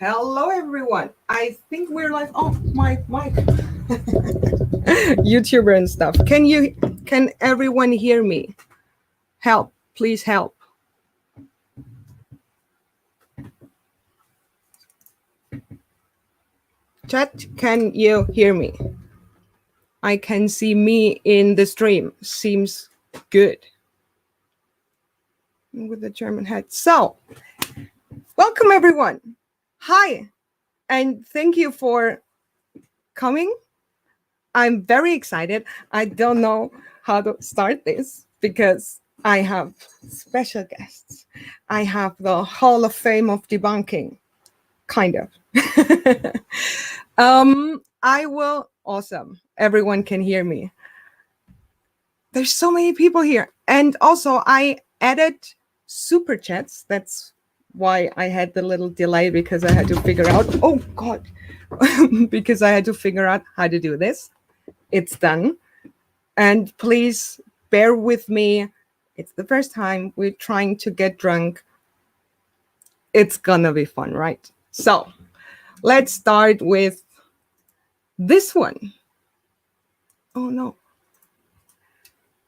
Hello, everyone. I think we're live. Oh, my YouTuber and stuff. Can everyone hear me? Help, please help. Chat, can you hear me? I can see me in the stream. Seems good. With the German hat. So, welcome everyone. Hi, and thank you for coming. I'm very excited. I don't know how to start this because I have special guests. I have the Hall of Fame of debunking, kind of. Awesome. Everyone can hear me. There's so many people here. And also I added super chats. That's why I had the little delay, because I had to figure out, oh God, because I had to figure out how to do this. It's done. And please bear with me. It's the first time we're trying to get drunk. It's gonna be fun, right? So let's start with this one. Oh no.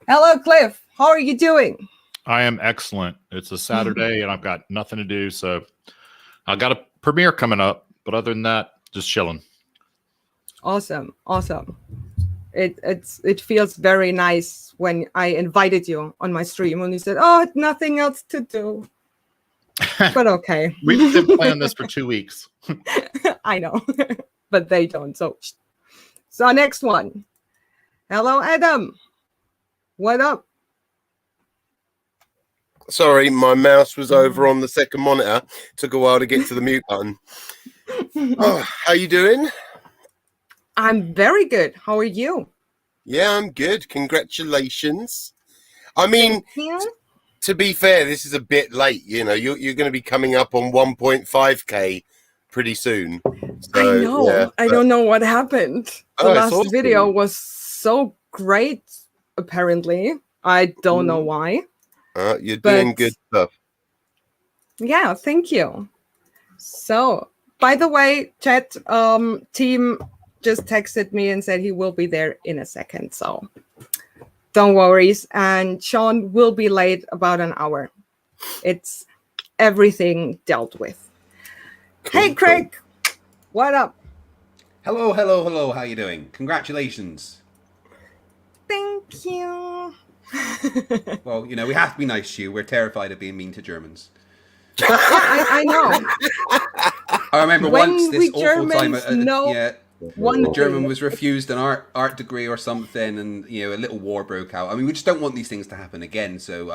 Hello, Cliff. How are you doing? I am excellent. It's a Saturday and I've got nothing to do. So I got a premiere coming up, but other than that, just chilling. Awesome. It feels very nice when I invited you on my stream and you said, oh, nothing else to do. But okay. We've been planning this for 2 weeks. I know, but they don't. So next one. Hello, Adam. What up? Sorry, my mouse was over on the second monitor. Took a while to get to the mute button. Oh, how you doing? I'm very good. How are you? Yeah, I'm good. Congratulations. I mean, to be fair, this is a bit late. You know, you're going to be coming up on 1.5K pretty soon. So, I know. Yeah, I don't know what happened. The last awesome. video was so great, apparently. I don't know why. You're doing good stuff. Yeah, thank you. So, by the way, chat team just texted me and said he will be there in a second. So don't worry. And Sean will be late about an hour. It's everything dealt with. Cool, hey, Craig. Cool. What up? Hello. How you doing? Congratulations. Thank you. Well, you know, we have to be nice to you. We're terrified of being mean to Germans. Yeah, I know. I remember when once this awful time. One German was refused an art degree or something, and you know, a little war broke out. I mean, we just don't want these things to happen again. So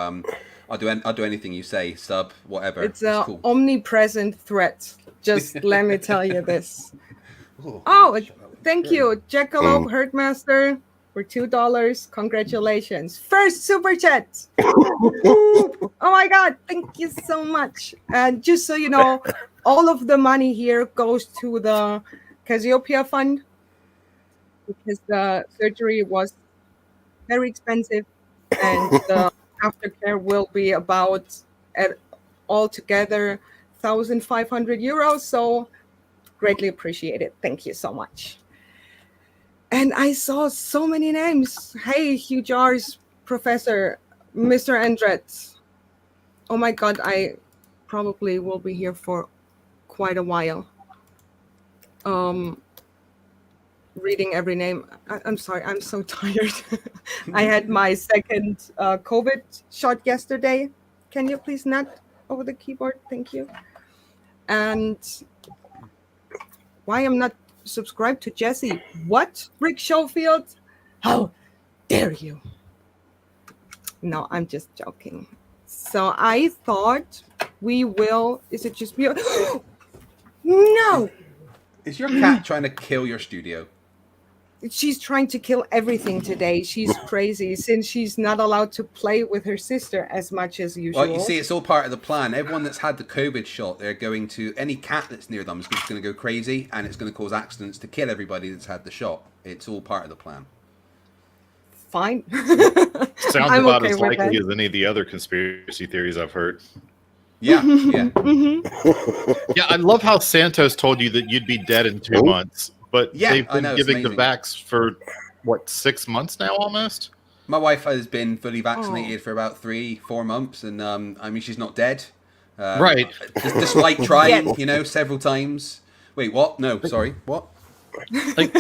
I'll do anything you say, sub, whatever. It's a cool. Omnipresent threat. Just let me tell you this. Thank you, Jackalope Herdmaster, for $2. Congratulations. First super chat. Oh my God. Thank you so much. And just so you know, all of the money here goes to the Cassiopeia fund because the surgery was very expensive and the aftercare will be about altogether 1,500 euros. So greatly appreciated. Thank you so much. And I saw so many names. Hey, Hugh Jars, Professor, Mr. Andret. Oh my God, I probably will be here for quite a while. Reading every name. I'm sorry, I'm so tired. I had my second COVID shot yesterday. Can you please not over the keyboard? Thank you. And why I'm not subscribed to Jessy? What? Rick Schofield? How dare you? No, I'm just joking. So I thought we will. Is it just me? No. Is your cat trying to kill your studio? She's trying to kill everything today. She's crazy since she's not allowed to play with her sister as much as usual. Well, you see, it's all part of the plan. Everyone that's had the COVID shot, they're going to, any cat that's near them is just going to go crazy, and it's going to cause accidents to kill everybody that's had the shot. It's all part of the plan. Fine. Sounds about as likely as any of the other conspiracy theories I've heard. Yeah, yeah. Yeah, I love how Santos told you that you'd be dead in 2 months, but Yeah, they've I been know, it's giving the amazing. vax for what 6 months now, almost. My wife has been fully Oh. vaccinated for about 3-4 months, and I mean, she's not dead. Right. Despite trying, Yes. you know, several times. Wait, what? No, sorry, what? Like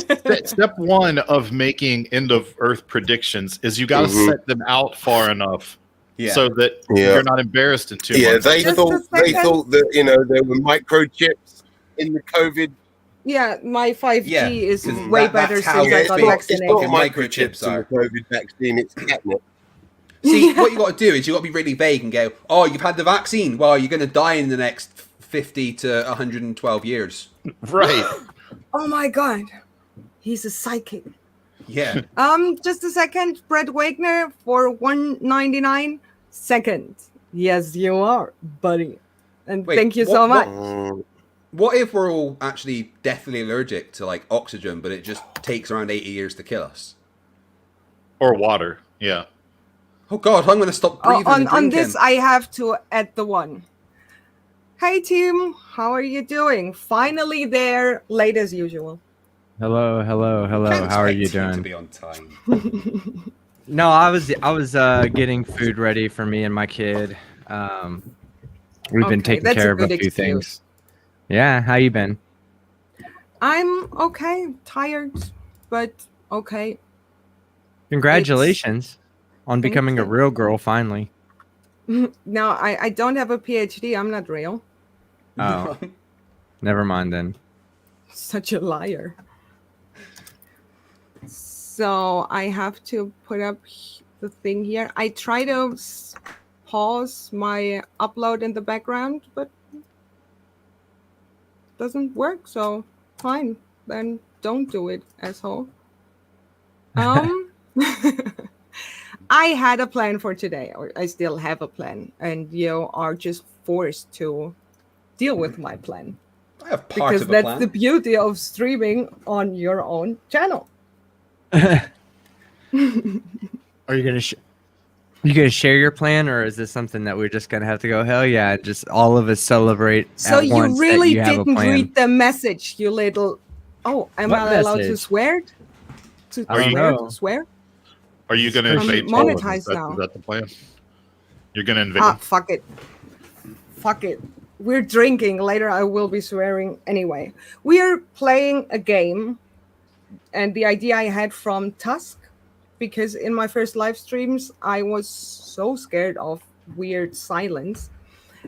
step one of making end of Earth predictions is you got to Mhm. set them out far enough Yeah. so that Yeah. you're not embarrassed in 2 Yeah, months. they Just a thought second. that there were microchips in the COVID. Yeah, my 5G Yeah, is 'cause way that's better how since I It's got not vaccinated. microchips in the are. COVID vaccine. It's catnip. See, Yeah. what you got to do is you got to be really vague and go, "Oh, you've had the vaccine. Well, you're going to die in the next 50 to 112 years." Right. Oh my god. He's a psychic. Yeah. Just a second. Brett Wagner for 199 seconds. Yes, you are, buddy. And Wait, thank you so much. What if we're all actually deathly allergic to like oxygen, but it just takes around 80 years to kill us? Or water. Yeah. Oh God, I'm going to stop breathing and On drinking. this, I have to add the one. Hey team, how are you doing? Finally there, late as usual. Hello. Can't How are expect you to doing? be on time. No, I was getting food ready for me and my kid. We've been Okay, taking that's a care of a good few excuse. things. Yeah, how you been? I'm okay, tired, but okay. Congratulations on Thank becoming a you. real girl finally. No, I don't have a PhD. I'm not real. Oh, never mind then. Such a liar. So I have to put up the thing here. I try to pause my upload in the background, but it doesn't work. So fine, then don't do it, asshole. I had a plan for today, or I still have a plan, and you are just forced to deal with my plan. I have part Because of a that's plan. the beauty of streaming on your own channel. Are you gonna share your plan, or is this something that we're just gonna have to go? Hell yeah! Just all of us celebrate. So at you once that really you have a didn't plan. read the message, you little. Oh, am What I allowed to message? swear? To I don't swear? know. Swear? Are you going to I'm invade Poland? Is monetized that, now. is that the plan? You're going to invade Ah, them? fuck it. Fuck it. We're drinking. Later I will be swearing anyway. We are playing a game, and the idea I had from Tusk, because in my first live streams I was so scared of weird silence,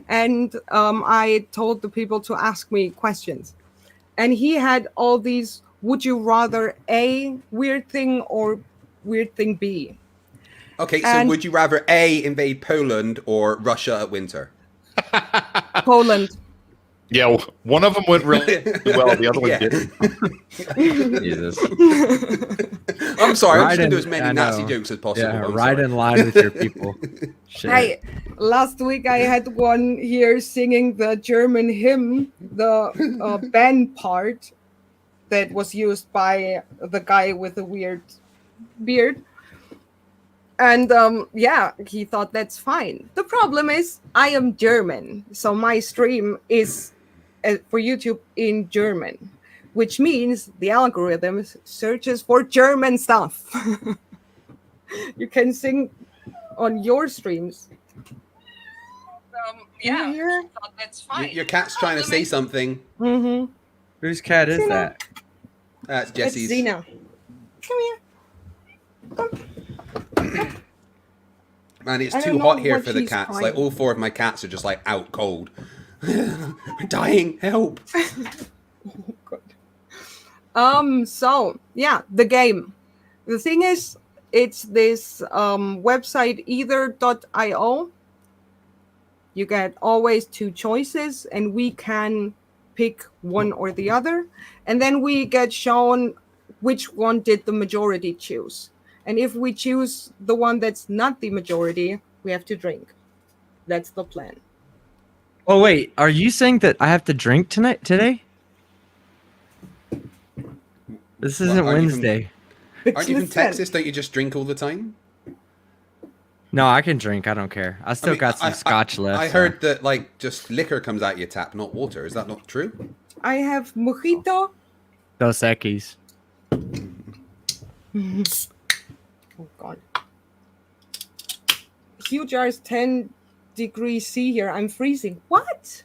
and I told the people to ask me questions, and he had all these would you rather A, weird thing, or weird thing B. Okay, so And- would you rather A, invade Poland or Russia at winter? Poland. Yeah, one of them went really well. The other one Yeah. didn't. Jesus. I'm sorry, I'm Right just going to do in- as many I Nazi know. jokes as possible. Yeah, I'm right sorry. in line with your people. Shit. Hey, last week I had one here singing the German hymn, the band part that was used by the guy with the weird beard. And yeah, he thought that's fine. The problem is I am German, so my stream is for YouTube in German, which means the algorithm searches for German stuff. You can sing on your streams. Yeah. Here. That's fine. Your cat's trying to say something. Mm-hmm. Whose cat is Xena. that? That's It's Jesse's. Xena. Come here. Man, it's I too don't know hot here what for the he's cats. crying. Like, all 4 of my cats are just like out cold. We're dying. Help. So yeah, the game. The thing is, it's this website either.io. You get always 2 choices, and we can pick one or the other, and then we get shown which one did the majority choose. And if we choose the one that's not the majority, we have to drink. That's the plan. Oh wait, are you saying that I have to drink today? This isn't aren't you from- Wednesday. Aren't you from Listen. Texas? Don't you just drink all the time? No, I can drink. I don't care. I still got some scotch left. I heard that like just liquor comes out your tap, not water. Is that not true? I have mojito. Dos Equis. Oh God. Huge jar is 10 degrees C here. I'm freezing. What?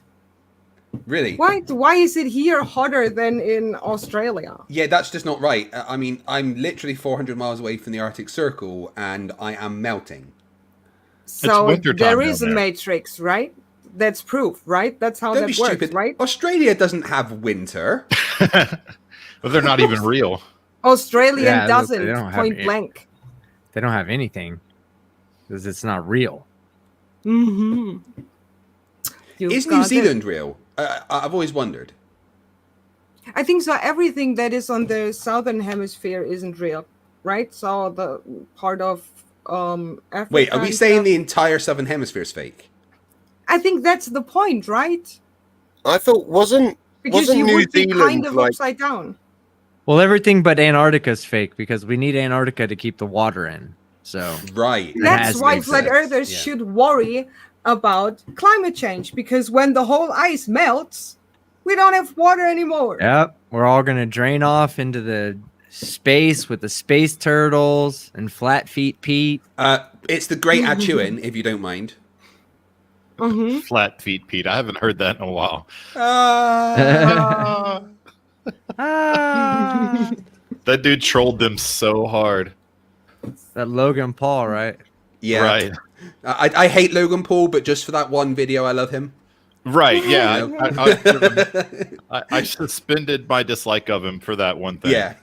Really? Why is it here hotter than in Australia? Yeah, that's just not right. I mean, I'm literally 400 miles away from the Arctic Circle, and I am melting. So wintertime there is a down there. matrix, right? That's proof, right? That's how Don't be that works, stupid. right? Australia doesn't have winter. But they're not even real. Australian Yeah, look, they doesn't, don't have point it. blank. They don't have anything because it's not real. Mm-hmm. Is New Zealand real? I've always wondered. I think so. Everything that is on the southern hemisphere isn't real, right? So the part of Africa. Wait, are we and saying stuff- the entire southern hemisphere is fake? I think that's the point, right? I thought wasn't You New would be Zealand kind of like upside down. Well, everything but Antarctica's fake because we need Antarctica to keep the water in. So Right. That's has why makes flat sense, earthers yeah. should worry about climate change, because when the whole ice melts, we don't have water anymore. yep, we're all gonna drain off into the space with the space turtles and Flat Feet Pete. It's the Great Achuin, if you don't mind. Mm-hmm. Flat feet, Pete. I haven't heard that in a while. Ah, That dude trolled them so hard. that Logan Paul, right? Yeah. Right. I hate Logan Paul, but just for that one video, I love him. Right. Yeah. I suspended my dislike of him for that one thing. Yeah.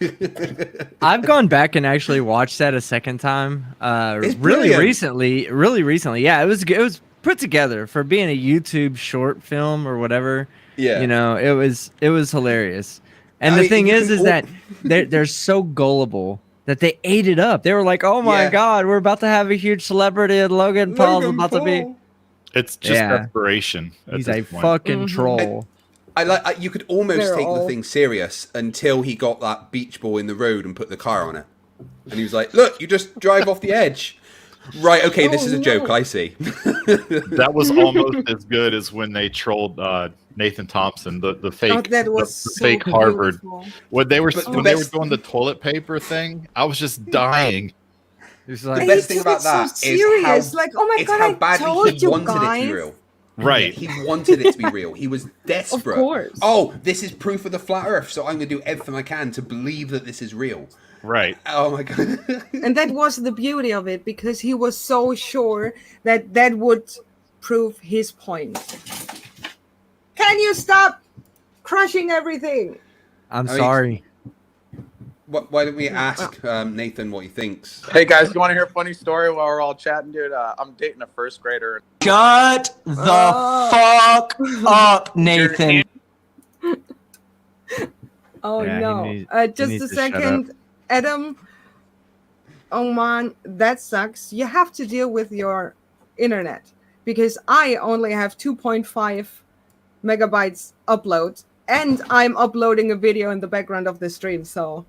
I've gone back and actually watched that a second time. It's Really brilliant. recently. Yeah, it was put together for being a YouTube short film or whatever. Yeah. You know, it was hilarious. And I the mean, thing you is can that they're so gullible that they ate it up. They were like, "Oh my Yeah. God, we're about to have a huge celebrity, and Logan Paul's about to be." It's just Yeah. desperation. At He's this a point. fucking Mhm. troll. You could almost They're take the all- thing serious until he got that beach ball in the road and put the car on it. And he was like, "Look, you just drive off the edge." Right, okay, this Oh, is a joke, no. I see. That was almost as good as when they trolled Nathan Thompson, the fake, Oh, that was the so fake Harvard. beautiful. When they were But the when they were best- doing the toilet paper thing, I was just dying. It's The like, best They thing took about it so that is serious. how Like, oh my it's God, how I badly told he you wanted it to guys. be real. Right. He wanted it to be real. He was desperate. Of course. Oh, this is proof of the flat Earth, so I'm going to do everything I can to believe that this is real. Right. Oh my god. And that was the beauty of it, because he was so sure that that would prove his point. Can you stop crushing everything? I'm I mean, sorry. Why don't we ask Nathan what he thinks? Hey guys, you want to hear a funny story while we're all chatting, dude? I'm dating a first grader. Shut the fuck up, Nathan. Oh Yeah, he no. needs- he Just needs a to shut second. Adam. Oh man, that sucks. You have to deal with your internet, because I only have 2.5 megabytes upload, and I'm uploading a video in the background of the stream, so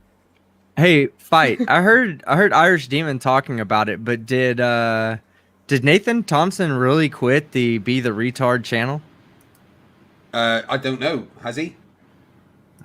Hey, fight! I heard Irish Demon talking about it, but did Nathan Thompson really quit the Be the Retard channel? I don't know. Has he?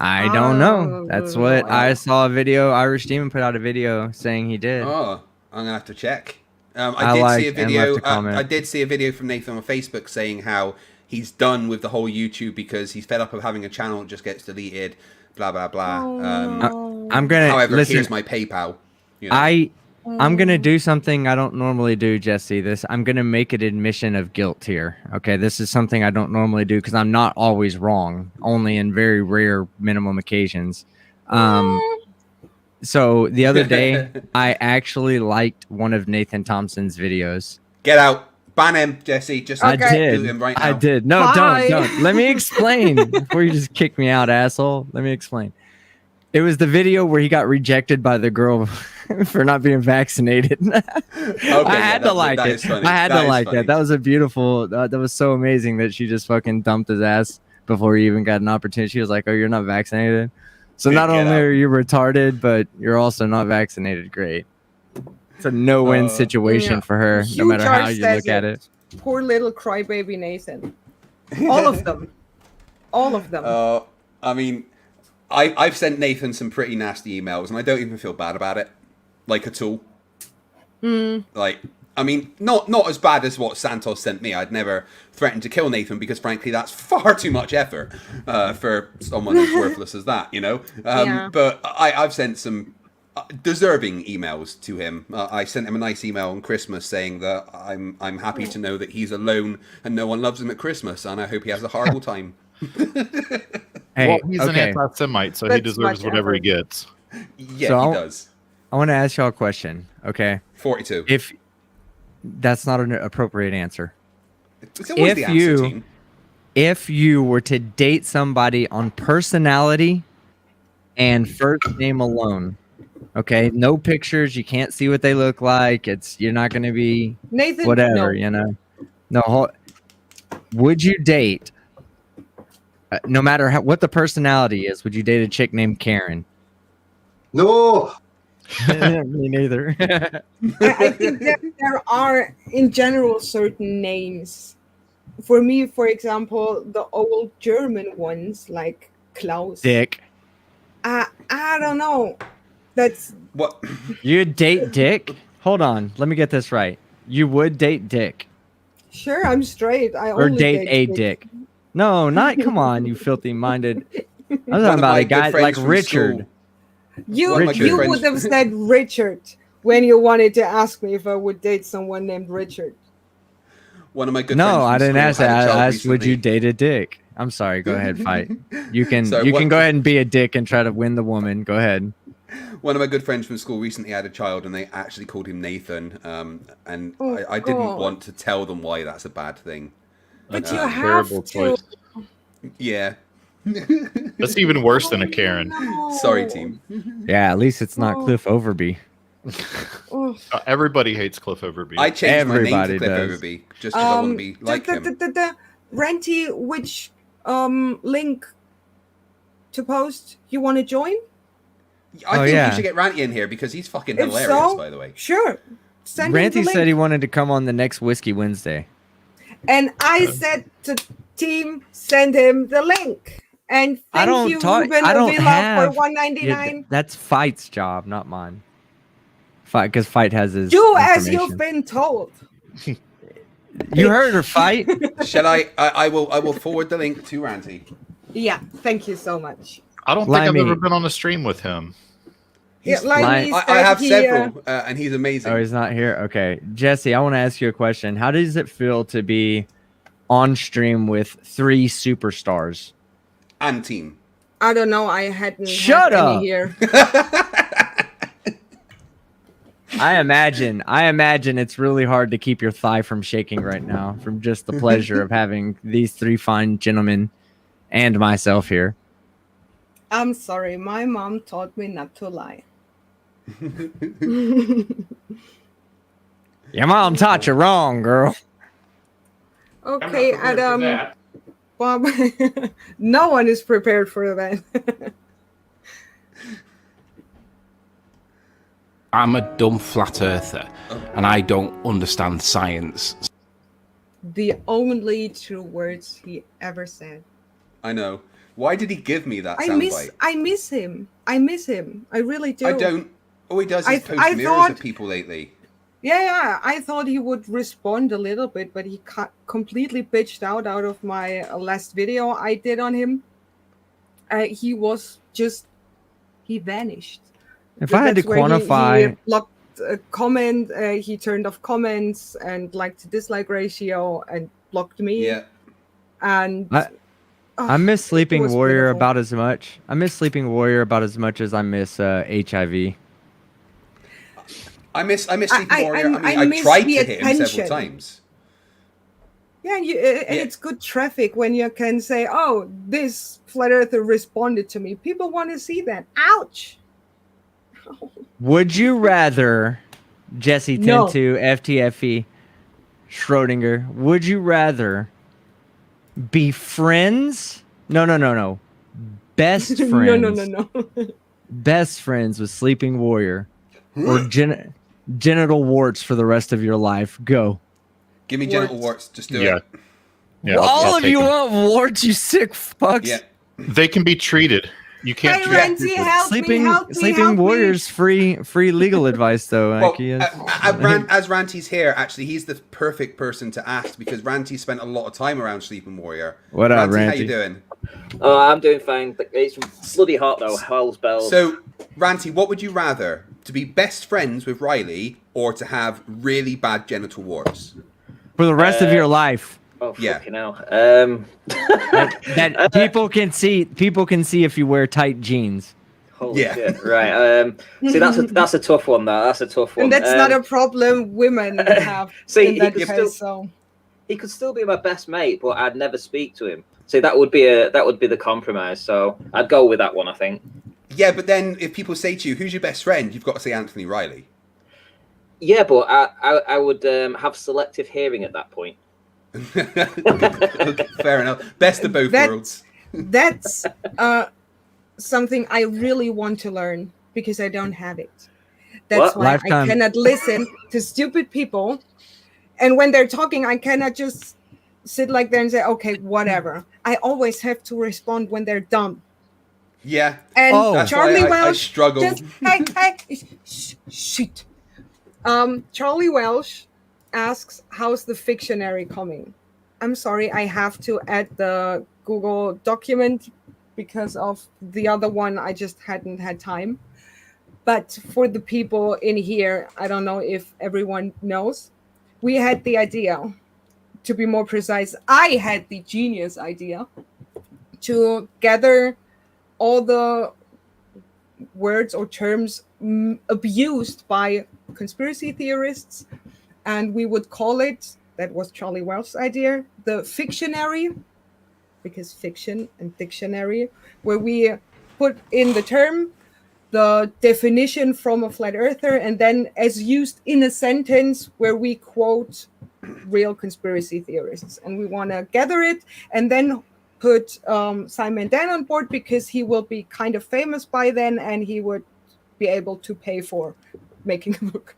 I don't know. Oh, That's no, what I I saw a video. Irish Demon put out a video saying he did. Oh, I'm gonna have to check. I I did see a liked and video. left a comment. I did see a video from Nathan on Facebook saying how he's done with the whole YouTube because he's fed up of having a channel that just gets deleted. Blah blah blah. Oh, no. I'm gonna However, listen. here's my PayPal. You know. I'm gonna do something I don't normally do, Jesse. I'm gonna make an admission of guilt here. Okay, this is something I don't normally do because I'm not always wrong, only in very rare minimum occasions. So the other day, I actually liked one of Nathan Thompson's videos. Get out. Ban him, Jesse. Just I Okay. do him right now. I did. No, Bye. don't. Let me explain before you just kick me out, asshole. Let me explain. It was the video where he got rejected by the girl for not being vaccinated. I had to like that it. is funny. I had That to is like funny. that. That was a beautiful. That was so amazing that she just fucking dumped his ass before he even got an opportunity. She was like, "Oh, you're not vaccinated." So Dude, not get only out. are you retarded, but you're also not vaccinated. Great. It's a no-win situation Yeah. for her, no Huge matter how art you says look at it. Poor little crybaby Nathan. All of them. All of them. I mean, I've sent Nathan some pretty nasty emails, and I don't even feel bad about it, like at all. Like, I mean, not as bad as what Santos sent me. I'd never threatened to kill Nathan because, frankly, that's far too much effort for someone as worthless as that, you know. Yeah. But I've sent some deserving emails to him. I sent him a nice email on Christmas saying that I'm happy to know that he's alone and no one loves him at Christmas, and I hope he has a horrible time. Hey, well, he's an okay. anti-Semite, so he That's deserves much whatever he effort. gets. Yeah, So he I'll- does. I want to ask y'all a question. Okay, 42. if that's not an appropriate answer. It's always if the answer, you- team. If you were to date somebody on personality and first name alone, okay, no pictures, you can't see what they look like. You're not going to be Nathan, whatever, no. you know. No, would you date? No matter what the personality is, would you date a chick named Karen? No. Me neither. I think that there are, in general, certain names. For me, for example, the old German ones like Klaus. Dick. I don't know. That's What? You'd date Dick? Hold on, let me get this right. You would date Dick sure. I'm straight. I or only date a dicks. Dick? No, not come on, you filthy minded. I'm One talking of about my a good guy friends like from Richard. school- You One of my good you friends- would have said Richard when you wanted to ask me if I would date someone named Richard. One of my good No, friends from I didn't school ask had that. a child I asked, would you recently. date a Dick? I'm sorry. Go ahead, fight. You can So you what- can go ahead and be a dick and try to win the woman. Go ahead. One of my good friends from school recently had a child, and they actually called him Nathan. And Oh, I didn't God. want to tell them why that's a bad thing. But That's you a have terrible to. choice. Yeah. That's even worse than a Karen. No. Sorry, team. Yeah, at least it's not Oh. Cliff Overby. Oh. Everybody hates Cliff Overby. I changed my name Everybody to Cliff does. Overby just because I want to be like him. Renty, which link to post you want to join? I Oh, think yeah. you should get Ranty in here because he's fucking If hilarious, so, by the way. Sure. Send him the Ranty link. said he wanted to come on the next Whiskey Wednesday. And I said to team, send him the link. And I thank don't you, talk- Ruben I don't Avila, have- for $1.99. That's Fight's job, not mine. Fight, because Fight has his. Do as information. you've been told. You heard her, Fight. Shall I? I will forward the link to Ranty. Yeah, thank you so much. I don't think I've Limey. ever been on a stream with him. Yeah, He's- Limey I said have he, several, and he's amazing. Oh, he's not here. Okay, Jesse, I want to ask you a question. How does it feel to be on stream with 3 superstars? And team. I don't know. I hadn't Shut had up. any here. I imagine it's really hard to keep your thigh from shaking right now from just the pleasure of having these 3 fine gentlemen and myself here. I'm sorry. My mom taught me not to lie. Your mom taught you wrong, girl. Okay, Adam. Bob, no one is prepared for that. I'm a dumb flat earther and I don't understand science. The only true words he ever said. I know. Why did he give me that I soundbite? miss him. I miss him. I really do. I don't. All he does I- is post I mirrors thought- of people lately. Yeah. I thought he would respond a little bit, but he completely bitched out of my last video I did on him. He was just, he vanished. If I had to That's where quantify, he blocked a comment. He turned off comments and like to dislike ratio and blocked me. Yeah. And I miss Sleeping was Warrior beautiful. about as much. I miss Sleeping Warrior about as much as I miss HIV. I miss Sleeping Warrior. I mean, I I miss tried the to hit him several attention. times. Yeah, and it's good traffic when you can say, "Oh, this flat earther responded to me." People want to see that. Ouch. Would you rather, Jessy No. Tentoo, FTFE, Schrödinger, would you rather be friends? No. Best friends. No. Best friends with Sleeping Warrior or genital warts for the rest of your life. Go. Give me genital warts. Just do Yeah. it. Yeah, All I'll of take you them. want warts, you sick fucks. Yeah. They can be treated. You can't Hey, treat Renzi, people. help Sleeping me, help me, Sleeping help Warriors free legal advice though. Well, Like he is. as Ranty's here, actually, he's the perfect person to ask because Ranty spent a lot of time around Sleeping Warrior. What up, Ranty? How Ranty? you doing? Oh, I'm doing fine. It's bloody hot though. Hell's bells. So, Ranty, what would you rather? To be best friends with Riley or to have really bad genital warts? For the rest of your life. Oh, Yeah. fucking hell. That people can see if you wear tight jeans. Holy shit. Right. See, that's a tough one. That's a tough one. And that's not a problem women have. See, in that he could case, still- He could still be my best mate, but I'd never speak to him. See, that would be the compromise. So I'd go with that one, I think. Yeah, but then if people say to you, "Who's your best friend?" you've got to say Anthony Riley. Yeah, but I would have selective hearing at that point. Okay, fair enough. Best of both worlds. That's something I really want to learn because I don't have it. That's why I cannot listen to stupid people. And when they're talking, I cannot just sit like there and say, okay, whatever. I always have to respond when they're dumb. Yeah. And that's Charlie why I Welsh struggle. just, shit. Charlie Welsh asks, how's the Fictionary coming? I'm sorry, I have to add the Google document because of the other one. I just hadn't had time. But for the people in here, I don't know if everyone knows, we had the idea, to be more precise, I had the genius idea to gather all the words or terms abused by conspiracy theorists, and we would call it, that was Charlie Welsh's idea, the Fictionary, because fiction and dictionary, where we put in the term, the definition from a flat earther, and then as used in a sentence where we quote real conspiracy theorists. And we want to gather it and then put Simon Dan on board because he will be kind of famous by then and he would be able to pay for making a book.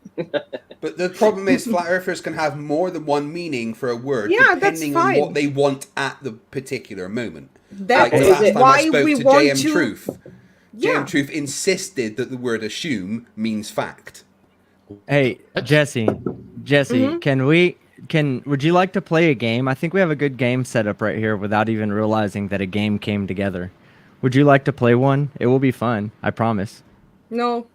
But the problem is flat earthers can have more than one meaning for a word depending fine. on what they want at the particular moment. That like the is last time why I spoke we to want JM to... Truth. Yeah. JM Truth insisted that the word assume means fact. Hey, Jesse, would you like to play a game? I think we have a good game set up right here without even realizing that a game came together. Would you like to play one? It will be fun, I promise. No.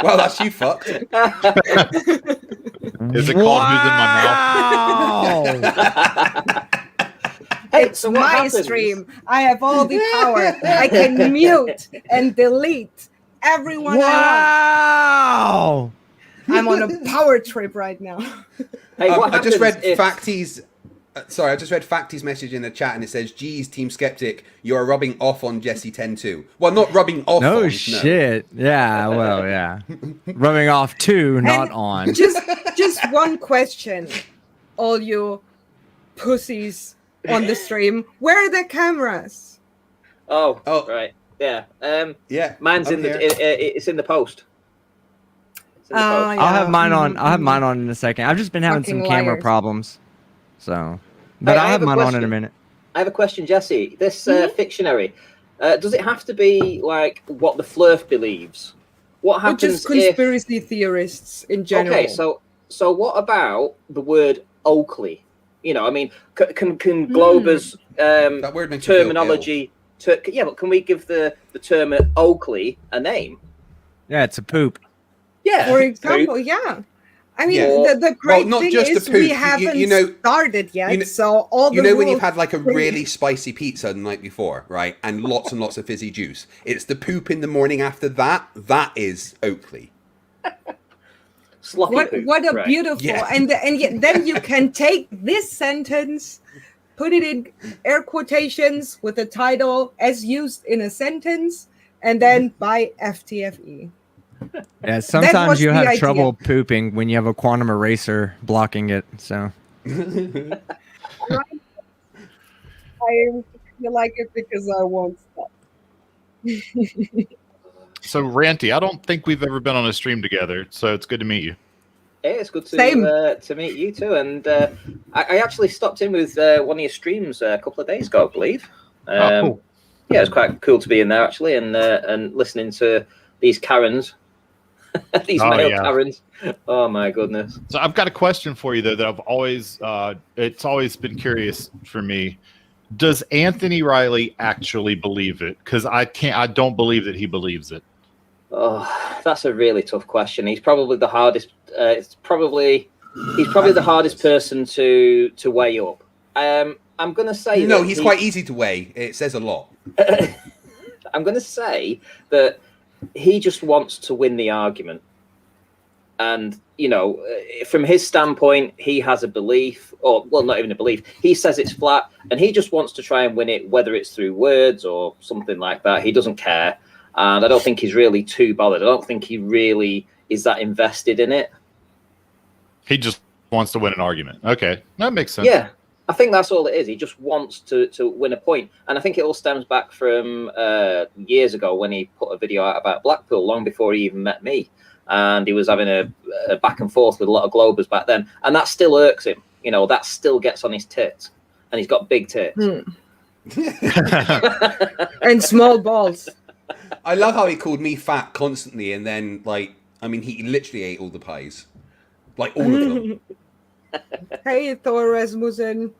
Well, that's you fucked. Is it called Who's in My Mouth? It's so what my happens? stream. I have all the power. I can mute and delete everyone Wow! I'm on a power trip right now. Hey, what I just read happens if- Facty's. Sorry, I just read Facty's message in the chat, and it says, "Geez, Team Skeptic, you are rubbing off on Jessy Tentoo." Well, not rubbing off. No on, shit. Yeah, well, yeah. Rubbing off to, not And on. Just one question, all you pussies on the stream. Where are the cameras? Oh, right. Yeah. Yeah. Mine's I'm in the. here. It's in the post. It's in the post. I'll have mine on. I'll have mine on in a second. I've just been having Fucking some camera liars. problems, so. But Hey, I'll I have have a mine on in a question. minute. I have a question, Jesse. This Fictionary, does it have to be like what the Flurf believes? What Or happens just conspiracy theorists in general? Okay, so what about the word Oakley? You know, I mean, can Glober's That word makes me feel terminology? Yeah, but can we give the term Oakley a name? Yeah, it's a poop. Yeah, For example, yeah. I mean, Yeah. the great not thing just is the poop. we haven't started yet, you know- so all the You know when rules you've had like a pretty- really spicy pizza the night before, right? And lots and lots of fizzy juice. It's the poop in the morning after that. That is Oakley. Sloppy poop. What a right. beautiful Yeah. and yet then you can take this sentence, put it in air quotations with the title as used in a sentence, and then by FTFE. Yeah, sometimes was you the have idea. trouble pooping when you have a quantum eraser blocking it. So I feel like it because I won't stop. So Ranty, I don't think we've ever been on a stream together, so it's good to meet you. Yeah, it's good to meet you too. And I actually stopped in with one of your streams a couple of days ago, I believe. Cool. Yeah, it's quite cool to be in there actually, and listening to these Karens, these male Karens. Oh my goodness! So I've got a question for you though that I've always it's always been curious for me. Does Anthony Riley actually believe it? Because I don't believe that he believes it. Oh, that's a really tough question. He's probably the hardest. He's probably the hardest person to weigh up. I'm going to say no. He's quite easy to weigh. It says a lot. I'm going to say that he just wants to win the argument, and from his standpoint, he has a belief, or well, not even a belief. He says it's flat, and he just wants to try and win it, whether it's through words or something like that. He doesn't care. And I don't think he's really too bothered. I don't think he really is that invested in it. He just wants to win an argument. Okay, that makes sense. Yeah, I think that's all it is. He just wants to win a point. And I think it all stems back from years ago when he put a video out about Blackpool, long before he even met me. And he was having a back and forth with a lot of Globers back then. And that still irks him. That still gets on his tits. And he's got big tits. And small balls. I love how he called me fat constantly, and then he literally ate all the pies, all of them. Hey, Thor Rasmussen,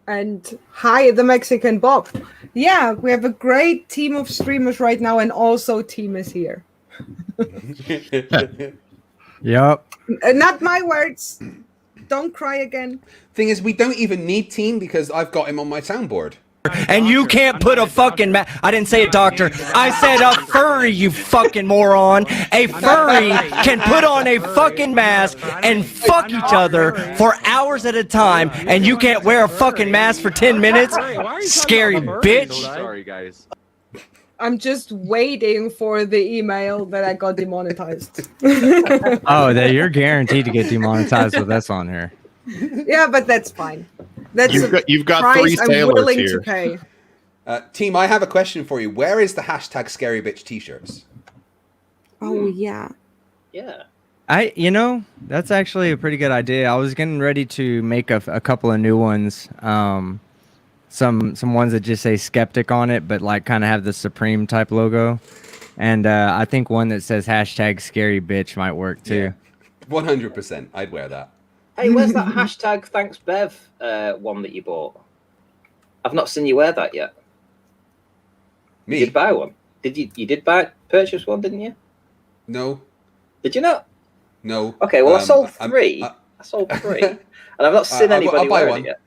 and hi, the Mexican Bob. Yeah, we have a great team of streamers right now, and also Team is here. Yep. Not my words. Don't cry again. Thing is, we don't even need Team because I've got him on my soundboard. And you can't put a fucking I didn't say a doctor. I said a furry, you fucking moron. A furry can put on a fucking mask and fuck each other for hours at a time, and you can't wear a fucking mask for 10 minutes? Scary bitch. Sorry, guys. I'm just waiting for the email that I got demonetized. Oh, you're guaranteed to get demonetized with this on here. Yeah, but that's fine. That's you've got price 3 I'm sailors willing here. to pay. Team, I have a question for you. Where is the hashtag Scary Bitch t-shirts? Oh yeah. Yeah. That's actually a pretty good idea. I was getting ready to make a couple of new ones. Some ones that just say Skeptic on it, but kind of have the Supreme type logo. And I think one that says hashtag Scary Bitch might work too. 100%. I'd wear that. Hey, where's that hashtag Thanks Bev one that you bought? I've not seen you wear that yet. Me? You did buy one? Did you? You did purchase one, didn't you? No. Did you not? No. Okay, well, I sold 3. I sold 3, and I've not seen anybody wearing it yet.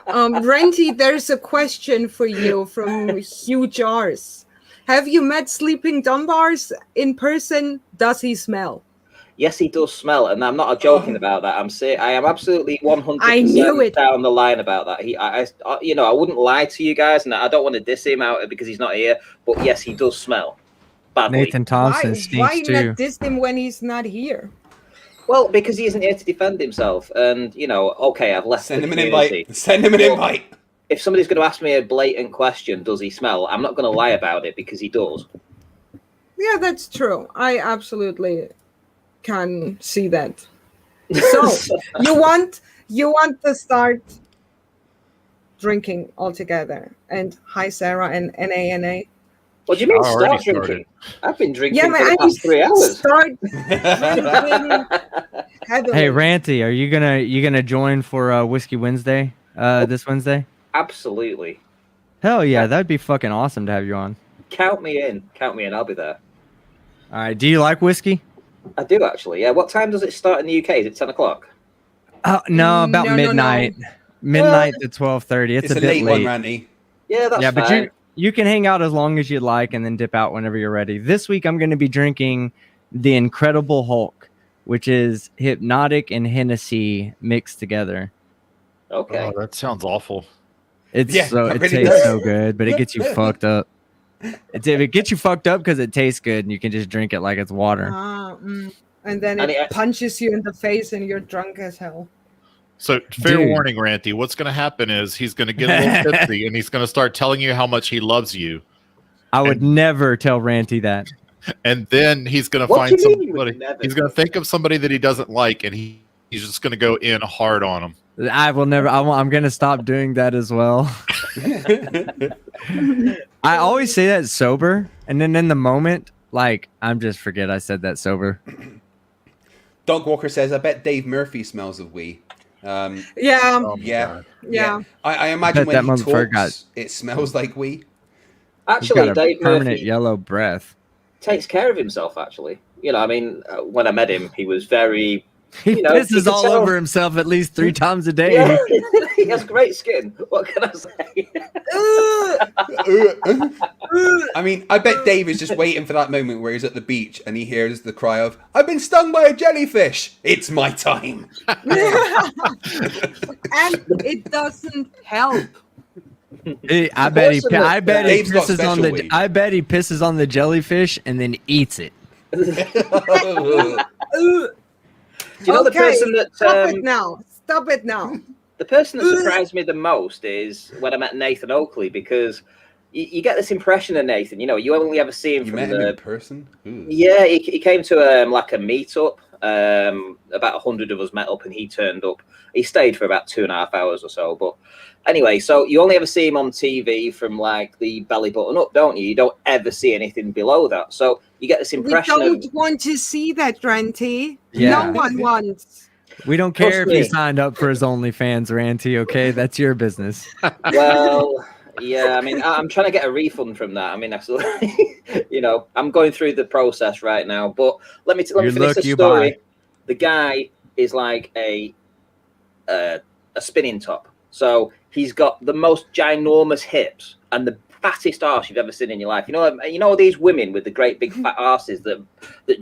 Renty, there's a question for you from Hugh Jars. Have you met Sleeping Dunbars in person? Does he smell? Yes, he does smell, and I'm not joking about that. I am absolutely 100% down the line about that. I wouldn't lie to you guys, and I don't want to diss him out because he's not here. But yes, he does smell badly. Nathan Thompson stinks why too. not diss him when he's not here? Well, because he isn't here to defend himself, and okay, I've left. Send him an invite. Send him an invite. If somebody's going to ask me a blatant question, does he smell? I'm not going to lie about it because he does. Yeah, that's true. I absolutely can see that. So you want to start drinking altogether? And hi, Sarah and NANA. What do you mean start drinking? I've been drinking for the past 3 hours. Start drinking heavily. Hey, Ranty, are you gonna join for Whiskey Wednesday this Wednesday? Absolutely. Hell yeah, that'd be fucking awesome to have you on. Count me in. I'll be there. All right. Do you like whiskey? I do actually. Yeah. What time does it start in the UK? Is it 10 o'clock? No, about midnight. No. Midnight to 12:30. It's a bit late late. one, Ranty. Yeah, that's fine. But you can hang out as long as you like and then dip out whenever you're ready. This week I'm going to be drinking the Incredible Hulk, which is Hypnotic and Hennessy mixed together. Okay. Oh, that sounds awful. It tastes so good, but it gets you fucked up. It gets you fucked up because it tastes good and you can just drink it like it's water. And then it punches you in the face and you're drunk as hell. So fair warning, Ranty, what's going to happen is he's going to get a little tipsy and he's going to start telling you how much he loves you. I would never tell Ranty that. And then he's going to What find do you mean you would somebody. never He's going to think of somebody that he doesn't like, and he's just going to go in hard on him. I will never. I'm going to stop doing that as well. I always say that sober, and then in the moment, like I'm just forget I said that sober. Dog Walker says, "I bet Dave Murphy smells of wee." Yeah. Yeah. I imagine bet when that he motherfucker talks, it smells like wee. He's Actually, got a Dave permanent Murphy yellow breath. takes care of himself. Actually, I mean, when I met him, he was very. He you pisses could all tell- over himself at least 3 times a day. Yeah, he has great skin. What can I say? I mean, I bet Dave is just waiting for that moment where he's at the beach and he hears the cry of, "I've been stung by a jellyfish. It's my time." And it doesn't help. I bet he Dave's got pisses on the. special weed. I bet he pisses on the jellyfish and then eats it. Do you know the person that Stop it now. Stop it now. the person that surprised me the most is when I met Nathan Oakley, because you get this impression of Nathan. You only ever see him You from met him in person? Ooh. Yeah, he came to like a meetup. About 100 of us met up, and he turned up. He stayed for about 2.5 hours or so. But anyway, so you only ever see him on TV from like the belly button up, don't you? You don't ever see anything below that. So you get this We impression don't of want to see that, Ranty. Yeah. No one wants. We don't care if Trust he me. signed up for his OnlyFans, Ranty. Okay, that's your business. well, yeah. I mean, I'm trying to get a refund from that. I mean, that's I'm going through the process right now. But let me finish the story. The guy is like a spinning top. So he's got the most ginormous hips and the fattest arse you've ever seen in your life. You know these women with the great big fat arses that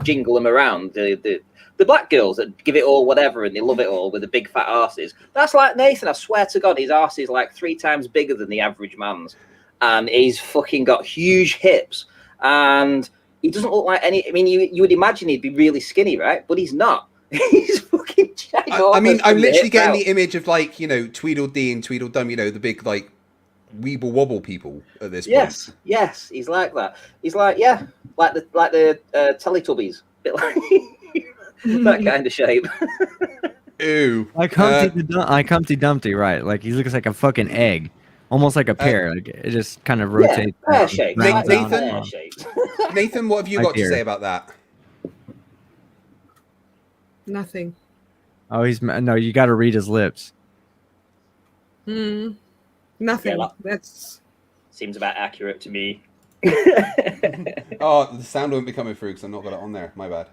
jingle them around. The black girls that give it all whatever and they love it all with the big fat arses. That's like Nathan. I swear to God, his arse is like 3 times bigger than the average man's, and he's fucking got huge hips. And he doesn't look like any. I mean, you would imagine he'd be really skinny, right? But he's not. He's fucking ginormous. I mean, I'm from literally hip getting out. the image of like, Tweedledee and Tweedledum, the big like Weeble Wobble people at this point. Yes, he's like that. He's like like the Teletubbies, bit like that kind of shape. Ew. Like Humpty Dumpty, right? Like he looks like a fucking egg, almost like a pear. Like it just kind of rotates. Pear shaped. rounds Nathan? out. Pear shaped. Nathan, what have you Right got to here. say about that? Nothing. Oh, no. You got to read his lips. Nothing. Yeah, That's Seems about accurate to me. Oh, the sound won't be coming through because I've not got it on there. My bad.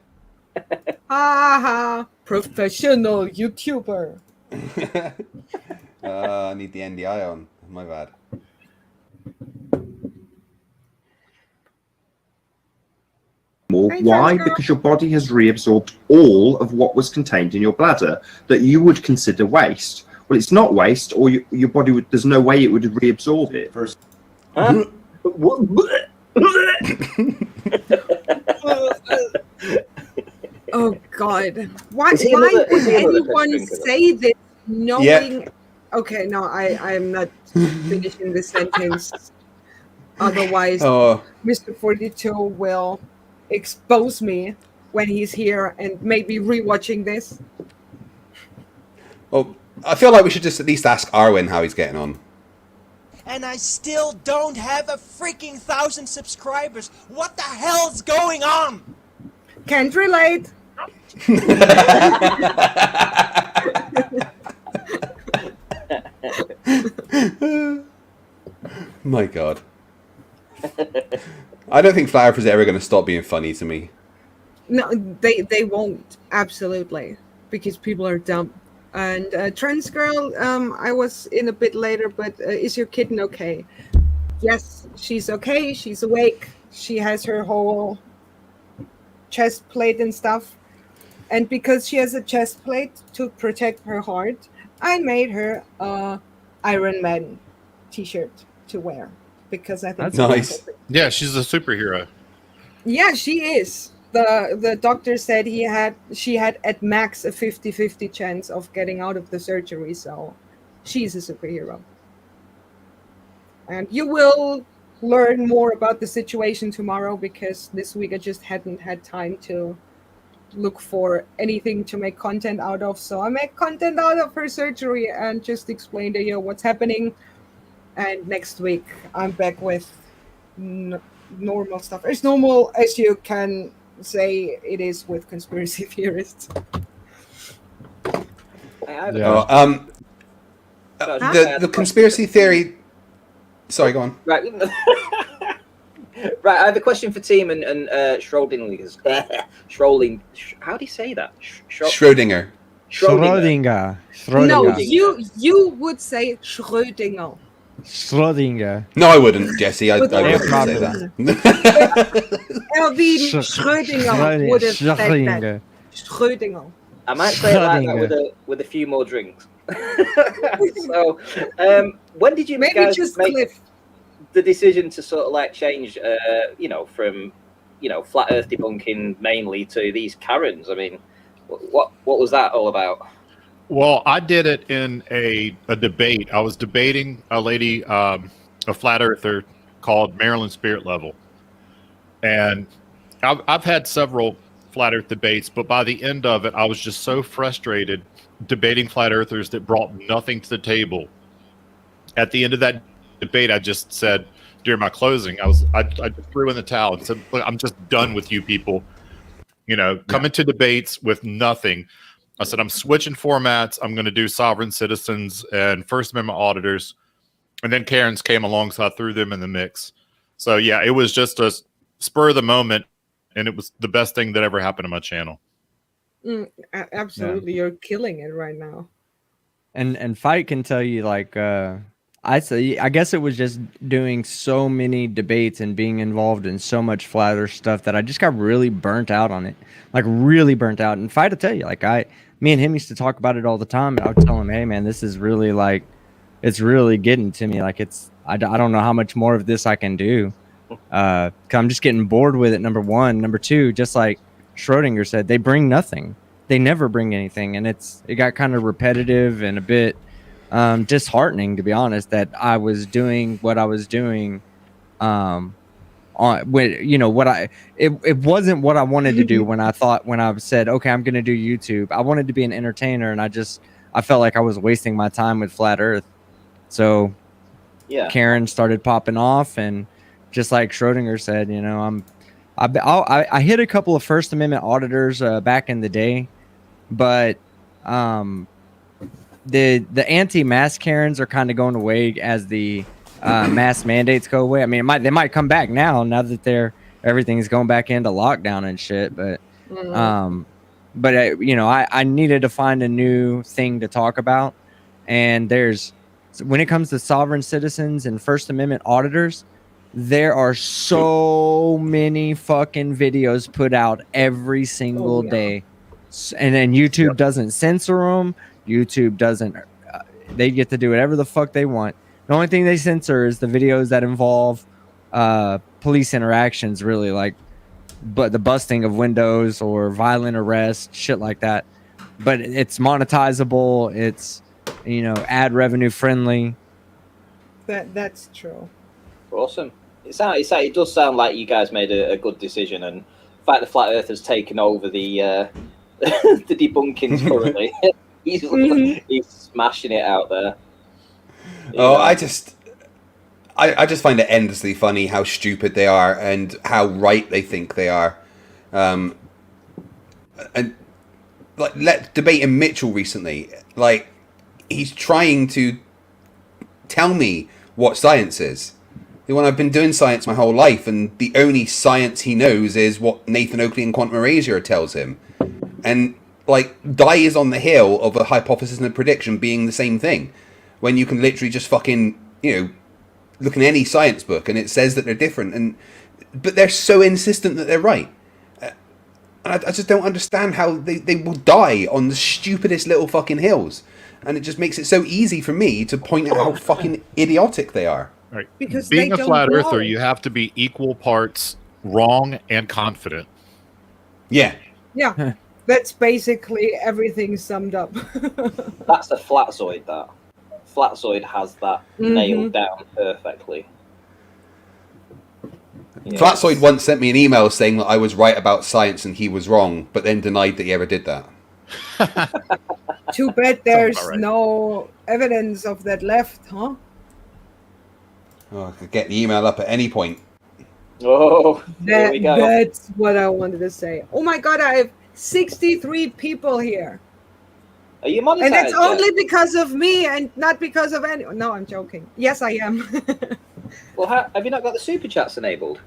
professional YouTuber. I need the NDI on. My bad. Why? Because your body has reabsorbed all of what was contained in your bladder that you would consider waste. Well, it's not waste, or your body would. There's no way it would reabsorb it. Huh? Oh God! Why Is he would another anyone drinker, though? say this knowing? Yeah. Okay, no, I am not finishing this sentence. Otherwise, Oh, Mr. 42 will expose me when he's here and maybe rewatching this. well, I feel like we should just at least ask Arwen how he's getting on. And I still don't have a freaking 1,000 subscribers. What the hell's going on? Can't relate. My God. I don't think Flower is ever going to stop being funny to me. No, they won't. Absolutely, because people are dumb. And trans girl, I was in a bit later, but is your kitten okay? Yes, she's okay. She's awake. She has her whole chest plate and stuff. And because she has a chest plate to protect her heart, I made her a Iron Man t-shirt to wear because I think That's nice. Yeah, she's a superhero. Yeah, she is. The doctor said she had at max a 50-50 chance of getting out of the surgery, so she's a superhero. And you will learn more about the situation tomorrow, because this week I just hadn't had time to look for anything to make content out of. So I make content out of her surgery and just explain to you what's happening. And next week I'm back with normal stuff, as normal as you can say it is with conspiracy theorists. The conspiracy theory. Sorry, go on. Right. Right, I have a question for Team and Schrödinger. How do you say that? Schrödinger. Schrödinger. No, you would say Schrödinger. Schrödinger. No, I wouldn't, Jessy. I wouldn't say that. Erwin Schrödinger would have said that. Schrödinger. I might say it like that with a few more drinks. So, when did you guys make the decision to sort of like change, from, flat Earth debunking mainly to these Karens? I mean, what was that all about? Well, I did it in a debate. I was debating a lady, a flat earther called Marilyn Spirit Level. And I've had several flat earth debates, but by the end of it, I was just so frustrated debating flat earthers that brought nothing to the table. At the end of that debate, I just said, during my closing, I just threw in the towel and said, look, I'm just done with you people, coming to debates with nothing. I said, I'm switching formats. I'm going to do sovereign citizens and First Amendment auditors. And then Karens came along, so I threw them in the mix. So, yeah, it was just a spur of the moment, and it was the best thing that ever happened to my channel. Absolutely. Yeah. You're killing it right now. And Fight can tell you, like, I guess it was just doing so many debates and being involved in so much flat earth stuff that I just got really burnt out on it. Like, really burnt out. And Fight, to tell you, like, me and him used to talk about it all the time, and I would tell him, hey man, this is really like, it's really getting to me. Like, I don't know how much more of this I can do. 'Cause I'm just getting bored with it, number one. Number two, just like Schrödinger said, they bring nothing. They never bring anything. And it got kind of repetitive and a bit disheartening, to be honest, that I was doing what I was doing it wasn't what I wanted to do when I said, okay, I'm going to do YouTube. I wanted to be an entertainer, and I felt like I was wasting my time with flat earth. So yeah, Karen started popping off, and just like Schrödinger said, I hit a couple of First Amendment auditors back in the day, but the anti-mask Karens are kind of going away as the mask mandates go away. I mean, they might come back now that everything's going back into lockdown and shit. But I needed to find a new thing to talk about. And when it comes to sovereign citizens and First Amendment auditors, there are so many fucking videos put out every single day, and then YouTube doesn't censor them. YouTube doesn't. They get to do whatever the fuck they want. The only thing they censor is the videos that involve police interactions, really, like the busting of windows or violent arrest, shit like that. But it's monetizable. It's ad revenue friendly. That's true. Awesome. It does sound like you guys made a good decision, and the fact the Flat Earth has taken over the the debunkings currently. He's smashing it out there. I just find it endlessly funny how stupid they are and how right they think they are. And like debating Mitchell recently, like he's trying to tell me what science is. When I've been doing science my whole life, and the only science he knows is what Nathan Oakley and Quantum Erasure tells him. And like, dies on the hill of a hypothesis and a prediction being the same thing, when you can literally just fucking, look in any science book and it says that they're different, but they're so insistent that they're right. And I just don't understand how they will die on the stupidest little fucking hills. And it just makes it so easy for me to point out how fucking idiotic they are. Right. Because being a flat earther, you have to be equal parts wrong and confident. Yeah. Yeah. That's basically everything summed up. That's a Flatzoid, that. Flatzoid has that nailed down perfectly. Yes. Flatsoid once sent me an email saying that I was right about science and he was wrong, but then denied that he ever did that. Too bad there's no evidence of that left, huh? Oh, I could get the email up at any point. Oh, there we go. That's what I wanted to say. Oh my god, I have 63 people here. Are you monetized? And it's yet? only because of me and not because of any. No, I'm joking. Yes, I am. Well, have you not got the super chats enabled?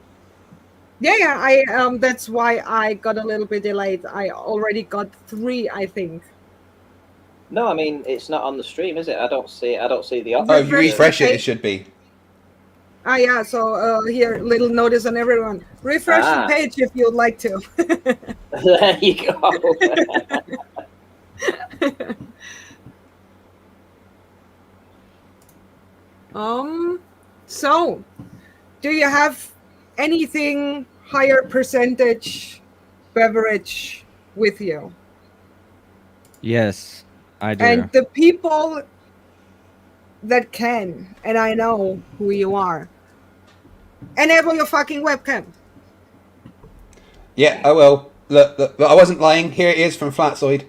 Yeah, I that's why I got a little bit delayed. I already got 3, I think. No, I mean it's not on the stream, is it? I don't see the option. Oh, if you refresh it, it should be. Ah, yeah. So here, little notice on everyone. Refresh the page if you'd like to. There you go. So, do you have anything higher percentage beverage with you? Yes, I do. And the people that can, and I know who you are, enable your fucking webcam. Yeah, I will. Look, I wasn't lying. Here it is from Flatsoid.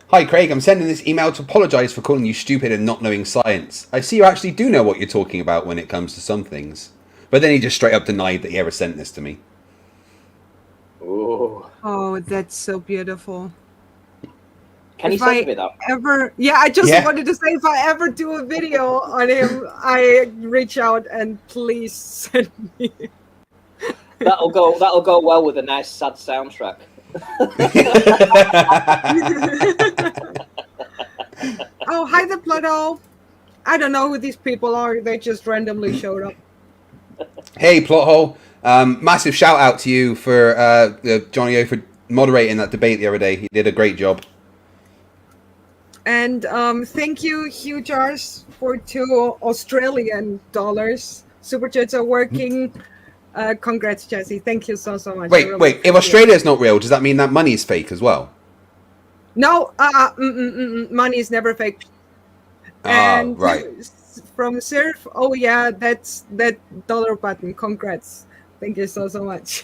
Hi, Craig. I'm sending this email to apologise for calling you stupid and not knowing science. I see you actually do know what you're talking about when it comes to some things. But then he just straight up denied that he ever sent this to me. Oh, that's so beautiful. Can you send me that? I just wanted to say, if I ever do a video on him, I reach out and please send me. That'll go well with a nice sad soundtrack. Oh, hi, the Pluto. I don't know who these people are. They just randomly showed up. Hey, Plothole. Massive shout out to you for Johnny O for moderating that debate the other day. He did a great job. And thank you, Hugh Jars, for $2 Australian. Super chats are working. Congrats, Jessy. Thank you so much. Wait. If Australia is not real, does that mean that money is fake as well? No, money is never fake. And right. From Surf, oh yeah, that's that dollar button. Congrats. Thank you so much.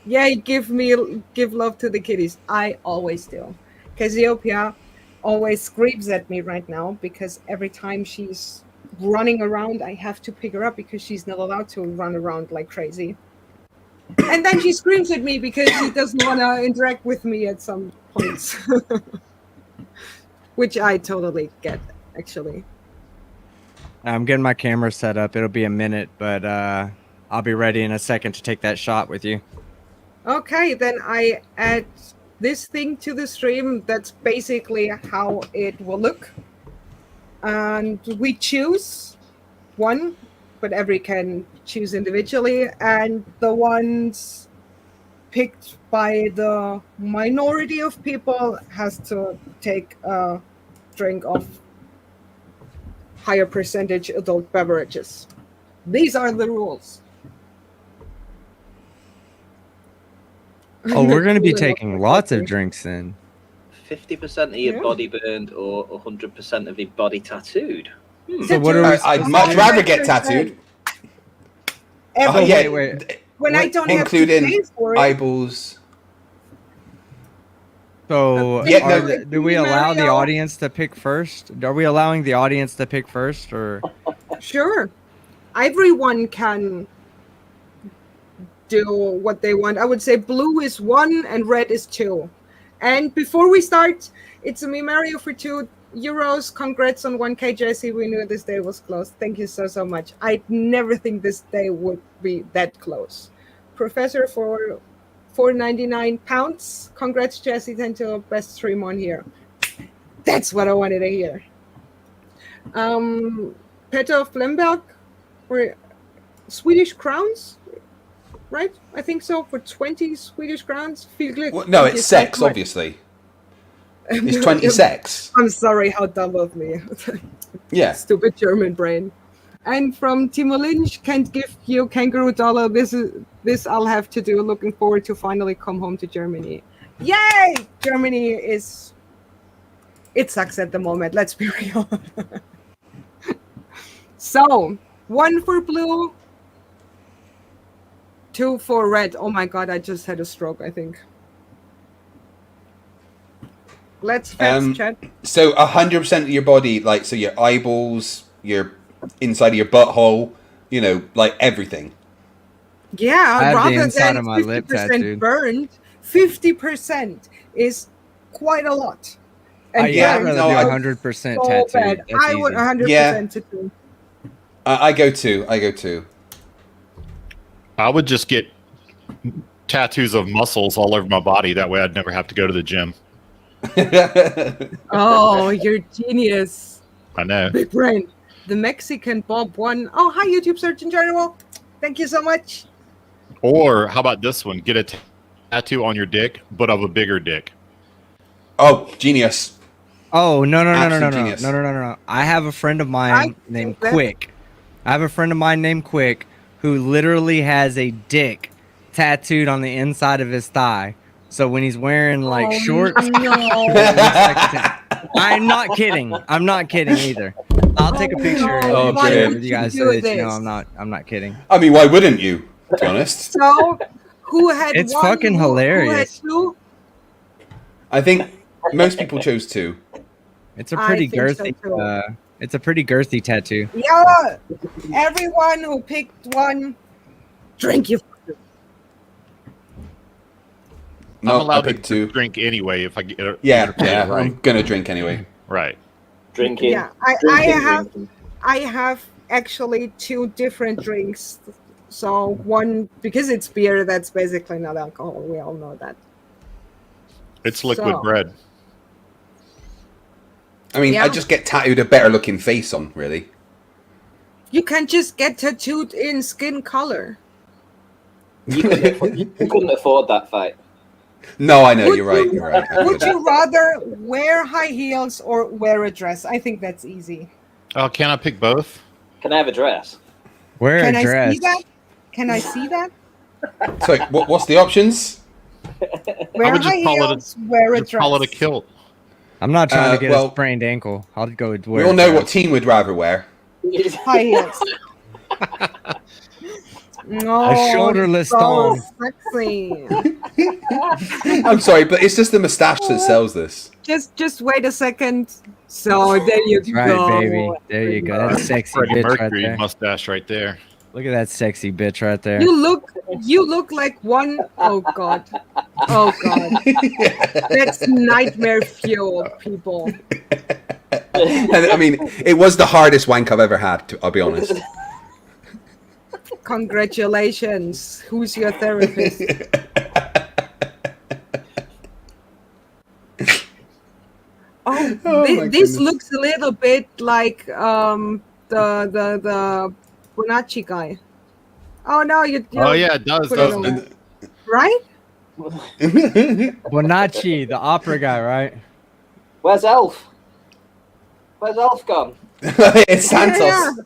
Yeah, give love to the kitties. I always do. Cassiopeia always screams at me right now because every time she's running around, I have to pick her up because she's not allowed to run around like crazy. And then she screams at me because she doesn't want to interact with me at some points. Which I totally get, actually. I'm getting my camera set up. It'll be a minute, but I'll be ready in a second to take that shot with you. Okay, then I add this thing to the stream. That's basically how it will look. And we choose one, but every can choose individually. And the ones picked by the minority of people has to take a drink of higher percentage adult beverages. These are the rules. Oh, we're going to be taking lots of drinks then. 50% of your body burned or 100% of your body tattooed. So what are we I'd much rather get tattooed. Wait. When I don't have to pay for it. Eyeballs. So Yeah, do we allow the audience to pick first? Are we allowing the audience to pick first, or? Sure. Everyone can do what they want. I would say blue is 1 and red is 2. And before we start, it's a me Mario for €2. Congrats on 1K, Jessy. We knew this day was close. Thank you so much. I never think this day would be that close. Professor for £4.99. Congrats, Jessy. Tentoo, best stream on here. That's what I wanted to hear. Peter Flemberg for Swedish crowns, right? I think so, for 20 Swedish crowns. Well, no, it's sex, obviously. It's 20 sex. I'm sorry, how dumb of me. Yeah. Stupid German brain. And from Timo Lynch, can't give you kangaroo dollar. This I'll have to do. Looking forward to finally come home to Germany. Yay! Germany is... It sucks at the moment, let's be real. So, 1 for blue, 2 for red. Oh my god, I just had a stroke, I think. Let's fast chat. So 100% of your body, like, so your eyeballs, your inside of your butthole, you know, like everything. Yeah, the rather inside than of my lip 50% tattooed. burned, 50% is quite a lot. And Yeah, I'd burned rather do is 100% so tattooed. bad. That's I would easy. 100% tattoo. I go too. I would just get tattoos of muscles all over my body. That way I'd never have to go to the gym. Oh, you're genius. I know. Big brain. The Mexican Bob won. Oh, hi, YouTube Surgeon General. Thank you so much. Or how about this one? Get a tattoo on your dick, but of a bigger dick. Oh, genius. Oh, no. Absolute genius. No. I have a friend of mine named Quick. Who literally has a dick tattooed on the inside of his thigh. So when he's wearing like shorts, I'm not kidding. I'm not kidding either. I'll take a picture with you guys so that you know I'm not kidding. I mean, why wouldn't you? To be honest. So, who had It's one? fucking hilarious. Who had 2? I think most people chose 2. It's a pretty I think so girthy. too. It's a pretty girthy tattoo. Yeah, everyone who picked one, drink you. No, I'm allowed I picked to 2. drink anyway if I get it. Yeah, right. I'm gonna drink anyway. Right. Drinking. Yeah, I have actually 2 different drinks. So one, because it's beer, that's basically not alcohol. We all know that. It's liquid So- bread. I mean, Yeah. I just get tattooed a better looking face on, really. You can just get tattooed in skin color. You couldn't afford that fight. No, I know, Would you're right. you- You're right. I Would couldn't. you rather wear high heels or wear a dress? I think that's easy. Oh, can I pick both? Can I have a dress? Wear Can a I dress. see that? Can I see that? So, what's the options? Wear would just high call it a- heels, wear a Just dress. call it a kilt. I'm not trying to get well- a sprained ankle. I'll go with We all know what team would rather wear. High heels. No, A shoulderless so thong. sexy. I'm sorry, but it's just the moustache that sells this. Just wait a second. So there you Right, go. baby. There you go. That's sexy Freddie bitch right Mercury there. mustache right there. Look at that sexy bitch right there. You look like one. Oh god. Oh god. That's nightmare fuel, people. And, I mean, it was the hardest wank I've ever had, I'll be honest. Congratulations. Who's your therapist? This looks a little bit like the Bonacci guy. Oh no, you Oh yeah, it does, put it doesn't on. it? Right? Bonacci, the opera guy, right? Where's Elf? Where's Elf gone? It's Santos.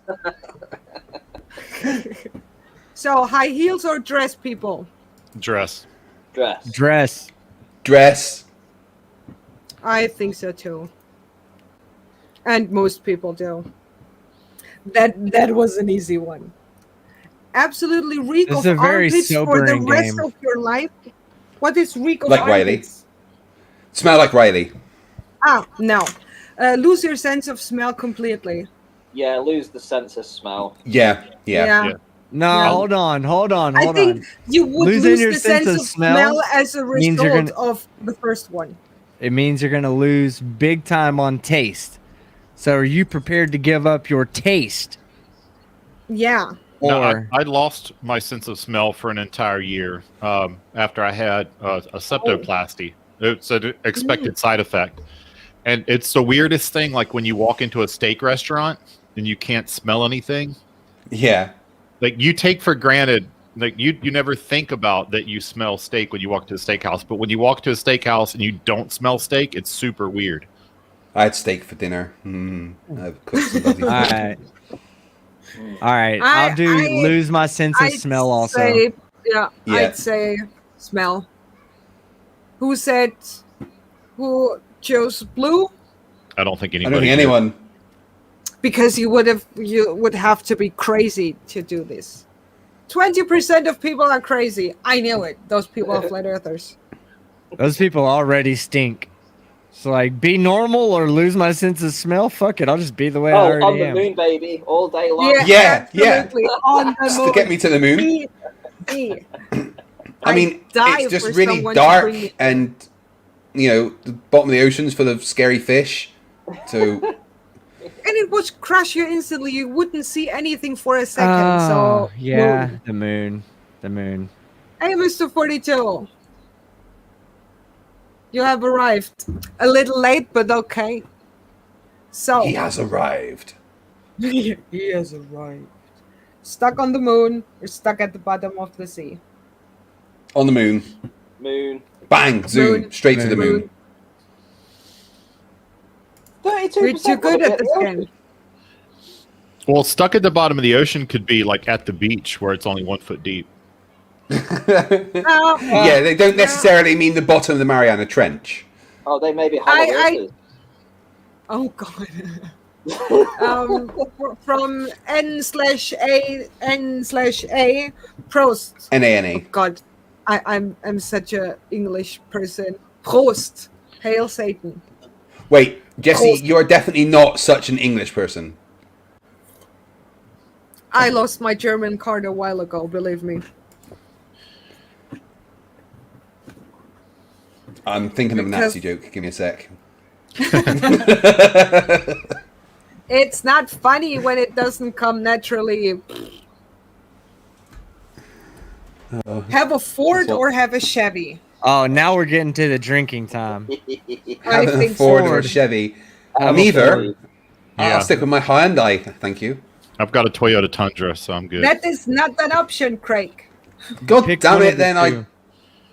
Yeah. So high heels or dress, people? Dress. Dress. Dress. I think so too. And most people do. That was an easy one. Absolutely reek This of is a very armpits for the sobering rest game. of your life. What is reek of Like Riley. armpits? Smell like Riley. Ah, no. Lose your sense of smell completely. Yeah, lose the sense of smell. Yeah. No, Yeah. hold on. I think you would Losing lose your the sense of smell as a means you're result gonna- of the first one. It means you're gonna lose big time on taste. So are you prepared to give up your taste? Yeah. No, Or I lost my sense of smell for an entire year after I had a septoplasty. It's an expected side effect. And it's the weirdest thing, like when you walk into a steak restaurant and you can't smell anything. Yeah. Like you take for granted, like you never think about that you smell steak when you walk to a steakhouse. But when you walk to a steakhouse and you don't smell steak, it's super weird. I had steak for dinner. I've cooked some lovely food. All right. I'll lose my sense of smell also. Yeah, I'd say smell. Who chose blue? I don't think I anybody. don't think anyone. Because you would have to be crazy to do this. 20% of people are crazy. I knew it. Those people are flat earthers. Those people already stink. So like, be normal or lose my sense of smell. Fuck it, I'll just be the way I Oh, already on the am. moon, baby, all day long. Yeah, Yeah, absolutely. On the Just moon. to get me to the moon. Me. I mean, die it's just for really someone to dark bring me- and, you know, the bottom of the ocean's full of scary fish. So, And it would crush you instantly. You wouldn't see anything for a second. So yeah, moon. the moon. The moon. Hey, Mr. 42. You have arrived. A little late, but okay. So he has arrived. he has arrived. Stuck on the moon or stuck at the bottom of the sea. On the moon. Moon. Bang, zoom, Moon. straight to the moon. 32%. We're too good at this game. Well, stuck at the bottom of the ocean could be like at the beach where it's only 1 foot deep. Yeah, they don't necessarily mean the bottom of the Mariana Trench. Oh, they may be hollow Oh god. From N/A Prost. NANA. Oh god, I'm such a English person. Prost. Hail Satan. Wait, Jesse, Prost. you're definitely not such an English person. I lost my German card a while ago, believe me. I'm thinking of a Because- Nazi joke. Give me a sec. It's not funny when it doesn't come naturally. Have a Ford or have a Chevy. Oh, now we're getting to the drinking time. I Have a think Ford or a Ford. Chevy. Have a Neither. Ford. Yeah. I'll stick with my Hyundai. Thank you. I've got a Toyota Tundra, so I'm good. That is not an option, Craig. God Pick damn one it! of the Then two.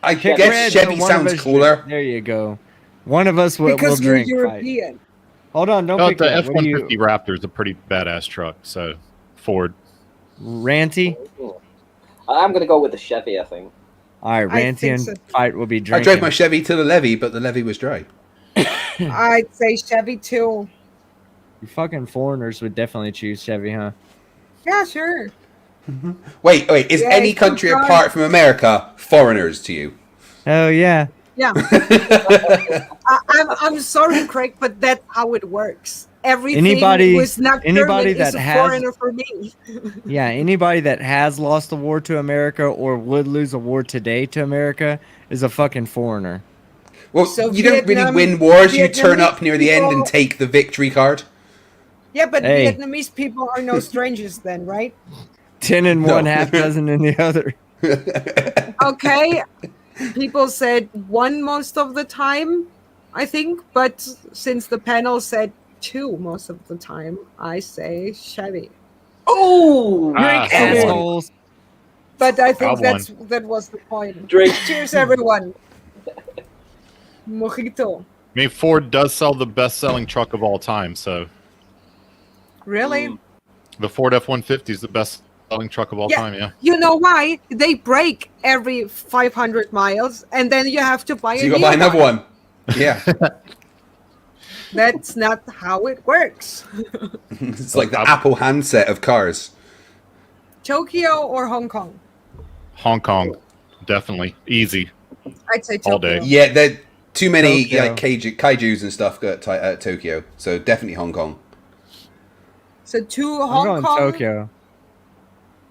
I Pick guess red, Chevy so one of sounds us cooler. drink- There you go. One of us will Because we're drink. Fight. European. Hold on, don't No, pick the that. What do F-150 you, Raptor is a pretty badass truck, so Ford. Ranty? I'm going to go with the Chevy, I think. All right, I Ranty think and so. Fight will be I drinking. drove my Chevy to the levee, but the levee was dry. I'd say Chevy too. You fucking foreigners would definitely choose Chevy, huh? Yeah, sure. Wait. Is Yeah, any it's country dry. apart from America foreigners to you? Oh yeah. Yeah. I'm sorry, Craig, but that's how it works. Everything Anybody- was not anybody German that is a has- foreigner for me. Yeah, anybody that has lost a war to America or would lose a war today to America is a fucking foreigner. Well, So you don't really Vietnam- win wars. You turn Vietnamese up near the end and people- take the victory card. Yeah, but Hey. Vietnamese people are no strangers then, right? 10 in one, No. half dozen in the other. Okay. People said one most of the time, I think, but since the panel said two most of the time, I say Chevy. Oh! Drink I won. assholes. But I think I won. that was the point. Drink. Cheers, everyone. Mojito. I mean, Ford does sell the best-selling truck of all time, so Really? the Ford F-150 is the best-selling truck of all Yeah. time. Yeah. You know why? They break every 500 miles, and then you have to buy So a you got to new buy another one. Yeah. That's not how it works. It's like the Apple handset of cars. Tokyo or Hong Kong? Hong Kong, definitely easy. I'd say Tokyo. All day. Yeah, there are too many Tokyo. like kaijus and stuff at Tokyo. So definitely Hong Kong. So two I'm Hong going Kong. Tokyo.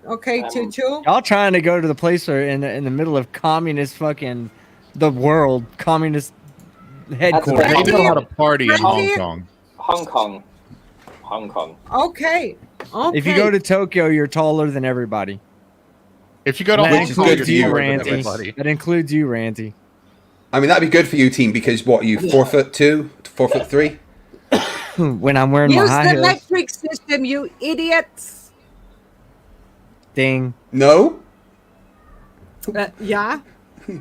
Okay, two. Y'all trying to go to the place where in the middle of communist fucking the world, communist headquarters. They Randy- know how to party in Hong Randy- Kong. Hong Kong. Hong Kong. Okay. Okay. If you go to Tokyo, you're taller than everybody. If you go to That Hong Which is Kong, good you're for you, taller than Randy. everybody. That includes you, Ranty. I mean, that'd be good for you, team, because what are you 4'2", 4'3"? When I'm wearing my use high the heels. metric system, you idiots. Ding. No, Yeah.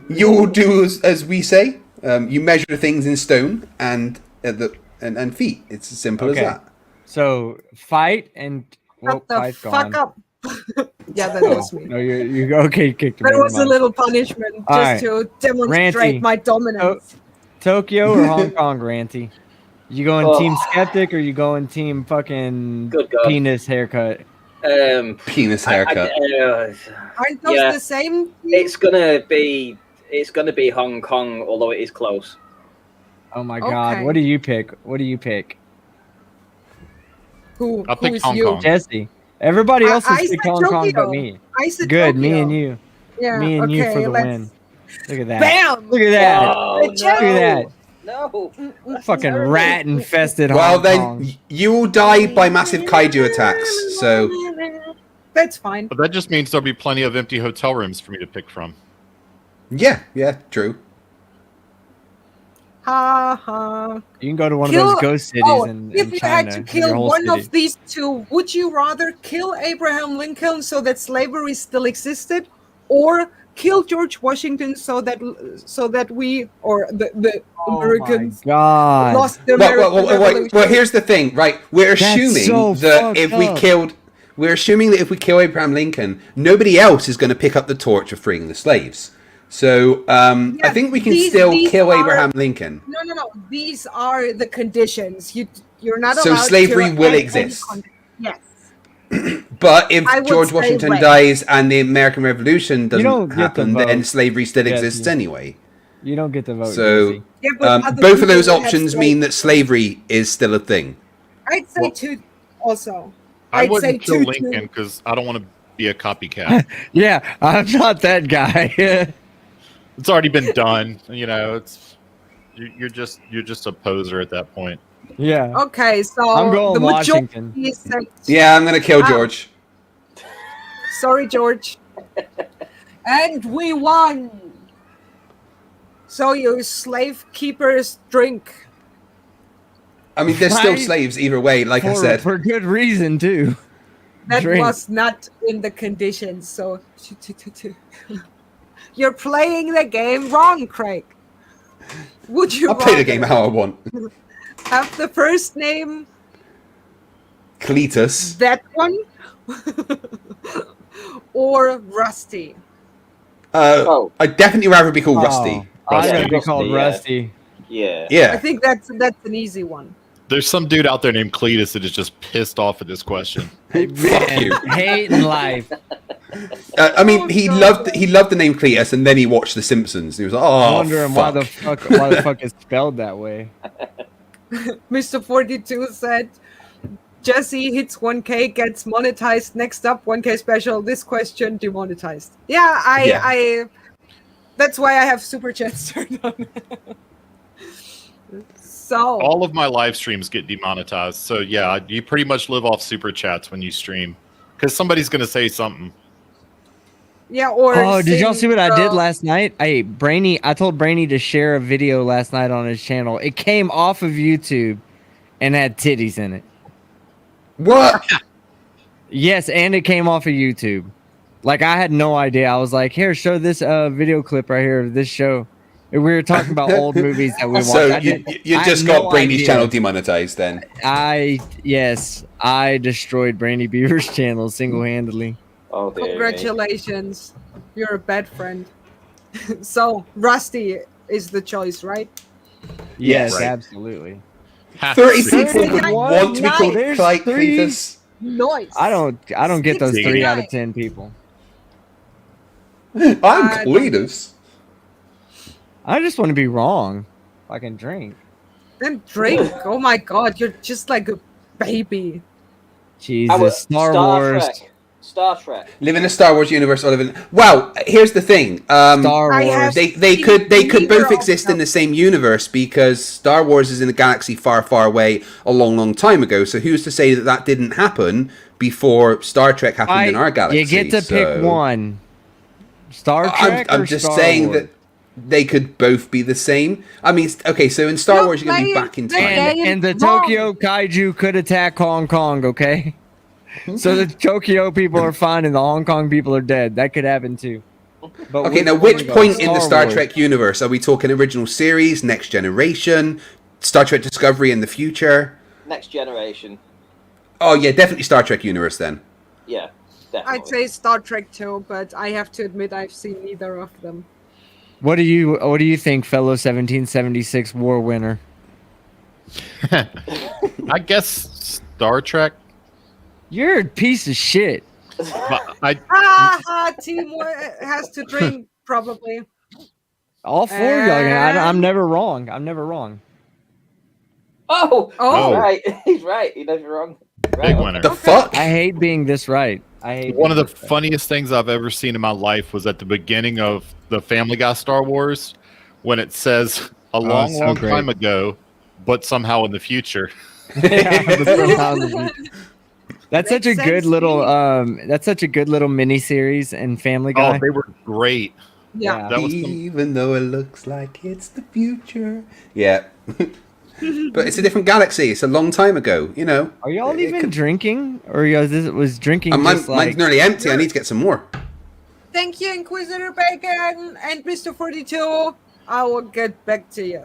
you do as we say. You measure things in stone and and feet. It's as simple Okay. as that. So fight and well, Shut the fight's fuck gone. up. Yeah, that was me. No, you okay? Kicked him. That never was a mind. little punishment just All right. to demonstrate Ranty. my dominance. Tokyo or Hong Kong, Ranty? You going Oh. team skeptic or you going team fucking Good God. penis haircut? Penis haircut. Aren't those yeah. the same? It's gonna be Hong Kong, although it is close. Oh my God! Okay. What do you pick? What do you pick? Who? I'll pick Who's Hong you? Kong. Jesse. Everybody else I has picked said Hong Kong but Tokyo. me. I said Good, me Tokyo. and you. Yeah. Me and you for the let's- win. Look at that. Bam! Look at that. Oh, Look at that. No. Fucking rat infested Well, Hong then Kong. you will die by massive kaiju attacks. So That's fine. But that just means there'll be plenty of empty hotel rooms for me to pick from. yeah, true. Ha ha. You can go to one Kill- of those ghost cities in if you China. had to in your kill whole one city. of these two, would you rather kill Abraham Lincoln so that slavery still existed, or kill George Washington so that we or the Americans God. lost the American Revolution? Well, here's the thing, right? We're assuming so that if we fucked up. killed, we're assuming that if we kill Abraham Lincoln, nobody else is going to pick up the torch of freeing the slaves. So I think we can still kill Abraham Lincoln. No. These are the conditions. You're not So allowed slavery to will end any exist. Yes. But if I would George say Washington right. dies and the American Revolution don't doesn't get the happen, vote. then slavery still Yes, exists you- anyway. You don't get the vote. So Jesse. Yeah, but other both of people those will have options slaves. mean that slavery is still a thing. I'd say two also. I I'd wouldn't say kill two, Lincoln because I don't want to be a copycat. Yeah, I'm not that guy. It's already been done. You're just a poser at that point. Yeah. Okay, so I'm going the Washington. majority said, Yeah, I'm going to kill George. sorry, George. And we won. So you slave keepers drink. I mean, they're still Right. slaves either way, like I said. For good reason too. That Drink. was not in the conditions. So you're playing the game wrong, Craig. Would you I'll play the rather game how I want. have the first name Cletus. that one or Rusty? I'd definitely rather be called Rusty. I'm Rusty. gonna be called Rusty. Yeah. Yeah. I think that's an easy one. There's some dude out there named Cletus that is just pissed off at this question. Fuck you. Hating life. I mean, he loved the name Cletus, and then he watched The Simpsons. And he was like, "Oh, Wondering why the fuck it's spelled that way. Mr. 42 said, Jesse hits 1K, gets monetized. Next up, 1K special. This question demonetized. Yeah, I that's why I have super chats turned on. So All of my live streams get demonetized. So yeah, you pretty much live off super chats when you stream because somebody's gonna say something. yeah, or Oh, did y'all sing, see what I did last night? I told Brainy to share a video last night on his channel. It came off of YouTube and had titties in it. What? Yes, and it came off of YouTube. Like I had no idea. I was like, "Here, show this video clip right here of this show." And we were talking about old movies that we watched. So I you had just no got Brainy's idea. channel demonetized then. I destroyed Brainy Beaver's channel single-handedly. Oh, dear me. Congratulations. You're a bad friend. So Rusty is the choice, right? Yes, Right. absolutely. 30 people would Nice. want to be called There's Cletus. Nice. I don't get those 3 out of 69. 10 people. I'm Cletus. I just want to be wrong. I can drink. Then drink. Oh my god, you're just like a baby. Jesus, Star Wars. Star Trek. Live in a Star Wars universe or live in. Well, here's the thing. Star I Wars. have- They could Neither both of exist in them. the same universe because Star Wars is in a galaxy far, far away a long, long time ago. So who's to say that that didn't happen before Star Trek happened in our galaxy? You get to pick one. Star Trek I'm or just Star saying Wars? that they could both be the same. I mean, okay, so in Star You're Wars, you're going to be playing back in the time. game. And the Wrong. Tokyo Kaiju could attack Hong Kong, okay? So the Tokyo people are fine and the Hong Kong people are dead. That could happen too. But Okay, now one which we go? point in the Star Wars. Trek universe? Are we talking original series, Next Generation, Star Trek Discovery in the future? Next Generation. Oh yeah, definitely Star Trek universe then. Yeah, definitely. I'd say Star Trek too, but I have to admit I've seen neither of them. What do you think, fellow 1776 war winner? I guess Star Trek. You're a piece of shit. Team has to drink probably. All four of y'all. I'm never wrong. I'm never wrong. Oh, he's right. He's never wrong. Right, Big winner. The fuck? I hate being this right. I hate One of the being this right. funniest things I've ever seen in my life was at the beginning of the Family Guy Star Wars when it says a long, so long great. time ago, but somehow in the future. That's such a good little that's such a good little mini series in Family Guy. Oh, they were great. Yeah. That was Even though it looks like it's the future. Yeah. But it's a different galaxy. It's a long time ago, you know. Are y'all even drinking? Or was drinking mine's nearly empty. I need to get some more. Thank you, Inquisitor Bacon and Mr. 42. I will get back to you.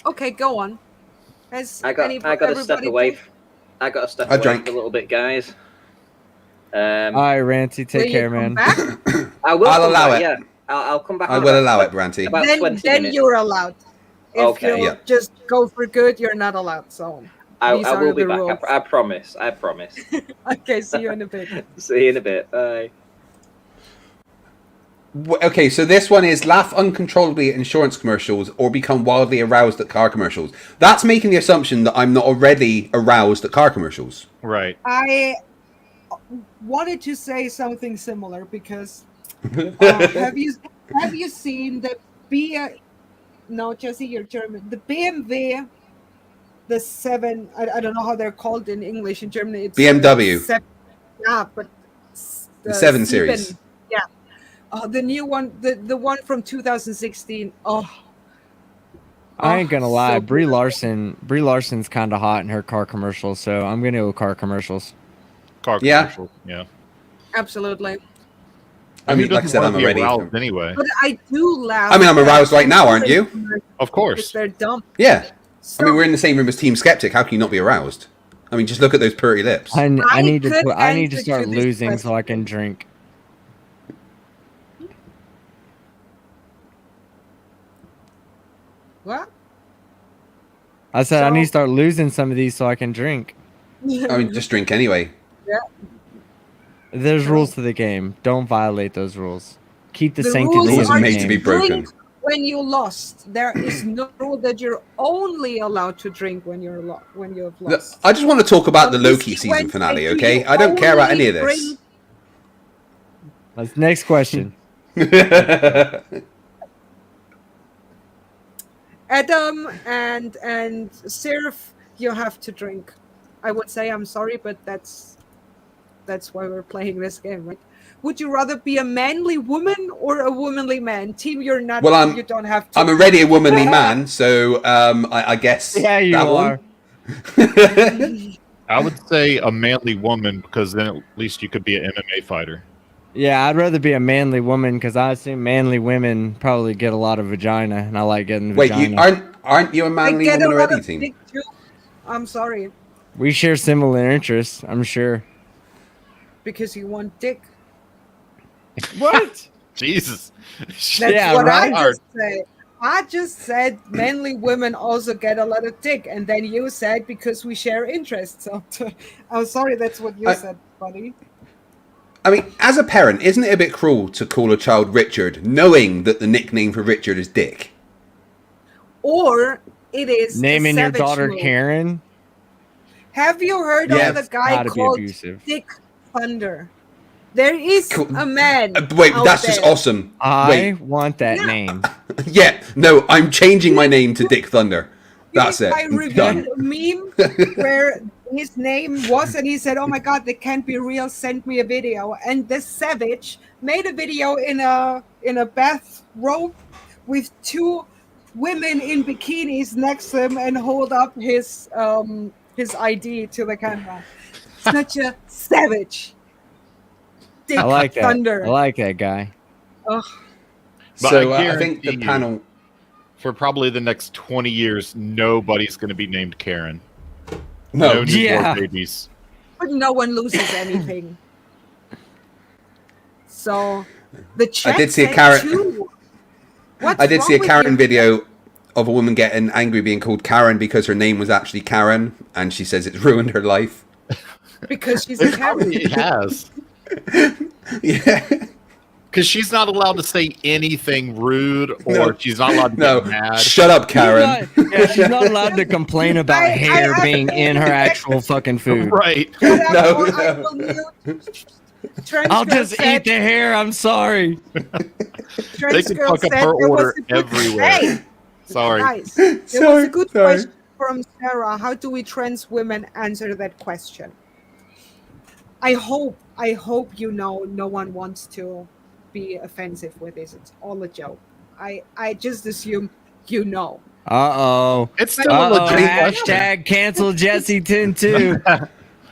Okay, go on. I got to step away. I got to step away for a little bit, guys. All right, Ranty, take care, man. I'll allow it. Yeah, I'll come back. I will allow it, Ranty. About 20 then minutes. you're allowed. If Okay. you just go for good, you're not allowed. So I these are will be the back. rules. I promise. I promise. Okay, see you in a bit. See you in a bit. Bye. Okay, so this one is laugh uncontrollably at insurance commercials or become wildly aroused at car commercials. That's making the assumption that I'm not already aroused at car commercials. Right. I wanted to say something similar because have you seen the no, Jessy, you're German. The BMW, the 7. I don't know how they're called in English. In Germany, it's BMW. 7, yeah, but The 7 Series. Yeah. The new one, the one from 2016. Oh, I ain't gonna lie, so Brie good. Larson's kind of hot in her car commercials, so I'm gonna go car commercials. Car Yeah. commercials. Yeah. Absolutely. I mean, like I said, I'm Wanna be already. aroused anyway. But I do laugh. I mean, I'm at aroused right now, aren't you? Of course. Because they're dumb. Yeah. So, I mean, we're in the same room as Team Skeptic. How can you not be aroused? I mean, just look at those pretty lips. I need could to answer start to this losing so I question. can drink. What? I said I need to So- start losing some of these so I can drink. I mean, just drink anyway. Yeah. There's rules to the game. Don't violate those rules. Keep the The sanctity rules of Rules the are are made game. to be broken. drink when you lost. There is no rule that you're only allowed to drink when you're when you have Look, lost. I just want to talk about the So this Loki season went finale, into okay? you I don't care about any of only this. Let's next question. Adam and Sirf, you have to drink. I would say I'm sorry, but that's why we're playing this game, right? Would you rather be a manly woman or a womanly man? Team, you're not. Well, you don't have to. I'm already a womanly man, so I guess Yeah, you that are. one. I would say a manly woman because then at least you could be an MMA fighter. Yeah, I'd rather be a manly woman because I assume manly women probably get a lot of vagina, and I like getting Wait, vagina. you aren't you a I manly get a woman lot already, of team? dick too. I'm sorry, We share similar interests, I'm sure. because you want dick. What? Jesus. That's Yeah, what right. I just said. I just said manly women also get a lot of dick, and then you said because we share interests. So I'm sorry, that's what you said, buddy. I mean, as a parent, isn't it a bit cruel to call a child Richard, knowing that the nickname for Richard is Dick? Or it is Naming a your savage daughter move. Karen? Have you heard Yeah, of the It's guy gotta be called abusive. Dick Thunder? There is Cool. a man. Wait, out that's just there. awesome. I Wait, want that Yeah. name. yeah, no, I'm changing my name to Dick Thunder. That's it. I I'm reviewed done. a meme where his name was, and he said, "Oh my God, that can't be real. Send me a video." And the savage made a video in a bathrobe with 2 women in bikinis next to him and hold up his ID to the camera. Such a savage. Dick I like that. Thunder. I like that guy. Ugh. But So I guarantee think the you, panel. for probably the next 20 years, nobody's going to be named Karen. No, newborn Yeah. babies. But no one loses anything. So the chat did see a said Karen- 2. What's I did wrong see a with Karen you? video. of a woman getting angry being called Karen because her name was actually Karen, and she says it's ruined her life. Because she's a It probably has. Yeah. Because she's not allowed to say anything rude, or she's not allowed to get mad. Shut up, Karen. She's not allowed to complain about hair being in her actual fucking food. Right. No. I'll just eat the hair. I'm sorry. They can fuck up her order everywhere. Hey, Sorry. guys, there was a good question from Sarah. How do we trans women answer that question? I hope you know no one wants to be offensive with this. It's all a joke. I just assume you know. Uh-oh. It's still a legit Hashtag cancel Jessy Tentoo.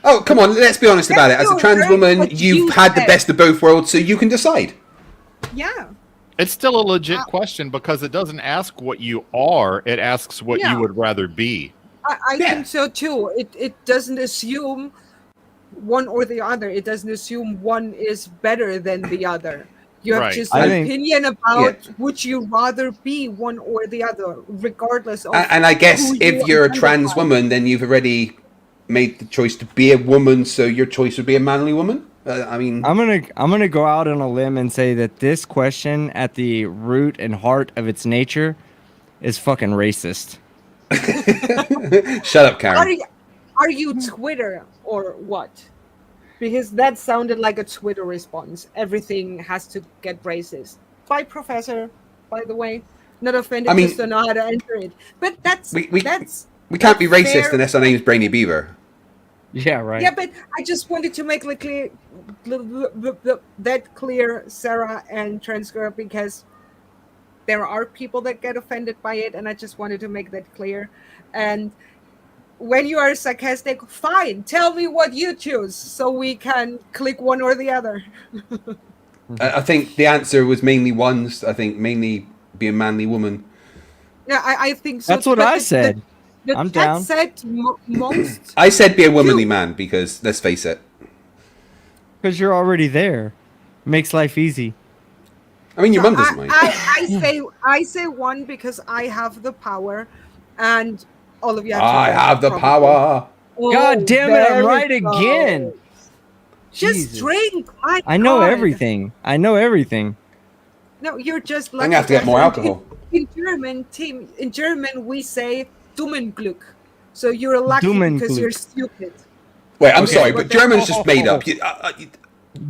Oh, come on, let's be honest about it. As a trans woman, what you've you had the said. best of both worlds, so you can decide. Yeah. It's still a legit question because it doesn't ask what you are. It asks what Yeah. you would rather be. I think so too. It doesn't assume one or the other. It doesn't assume one is better than the other. You have Right. just I an think- opinion about would you rather be one or the other, regardless of. And I guess who if you you're a trans identify. woman, then you've already made the choice to be a woman, so your choice would be a manly woman. I mean, I'm gonna go out on a limb and say that this question, at the root and heart of its nature, is fucking racist. shut up, Karen. Are you Twitter or what? Because that sounded like a Twitter response. Everything has to get racist. By Professor, by the way. Not offended, I mean- just don't know how to enter it. But that's We that's can't be racist fair. unless our name's Brainy Beaver. Yeah, right. yeah. But I just wanted to make that clear, Sarah and trans girl, because there are people that get offended by it, and I just wanted to make that clear. And when you are sarcastic, fine, tell me what you choose so we can click one or the other. I think the answer was mainly ones. I think mainly be a manly woman. Yeah, I think so. That's what but I said. I'm chat down. said most. I said be a womanly man because let's face it. Because you're already there. Makes life easy. I mean, your mum doesn't mind. I say one because I have the power, and all of you. I have the power. Oh, God damn it! there I'm right it again. goes. Just Jesus. drink. My I know God. everything. I know everything. No, you're just I'm like. gonna have to get more alcohol. In German, we say "Dummenglück," so you're lucky because Dummenglück. you're stupid. Wait, I'm Okay. sorry, but German's just made up.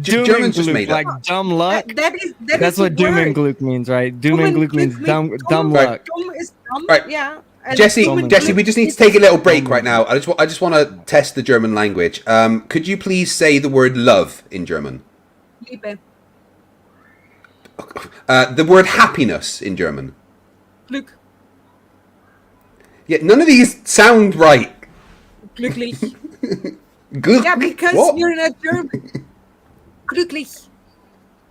German's just Doom made like up. dumb luck. That's is what a doom word. and glook means, right? Doom and glook means dumb Right. luck. Dumb is dumb. Right. Yeah. And Jesse, Dummenglück we just need to is- take a little break right now. I just want to test the German language. Could you please say the word love in German? Liebe, The word happiness in German. Glück, Yeah, none of these sound right. glücklich. Glück. Yeah, because What? you're not German. Glücklich.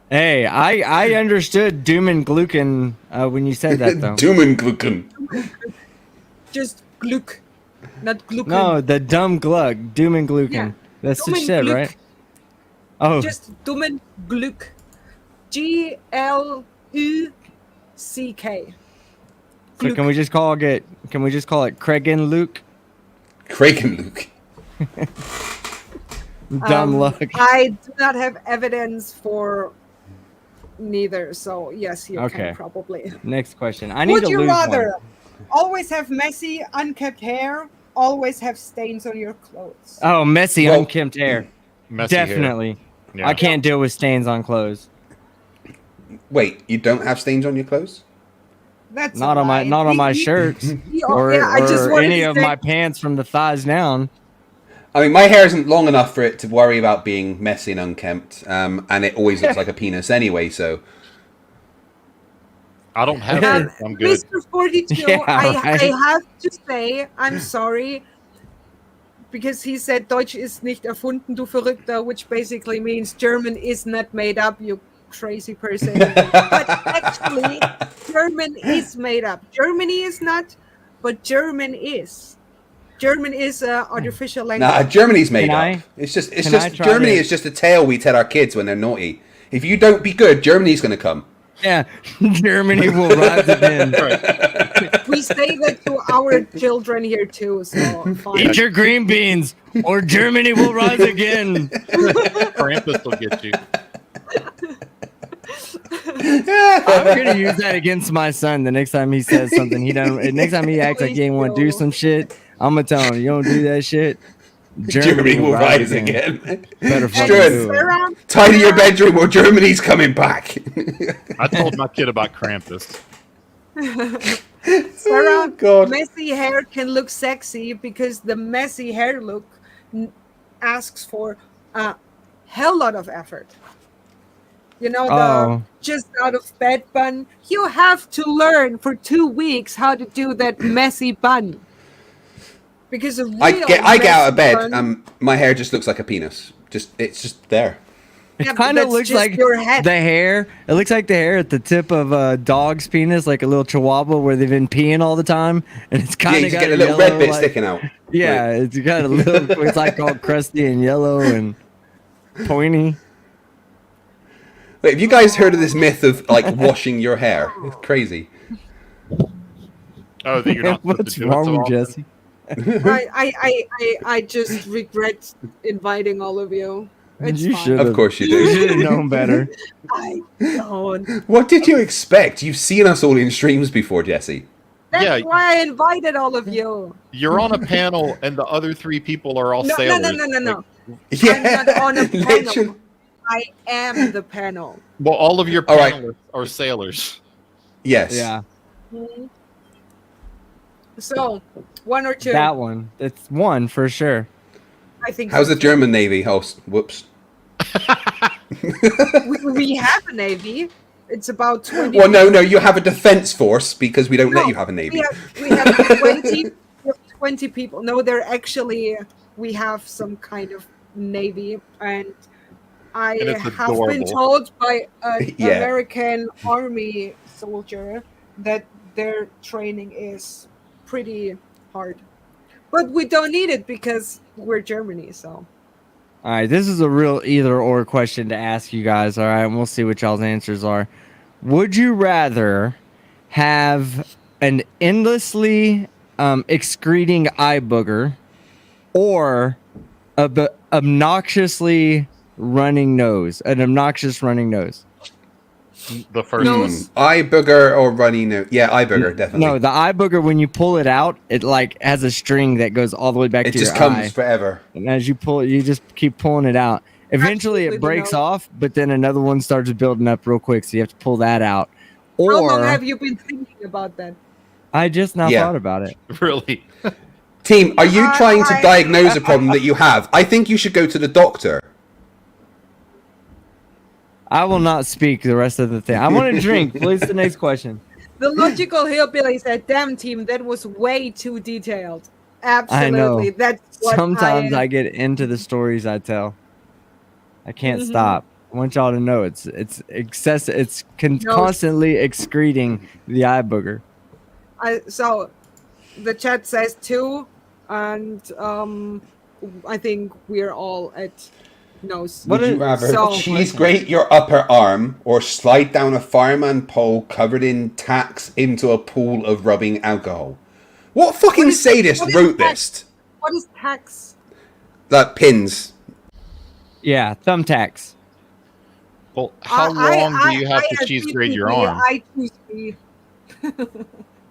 Hey, I understood doom and glucken when you said that though. Dummenglücken. Just Glück, not Glucken. No, the dumb glug, doom and glucken. Yeah. That's the Dummen shit, Glück. right? Oh, Just Dummen Glück. Gluck. so can we just call it Craig and Luke? Craig and Luke. Dumb luck. I do not have evidence for neither, so yes, you Okay. can probably. Next question. I need Would to you lose rather one. always have messy, unkept hair, always have stains on your clothes? Oh, messy, Well- unkempt hair. Messy hair. Definitely. Yeah. I can't deal with stains on clothes. Wait, you don't have stains on your clothes? That's Not a on my lie. not on my shirts or, I just or wanted any to of say- my pants from the thighs down. I mean, my hair isn't long enough for it to worry about being messy and unkempt, and it always looks like a penis anyway, so... I don't have it. I'm good. Mr. 42, Yeah, I right. have to say, I'm sorry, because he said Deutsch ist nicht erfunden, du Verrückter, which basically means German is not made up, you crazy person. But actually, German is made up. Germany is not, but German is. German is an artificial language. Nah, Germany's made Can up. I- It's just can I try Germany to- is just a tale we tell our kids when they're naughty. If you don't be good, Germany's gonna come. Yeah, Germany will rise again. We We say that to our children here too. So fine. Eat your green beans, or Germany will rise again. Krampus will get you. I'm gonna use that against my son the next time he says something he don't. Next time he acts like he ain't want to do some shit, I'm gonna tell him, "You don't do that shit. Germany will rise again. Better fucking do it." Tidy your bedroom, or Germany's coming back. I told my kid about Krampus. Sarah, God. messy hair can look sexy because the messy hair look asks for a hell lot of effort. You know, the just out of bed bun. You have to learn for 2 weeks how to do that messy bun. Because I get out of bed, my hair just looks like a penis. It's just there. It kind of looks like the hair. It looks like the hair at the tip of a dog's penis, like a little chihuahua where they've been peeing all the time, and it's kind of got get a little red bit sticking out. Yeah, it's got a little. It's like all crusty and yellow and pointy. Wait, have you guys heard of this myth of like washing your hair? It's crazy. Oh, that you're not. What's wrong with Jesse? I just regret inviting all of you. It's You fine. should. Of course you do. You should have known better. I don't. What did you expect? You've seen us all in streams before, Jesse. That's why I invited all of you. You're on a panel, and the other 3 people are all sailors. No. Yeah, I'm not on a panel. literally. I am the panel. Well, all of your All right. panelists are sailors. Yes. Yeah, So, 1 or 2. that one. It's one for sure. I think. How's so. the German Navy? Oh, whoops. We have a navy. It's about 20. Well, no, you have a defense force because we don't let you have a navy. We have 20. We have 20 people. No, they're actually. We have some kind of navy, and I And it's have been adorable. told by an Yeah. American army soldier that their training is pretty hard. But we don't need it because we're Germany, so. All right, this is a real either or question to ask you guys. All right, and we'll see what y'all's answers are. Would you rather have an endlessly excreting eye booger or a obnoxiously running nose? An obnoxious running nose. The first one. Eye booger or runny nose? Yeah, eye booger, definitely. No, the eye booger, when you pull it out, it like has a string that goes all the way back It to just your comes eye. forever. And as you pull it, you just keep pulling it out. Eventually, it Absolutely breaks no. off, but then another one starts building up real quick, so you have to pull that out. How long Or have you been thinking about that? I just now Yeah. thought about it. Really? Team, are you trying to diagnose a problem that you have? I think you should go to the doctor. I will not speak the rest of the thing. I want to drink. Please, the next question. The logical hillbilly said, "Damn, team, that was way too detailed." I know. Absolutely, that's what Sometimes I get into the stories I tell. I can't stop. I want y'all to know it's excessive. It's constantly excreting the eye booger. So, the chat says 2, and I think we're all at nose. Would you rather So- cheese grate your upper arm or slide down a fireman pole covered in tacks into a pool of rubbing alcohol? What fucking sadist what is wrote tax? this? What is tax? That pins. Yeah, thumbtacks. Well, how long do you have to cheese grate your arm? I choose B.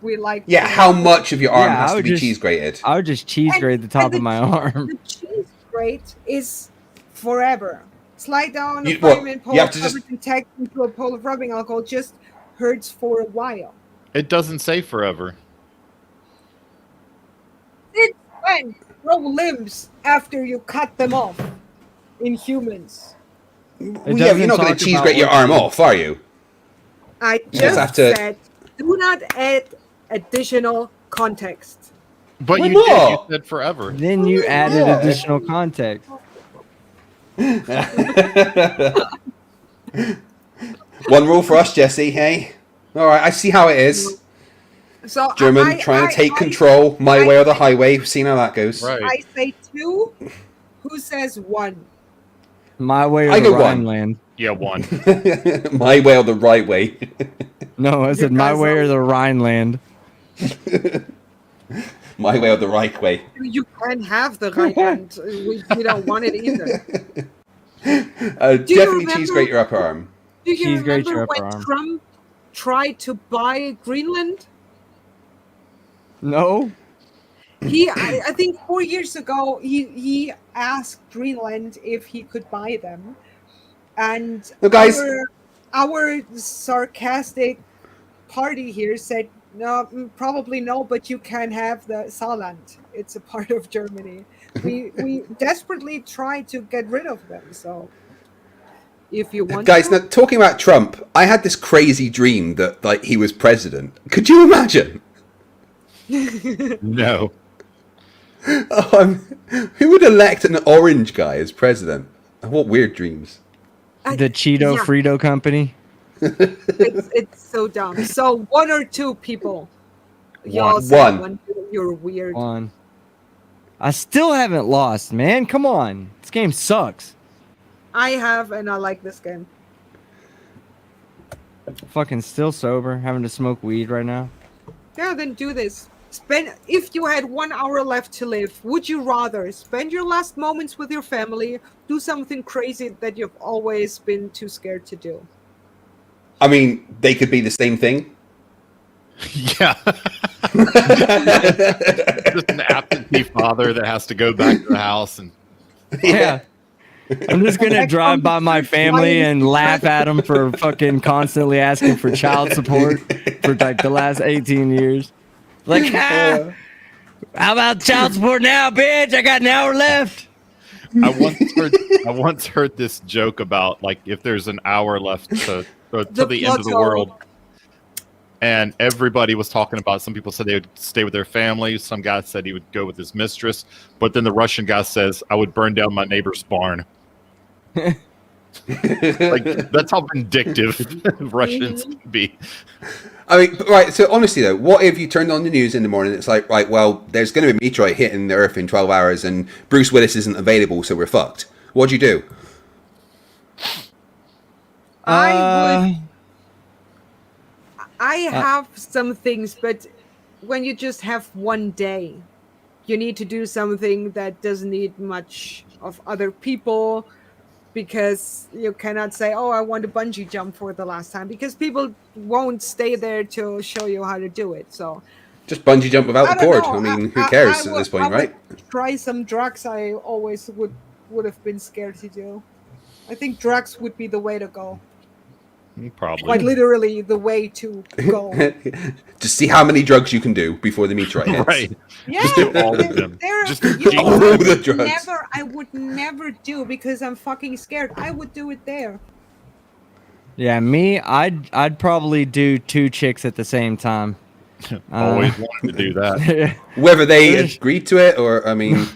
We like. Yeah, how much of your arm Yeah, has I to would be just- cheese grated? I would just cheese grate the top the of my arm. The cheese grate is forever. Slide down a You- well, fireman pole you have to just- covered in tag into a pole of rubbing alcohol just hurts for a while. It doesn't say forever. It's when grow limbs after you cut them off in humans. Well, yeah, you're not going to cheese grate your arm off, are you? I just just have to- said, do not add additional context. But Why you did. You not? said forever. Then you added additional context. One rule for us, Jesse, hey? Alright, I see how it is. So German trying to take control, my way or the highway. We've seen how that goes. Right. I say 2. Who says 1? My way or I the go one. Rhineland. Yeah, 1. My way or the right way. No, I said my way or the Rhineland. My way or the right way. You can have the right hand. We don't want it either. Definitely cheese grate your upper arm. Do you Cheese grate your remember upper when arm. Trump tried to buy Greenland? No. I think 4 years ago, he asked Greenland if he could buy them, and Look, guys. our sarcastic party here said no, probably no, but you can have the Saarland. It's a part of Germany. We desperately tried to get rid of them. So if you want, Guys, now talking about Trump, I had this crazy dream that like he was president. Could you imagine? No. Who would elect an orange guy as president? What weird dreams. The Cheeto Frito Company. it's so dumb. So 1 or 2 people. Y'all One. one. You're weird. One. I still haven't lost, man. Come on. This game sucks. I have, and I like this game. Fucking still sober, having to smoke weed right now. Yeah, then do this. If you had 1 hour left to live, would you rather spend your last moments with your family, do something crazy that you've always been too scared to do? I mean, they could be the same thing. Yeah. Just an absentee father that has to go back to the house and Yeah. I'm just gonna drive by my family and laugh at them for fucking constantly asking for child support for like the last 18 years. Like, how about child support now, bitch? I got an hour left. I once heard this joke about like if there's an hour left to the end of the world, and everybody was talking about. Some people said they would stay with their family. Some guy said he would go with his mistress, but then the Russian guy says, "I would burn down my neighbor's barn." Like that's how vindictive Russians can be. I mean, right, so honestly though, what if you turned on the news in the morning, it's like, right, well, there's going to be a meteorite hitting the Earth in 12 hours and Bruce Willis isn't available, so we're fucked. What'd you do? I have some things, but when you just have one day, you need to do something that doesn't need much of other people, because you cannot say, oh, I want to bungee jump for the last time, because people won't stay there to show you how to do it. So Just bungee jump without the cord. I mean, who cares at this point, right? Try some drugs. I always would have been scared to do. I think drugs would be the way to go. Probably. Like literally the way to go. To see how many drugs you can do before the meteorite hits. Right. Yeah, Just do all of them. Just all the drugs. I would never do, because I'm fucking scared. I would do it there. Yeah, me, I'd probably do 2 chicks at the same time. Always wanted to do that. Whether they agreed to it or, I mean...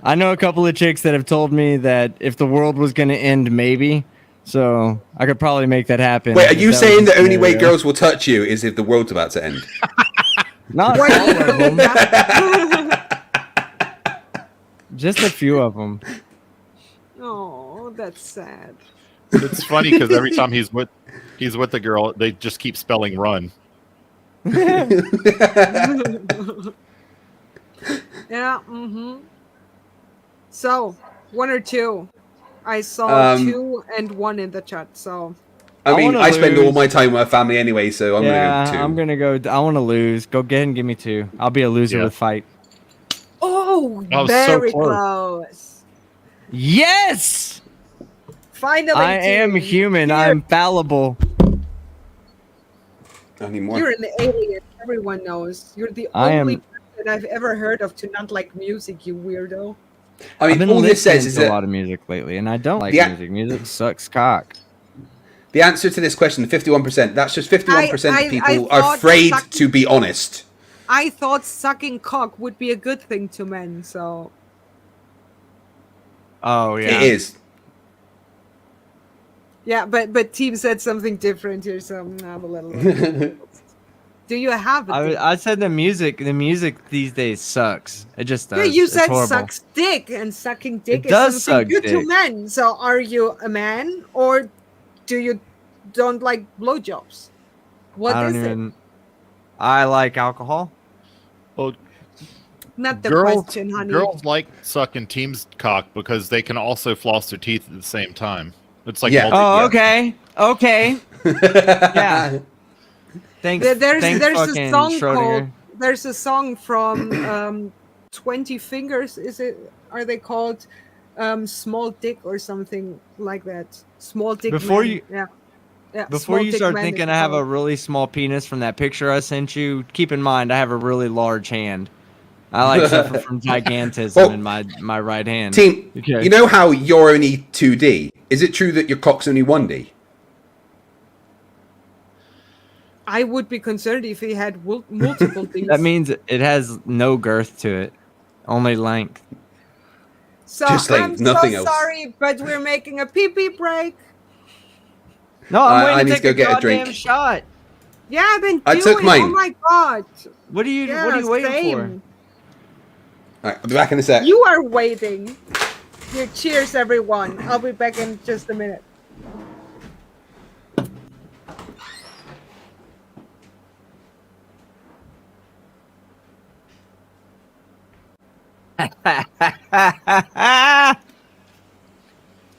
I know a couple of chicks that have told me that if the world was going to end, maybe. So I could probably make that happen. Wait, are you saying the only way girls will touch you is if the world's about to end? Not all of them. Just a few of them. Oh, that's sad. It's funny because every time he's with the girl, they just keep spelling run. Yeah. Mm-hmm. So 1 or 2. I saw 2 and 1 in the chat. So I mean, I spend all my time with my family anyway, so I'm gonna go 2. I'm gonna go. I want to lose. Go ahead and give me 2. I'll be a loser with fight. Oh, so very close. close. Yes. Finally, I am human. I'm fallible. I need more. You're an alien. Everyone knows. You're the I only am- person I've ever heard of to not like music, you weirdo. I I've mean, been all this listening says is to a that lot of music lately, and I don't like Yeah. music. Music sucks cock. the answer to this question, 51%, that's just 51% I of people thought are afraid sucking- to be honest. I thought sucking cock would be a good thing to men, so Oh yeah. It is. yeah. But Team said something different here, so I'm a little. Do you have it? I said the music these days sucks. It just does. Yeah, you It's said horrible. sucks dick, and sucking dick It does is something suck good to dick. men. So are you a man, or do you don't like blowjobs? What I is don't it? even. I like alcohol. Well, Not the girls, question, honey. girls like sucking team's cock because they can also floss their teeth at the same time. It's like Yeah. Oh, okay. Okay. Yeah. Thanks. There's thanks, a fucking song Schrödinger. called. There's a song from 20 Fingers. Is it? Are they called Small Dick or something like that? Small Dick. Before Man. you- Yeah. Before Small you Dick start Man thinking is I have a called. really small penis from that picture I sent you, keep in mind I have a really large hand. I like suffer from gigantism Well, in my right hand. Team, Okay. you know how you're only 2D? Is it true that your cock's only 1D? I would be concerned if he had multiple things. That means it has no girth to it, only length. So Just like I'm nothing so else. sorry, but we're making a pee-pee break. No, I'm I waiting need to to take go a get a goddamn drink. shot. Yeah, then I do took it. mine. Oh my god. What are you waiting same. All right, I'll be back in a sec. You are waiting. Here, cheers, everyone. I'll be back in just a minute.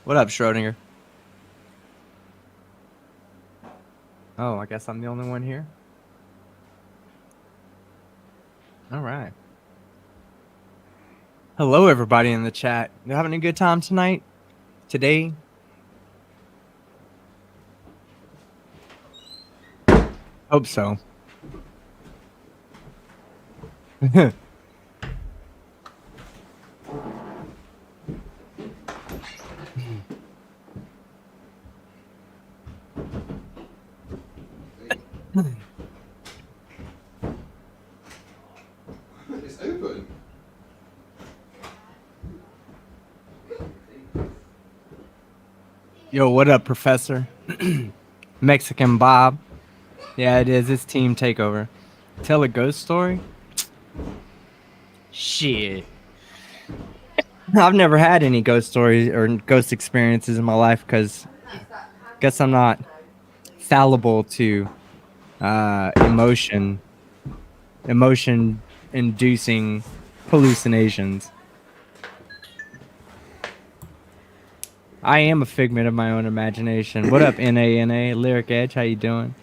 What up, Schrödinger? Oh, I guess I'm the only one here. All right. Hello, everybody in the chat. You having a good time tonight? Today? Hope so. It's open. Yo, what up, Professor? Mexican Bob. Yeah, it is. It's Team Takeover. Tell a ghost story? Shit. I've never had any ghost stories or ghost experiences in my life because guess I'm not fallible to emotion inducing hallucinations. I am a figment of my own imagination. What up, NANA? Lyric Edge, how you doing?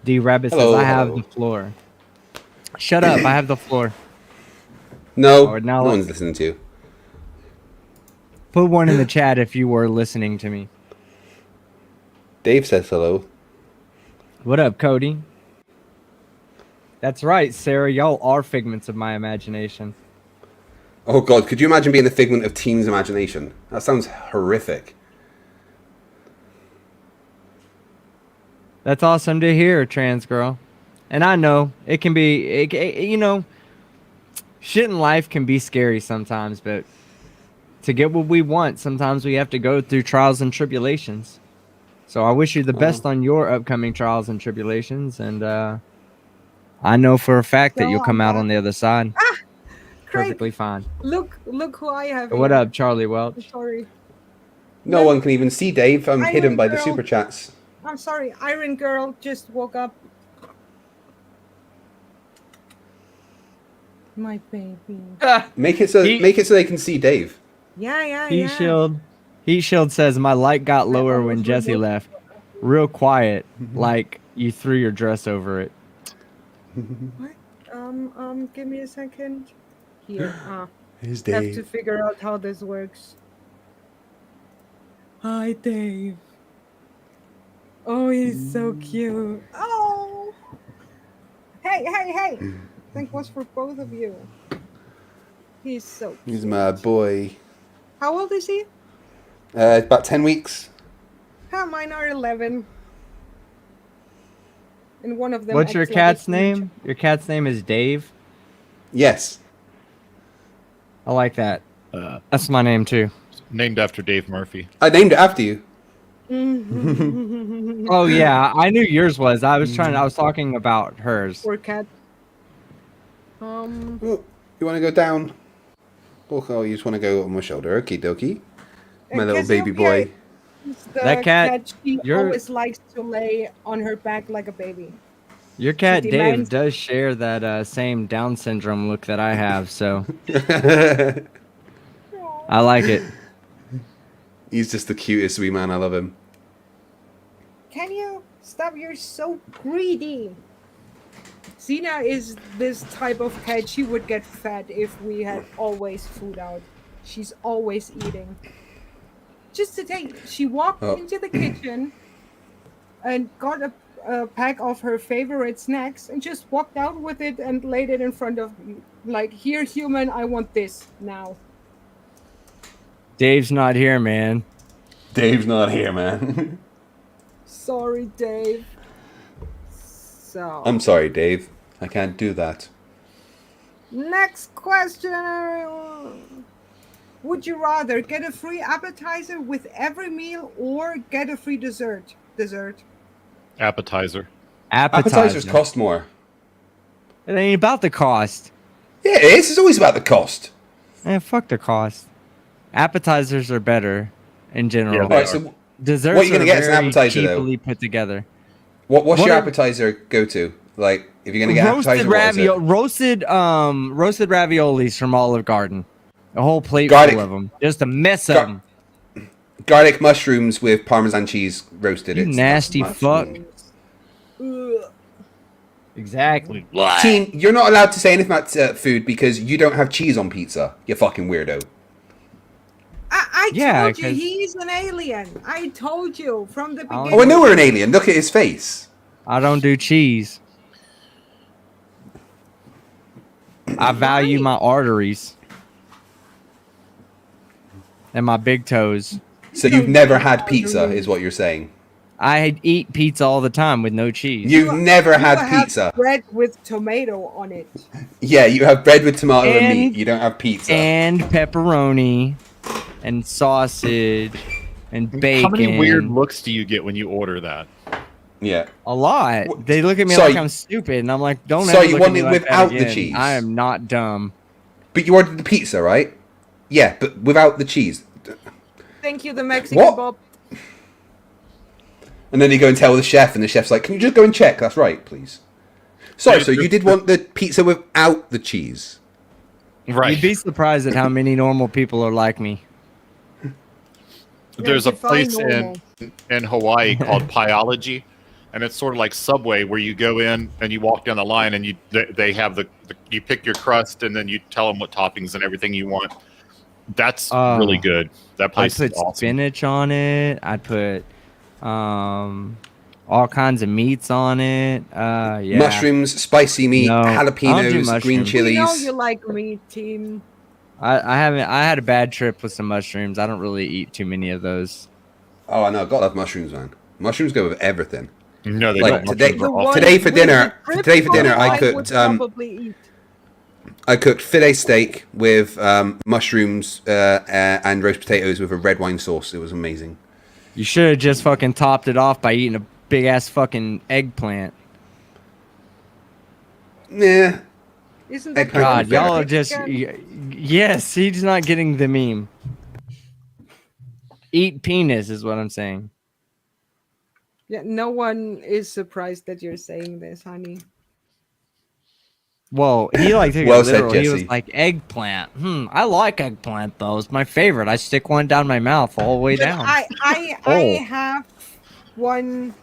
D Rabbit says, Hello, I have hello. the floor. Shut up, I have the floor. No, Or now no let's- one's listening to you. Put one in the chat if you were listening to me. Dave says hello. What up, Cody? That's right, Sarah. Y'all are figments of my imagination. Oh god, could you imagine being the figment of Team's imagination? That sounds horrific. That's awesome to hear, trans girl. And I know it can be, you know, shit in life can be scary sometimes, but to get what we want, sometimes we have to go through trials and tribulations. So I wish you the best on your upcoming trials and tribulations, and I know for a fact that you'll come out on the other side perfectly fine. Look who I have What here. up, Charlie Welch? Sorry. No one can even see Dave. I'm I hidden know, by the girl. super chats. I'm sorry. Iron Girl just woke up. My baby. Make it so they can see Dave. Yeah. Heat Shield says my light got lower when Jessy left. Real quiet, like you threw your dress over it. What? Give me a second. Here. Here's Have Dave. to figure out how this works. Hi, Dave. Oh, he's so cute. Oh. Hey. Think what's for both of you. He's so cute. He's my boy. How old is he? About 10 weeks. Mine are 11. And one of them. What's your acts like cat's a name? Your cat's name is Dave? Yes. I like that. That's my name too. Named after Dave Murphy. I named it after you. Oh yeah, I knew yours was. I was talking about hers. Poor cat. Oh, you want to go down? Oh, you just want to go on my shoulder. Okie dokie. My little baby boy. The That cat, she you're- always likes to lay on her back like a baby. Your cat She Dave demands- does share that same Down syndrome look that I have, so I like it. He's just the cutest wee man. I love him. Can you stop? You're so greedy. Zena is this type of cat. She would get fat if we had always food out. She's always eating. Just today, she walked into the kitchen and got a pack of her favorite snacks and just walked out with it and laid it in front of me. Like, here, human, I want this now. Dave's not here, man. Dave's not here, man. Sorry, Dave. So. I'm sorry, Dave. I can't do that. Next question, everyone. Would you rather get a free appetizer with every meal or get a free dessert? Appetizer. Appetizers cost more. It ain't about the cost. Yeah, it is. It's always about the cost. Fuck the cost. Appetizers are better in general. Yeah, Alright, so desserts what are you gonna are get as an very appetizer, though? cheaply put together. What's What your are- appetizer go to? Like, if you're gonna get appetizer, roasted raviolis from Olive Garden. A whole plate Garlic. full of them, just to mess them. Garlic mushrooms with Parmesan cheese roasted. You It's nasty not much. fuck. Exactly. Team, you're not allowed to say anything about food because you don't have cheese on pizza. You fucking weirdo. I Yeah, told you 'cause- he's an alien. I told you from the beginning. Oh, I know we're an alien. Look at his face. I don't do cheese. I value my arteries and my big toes. So you've never had pizza, is what you're saying. I eat pizza all the time with no cheese. You've never You had have pizza. bread with tomato on it. Yeah, you have bread with tomato and And- meat. You don't have pizza. And pepperoni and sausage and bacon. How many weird looks do you get when you order that? Yeah. A lot. They look at me So like you- I'm stupid, and I'm like, don't So ever you look want at me it like without that the again. cheese? I am not dumb. But you ordered the pizza, right? Yeah, but without the cheese. Thank you, the Mexican What? Bob. And then you go and tell the chef, and the chef's like, "Can you just go and check? That's right, please." Sorry, so you did want the pizza without the cheese. Right. You'd be surprised at how many normal people are like me. There's a define place normal. in Hawaii called Pyology, and it's sort of like Subway, where you go in and you walk down the line, and they have the you pick your crust, and then you tell them what toppings and everything you want. That's really good. That I place put is awesome. spinach on it. I put all kinds of meats on it. Yeah. Mushrooms, spicy meat, No, I don't do jalapenos, green mushrooms. We know chilies. you like meat, team. I haven't. I had a bad trip with some mushrooms. I don't really eat too many of those. Oh, I know. Gotta love mushrooms, man. Mushrooms go with everything. No, they Like don't. today, Mushrooms are awesome. today for With dinner. the Today for dinner, triple, I would cooked. probably eat. I cooked filet steak with mushrooms and roast potatoes with a red wine sauce. It was amazing. You should have just fucking topped it off by eating a big ass fucking eggplant. Yeah. Isn't that Eggplant God, would be better. y'all are just. Yes, he's not getting the meme. Eat penis is what I'm saying. Yeah, no one is surprised that you're saying this, honey. Well, he like took Well it said, literal. He was Jessy. like eggplant. I like eggplant though. It's my favorite. I stick one down my mouth all the way But down. I Oh. have one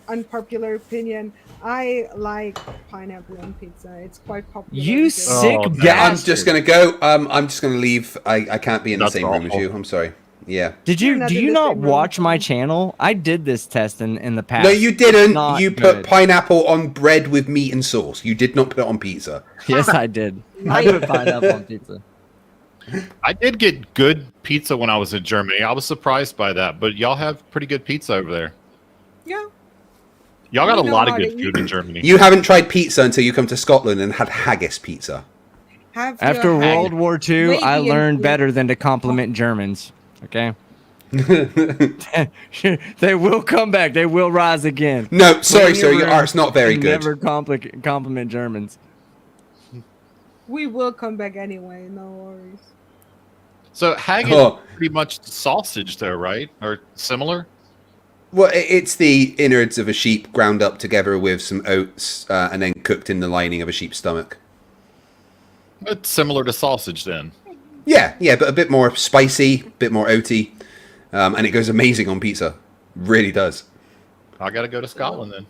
unpopular opinion. I like pineapple on pizza. It's quite popular. You in sick Oh, bastard. Yeah, I'm just gonna go. I'm just gonna leave. I can't be in the That's same room as awful. you. I'm sorry. Yeah. Did You're you not do in you the not same room. watch my channel? I did this test in the past. No, you It's didn't. not You good. put pineapple on bread with meat and sauce. You did not put it on pizza. Yes, I did. I put pineapple on pizza. I did get good pizza when I was in Germany. I was surprised by that, but y'all have pretty good pizza over there. Yeah. Y'all got We a know lot of how good to food in Germany. You haven't tried pizza until you come to Scotland and had haggis pizza. Have After your hand World War II, I wavy and learned blue. better than to compliment Germans. Okay. They will come back. They will rise again. No, sorry, Clean sir. your Your room art's not very and good. Never compliment Germans. We will come back anyway. No worries. So haggis Oh. is pretty much sausage, though, right? Or similar? Well, it's the innards of a sheep ground up together with some oats and then cooked in the lining of a sheep's stomach. It's similar to sausage then. Yeah, but a bit more spicy, a bit more oaty, and it goes amazing on pizza. Really does. I got to go to Scotland then.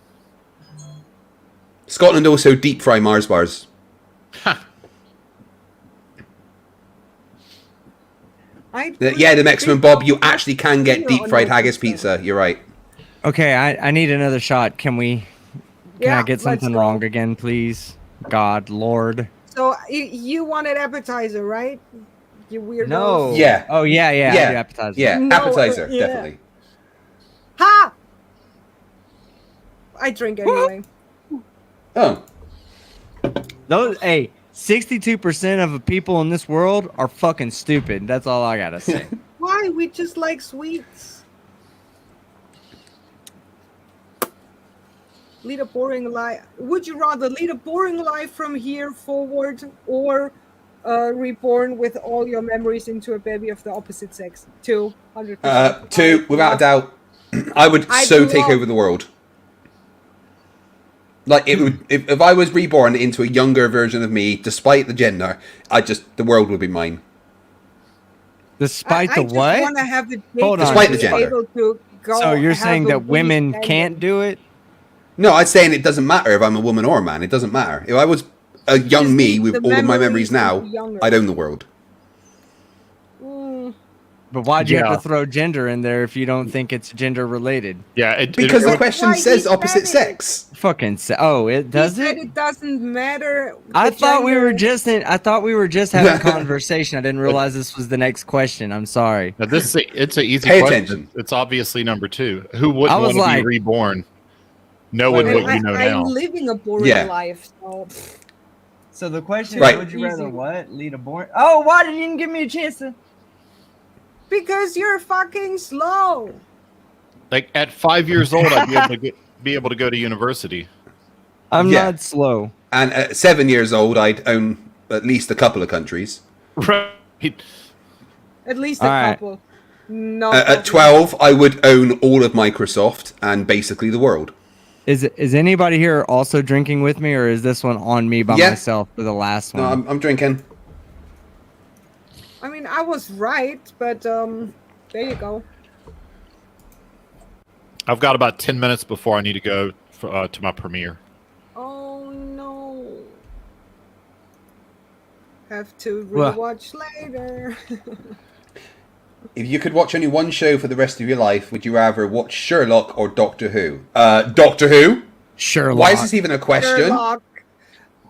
Scotland also deep fry Mars bars. Yeah, the Mexican Bob, you actually can get deep fried haggis pizza. You're right. Okay, I need another shot. Can I get let's something go. wrong again, please? God, Lord. So you wanted appetizer, right? You weirdo. No. Yeah. Oh, yeah. I do appetizer. Yeah, No, appetizer, yeah. definitely. Ha! I drink anyway. Oh. Those, hey, 62% of the people in this world are fucking stupid. That's all I gotta say. Why? We just like sweets. Lead a boring life. Would you rather lead a boring life from here forward, or reborn with all your memories into a baby of the opposite sex? 200%. Two, without a doubt. I would take over the world. Like it would, if I was reborn into a younger version of me, despite the gender, the world would be mine. Despite I the just what? want to have the Hold on. Despite the be gender. able to go So you're have saying a that women weekend. can't do it? No, I'm saying it doesn't matter if I'm a woman or a man. It doesn't matter. If I was a young Just me need with the all of my memories memories now, and be younger. I'd own the world. But why'd you have Yeah. to throw gender in there if you don't think it's gender related? Yeah, Because the That's question why says he opposite said it. sex. Fucking it does He said it? it doesn't matter. I the thought we were gender. just having a conversation. I didn't realize this was the next question. I'm sorry. Now it's an easy Pay question. attention. It's obviously number 2. Who I wouldn't was want to like- be reborn, knowing Wait, what you know I'm now? living a boring Yeah. life. So. So the question Right. is, would you rather what? Lead a born? Oh, why didn't you even give me a chance to? Because you're fucking slow. Like at 5 years old, I'd be able to go to university. I'm Yeah. not slow. And at 7 years old, I'd own at least a couple of countries. Right. At least a All right. couple. No. At 12, I would own all of Microsoft and basically the world. Is anybody here also drinking with me, or is this one on me by Yeah. myself for the last No, one? I'm drinking. I mean, I was right, but there you go. I've got about 10 minutes before I need to go to my premiere. Oh no. Have to Well- rewatch later. If you could watch only one show for the rest of your life, would you rather watch Sherlock or Doctor Who? Doctor Who? Sherlock. Why is this even a question? Sherlock.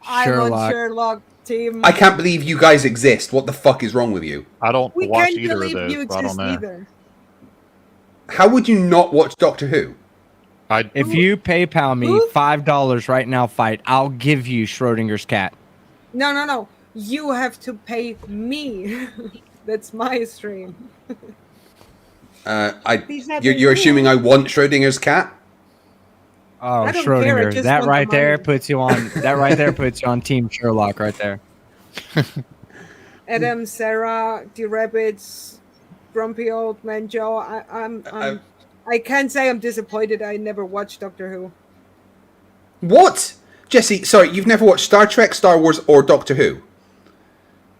I'm on Sherlock. Sherlock team. I can't believe you guys exist. What the fuck is wrong with you? I don't We watch can't either of believe those. you so I don't exist know. either. How would you not watch Doctor Who? If you PayPal me Who? $5 right now, I'll give you Schrodinger's cat. No. You have to pay me. That's my stream. These have You're been assuming I want Schrodinger's cat? Oh, I don't care, I Schrodinger. just That want right the there money. puts you on. That right there puts you on Team Sherlock right there. Adam, Sarah, the rabbits, grumpy old man Joe. I can't say I'm disappointed. I never watched Doctor Who. What? Jesse, sorry, you've never watched Star Trek, Star Wars, or Doctor Who?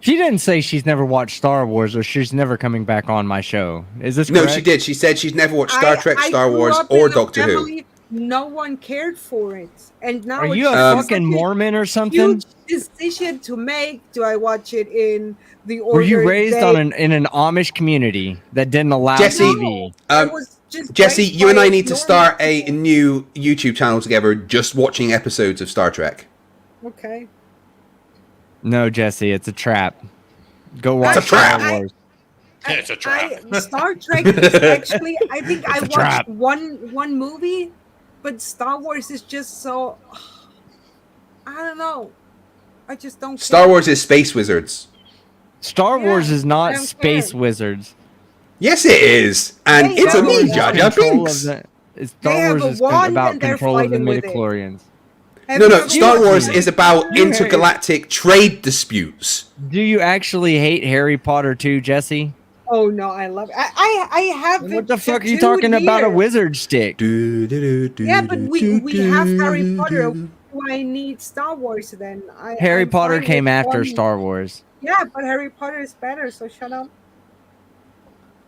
She didn't say she's never watched Star Wars or she's never coming back on my show. Is this No, correct? she did. She said she's never watched Star Trek, I Star grew Wars, up or in a Doctor Who. family, No one cared for it, and now Are it's you a just fucking like Mormon or something? huge decision to make. Do I watch it in the order? Were you raised they- on in an Amish community that didn't allow Jesse, TV? I was just Jesse, raised you and by I need to normal start a people. new YouTube channel together just watching episodes of Star Trek. Okay. No, Jesse, it's a trap. Go watch It's a trap. Star Wars. It's a trap. Star Trek is actually. I think I a watched trap. one movie, but Star Wars is just so. I don't know. I just don't. Star care. Wars is Space Wizards. Star Yeah, Wars is I not don't Space care. Wizards. Yes, it is. And Hey, it's a Star Wars me, is Jar about Jar control Binks. of They Star have Wars a is wand about and they're control of the fighting with it. midichlorians. Have No, you no, ever Star watched Wars it? is about intergalactic trade disputes. Do you actually hate Harry Potter too, Jesse? Oh no, I love it. I have it. What the fuck are you tattooed talking about? A here. wizard stick? Yeah, but we have Harry Potter. Do I need Star Wars then? Harry I'm Potter fine came with after one- Star Wars. Yeah, but Harry Potter is better. So shut up.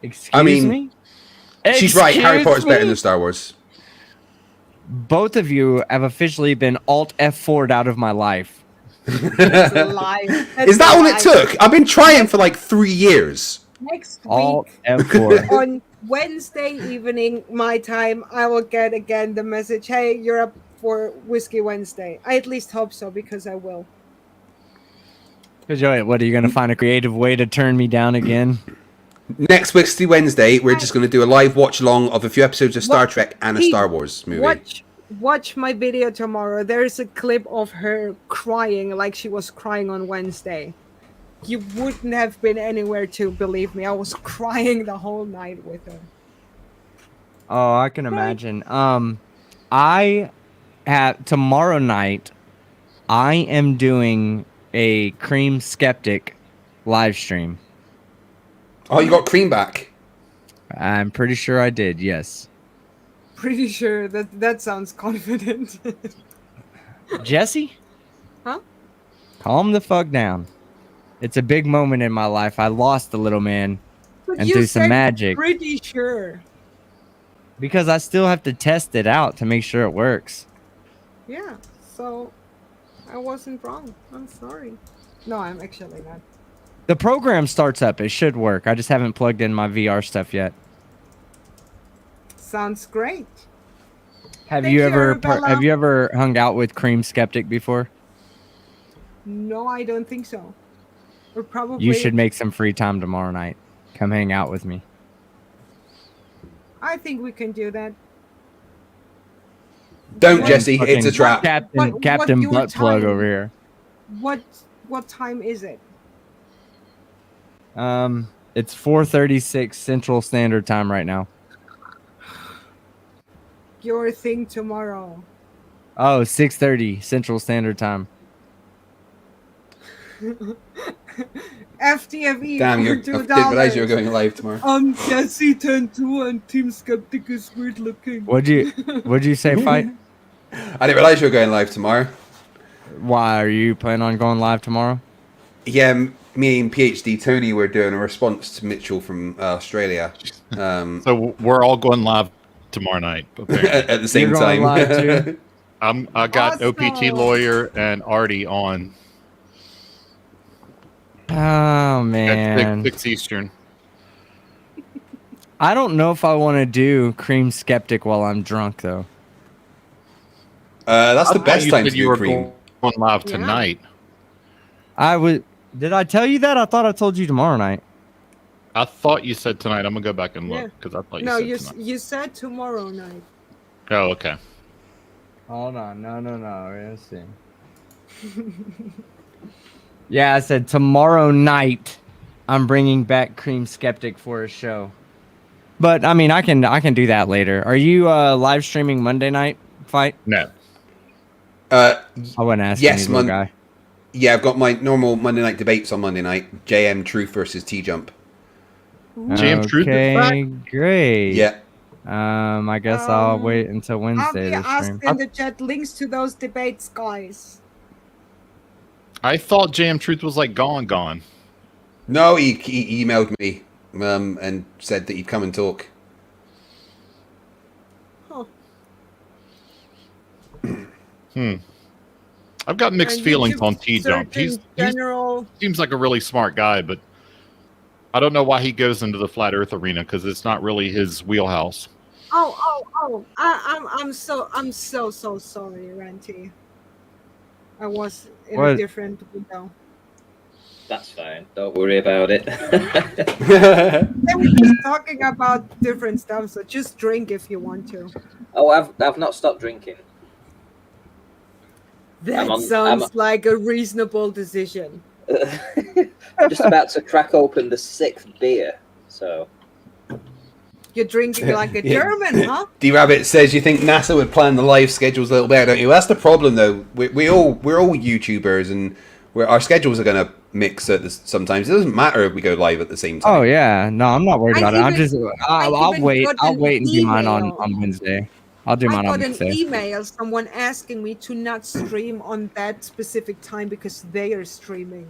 Excuse me. She's right. Harry Excuse Potter's better me? than Star Wars. Both of you have officially been Alt F4'd out of my life. That's a lie. That's Is that a all lie. it took? I've been trying for like 3 years. Next Alt week F4. on Wednesday evening, my time, I will get again the message. Hey, you're up for Whiskey Wednesday. I at least hope so because I will. Because what are you gonna find a creative way to turn me down again? Next Wednesday, we're just going to do a live watch along of a few episodes of Star Trek and a Star Wars movie. Watch my video tomorrow. There's a clip of her crying like she was crying on Wednesday. You wouldn't have been anywhere to believe me. I was crying the whole night with her. Oh, I can imagine. I have tomorrow night. I am doing a Cream Skeptic live stream. Oh, you got Cream back? I'm pretty sure I did. Yes. Pretty sure that sounds confident. Jesse? Huh? Calm the fuck down. It's a big moment in my life. I lost the little man But and you through some said magic. Pretty sure. Because I still have to test it out to make sure it works. Yeah. So I wasn't wrong. I'm sorry. No, I'm actually not. The program starts up. It should work. I just haven't plugged in my VR stuff yet. Sounds great. Have Thank you you, ever Arabella. have you ever hung out with Cream Skeptic before? No, I don't think so. Or probably. You should make some free time tomorrow night. Come hang out with me. I think we can do that. Don't, Jesse. It's a trap. Captain your Butt Plug time? over here. What time is it? It's 4:36 Central Standard Time right now. Your thing tomorrow. Oh, 6:30 Central Standard Time. FTFE Damn, for I $2. didn't realize you were going live tomorrow. Jessy Tentoo and Team Skeptic is weird looking. What'd you say, Fight? I didn't realize you were going live tomorrow. Why are you planning on going live tomorrow? Yeah, me and PhD Tony were doing a response to Mitchell from Australia. So we're all going live tomorrow night at the same You're going time. live too? I got Awesome. OPT lawyer and Artie on Oh at man, 6 Eastern. I don't know if I want to do Cream Skeptic while I'm drunk though. That's the I thought best you time said to you do were Cream. going live Yeah. tonight. Did I tell you that? I thought I told you tomorrow night. I thought you said tonight. I'm gonna go back and Yeah. look because I thought you No, said you tonight. you said tomorrow night. Oh, okay. Hold on, no. Let's see. Yeah, I said tomorrow night. I'm bringing back Cream Skeptic for a show. But I mean, I can do that later. Are you live streaming Monday night, Fight? No. I wasn't asking Yes, you, little guy. Yeah, I've got my normal Monday night debates on Monday night. JM Truth versus T Jump. Jam Truth is back? Okay, great. Yeah. I guess I'll wait until I'll Wednesday be to asked stream. in the chat links to those debates, guys. I thought Jam Truth was like gone. No, he emailed me and said that he'd come and talk. Huh. I've got mixed And feelings YouTube on T Jump. search in He general. seems like a really smart guy, but I don't know why he goes into the flat Earth arena because it's not really his wheelhouse. Oh! I'm so sorry, Ranty. I was in a What? different window. That's fine. Don't worry about it. They were just talking about different stuff, so just drink if you want to. Oh, I've not stopped drinking. That I'm sounds like a reasonable decision. I'm just about to crack open the 6th beer, so You're drinking like a Yeah. German, huh? D Rabbit says you think NASA would plan the live schedules a little better, don't you? Well, that's the problem, though. We're all YouTubers, and where our schedules are going to mix at this, sometimes. It doesn't matter if we go live at the same time. Oh yeah, no, I'm not worried about it. I'm just, I'll even wait. got I'll an wait and do mine email. on Wednesday. I'll do I mine on got an Wednesday. email, someone asking me to not stream on that specific time because they are streaming.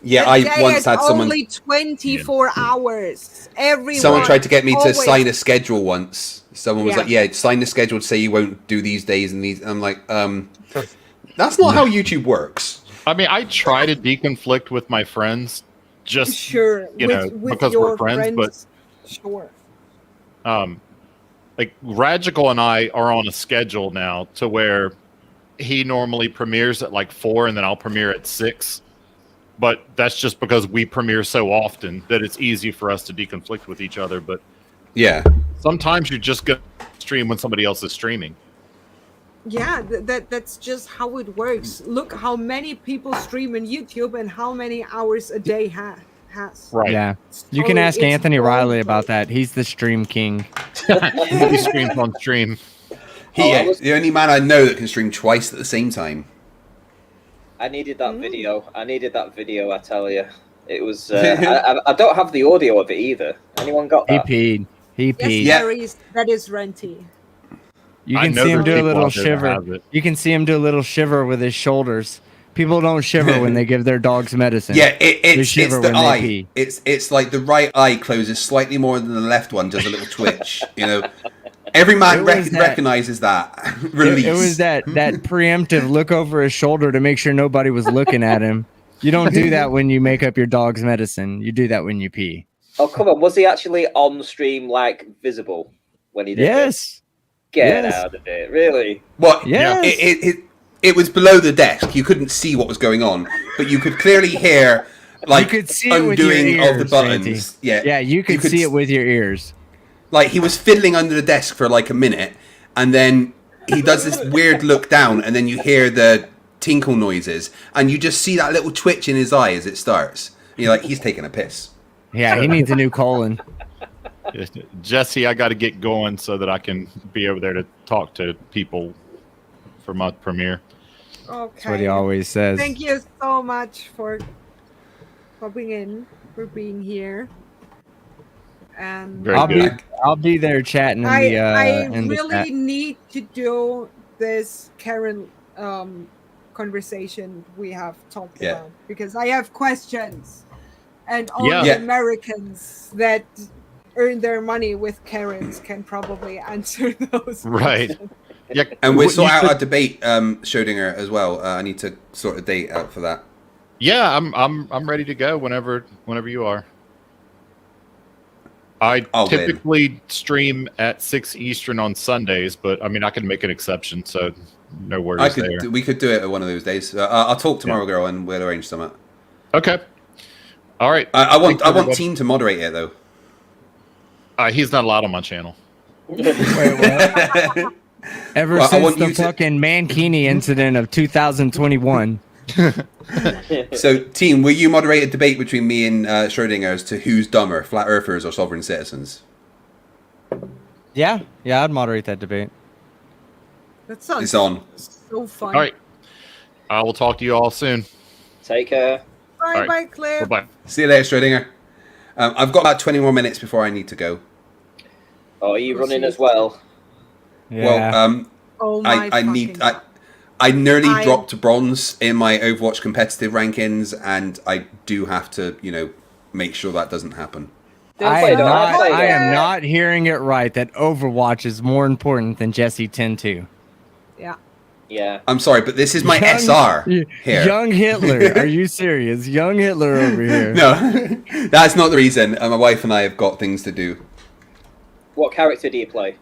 Yeah, And I they once had someone. only 24 hours. Everyone. Someone tried to get me to always- sign a schedule once. Someone was Yeah. like, "Yeah, sign the schedule to say you won't do these days and these." I'm like, that's not how YouTube works. I mean, I try to deconflict with my friends, just Sure, with because your we're friends. But sure. like Radical and I are on a schedule now to where he normally premieres at like 4 and then I'll premiere at 6. But that's just because we premiere so often that it's easy for us to deconflict with each other. But yeah, sometimes you're just going to stream when somebody else is streaming. Yeah, that's just how it works. Look how many people stream on YouTube and how many hours a day has. Right. Yeah. You can ask Anthony Riley about that. He's the stream king. He streams on stream. The only man I know that can stream twice at the same time. I needed that video. I tell you. It was. I don't have the audio of it either. Anyone got that? He peed. Yes, that is Renty. You can see him do a little shiver. You can see him do a little shiver with his shoulders. People don't shiver when they give their dogs medicine. Yeah, They it's shiver the when they eye. pee. It's like the right eye closes slightly more than the left one does a little twitch. You know, every man recognizes that release. It was that preemptive look over his shoulder to make sure nobody was looking at him. You don't do that when you make up your dog's medicine. You do that when you pee. Oh come on! Was he actually on stream, like visible when he did Yes. it? Get Yes. out of it! Really? What? Yes. It was below the desk. You couldn't see what was going on, but you could clearly hear like you could see it with your undoing ears, of the buttons. Randy. Yeah, you could see it with your ears. Like he was fiddling under the desk for like a minute, and then he does this weird look down, and then you hear the tinkle noises, and you just see that little twitch in his eye as it starts. And you're like, he's taking a piss. Yeah, he needs a new colon. Jesse, I got to get going so that I can be over there to talk to people for my premiere. Okay. That's what he always says. Thank you so much for popping in, for being here. And I'll be there chatting in the I in the really chat. need to do this Karen conversation we have talked about because I have questions, and only Americans that earn their money with Karens can probably answer those. Right. questions. Yeah, And we'll sort out our debate, Schrödinger, as well. I need to sort a date out for that. Yeah, I'm ready to go whenever you are. I typically stream at 6 Eastern on Sundays, but I mean I can make an exception, so no worries there. We could do it at one of those days. I'll talk tomorrow, girl, and we'll arrange something. Okay. All right. I want Team to moderate it though. He's not allowed on my channel. Ever since the fucking Mankini incident of 2021. So, team, will you moderate a debate between me and Schrödinger as to who's dumber, flat earthers or sovereign citizens? Yeah, I'd moderate that debate. That sounds It's on. so fun. All right. I will talk to you all soon. Take care. Bye, bye, Cliff. Bye. See you later, Schrödinger. I've got about 20 more minutes before I need to go. Oh, are you running as well? Yeah. Well, Oh my I nearly dropped to bronze in my Overwatch competitive rankings, and I do have to, make sure that doesn't happen. I am not hearing it right that Overwatch is more important than Jessy Tentoo. Yeah. Yeah. I'm sorry, but this is my SR here. Young Hitler. Are you serious? Young Hitler over here. No, that's not the reason. My wife and I have got things to do. What character do you play?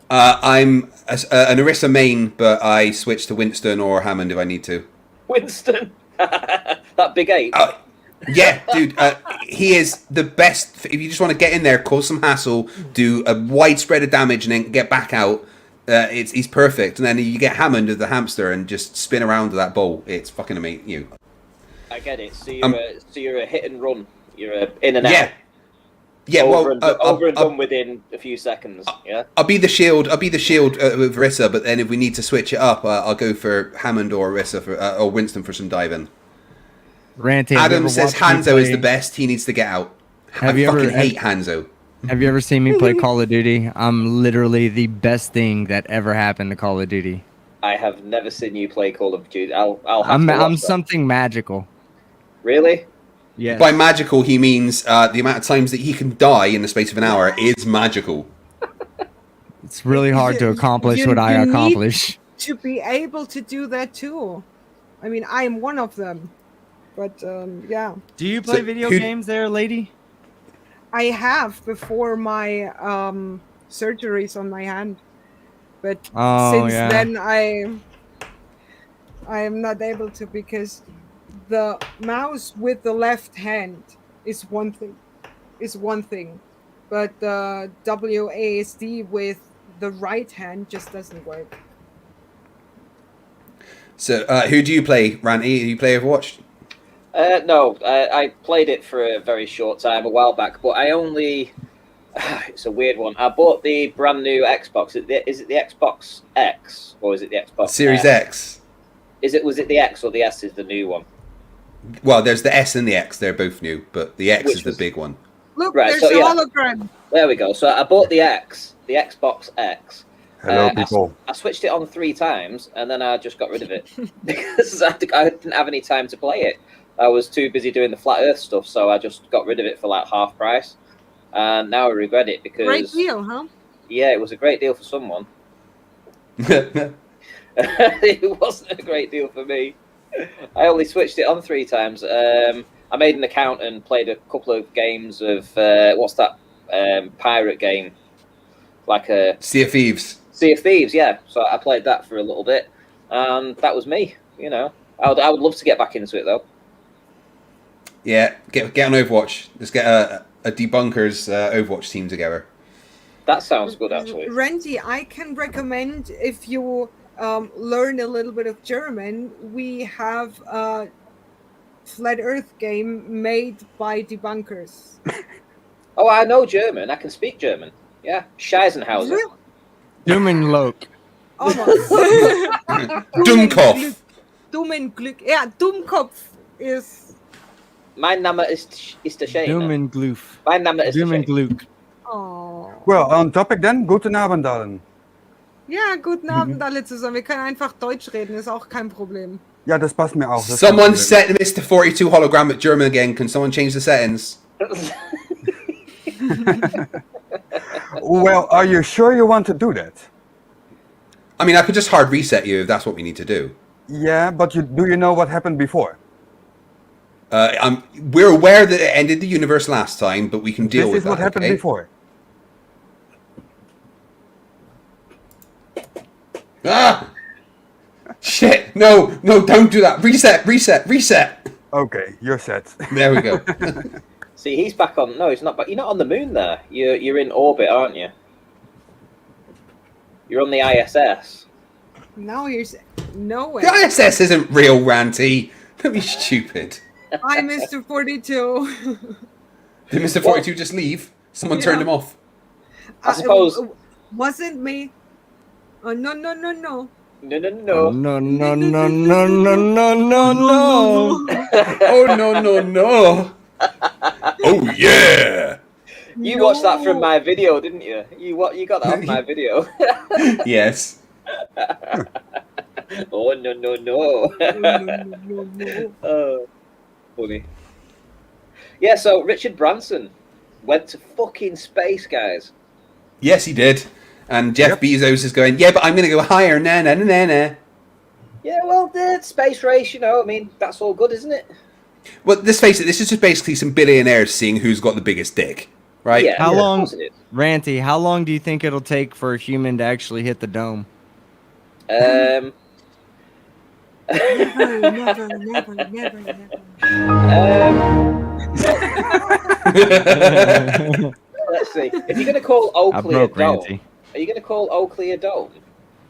I'm an Orisa main, but I switch to Winston or Hammond if I need to. Winston? That big 8? Yeah, dude, he is the best. If you just want to get in there, cause some hassle, do a wide spread of damage, and then get back out, he's perfect. And then you get Hammond as the hamster and just spin around to that ball. It's fucking amazing. I get it. So you're a hit and run. You're a in and out. Yeah. Yeah, over and done within a few seconds. Yeah. I'll be the shield. With Orisa, but then if we need to switch it up, I'll go for Hammond or Orisa or Winston for some diving. Ranty, Adam says Hanzo is the best. He needs to get out. I fucking hate Hanzo. Have you ever seen me play Call of Duty? I'm literally the best thing that ever happened to Call of Duty. I have never seen you play Call of Duty. I'll have I'm to watch that. something magical. Really? Yes. By magical, he means the amount of times that he can die in the space of an hour is magical. It's really hard to accomplish what I accomplish. To be able to do that too. I mean, I am one of them. But yeah. Do you play video games there, lady? I have before my surgeries on my hand. But since then I am not able to, because the mouse with the left hand is one thing. But the WASD with the right hand just doesn't work. So, who do you play, Ranty? Do you play Overwatch? No, I played it for a very short time a while back, but I only... It's a weird one. I bought the brand new Xbox. Is it the Xbox X or is it the Xbox Series X? Was it the X or the S is the new one? Well, there's the S and the X. They're both new, but the X is the big one. Look, Right, there's so, a yeah. hologram. There we go. So I bought the X, the Xbox X. Hello, people. I switched it on 3 times and then I just got rid of it because I didn't have any time to play it. I was too busy doing the flat Earth stuff, so I just got rid of it for like half price. And now I regret it because... Great deal, huh? Yeah, it was a great deal for someone. It wasn't a great deal for me. I only switched it on 3 times. I made an account and played a couple of games of... what's that pirate game? Like a... Sea of Thieves. Sea of Thieves, yeah. So I played that for a little bit. And that was me, you know. I would love to get back into it, though. Yeah, get on Overwatch. Let's get a Debunkers Overwatch team together. That sounds good, actually. Randy, I can recommend, if you learn a little bit of German, we have a Flat Earth game made by Debunkers. Oh, I know German. I can speak German. Yeah. Scheisenhauser. Really? Dummenlook. Almost. Dummkopf. Dummenglück. Yeah, Dummkopf is... Mein Name ist der Shane. Dummengloof. Mein Name ist der Shane. Dummenglück. Oh. Well, on topic then. Guten Abend allen. Ja, guten Abend alle zusammen. Wir können einfach Deutsch reden, ist auch kein Problem. Ja, das passt mir auch. Someone set Mr. 42 hologram at German again. Can someone change the settings? Well, are you sure you want to do that? I mean, I could just hard reset you if that's what we need to do. Yeah, but do you know what happened before? We're aware that it ended the universe last time, but we can deal with that. This is what happened before. Ah! Shit! No, don't do that. Reset. Okay, you're set. There we go. See, he's back on... No, he's not back. You're not on the moon there. You're in orbit, aren't you? You're on the ISS. Now here's nowhere. The ISS isn't real, Ranty. Don't be stupid. Hi, Mr. 42. Did Mr. 42 just leave? Someone turned him off. I suppose... Wasn't me. Oh, no. No. No. Oh, no. Oh, yeah. You watched that from my video, didn't you? You got that off my video. Yes. Oh, no. Oh, funny. Yeah, so Richard Branson went to fucking space, guys. Yes, he did. And Jeff Bezos is going, yeah, but I'm going to go higher. Nah. Yeah, well, the space race, you know, I mean, that's all good, isn't it? Well, let's face it, this is just basically some billionaires seeing who's got the biggest dick, right? Yeah, How long, of course it is. Ranty, how long do you think it'll take for a human to actually hit the dome? Never. Let's see. If you're going to call Oakley a dome, Ranty. are you going to call Oakley a dome?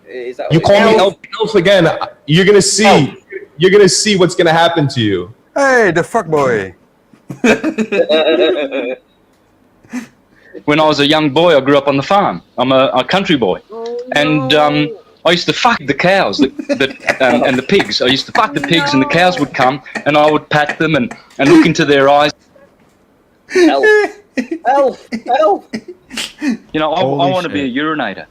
Is that You what call it me Elf again, you're gonna see. You're gonna see what's gonna happen to you. Hey, the fuckboy. When I was a young boy, I grew up on the farm. I'm a country boy. And I used to fuck the cows and the pigs. I used to fuck the pigs, and the cows would come, and I would pat them and look into their eyes. Elf. Elf. Elf. You know, I want to be a urinator.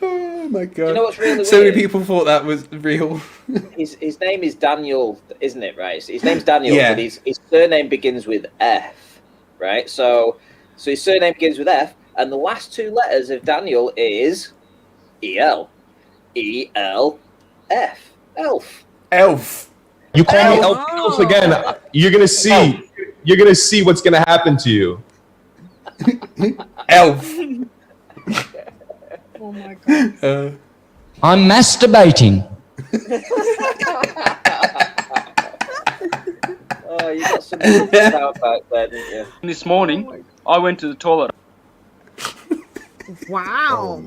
Oh my god! You know what's really so weird? many people thought that was real. His name is Daniel, isn't it? Right. His name's Daniel, Yeah. but his surname begins with F. Right. So his surname begins with F, and the last two letters of Daniel is E-L. E-L-F. Elf. Elf. You call me elf again, you're gonna see. You're gonna see what's gonna happen to you. Elf. Oh my god. I'm masturbating. Oh, you got some sound back there, didn't you? This morning, I went to the toilet. Wow.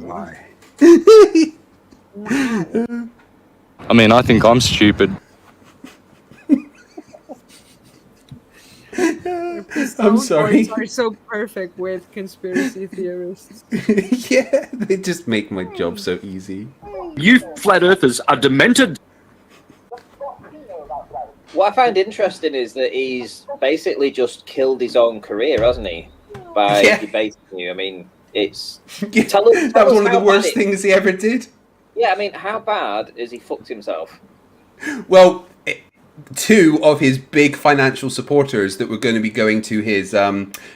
I mean, I think I'm stupid. I'm sorry. Soundboards are so perfect with conspiracy theorists. Yeah, they just make my job so easy. You flat earthers are demented. What I find interesting is that he's basically just killed his own career, hasn't he? By debating you. I mean, it's... Tell us, That was one of the how worst bad things he ever did. Yeah, I mean, how bad has he fucked himself? Well, two of his big financial supporters that were going to be going to his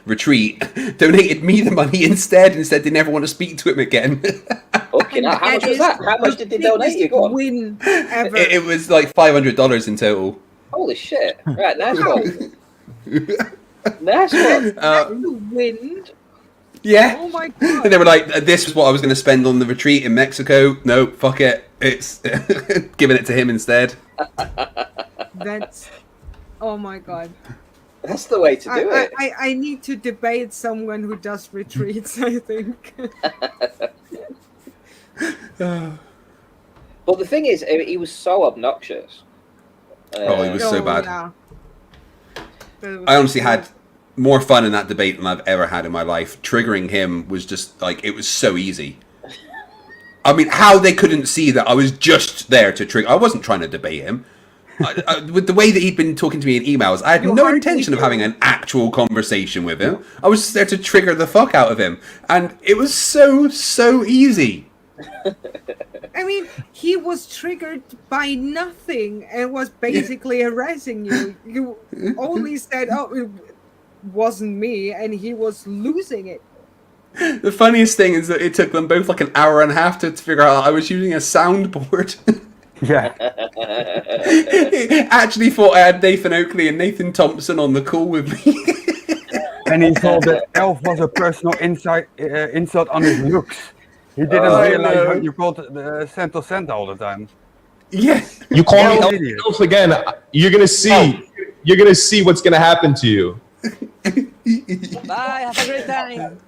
retreat donated me the money instead and said they never want to speak to him again. Okay, now, how much was that? How much did they donate you? Go on. Win ever. It was like $500 in total. Holy shit. Right, nice one. Nice one. You win. Yeah. Oh my god. And they were like, this was what I was going to spend on the retreat in Mexico. No, fuck it. It's giving it to him instead. That's... Oh my god. That's the way to do it. I need to debate someone who does retreats, I think. But the thing is, he was so obnoxious. Oh, he was so bad. Yeah. I honestly had more fun in that debate than I've ever had in my life. Triggering him was just like, it was so easy. I mean, how they couldn't see that I was just there to trigger. I wasn't trying to debate him. With the way that he'd been talking to me in emails, I had no intention of having an actual conversation with him. I was just there to trigger the fuck out of him. And it was so easy. I mean, he was triggered by nothing and was basically harassing you. You only said, oh, it wasn't me, and he was losing it. The funniest thing is that it took them both like an hour and a half to figure out I was using a soundboard. Yeah. Actually thought I had Nathan Oakley and Nathan Thompson on the call with me. And he thought that elf was a personal insult on his looks. He didn't realize what you called the Santos Santa all the time. Yeah. You call me elf again, you're gonna see. You're gonna see what's gonna happen to you. Bye. Have a great time.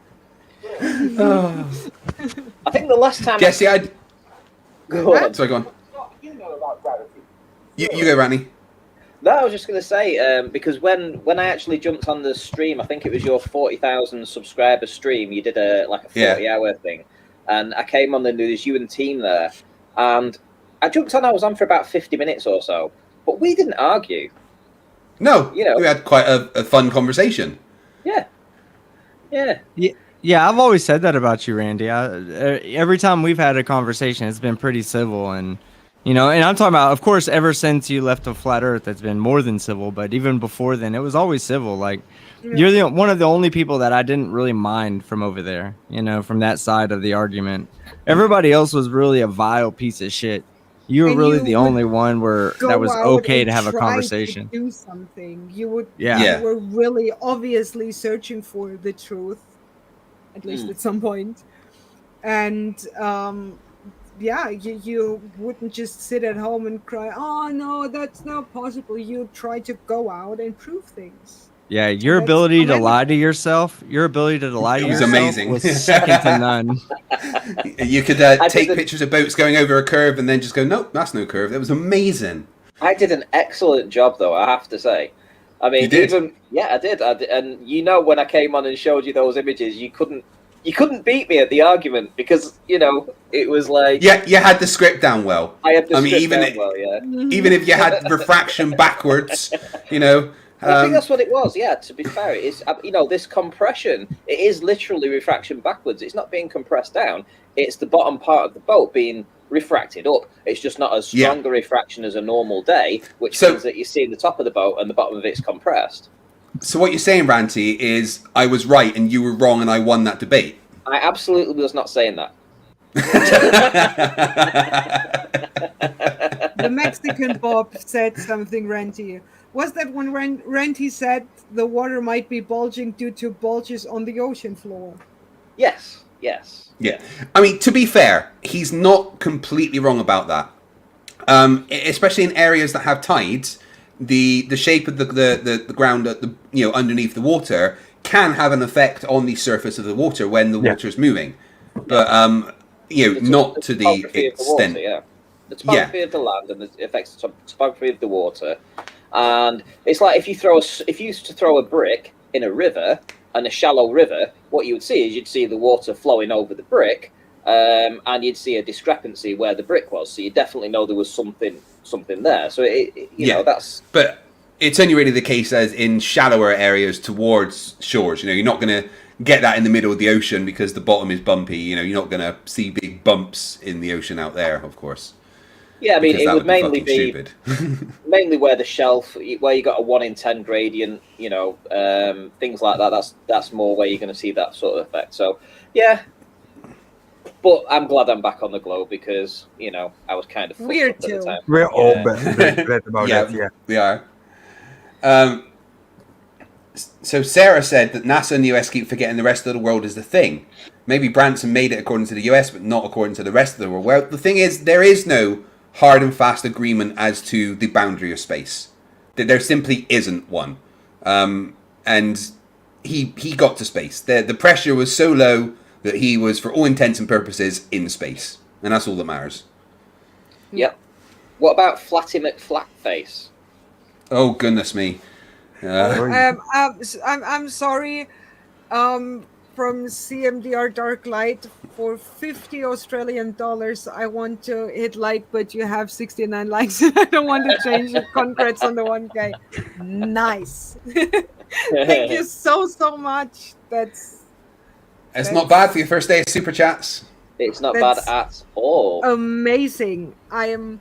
I think the last time... Jessy, Go on. Sorry, go on. You go, Randy. No, I was just going to say, because when I actually jumped on the stream, I think it was your 40,000 subscriber stream, you did a 40-hour thing. And I came on, and there was you and the team there. And I jumped on, I was on for about 50 minutes or so. But we didn't argue. No, we had quite a fun conversation. Yeah. Yeah, I've always said that about you, Randy. Every time we've had a conversation, it's been pretty civil, and and I'm talking about, of course, ever since you left of Flat Earth, it's been more than civil. But even before then, it was always civil. Like you're one of the only people that I didn't really mind from over there. From that side of the argument. Everybody else was really a vile piece of shit. You were really the only one that was okay to have a conversation. To do something. You would. Yeah. You were really obviously searching for the truth, at least at some point, and you wouldn't just sit at home and cry. Oh no, that's not possible. You try to go out and prove things. Yeah, your ability to lie to yourself. Was amazing. Was second to none. You could take pictures of boats going over a curve and then just go, nope, that's no curve. That was amazing. I did an excellent job, though, I have to say. I mean, you did? I did. And when I came on and showed you those images, you couldn't You couldn't beat me at the argument because it was like you had the script down well. I had the I mean, script even down well, yeah. even if you had refraction backwards, I think that's what it was. Yeah, to be fair, it is. This compression, it is literally refraction backwards. It's not being compressed down. It's the bottom part of the boat being refracted up. It's just not as strong a refraction as a normal day, which means that you see the top of the boat and the bottom of it's compressed. So what you're saying, Ranty, is I was right and you were wrong, and I won that debate. I absolutely was not saying that. The Mexican Bob said something, Renty. Was that when Renty said the water might be bulging due to bulges on the ocean floor? Yes. Yeah. I mean, to be fair, he's not completely wrong about that. Especially in areas that have tides, the shape of the ground at the underneath the water can have an effect on the surface of the water when the water is moving. But not to the extent. The topography of the land and it affects the topography of the water. And it's like if you used to throw a brick in a river, and a shallow river, what you would see is you'd see the water flowing over the brick, and you'd see a discrepancy where the brick was. So you definitely know there was something there. So that's. But it's only really the case as in shallower areas towards shores. You're not going to get that in the middle of the ocean because the bottom is bumpy. You're not going to see big bumps in the ocean out there, of course. Yeah, I mean, it would mainly be stupid. mainly where the shelf, where you got a 1 in 10 gradient, things like that. That's more where you're going to see that sort of effect. So, yeah. But I'm glad I'm back on the globe because, I was kind of weird at the too. time. We're all bad about that. Yeah, we are. So Sarah said that NASA and the US keep forgetting the rest of the world is the thing. Maybe Branson made it according to the US, but not according to the rest of the world. Well, the thing is, there is no hard and fast agreement as to the boundary of space. There simply isn't one. And he got to space. The pressure was so low that he was, for all intents and purposes, in space. And that's all that matters. Yep. What about Flatty McFlatface? Oh, goodness me. I'm sorry. From CMDR Dark Light, for $50 Australian, I want to hit like, but you have 69 likes and I don't want to change it. Congrats on the 1K. Nice. Thank you so much. That's not bad for your first day of Super Chats. It's not bad at all. Amazing. I am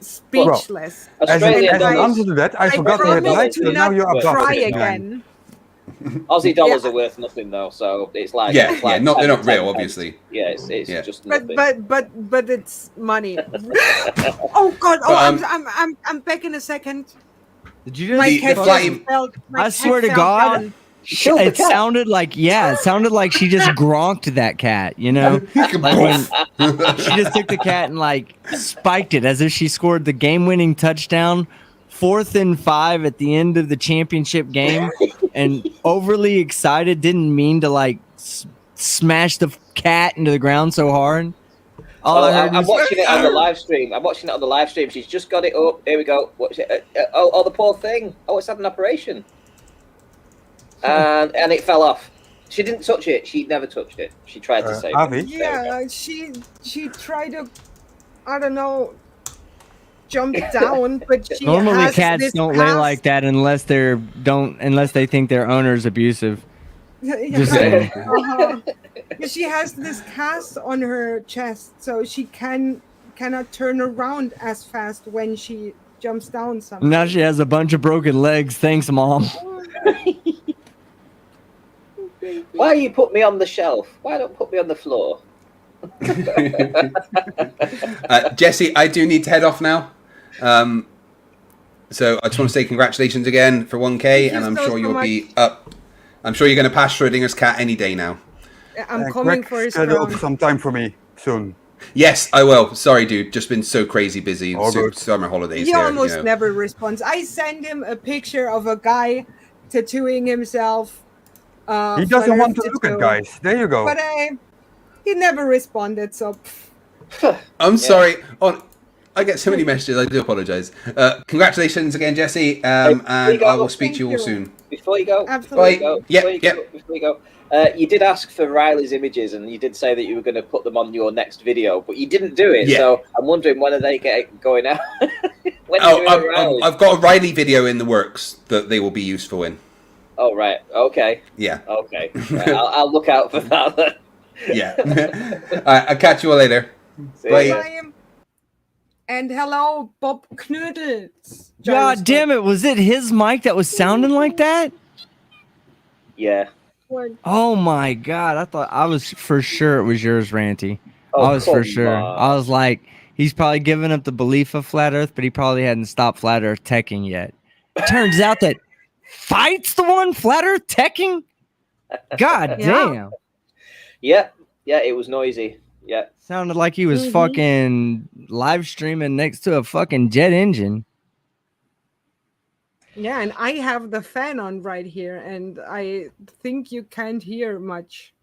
speechless. Well, as an answer to that, I forgot to hit like, so now you're above try 69. again. Aussie dollars are worth nothing though, so it's like they're not real, obviously. Yeah, it's just nothing. But it's money. Oh God! I'm back in a second. Did you just? I swear to God, it sounded like she just gronked that cat. She just took the cat and spiked it as if she scored the game-winning touchdown. 4th and 5 at the end of the championship game, and overly excited, didn't mean to smash the cat into the ground so hard. I'm watching it on the live stream. She's just got it up. Here we go. Watch it. Oh, the poor thing. Oh, it's had an operation, and it fell off. She didn't touch it. She never touched it. She tried to save it. Yeah, she tried to. I don't know. Jump down, but she normally has cats this don't lay like that unless they think their owner's abusive. Just saying. She has this cast on her chest, so she cannot turn around as fast when she jumps down. Something. Now she has a bunch of broken legs. Thanks, Mom. Why you put me on the shelf? Why don't put me on the floor? Jessy, I do need to head off now. So I just want to say congratulations again for 1K, and I'm sure you'll be up. I'm sure you're going to pass Schrödinger's cat any day now. I'm coming for his schedule some time for me soon. Yes, I will. Sorry, dude. Just been so crazy busy. Summer holidays. He almost never responds. I send him a picture of a guy tattooing himself. He doesn't want to look at guys. There you go. But he never responded. So I'm sorry. I get so many messages. I do apologise. Congratulations again, Jessy, and I will speak to you all soon. Before you go, absolutely. Before you go, you did ask for Riley's images, and you did say that you were going to put them on your next video, but you didn't do it. Yeah. So I'm wondering when are they going out? When are you doing Riley's? I've got a Riley video in the works that they will be useful in. Oh right, okay. Yeah. Okay, right. I'll look out for that then. Yeah. I'll catch you all later. Bye. And hello, Bob Knudels. God damn it! Was it his mic that was sounding like that? Yeah. Oh my god! I thought I was for sure it was yours, Ranty. Oh, I was for come sure. on. I was like, he's probably given up the belief of flat Earth, but he probably hadn't stopped flat Earth teching yet. Turns out that Fight's the one flat Earth teching. God damn. Yeah, it was noisy. Yeah. Sounded like he was fucking live streaming next to a fucking jet engine. Yeah, and I have the fan on right here, and I think you can't hear much.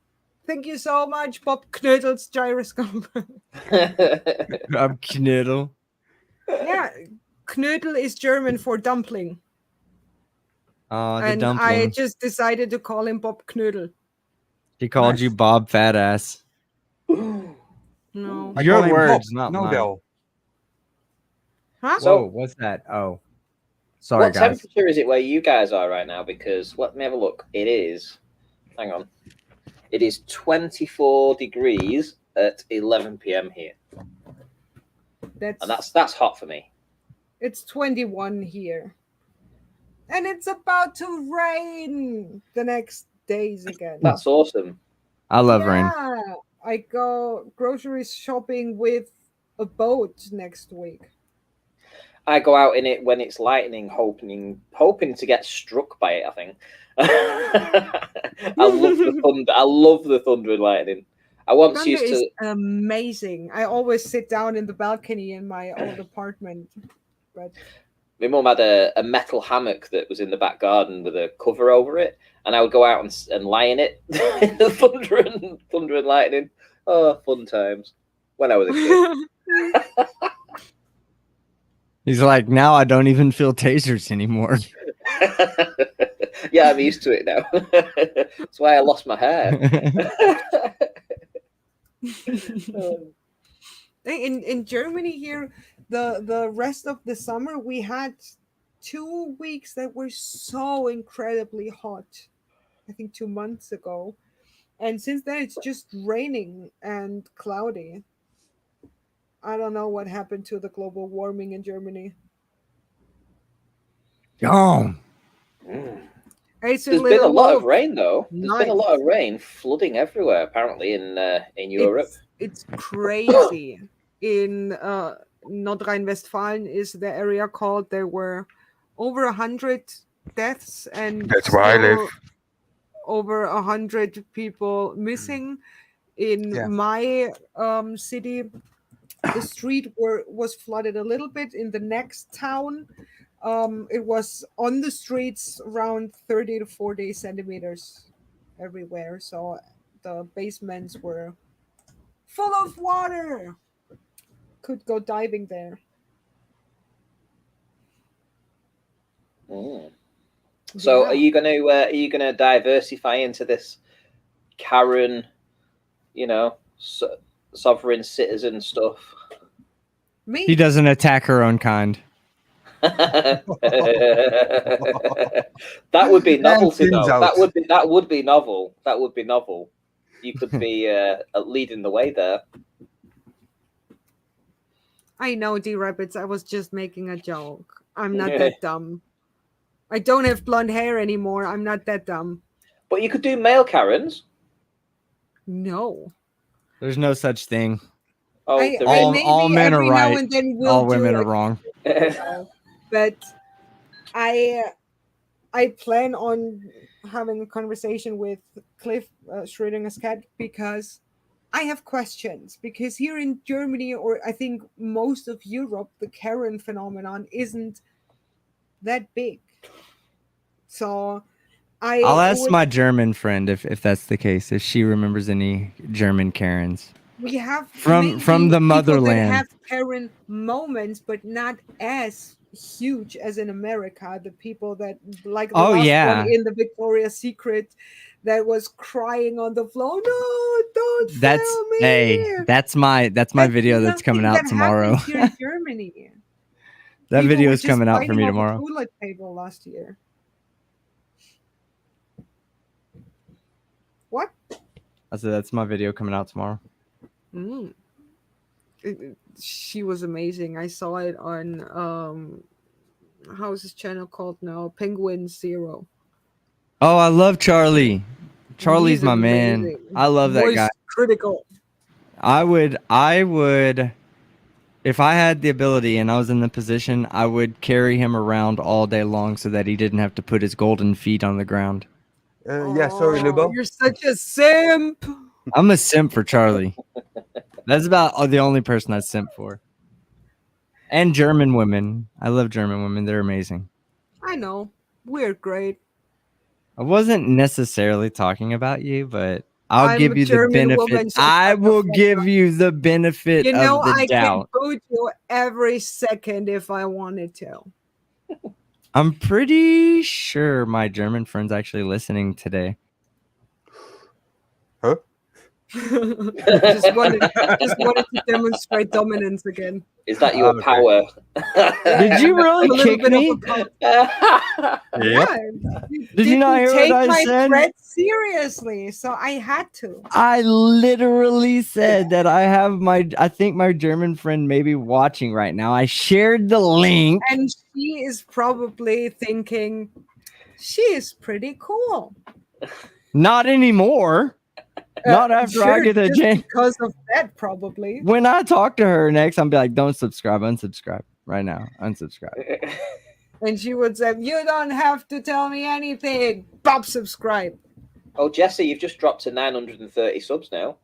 Thank you so much, Bob Knudels Gyroscope. I'm Kniddle. Yeah, Knödel is German for dumpling. Oh, the And dumpling. I just decided to call him Bob Knödel. He called you Bob Fat Ass. No. Your call him words, Bob not mine. Knodel. Huh? Whoa, what's that? Oh. Sorry, What guys. temperature is it where you guys are right now? Because let me have a look. It is. Hang on. It is 24 degrees at 11 p.m. here, and that's hot for me. It's 21 here. And it's about to rain the next days again. That's awesome. I love rain. Yeah, I go grocery shopping with a boat next week. I go out in it when it's lightning, hoping to get struck by it. I think. I love the thunder. I love the thunder and lightning. I once Thunder used to. is amazing. I always sit down in the balcony in my old apartment. But My mum had a metal hammock that was in the back garden with a cover over it, and I would go out and lie in it in the thunder and lightning. Oh, fun times when I was a kid. He's like, now I don't even feel tasers anymore. Yeah, I'm used to it now. That's why I lost my hair. in Germany here, the rest of the summer we had 2 weeks that were so incredibly hot. I think 2 months ago, and since then it's just raining and cloudy. I don't know what happened to the global warming in Germany. Gone. It's There's been a lot of rain, though. There's been a lot of rain, flooding everywhere, apparently, in Europe. It's crazy. In Nordrhein-Westfalen is the area called. There were over 100 deaths, and That's where I live. Over 100 people missing. In my city, the street was flooded a little bit. In the next town, it was on the streets around 30 to 40 centimeters everywhere. So the basements were full of water. Could go diving there. So, Yeah. are you gonna diversify into this Karen, sovereign citizen stuff? Me? He doesn't attack her own kind. That would be novelty, though. That would be novel. That would be novel. You could be leading the way there. I know, D-Rabbits. I was just making a joke. I'm not that dumb. I don't have blonde hair anymore. I'm not that dumb. But you could do male Karens. No. There's no such thing. Oh, all men are every now right. and then we'll All do women are a- wrong. But I plan on having a conversation with Cliff Schrödinger's cat because I have questions. Because here in Germany, or I think most of Europe, the Karen phenomenon isn't that big. So I'll ask my German friend if that's the case, if she remembers any German Karens. we have from maybe the people that motherland. have parent moments, but not as huge as in America. The people that like the Oh, last yeah. one in the Victoria's Secret that was crying on the floor. No, don't fail me. Hey, that's my video that's coming out tomorrow. Here in Germany. That People video were is just coming out for fighting me over tomorrow. toilet paper last year. What? I said that's my video coming out tomorrow. Mm. She was amazing. I saw it on how's his channel called now? Penguin Zero. Oh, I love Charlie. Charlie's He's my man. amazing. I love that Voice guy. critical. I would, if I had the ability and I was in the position, I would carry him around all day long so that he didn't have to put his golden feet on the ground. Yeah, sorry, Lubo. You're such a simp. I'm a simp for Charlie. That's about the only person I simp for. And German women. I love German women. They're amazing. I know. We're great. I wasn't necessarily talking about you, but I'll I'm give a you German the benefit. woman, so I shut the will fuck give up. you the benefit You know, of the I doubt. can boot you every second if I wanted to. I'm pretty sure my German friend's actually listening today. Huh? just wanted to demonstrate dominance again. Is that your Okay. power? Did you really A little kick bit me? of a Yep. Did you not hear take what I my said? threat seriously, so I had to. I literally said that I think my German friend may be watching right now. I shared the link. And she is probably thinking, she is pretty cool. Not anymore. Not after I Sure, get a just chance. because of that, probably. When I talk to her next, I'm be like, don't subscribe, unsubscribe right now. Unsubscribe. And she would say, you don't have to tell me anything. Bob, subscribe. Oh, Jesse, you've just dropped to 930 subs now.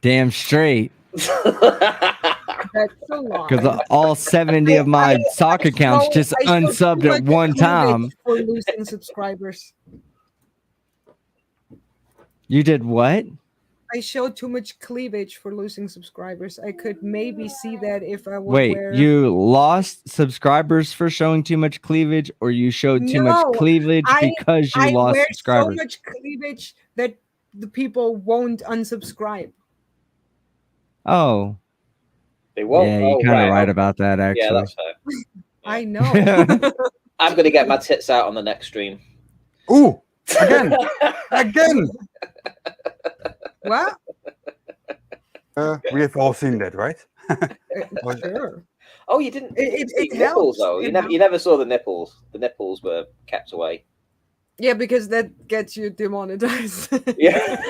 Damn straight. That's a lot. Because all 70 of my sock accounts just I showed unsubbed too at much one time. cleavage for losing subscribers. You did what? I showed too much cleavage for losing subscribers. I could maybe see that if I would Wait, wear... you lost subscribers for showing too much cleavage, or you showed too much No, cleavage because you I lost wear subscribers? so much cleavage that the people won't unsubscribe. Oh. They won't. Yeah, you're Oh, kind of right. right about that, actually. Yeah, that's fair. I know. I'm going to get my tits out on the next stream. Ooh, again. Again. What? We have all seen that, right? Sure. Oh, you didn't. It nipples helps. though. You never saw the nipples. The nipples were kept away. Yeah, because that gets you demonetized. Yeah.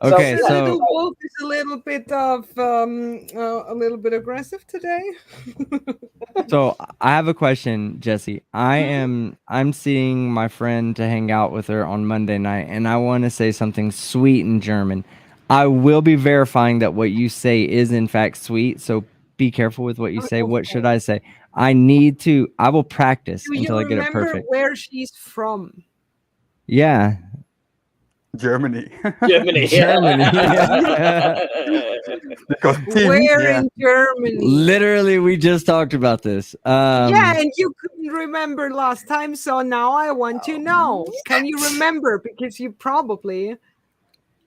Okay, The so little wolf is a little bit aggressive today. so I have a question, Jesse. I'm seeing my friend to hang out with her on Monday night, and I want to say something sweet in German. I will be verifying that what you say is in fact sweet, so be careful with what you say. What should I say? I will practice Do you until I get it remember perfect. where she's from? Yeah. Germany. Germany. Germany. Because Where in Germany? Literally, we just talked about this. Yeah, and you couldn't remember last time, so now I want to know. Can you remember? Because you probably...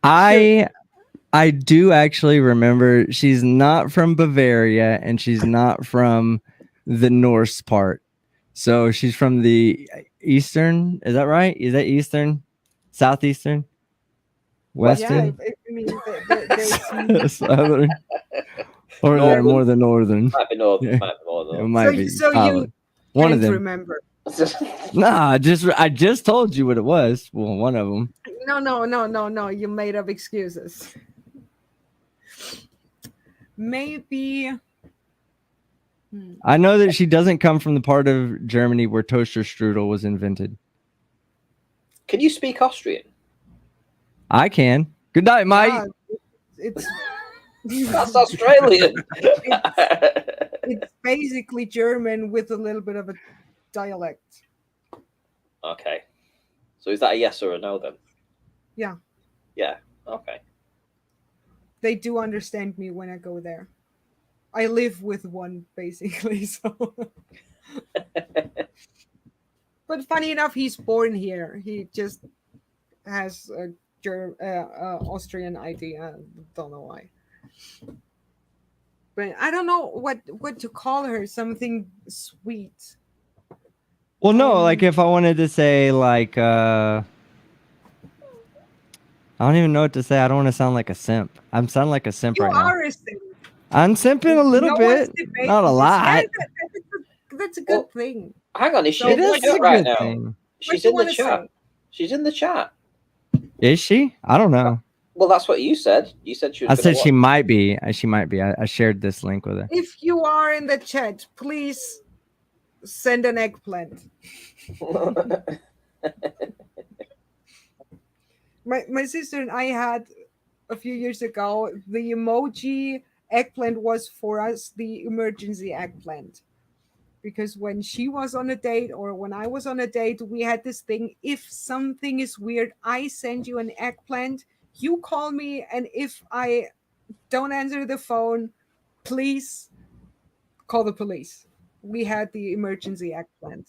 I do actually remember she's not from Bavaria and she's not from the Norse part. So she's from the eastern. Is that right? Is that eastern? Southeastern? Western? Yeah, I mean, Southern? Or is there more than northern? Might be northern. Yeah. Might be northern. It might be. So probably. you One of can't them. remember. Nah, I just told you what it was. Well, one of them. No. You made up excuses. Maybe. I know that she doesn't come from the part of Germany where toaster strudel was invented. Can you speak Austrian? I can. Good night, mate. Yeah, it's That's Australian. it's basically German with a little bit of a dialect. Okay. So is that a yes or a no then? Yeah. Yeah. Okay. They do understand me when I go there. I live with one basically, so. But funny enough, he's born here. He just has a Austrian ID. I don't know why. But I don't know what to call her. Something sweet. Well, no, like if I wanted to say like I don't even know what to say. I don't want to sound like a simp. I'm sounding like a simp You right now. are a simp. I'm simping a little No one's bit, debating not a this. lot. That's a good thing. Hang on, is she So in the what do chat you- right now? thing. She's do you in the wanna chat. say? She's in the chat. Is she? I don't know. Well, that's what you said. You said she was. I gonna said she watch. might be. She might be. I shared this link with her. If you are in the chat, please send an eggplant. My sister and I had a few years ago, the emoji eggplant was for us the emergency eggplant. Because when she was on a date or when I was on a date, we had this thing. If something is weird, I send you an eggplant. You call me, and if I don't answer the phone, please call the police. We had the emergency eggplant.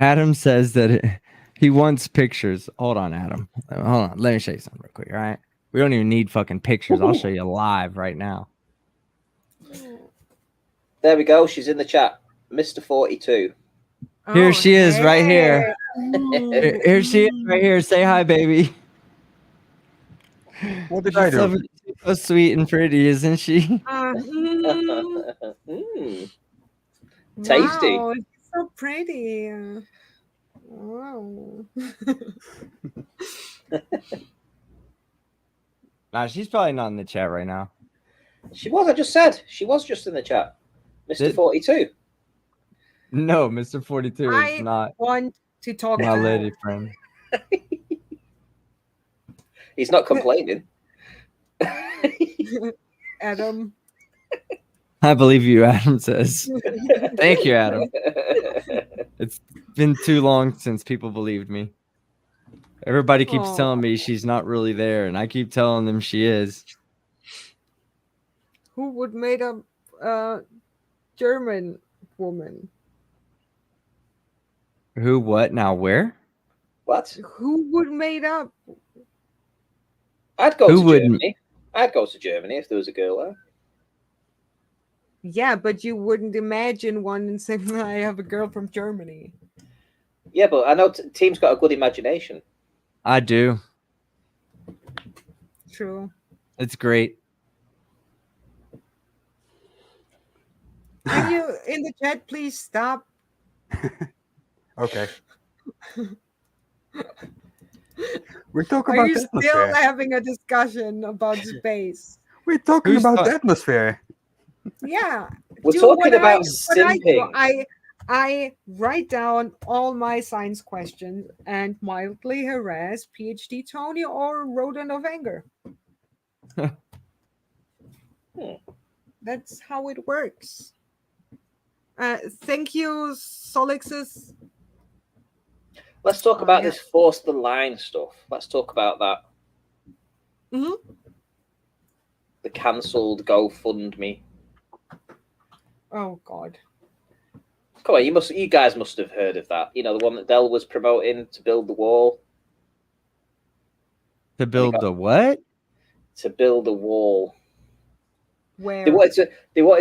Adam says that he wants pictures. Hold on, Adam. Hold on. Let me show you something real quick. All right. We don't even need fucking pictures. I'll show you live right now. There we go. She's in the chat. Mr. 42. Here she is, right here. Hey. Here she is, right here. Say hi, baby. What did She's I do? so sweet and pretty, isn't she? Tasty. Wow, it's so pretty. Wow. Nah, she's probably not in the chat right now. She was. I just said she was just in the chat. Mr. 42. No, Mr. 42 is I not want to talk my to lady her. friend. He's not complaining. Adam. I believe you, Adam says. Thank you, Adam. It's been too long since people believed me. Everybody keeps Aw. telling me she's not really there, and I keep telling them she is. Who would made a German woman? Who, what, now, where? What? Who would made up? I'd go Who to wouldn't? Germany. I'd go to Germany if there was a girl there. Yeah, but you wouldn't imagine one and say, I have a girl from Germany. Yeah, but I know team's got a good imagination. I do. True. It's great. Can you in the chat please stop? Okay. We're talking Are about you the still atmosphere. having a discussion about space? We're talking Who's about talk- the atmosphere. Yeah. We're do talking what about what I do. simping. I write down all my science questions and mildly harass PhD Tony or Rodent of Anger. That's how it works. Thank you, Solixus. Let's talk about yeah. this force the line stuff. Let's talk about that. Mm-hmm. The cancelled GoFundMe. Oh God. Come on, you guys must have heard of that. You know, the one that Dell was promoting to build the wall. To build the what? To build a wall. Where? They wanted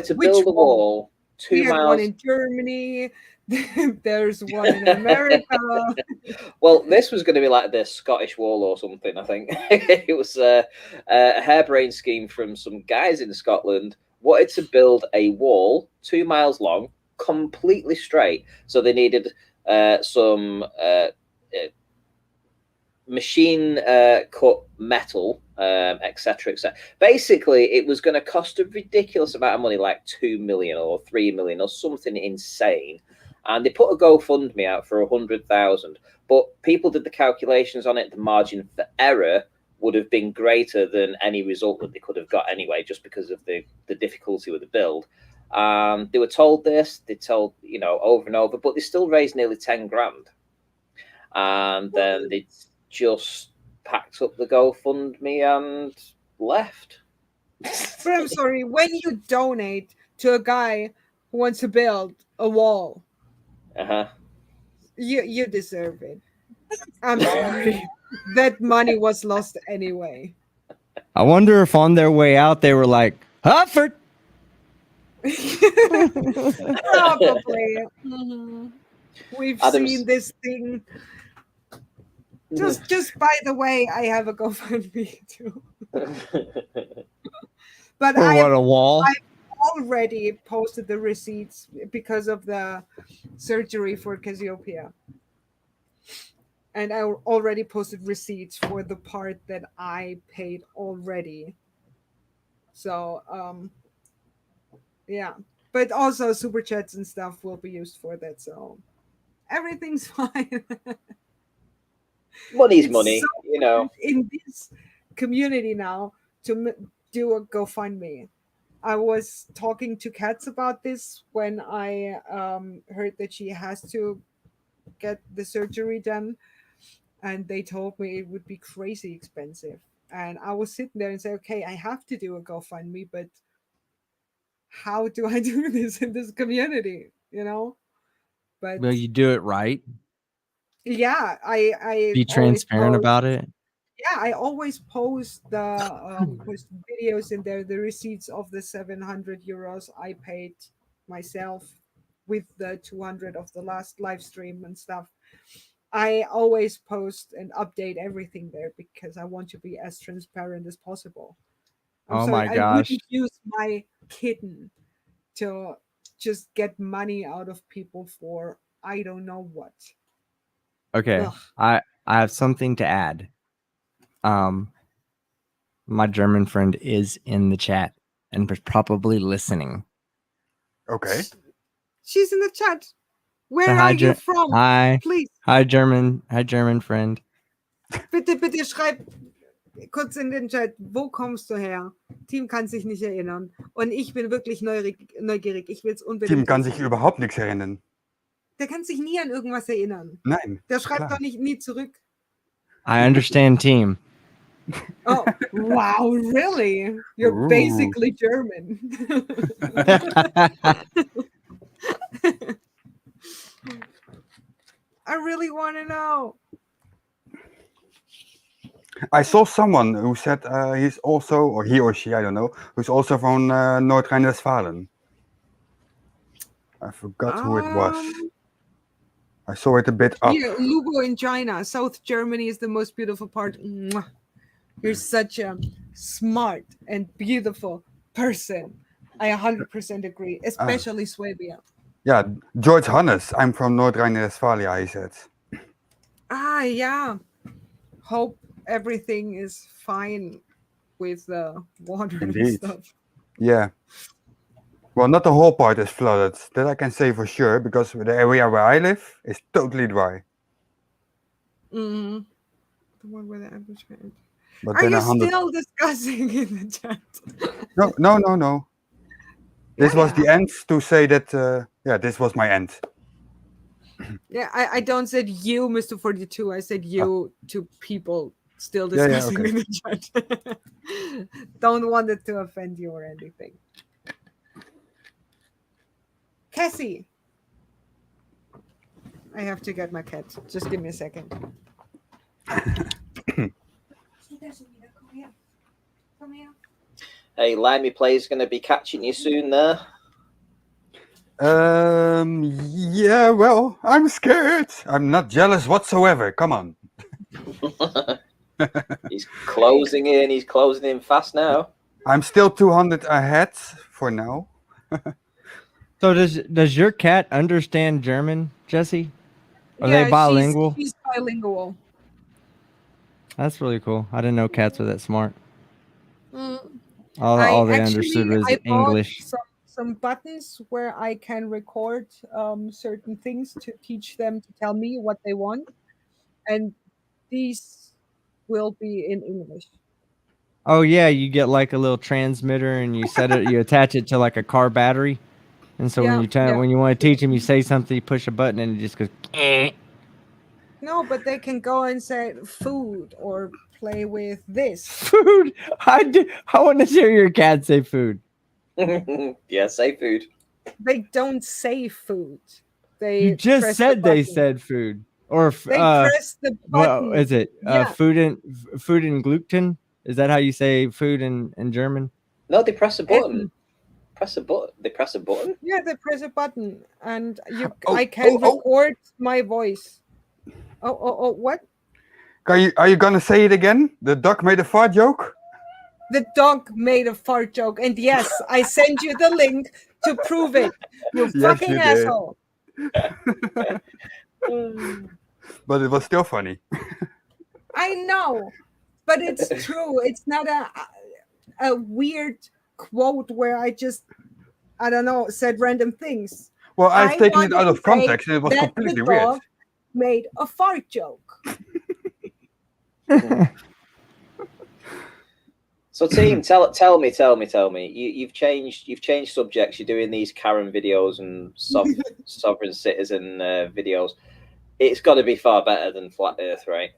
to Which build a wall? wall We 2 had one miles. in Germany. There's one in America. Well, this was going to be like the Scottish wall or something, I think. It was a harebrained scheme from some guys in Scotland. Wanted to build a wall 2 miles long, completely straight. So they needed some machine cut metal, etc., etc. Basically, it was going to cost a ridiculous amount of money, like 2 million or 3 million or something insane. And they put a GoFundMe out for 100,000. But people did the calculations on it. The margin for error would have been greater than any result that they could have got anyway, just because of the difficulty with the build. They were told this, they told, over and over, but they still raised nearly 10 grand. and then they just packed up the GoFundMe and left. But I'm sorry, when you donate to a guy who wants to build a wall, you deserve it. I'm sorry. That money was lost anyway. I wonder if on their way out they were like, Hufford. Probably. We've seen this thing. Just by the way, I have a GoFundMe too. But For what, a wall? I've already posted the receipts because of the surgery for Cassiopeia. And I already posted receipts for the part that I paid already. So, yeah. But also super chats and stuff will be used for that. So everything's fine. Money's It's money, so you know. hard in this community now to do a GoFundMe. I was talking to Katz about this when I heard that she has to get the surgery done, and they told me it would be crazy expensive. And I was sitting there and say, okay, I have to do a GoFundMe, but how do I do this in this community? You know? But Will you do it right? yeah, I Be transparent about it. Yeah, I always post the post videos in there, the receipts of the 700 euros I paid myself with the 200 of the last live stream and stuff. I always post and update everything there because I want to be as transparent as possible. Oh my gosh. I wouldn't use my kitten to just get money out of people for I don't know what. Okay. Ugh. I have something to add. My German friend is in the chat and probably listening. Okay. She's in the chat. Where So are you from? Hi. Please. Hi, German friend. Bitte schreib kurz in den Chat, wo kommst du her? Team kann sich nicht erinnern. Und ich bin wirklich neugierig. Ich will es unbedingt. Tim kann sich überhaupt nichts erinnern. Der kann sich nie an irgendwas erinnern. Nein. Der schreibt klar. doch nicht nie zurück. I understand, team. Oh, wow, really? You're Ooh. basically German. I really want to know. I saw someone who said he's also, or he or she, I don't know, who's also from North Rhine-Westphalia. I forgot who it was. I saw it a bit up. Here, Lugo in China. South Germany is the most beautiful part. Mwah. You're such a smart and beautiful person. I 100% agree, especially Swabia. Yeah, George Hannes. I'm from North Rhine-Westphalia, he said. Yeah. Hope everything is fine with the water and Indeed. stuff. Yeah. Well, not the whole part is flooded. That I can say for sure, because the area where I live is totally dry. Mm-hmm. The one where the average man. But Are then you 100 still discussing in the chat? No. This was the end to say that, this was my end. Yeah, I don't said you, Mr. 42. I said you to people still discussing okay. in the chat. Don't want it to offend you or anything. Cassie. I have to get my cat. Just give me a second. Hey, LimeyPlay is going to be catching you soon there. Yeah, well, I'm scared. I'm not jealous whatsoever. Come on. He's closing in. He's closing in fast now. I'm still 200 ahead for now. So does your cat understand German, Jesse? Are they bilingual? She's bilingual. That's really cool. I didn't know cats were that smart. Mm. All they understood was I bought English. some buttons where I can record certain things to teach them to tell me what they want, and these will be in English. Oh yeah, you get like a little transmitter and you set it, you attach it to like a car battery, and so when you want to teach them, you say something, you push a button, and it just goes. No, but they can go and say food or play with this. Food. I want to hear your cat say food. Yeah, say food. They don't say food. They You just press said the they button. said food. Or They press the button. what is it? Yeah. Food and gluten? Is that how you say food in German? No, they press a button. Press a button. They press a button. Yeah, they press a button, and I can record my voice. Oh! What? Are you gonna say it again? The duck made a fart joke? The dog made a fart joke, and yes, I sent you the link to prove it. You Yes, fucking you did. asshole. But it was still funny. I know, but it's true. It's not a weird quote where I don't know, said random things. Well, I've taken it wanted out of to say context and it was that completely the weird. dog made a fart joke. So, team, tell me. You've changed subjects. You're doing these Karen videos and sovereign citizen videos. It's got to be far better than Flat Earth, right?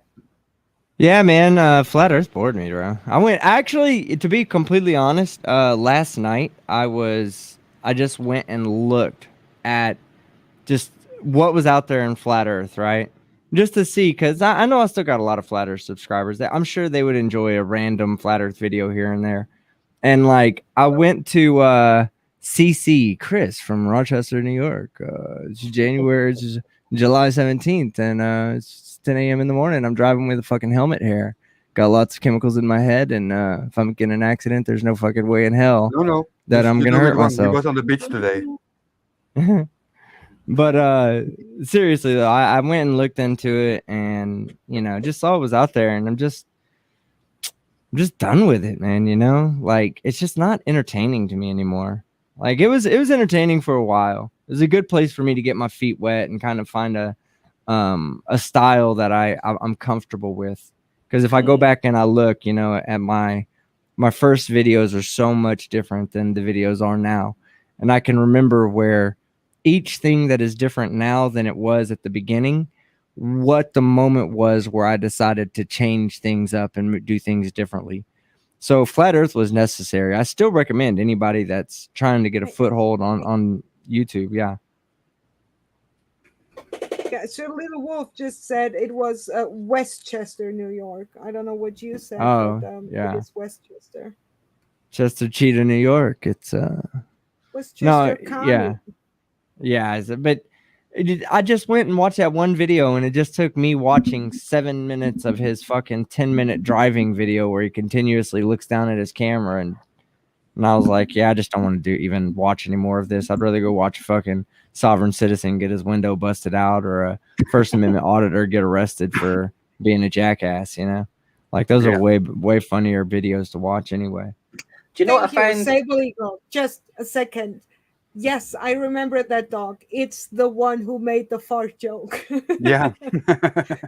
Yeah, man. Flat Earth bored me, bro. I went actually, to be completely honest. Last night I just went and looked at just what was out there in Flat Earth, right? Just to see, because I know I still got a lot of Flat Earth subscribers. I'm sure they would enjoy a random Flat Earth video here and there. And like, I went to CC Chris from Rochester, New York. It's July 17th, and it's 10 a.m. in the morning. I'm driving with a fucking helmet here. Got lots of chemicals in my head, and if I'm getting an accident, there's no fucking way in hell that I'm gonna hurt myself. He was on the beach today. But seriously though, I went and looked into it, and just saw it was out there, and I'm just done with it, man. Like, it's just not entertaining to me anymore. Like, it was entertaining for a while. It was a good place for me to get my feet wet and kind of find a style that I'm comfortable with. Because if I go back and I look, at my first videos are so much different than the videos are now, and I can remember where each thing that is different now than it was at the beginning, what the moment was where I decided to change things up and do things differently. So Flat Earth was necessary. I still recommend anybody that's trying to get a foothold on YouTube. Yeah. Yeah, so Little Wolf just said it was Westchester, New York. I don't know what you said, Oh, but yeah. it is Westchester. Chester Cheetah, New York. It's Westchester County. Yeah, but I just went and watched that one video, and it just took me watching 7 minutes of his fucking 10-minute driving video where he continuously looks down at his camera, and I was like, yeah, I just don't want to even watch any more of this. I'd rather go watch a fucking sovereign citizen get his window busted out, or a First Amendment auditor get arrested for being a jackass. Like, those are way funnier videos to watch anyway. Do you know what I find? Sable Eagle, just a second. Yes, I remember that dog. It's the one who made the fart joke. Yeah.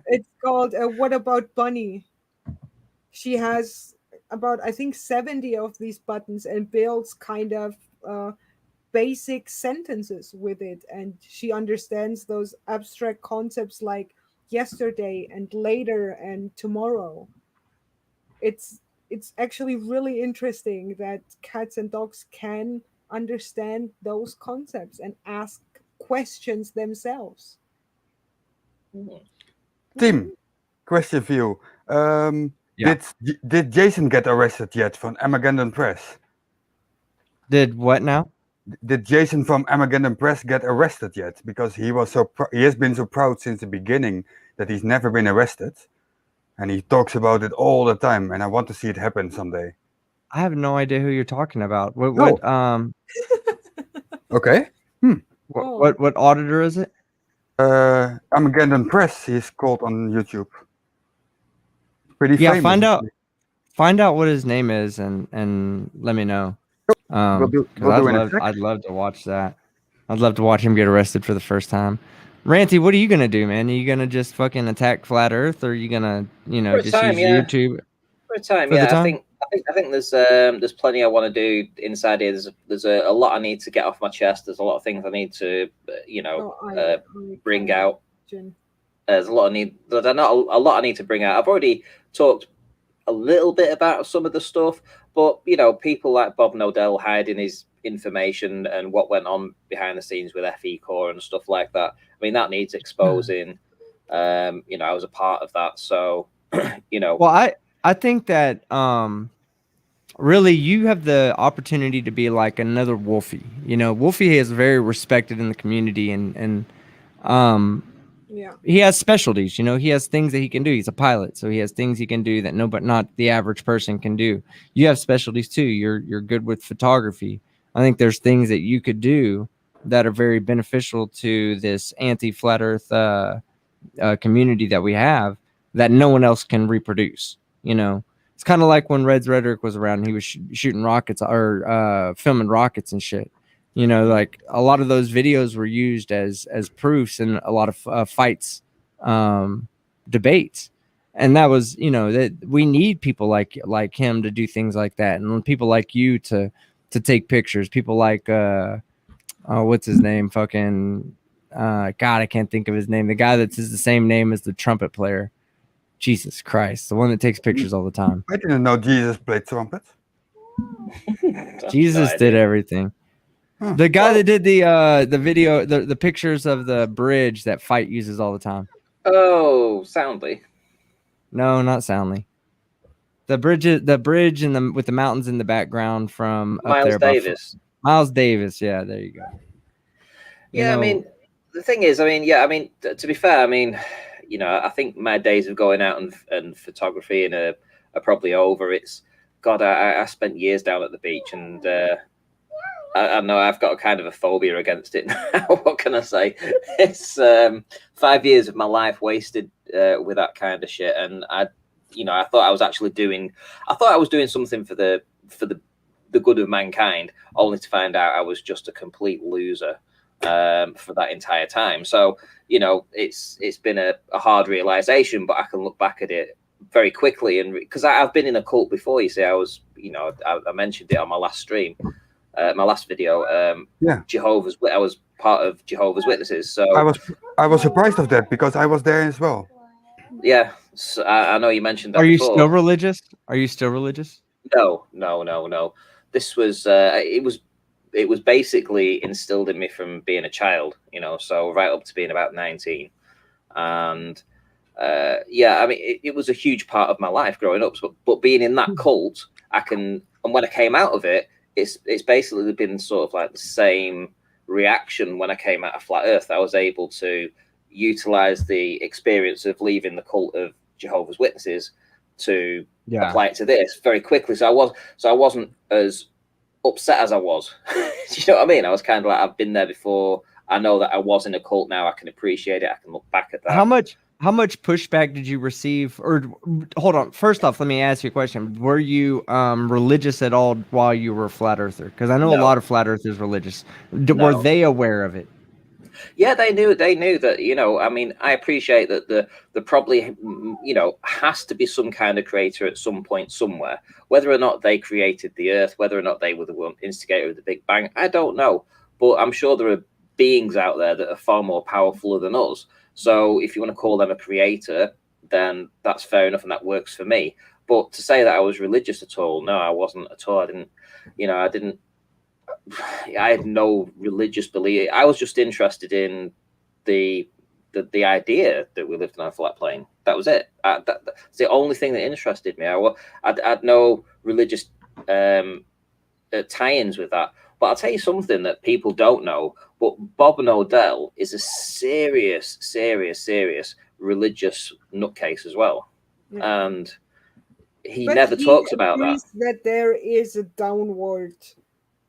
It's called What About Bunny? She has about, I think, 70 of these buttons and builds kind of basic sentences with it. And she understands those abstract concepts like yesterday and later and tomorrow. It's actually really interesting that cats and dogs can understand those concepts and ask questions themselves. Tim, question for you. Did Jason get arrested yet from Armageddon Press? Did what now? Did Jason from Armageddon Press get arrested yet? Because he was he has been so proud since the beginning that he's never been arrested, and he talks about it all the time. And I want to see it happen someday. I have no idea who you're talking about. What Okay. What auditor is it? Armageddon Press. He's called on YouTube. Pretty famous. Find out what his name is and let me know. I'd love to watch that. I'd love to watch him get arrested for the first time. Ranty, what are you gonna do, man? Are you gonna just fucking attack Flat Earth, or are you gonna, just use YouTube? For a time, I think there's plenty I want to do inside here. There's a lot I need to get off my chest. There's a lot of things I need to bring out. There's a lot I need. There's not a lot I need to bring out. I've already talked a little bit about some of the stuff, but people like Bob Nodell hiding his information and what went on behind the scenes with FE Core and stuff like that. I mean, that needs exposing. I was a part of that, so Well, I think that really you have the opportunity to be like another Wolfie. Wolfie is very respected in the community, and Yeah. he has specialties. He has things that he can do. He's a pilot, so he has things he can do that not the average person can do. You have specialties too. You're good with photography. I think there's things that you could do that are very beneficial to this anti-flat Earth community that we have that no one else can reproduce. It's kind of like when Red's Rhetoric was around. He was shooting rockets or filming rockets and shit. Like a lot of those videos were used as proofs in a lot of fights, debates, and that was that we need people like him to do things like that, and people like you to take pictures. People like what's his name? Fucking God, I can't think of his name. The guy that's the same name as the trumpet player. Jesus Christ, the one that takes pictures all the time. I didn't know Jesus played trumpet. Jesus did everything. Huh. The guy that did the video, the pictures of the bridge that Fight uses all the time. Oh, Soundly. No, not Soundly. The bridge and with the mountains in the background from up Miles there. Davis. Miles Davis, yeah, there you go. Yeah, I mean, the thing is, to be fair, I think my days of going out and photography are probably over. It's God, I spent years down at the beach, and I know I've got a kind of a phobia against it now. What can I say? It's 5 years of my life wasted with that kind of shit, and I thought I was actually doing something for the good of mankind, only to find out I was just a complete loser for that entire time. So it's been a hard realization, but I can look back at it very quickly, and because I've been in a cult before. You see, I was I mentioned it on my last stream. My last video, Jehovah's. I was part of Jehovah's Witnesses, so I was surprised of that because I was there as well. Yeah, so I know you mentioned that. Are you before. still religious? Are you still religious? No. This was it was basically instilled in me from being a child, so right up to being about 19, and it was a huge part of my life growing up. But being in that cult, and when I came out of it. It's basically been sort of like the same reaction when I came out of Flat Earth. I was able to utilize the experience of leaving the cult of Jehovah's Witnesses to apply it to this very quickly. So I wasn't as upset as I was. Do you know what I mean? I was kind of like, I've been there before. I know that I was in a cult now. I can appreciate it. I can look back at that. How much pushback did you receive? Or hold on, first off, let me ask you a question. Were you religious at all while you were a flat earther? Because I know a lot of flat earthers religious. Were they aware of it? Yeah, they knew that, I appreciate that the probably, has to be some kind of creator at some point somewhere. Whether or not they created the earth, whether or not they were the one instigator of the Big Bang, I don't know. But I'm sure there are beings out there that are far more powerful than us. So if you want to call them a creator, then that's fair enough, and that works for me. But to say that I was religious at all, no, I wasn't at all. I had no religious belief. I was just interested in the idea that we lived on a flat plane. That was it. That's the only thing that interested me. I had no religious tie-ins with that. But I'll tell you something that people don't know. But Bob Nodell is a serious religious nutcase as well, and he never talks about that. That there is a downward.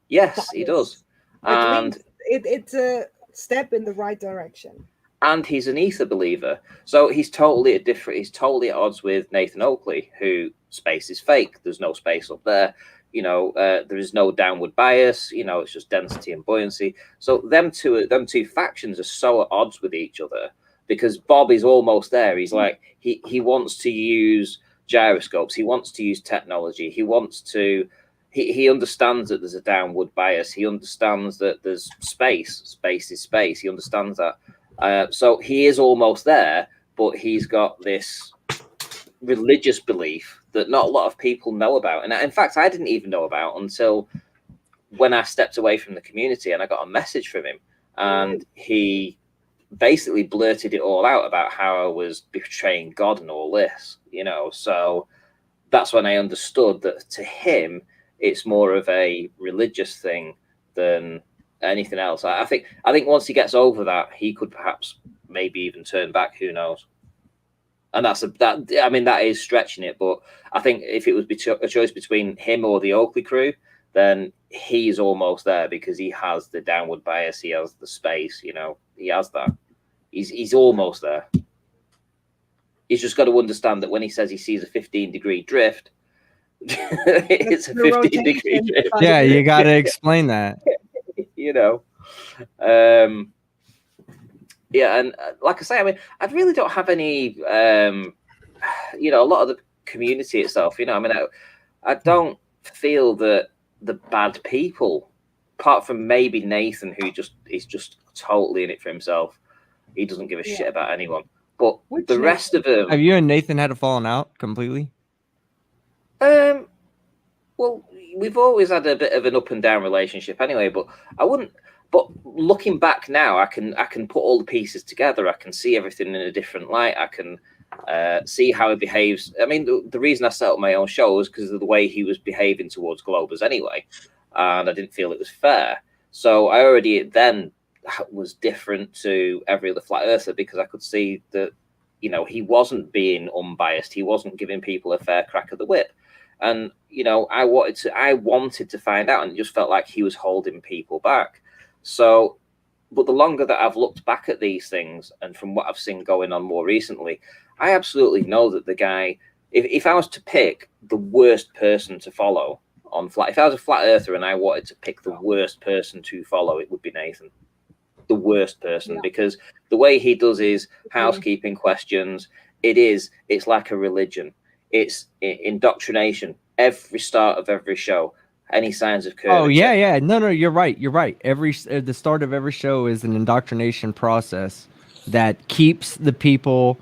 Yes, bias. He does, and it's a step in the right direction. And he's an ether believer, so he's totally He's totally at odds with Nathan Oakley, who space is fake. There's no space up there. There is no downward bias. It's just density and buoyancy. So them two factions are so at odds with each other because Bob is almost there. He's like he wants to use gyroscopes. He wants to use technology. He wants to. He understands that there's a downward bias. He understands that there's space. Space is space. He understands that. So he is almost there, but he's got this religious belief that not a lot of people know about. And in fact, I didn't even know about until when I stepped away from the community and I got a message from him, and he basically blurted it all out about how I was betraying God and all this, you know. So that's when I understood that to him, it's more of a religious thing than anything else. I think once he gets over that, he could perhaps maybe even turn back. Who knows? And that is stretching it. But I think if it was a choice between him or the Oakley crew, then he's almost there because he has the downward bias, he has the space, you know, he has that. He's almost there. He's just got to understand that when he says he sees a 15-degree drift, it's a 15-degree drift. Yeah, you got to explain that. You know. Yeah, and like I say, I mean, I really don't have any, you know, a lot of the community itself, you know, I mean, I don't feel that the bad people, apart from maybe Nathan, who is just totally in it for himself. He doesn't give a shit about anyone. But the rest of them... Have you and Nathan had a falling out completely? Well, we've always had a bit of an up and down relationship anyway, but I wouldn't... But looking back now, I can put all the pieces together. I can see everything in a different light. I can see how he behaves. I mean, the reason I set up my own show was because of the way he was behaving towards Globers anyway, and I didn't feel it was fair. So I already then was different to every other flat earther because I could see that, you know, he wasn't being unbiased. He wasn't giving people a fair crack of the whip. And, you know, I wanted to find out, and it just felt like he was holding people back. So, but the longer that I've looked back at these things and from what I've seen going on more recently, I absolutely know that the guy, if I was to pick the worst person to follow on flat, if I was a flat earther and I wanted to pick the worst person to follow, it would be Nathan. The worst person, because the way he does his housekeeping questions, it's like a religion. It's indoctrination. Every start of every show, any signs of curvature. Oh yeah. No, you're right. The start of every show is an indoctrination process that keeps the people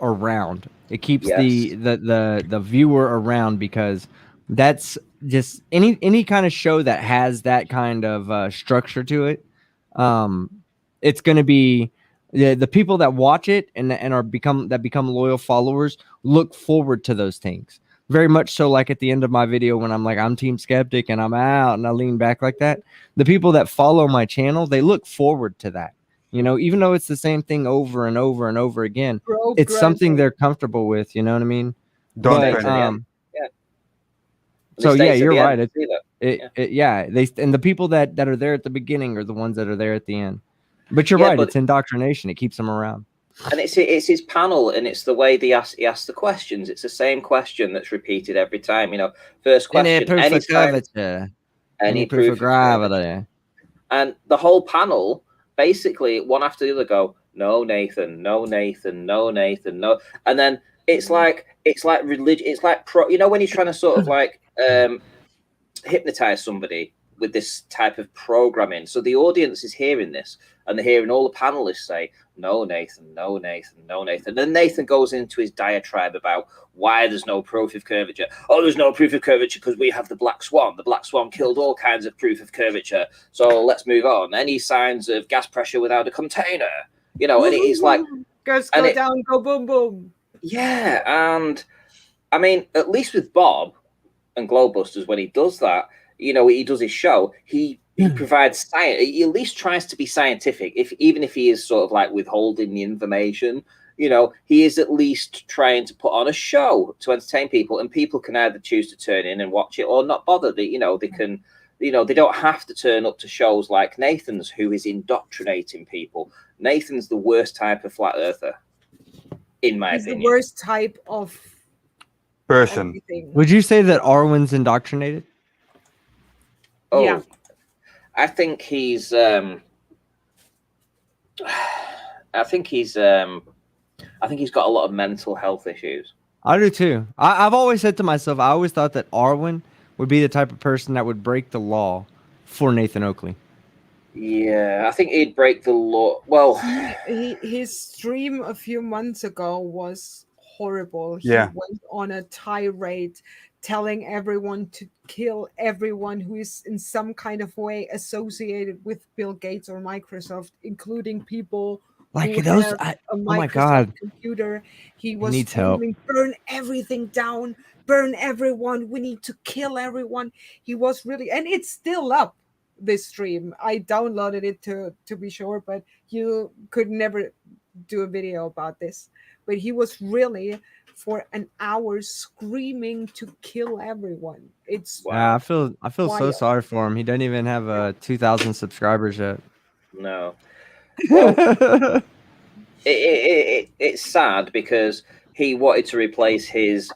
around. It keeps the viewer around, because that's just any kind of show that has that kind of structure to it. It's going to be the people that watch it and become loyal followers look forward to those things. Very much so, like at the end of my video when I'm like, I'm Team Skeptic and I'm out and I lean back like that. The people that follow my channel, they look forward to that. You know, even though it's the same thing over and over and over again, it's something they're comfortable with. You know what I mean? So yeah, you're right. The people that are there at the beginning are the ones that are there at the end. But you're right. It's indoctrination. It keeps them around. And it's his panel, and it's the way he asks the questions. It's the same question that's repeated every time. You know, first question, any proof of curvature, any proof of gravity, and the whole panel basically one after the other go, no Nathan, no Nathan, no Nathan, no, and then it's like religion. It's like you know, when you're trying to sort of like hypnotize somebody with this type of programming. So the audience is hearing this, and they're hearing all the panelists say, no, Nathan, no, Nathan, no, Nathan. Then Nathan goes into his diatribe about why there's no proof of curvature. Oh, there's no proof of curvature because we have the Black Swan. The Black Swan killed all kinds of proof of curvature. So let's move on. Any signs of gas pressure without a container? You know, and it's like... Goes go down, go boom, boom. Yeah, and I mean, at least with Bob and Glowbusters, when he does that, you know, he does his show, he provides science. He at least tries to be scientific, even if he is sort of like withholding the information. You know, he is at least trying to put on a show to entertain people, and people can either choose to turn in and watch it or not bother. They can, they don't have to turn up to shows like Nathan's, who is indoctrinating people. Nathan's the worst type of flat earther, in my opinion. The worst type of person. Everything. Would you say that Arwen's indoctrinated? Oh, yeah. I think he's got a lot of mental health issues. I do too. I've always said to myself, I always thought that Arwen would be the type of person that would break the law for Nathan Oakley. Yeah, I think he'd break the law. Well, His stream a few months ago was horrible. He Yeah. went on a tirade telling everyone to kill everyone who is in some kind of way associated with Bill Gates or Microsoft, including people Like who those, have a oh my Microsoft God. computer. He was needs help. screaming, burn everything down, burn everyone, we need to kill everyone. He was really, and it's still up, this stream. I downloaded it to be sure, but you could never do a video about this. But he was really for an hour screaming to kill everyone. It's Yeah, I feel so wild. sorry for him. He doesn't even have 2,000 subscribers yet. No. Well, it's sad because he wanted to replace his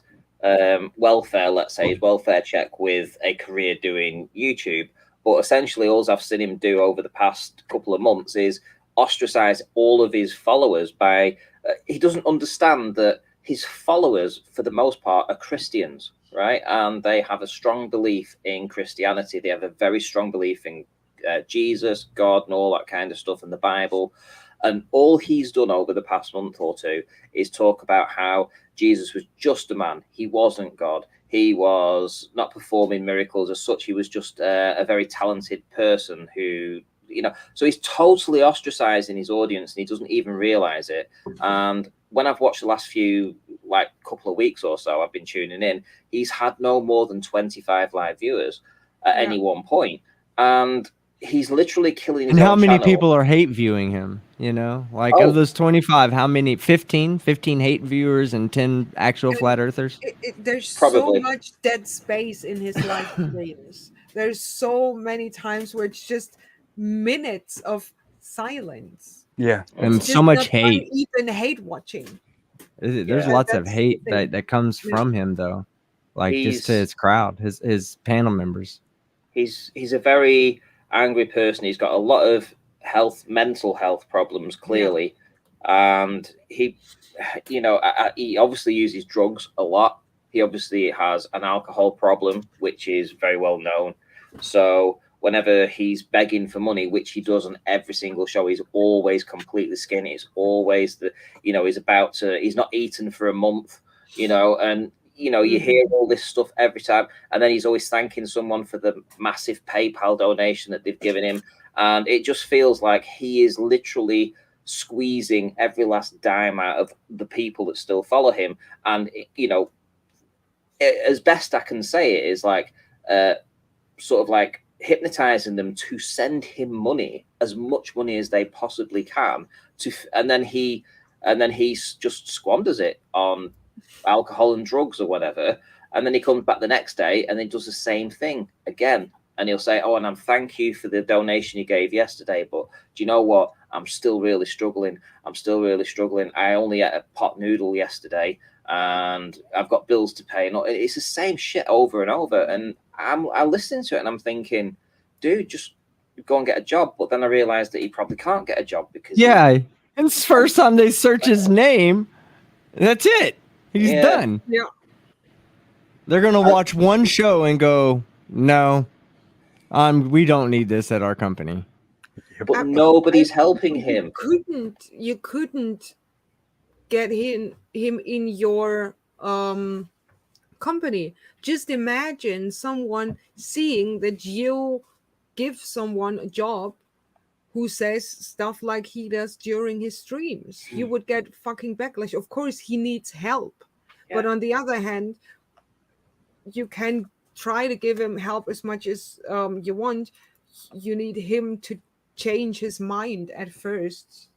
welfare, let's say, his welfare check with a career doing YouTube. But essentially, all I've seen him do over the past couple of months is ostracize all of his followers by he doesn't understand that his followers, for the most part, are Christians, right? And they have a strong belief in Christianity. They have a very strong belief in Jesus, God, and all that kind of stuff in the Bible. And all he's done over the past month or two is talk about how Jesus was just a man. He wasn't God. He was not performing miracles as such. He was just a very talented person who, so he's totally ostracizing his audience and he doesn't even realize it. And when I've watched the last few, couple of weeks or so, I've been tuning in, he's had no more than 25 live viewers at any one point. And he's literally killing his And how own many channel. people are hate viewing him? Of those 25, how many? 15 hate viewers and 10 actual flat earthers? There's Probably. so much dead space in his live streams. There's so many times where it's just minutes of silence. Yeah. And It's so just much not hate. even hate watching. There's Yeah, lots of that's hate the thing. that comes Yeah. from him, though. Just to He's- his crowd, his panel members. He's a very angry person. He's got a lot of mental health problems, clearly, and he obviously uses drugs a lot. He obviously has an alcohol problem, which is very well known. So whenever he's begging for money, which he does on every single show, he's always completely skinny. It's always he's not eaten for a month, and you hear all this stuff every time, and then he's always thanking someone for the massive PayPal donation that they've given him. And it just feels like he is literally squeezing every last dime out of the people that still follow him. And, as best I can say it is sort of like hypnotizing them to send him money, as much money as they possibly can, and then he just squanders it on alcohol and drugs or whatever, and then he comes back the next day and then does the same thing again, and he'll say, and I'm thank you for the donation you gave yesterday, but do you know what, I'm still really struggling. I only ate a pot noodle yesterday and I've got bills to pay. And it's the same shit over and over, and I listen to it and I'm thinking, dude, just go and get a job. But then I realized that he probably can't get a job because and it's the first time they search his name, that's it. He's done. Yeah. They're gonna watch one show and go, no, we don't need this at our company. But nobody's helping him. You couldn't get him in your company. Just imagine someone seeing that you give someone a job who says stuff like he does during his streams. You would get fucking backlash. Of course, he needs help. But on the other hand, you can try to give him help as much as you want. You need him to change his mind at first.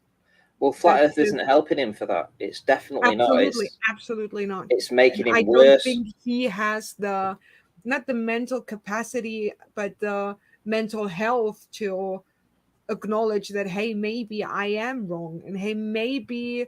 Well, Flat Earth isn't helping him for that. It's definitely not. Absolutely not. It's making him I worse. don't think he has not the mental capacity, but the mental health to acknowledge that, hey, maybe I am wrong, and hey, maybe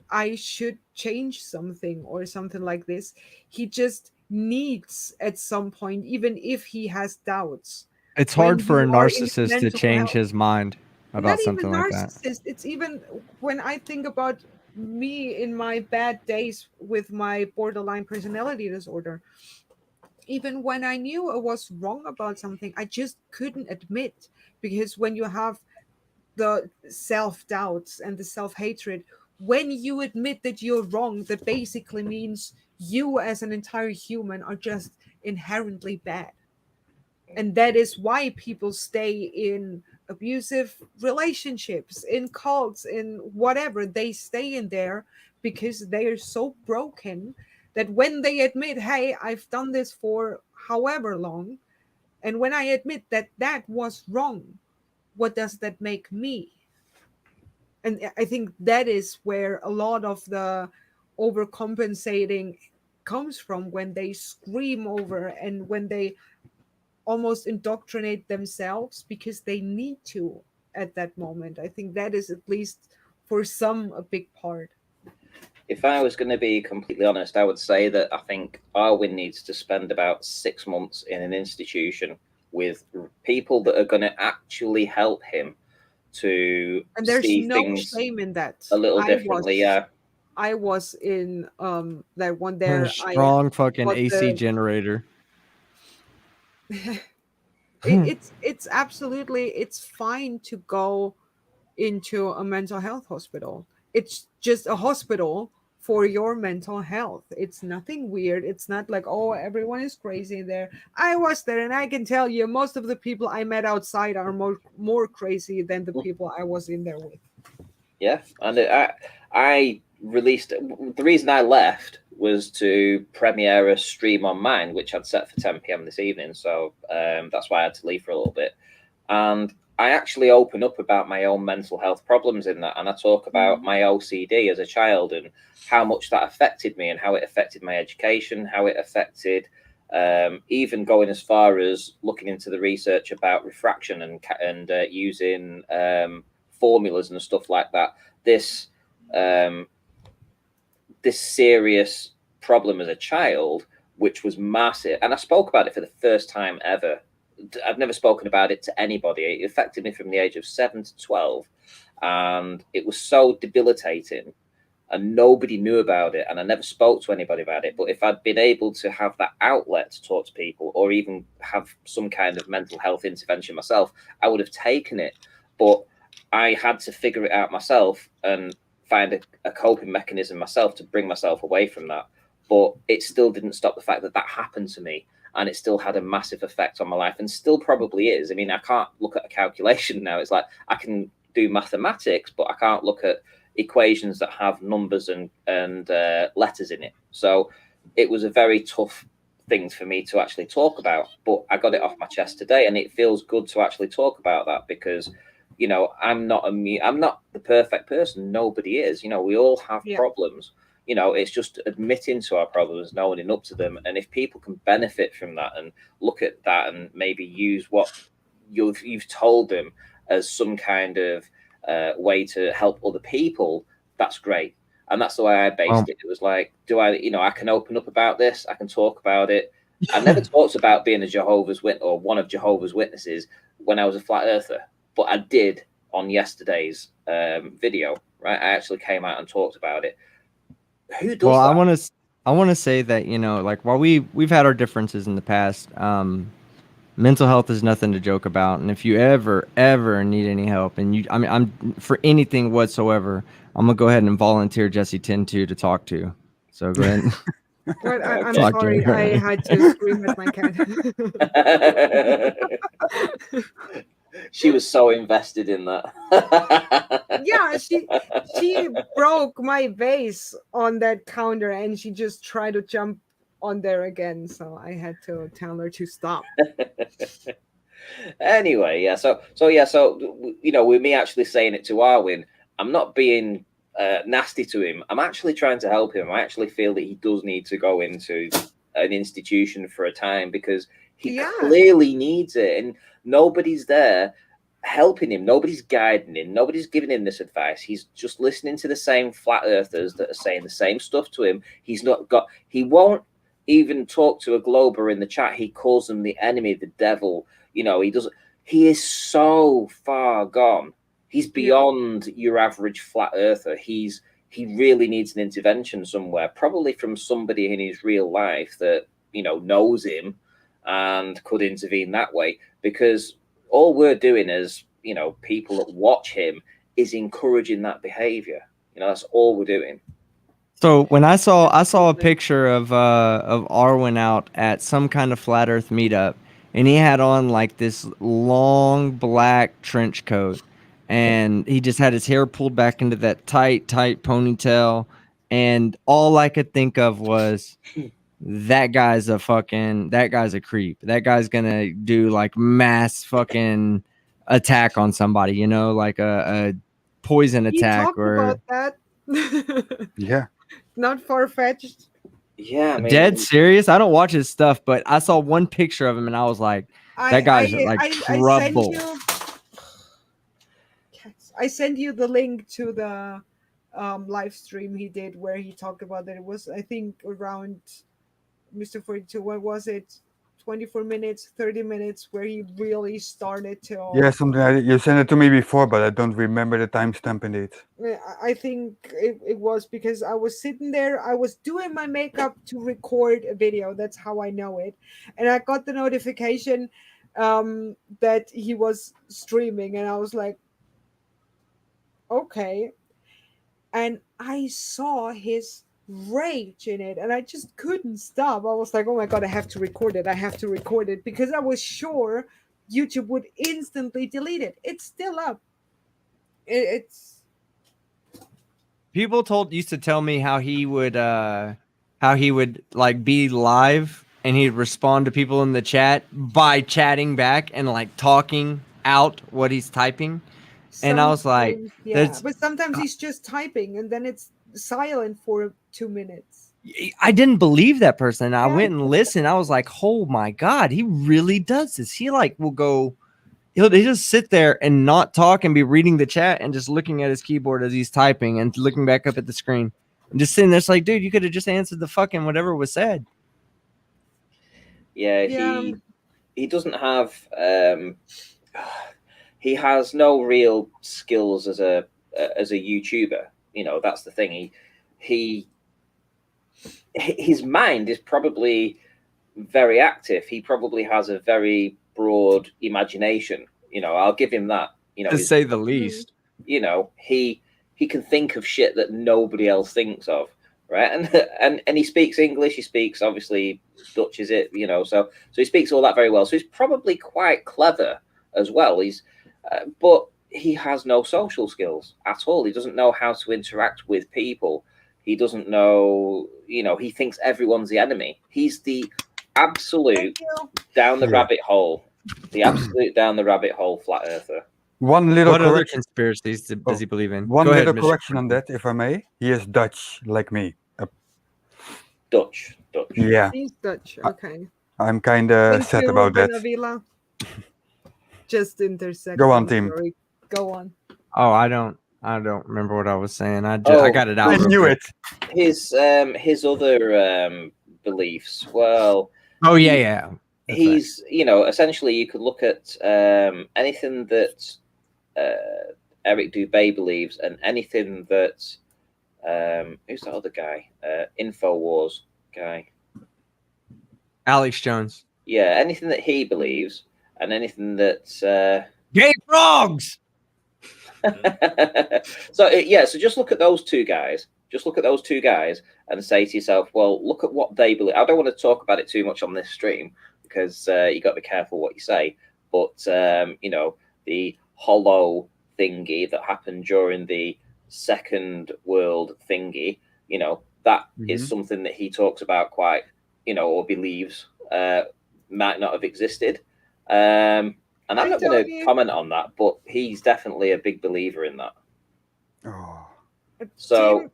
I should change something or something like this. He just needs at some point, even if he has doubts. It's hard for a narcissist to change his mind about something like that. It's even when I think about me in my bad days with my borderline personality disorder, even when I knew I was wrong about something, I just couldn't admit, because when you have the self-doubts and the self-hatred, when you admit that you're wrong, that basically means you as an entire human are just inherently bad. And that is why people stay in abusive relationships, in cults, in whatever. They stay in there because they are so broken that when they admit, hey, I've done this for however long, and when I admit that that was wrong, what does that make me? And I think that is where a lot of the overcompensating comes from, when they scream over and when they almost indoctrinate themselves because they need to at that moment. I think that is, at least for some, a big part. If I was going to be completely honest, I would say that I think Arwin needs to spend about 6 months in an institution with people that are going to actually help him to And there's see no things shame in that. a little differently. I was in that one there. Strong fucking got AC generator. It's absolutely, it's fine to go into a mental health hospital. It's just a hospital for your mental health. It's nothing weird. It's not like, oh, everyone is crazy there. I was there, and I can tell you, most of the people I met outside are more crazy than the people I was in there with. Yeah, and I released, the reason I left was to premiere a stream on mine, which I'd set for 10 p.m. this evening. So that's why I had to leave for a little bit. And I actually open up about my own mental health problems in that. And I talk about my OCD as a child and how much that affected me and how it affected my education, how it affected even going as far as looking into the research about refraction and using formulas and stuff like that. This serious problem as a child, which was massive. And I spoke about it for the first time ever. I've never spoken about it to anybody. It affected me from the age of 7 to 12. And it was so debilitating and nobody knew about it. And I never spoke to anybody about it. But if I'd been able to have that outlet to talk to people or even have some kind of mental health intervention myself, I would have taken it. But I had to figure it out myself and find a coping mechanism myself to bring myself away from that. But it still didn't stop the fact that that happened to me, and it still had a massive effect on my life, and still probably is. I mean, I can't look at a calculation now. It's like I can do mathematics, but I can't look at equations that have numbers and letters in it. So it was a very tough thing for me to actually talk about, but I got it off my chest today, and it feels good to actually talk about that because, you know, I'm not the perfect person. Nobody is. You know, we all have problems. You know, it's just admitting to our problems, and owning up to them. And if people can benefit from that and look at that and maybe use what you've told them as some kind of way to help other people, that's great. And that's the way I based it. It was like, I can open up about this. I can talk about it. I never talked about being a Jehovah's Witness or one of Jehovah's Witnesses when I was a flat earther, but I did on yesterday's video, right? I actually came out and talked about it. Who does that? I want to say that, you know, like while we've had our differences in the past, mental health is nothing to joke about. And if you ever need any help, and I'm for anything whatsoever, I'm gonna go ahead and volunteer Jessy Tentoo to talk to. So go ahead. Well, I'm sorry, I had to scream at my cat. She was so invested in that. Yeah, she broke my vase on that counter, and she just tried to jump on there again. So I had to tell her to stop. Anyway, yeah. So you know, with me actually saying it to Arwin, I'm not being nasty to him. I'm actually trying to help him. I actually feel that he does need to go into an institution for a time because he clearly needs it, and nobody's there helping him. Nobody's guiding him. Nobody's giving him this advice. He's just listening to the same flat earthers that are saying the same stuff to him. He won't even talk to a glober in the chat. He calls them the enemy, the devil. You know, he is so far gone. He's beyond your average flat earther. He really needs an intervention somewhere, probably from somebody in his real life that knows him and could intervene that way, because all we're doing as people that watch him is encouraging that behavior. That's all we're doing. So when I saw a picture of Arwen out at some kind of flat Earth meetup, and he had on like this long black trench coat, and he just had his hair pulled back into that tight ponytail, and all I could think of was that guy's a creep. That guy's gonna do like mass fucking attack on somebody, like a poison attack or about that. Yeah. Not far-fetched. Yeah, I mean, dead serious. I don't watch his stuff, but I saw one picture of him and I was like, that guy's trouble. I sent you the link to the live stream he did where he talked about that. It was, I think, around Mr. 42. What was it? 24 minutes, 30 minutes, where he really started to. Yeah, something like that. You sent it to me before, but I don't remember the timestamp in it. I think it was because I was sitting there, I was doing my makeup to record a video. That's how I know it. And I got the notification that he was streaming, and I was like, okay. And I saw his rage in it, and I just couldn't stop. I was like, oh my God, I have to record it. I have to record it, because I was sure YouTube would instantly delete it. It's still up. It's people used to tell me how he would like be live and he'd respond to people in the chat by chatting back and like talking out what he's typing. And I was like, yeah, but sometimes he's just typing and then it's silent for 2 minutes. I didn't believe that person. I went and listened. I was like, oh my God, he really does this. He like will go, he'll just sit there and not talk and be reading the chat and just looking at his keyboard as he's typing and looking back up at the screen and just sitting there. It's like, dude, you could have just answered the fucking whatever was said. Yeah. He doesn't have he has no real skills as a YouTuber. That's the thing. His mind is probably very active. He probably has a very broad imagination. I'll give him that. To say the least. He can think of shit that nobody else thinks of, right? And he speaks English. He speaks, obviously, Dutch is it, so he speaks all that very well. So he's probably quite clever as well. But he has no social skills at all. He doesn't know how to interact with people. He doesn't know, he thinks everyone's the enemy. He's the absolute down the rabbit hole. The absolute down the rabbit hole flat earther. One little what other correction. conspiracies does he believe in? One Go little ahead, correction on that, if I may. He is Dutch, like me. Dutch. Yeah. He's Dutch. Okay. I'm kind of sad about that. Avila. Just intersect. Go on, team. Sorry. Go on. Oh, I don't remember what I was saying. I got it out. I knew it. His other beliefs. Well. Oh yeah. He's essentially you could look at anything that Eric Dubé believes and anything that who's that other guy? InfoWars guy. Alex Jones. Yeah, anything that he believes and anything that gay frogs. So just look at those two guys. Just look at those two guys and say to yourself, well, look at what they believe. I don't want to talk about it too much on this stream because you got to be careful what you say. But the hollow thingy that happened during the Second World thingy, that is something that he talks about quite, or believes might not have existed. And I'm not going to comment on that, but he's definitely a big believer in that. Oh. So,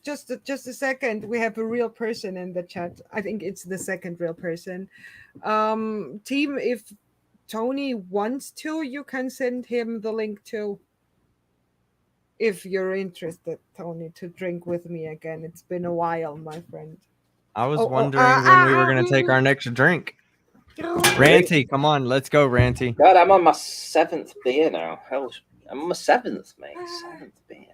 just a second. We have a real person in the chat. I think it's the second real person. Team, if Tony wants to, you can send him the link too. If you're interested, Tony, to drink with me again. It's been a while, my friend. I was wondering when we were going to take our next drink. Ranty, come on, let's go, Ranty. God, I'm on my 7th beer now. Hell, I'm on my 7th, mate. 7th beer.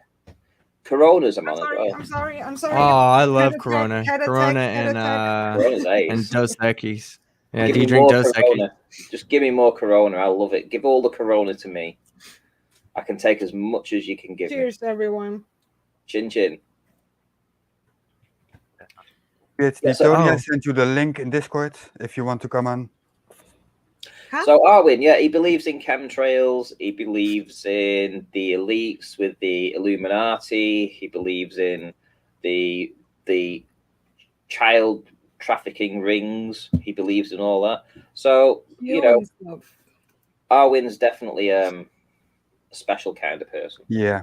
Coronas I'm on. I'm sorry. Oh, I love Cat Corona. attack, Corona cat attack. Corona's and ace. Dos Equis. Yeah, Give do you me drink more Dos Equis? Corona. Just give me more Corona. I love it. Give all the Corona to me. I can take as much as you can give me. Cheers, everyone. Chin chin. Tony, I sent you the link in Discord if you want to come on. So Arwin, yeah, he believes in chemtrails. He believes in the elites with the Illuminati. He believes in the child trafficking rings. He believes in all that. So you know, Arwin's definitely a special kind of person. Yeah,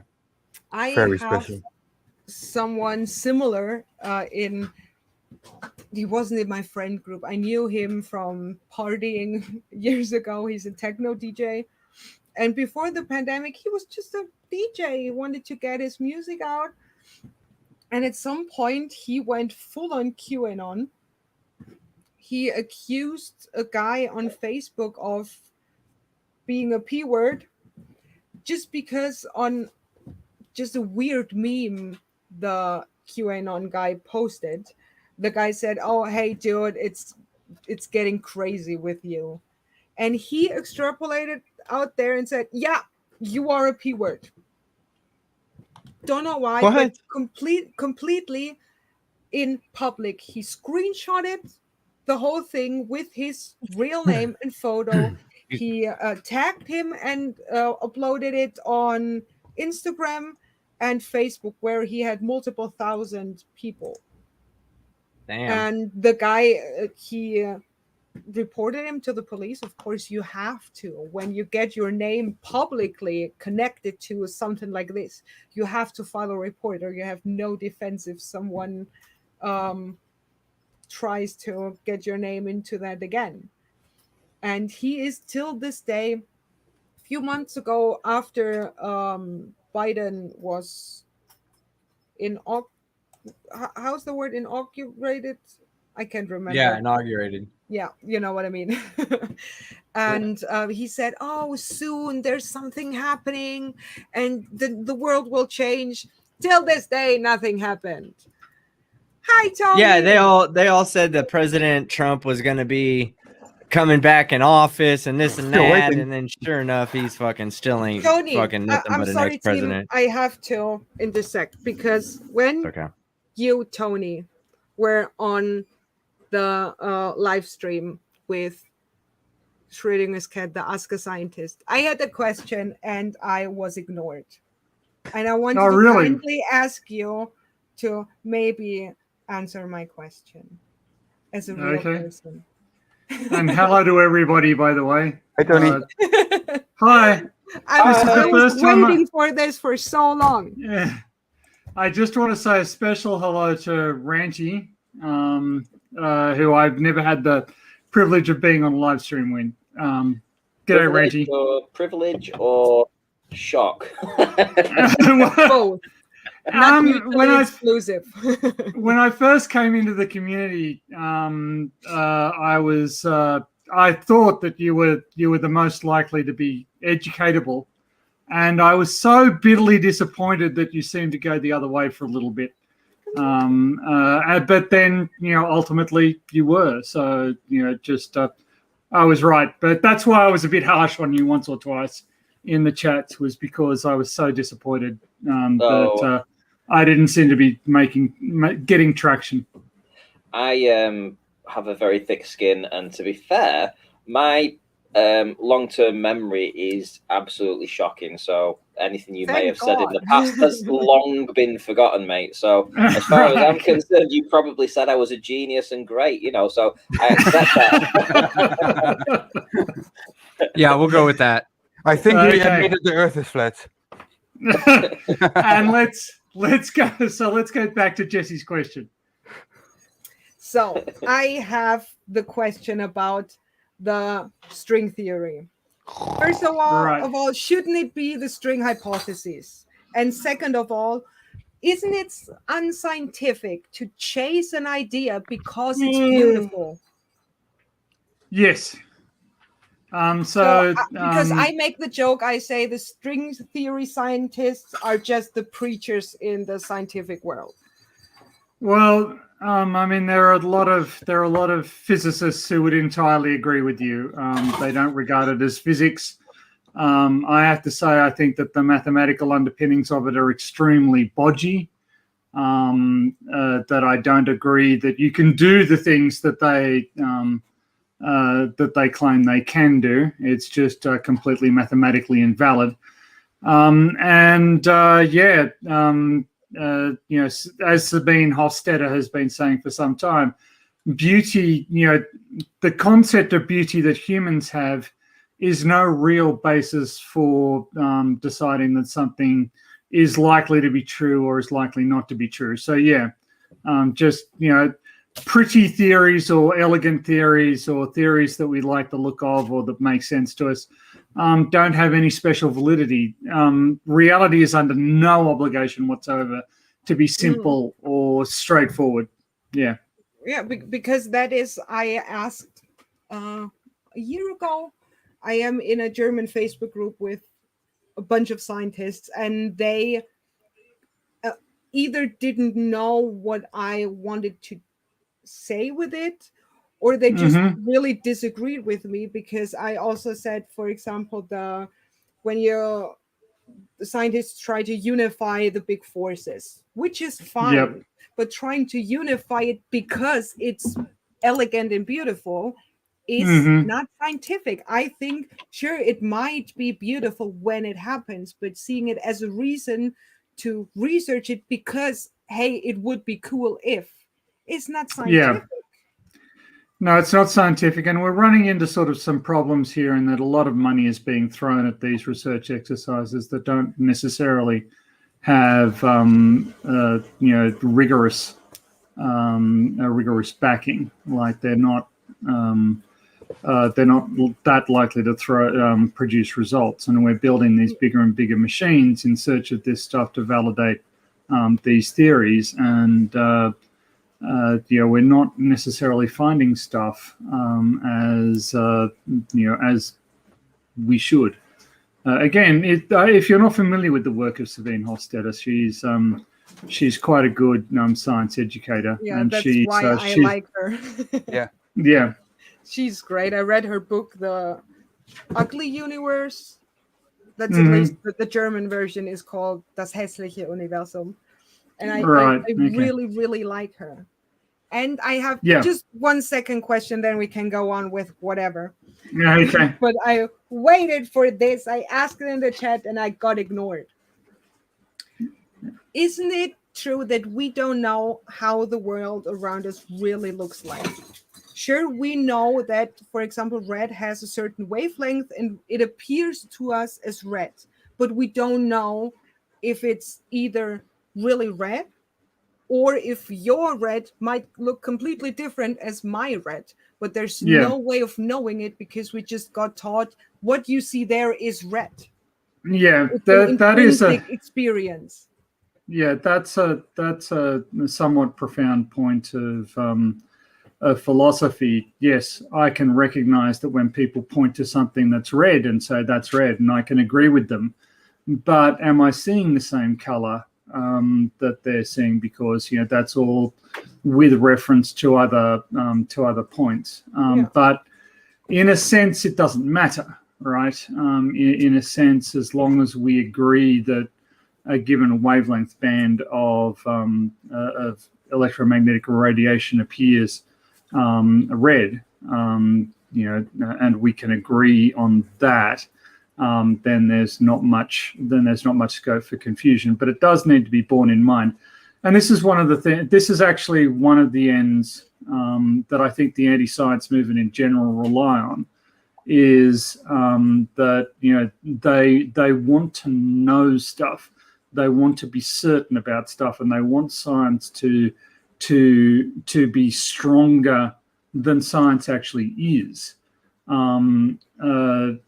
I very have special. someone similar in. He wasn't in my friend group. I knew him from partying years ago. He's a techno DJ. And before the pandemic, he was just a DJ. He wanted to get his music out. And at some point, he went full on QAnon. He accused a guy on Facebook of being a P word just because on just a weird meme the QAnon guy posted. The guy said, "Oh, hey, dude, it's getting crazy with you." And he extrapolated out there and said, "Yeah, you are a P word." Don't know why, but completely in public. He screenshotted the whole thing with his real name and photo. He tagged him and uploaded it on Instagram and Facebook, where he had multiple thousand people. Damn. And the guy, he reported him to the police. Of course, you have to. When you get your name publicly connected to something like this, you have to file a report, or you have no defense if someone tries to get your name into that again. And he is till this day. A few months ago, after Biden was how's the word, inaugurated? I can't remember. Yeah, inaugurated. Yeah, you know what I mean. And he said, "Oh, soon there's something happening, and the world will change." Till this day, nothing happened. Hi, Tony. Yeah, they all said that President Trump was going to be coming back in office and this and Still that, waiting. and then sure enough, he's fucking still ain't Tony, fucking nothing I'm but the sorry, next team. president. I have to intersect because when you, Tony, were on the live stream with Schrödinger's cat, the Ask a Scientist, I had a question and I was ignored. And I wanted to kindly ask you to maybe answer my question as a real person. And hello to everybody, by the way. Hi, Tony. Hi. I was waiting for this for so long. Yeah. I just want to say a special hello to Ranty, who I've never had the privilege of being on a live stream with. G'day, Ranty. Privilege or shock? Both. Not mutually exclusive. When I first came into the community, I thought that you were the most likely to be educatable, and I was so bitterly disappointed that you seemed to go the other way for a little bit. But then, ultimately you were. So, I was right. But that's why I was a bit harsh on you once or twice in the chats, was because I was so disappointed that I didn't seem to be getting traction. I have a very thick skin, and to be fair, my long-term memory is absolutely shocking. So anything you may have said in the past has long been forgotten, mate. So as far as I'm concerned, you probably said I was a genius and great, so I accept that. Yeah, we'll go with that. I think we admitted the Earth is flat. And let's go. So let's go back to Jesse's question. So I have the question about the string theory. First of all, shouldn't it be the string hypothesis? And second of all, isn't it unscientific to chase an idea because it's beautiful? Yes. Because I make the joke, I say the string theory scientists are just the preachers in the scientific world. Well, I mean, there are a lot of physicists who would entirely agree with you. They don't regard it as physics. I have to say, I think that the mathematical underpinnings of it are extremely bodgy. That I don't agree that you can do the things that they claim they can do. It's just completely mathematically invalid. You know, as Sabine Hofstadter has been saying for some time, beauty, you know, the concept of beauty that humans have is no real basis for deciding that something is likely to be true or is likely not to be true. So yeah, just, you know, pretty theories or elegant theories or theories that we like the look of or that make sense to us don't have any special validity. Reality is under no obligation whatsoever to be simple or straightforward. Yeah. Yeah, because that is, I asked a year ago, I am in a German Facebook group with a bunch of scientists, and they either didn't know what I wanted to say with it, or they just really disagreed with me, because I also said, for example, when the scientists try to unify the big forces, which is fine, but trying to unify it because it's elegant and beautiful is not scientific. I think, sure, it might be beautiful when it happens, but seeing it as a reason to research it because, hey, it would be cool if, it's not scientific. No, it's not scientific, and we're running into sort of some problems here in that a lot of money is being thrown at these research exercises that don't necessarily have, you know, rigorous backing. Like they're not that likely to produce results, and we're building these bigger and bigger machines in search of this stuff to validate these theories, and you know, we're not necessarily finding stuff as you know, as we should. Again, if you're not familiar with the work of Sabine Hofstadter, she's quite a good science educator. Yeah, and that's she's, why I like her. Yeah. She's great. I read her book, The Ugly Universe. That's at least the German version is called Das hässliche Universum. And I really, really like her. And I have just 1 second question, then we can go on with whatever. Yeah, okay. But I waited for this. I asked it in the chat and I got ignored. Isn't it true that we don't know how the world around us really looks like? Sure, we know that, for example, red has a certain wavelength and it appears to us as red, but we don't know if it's either really red or if your red might look completely different as my red. But there's no way of knowing it because we just got taught what you see there is red. Yeah, It's that is a experience. Yeah, that's a somewhat profound point of philosophy. Yes, I can recognize that when people point to something that's red and say that's red, and I can agree with them. But am I seeing the same color that they're seeing? Because, you know, that's all with reference to other points. But in a sense, it doesn't matter, right? In a sense, as long as we agree that a given wavelength band of electromagnetic radiation appears red, you know, and we can agree on that, then there's not much scope for confusion. But it does need to be borne in mind, and this is one of the things. This is actually one of the ends that I think the anti-science movement in general rely on, is that, you know, they want to know stuff. They want to be certain about stuff, and they want science to be stronger than science actually is. You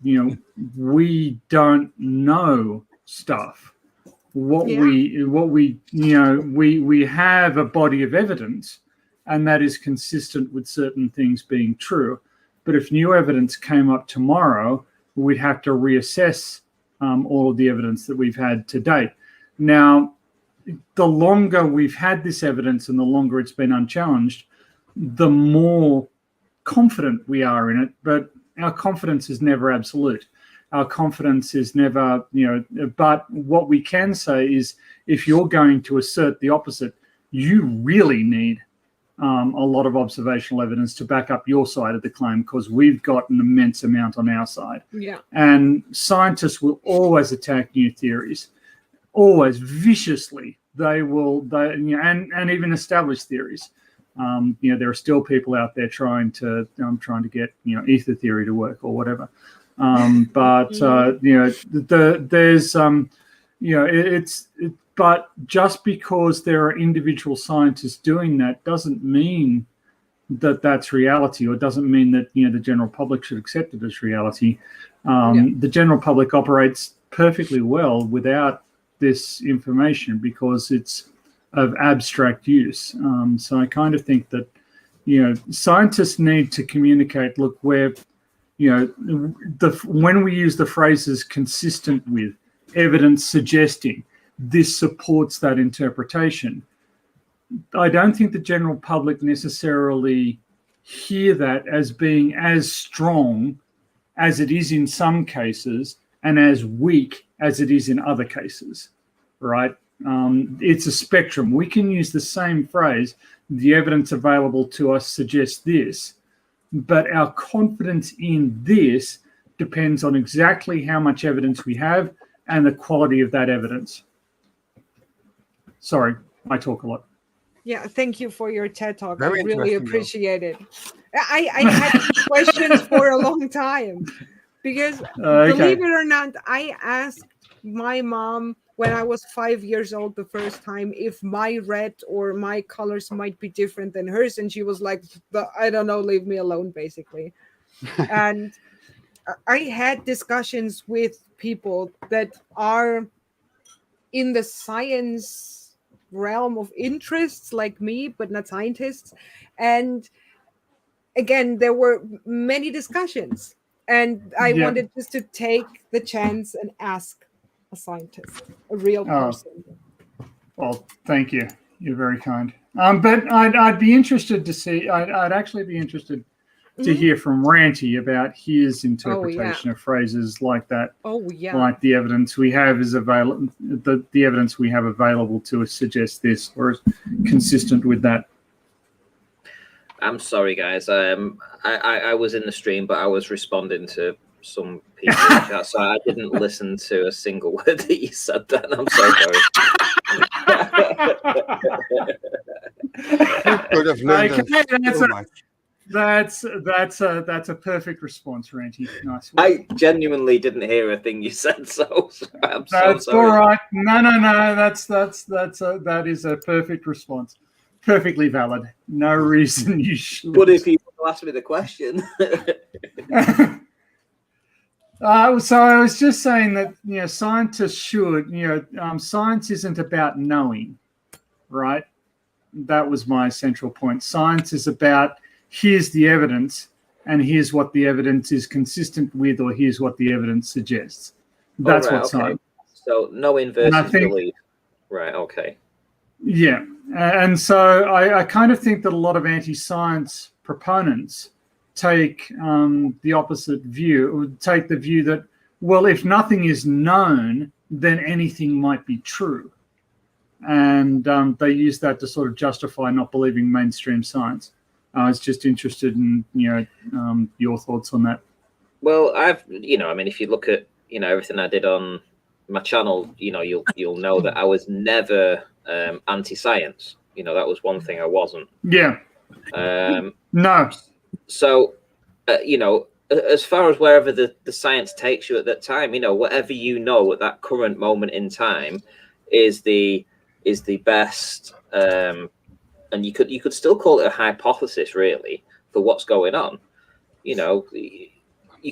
know, we don't know stuff. We have a body of evidence, and that is consistent with certain things being true. But if new evidence came up tomorrow, we'd have to reassess all of the evidence that we've had to date. Now, the longer we've had this evidence and the longer it's been unchallenged, the more confident we are in it. But our confidence is never absolute. Our confidence is never, but what we can say is if you're going to assert the opposite, you really need a lot of observational evidence to back up your side of the claim, because we've got an immense amount on our side. Yeah. And scientists will always attack new theories, always viciously. They will, and even established theories. There are still people out there trying to get ether theory to work or whatever. But just because there are individual scientists doing that doesn't mean that that's reality, or doesn't mean that the general public should accept it as reality. The general public operates perfectly well without this information because it's of abstract use. So I kind of think that scientists need to communicate. Look, when we use the phrases consistent with, evidence suggesting, this supports that interpretation, I don't think the general public necessarily hear that as being as strong as it is in some cases and as weak as it is in other cases, right? It's a spectrum. We can use the same phrase, the evidence available to us suggests this, but our confidence in this depends on exactly how much evidence we have and the quality of that evidence. Sorry, I talk a lot. Yeah, thank you for your TED Talk. Very I really interesting, appreciate it. I had questions for a long time because, Okay. believe it or not, I asked my mom when I was 5 years old the first time if my red or my colors might be different than hers, and she was like, I don't know, leave me alone, basically. And I had discussions with people that are in the science realm of interests like me, but not scientists. And again, there were many discussions, and I wanted just to take the chance and ask a scientist, a real person. Well, thank you. You're very kind. But I'd be interested to see. I'd actually be interested to hear from Ranty about his interpretation of phrases like that. Oh yeah. Like the evidence we have is available. The evidence we have available to us suggests this, or is consistent with that. I'm sorry, guys. I was in the stream, but I was responding to some people in chat, so I didn't listen to a single word that you said. Then I'm so sorry. Could have learned That's a perfect response, Ranty. Nice. I genuinely didn't hear a thing you said, so I'm so That's sorry. all right. No. That is a perfect response. Perfectly valid. No reason you should. But if you asked me the question. So I was just saying that scientists should science isn't about knowing, right? That was my central point. Science is about here's the evidence, and here's what the evidence is consistent with, or here's what the evidence suggests. That's what science. So knowing versus belief. Right. Okay. Yeah, and so I kind of think that a lot of anti-science proponents take the opposite view, or take the view that, well, if nothing is known, then anything might be true. And they use that to sort of justify not believing mainstream science. I was just interested in your thoughts on that. Well, if you look at everything I did on my channel, you'll know that I was never anti-science. That was one thing I wasn't. Yeah. No. So, as far as wherever the science takes you at that time, whatever at that current moment in time is the best. And you could still call it a hypothesis, really, for what's going on. You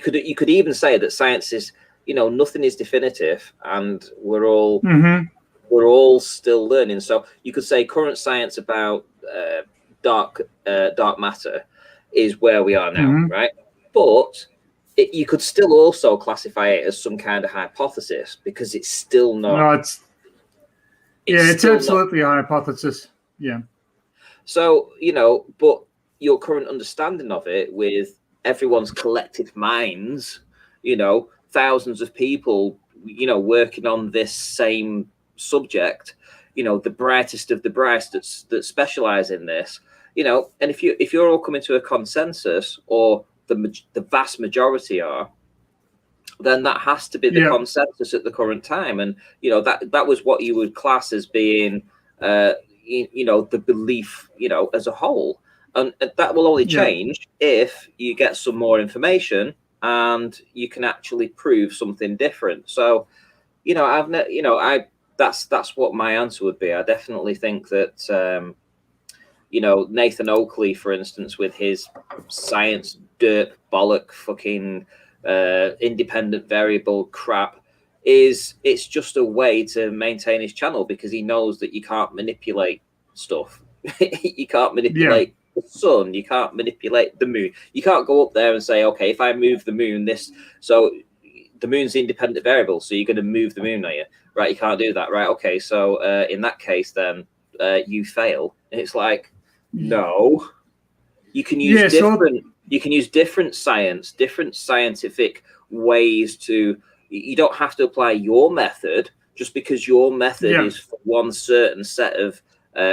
could even say that science is, nothing is definitive, and we're all still learning. So you could say current science about dark matter is where we are now, right? But you could still also classify it as some kind of hypothesis because it's still not. No, it's absolutely a hypothesis. Yeah. So, but your current understanding of it with everyone's collective minds, thousands of people, working on this same subject, the brightest of the bright that specialize in this, and if you're all coming to a consensus, or the vast majority are, then that has to be the consensus at the current time. And, that was what you would class as being, the belief, as a whole. And that will only change if you get some more information and you can actually prove something different. So, that's what my answer would be. I definitely think that, Nathan Oakley, for instance, with his science derp bollock fucking independent variable crap, it's just a way to maintain his channel, because he knows that you can't manipulate stuff. You can't manipulate the sun. You can't manipulate the moon. You can't go up there and say, okay, if I move the moon, so the moon's the independent variable, so you're going to move the moon, are you? Right, you can't do that. Right, okay, so in that case, then you fail. And it's like, no, you can use you can use different science, different scientific ways to. You don't have to apply your method just because your method is for one certain set of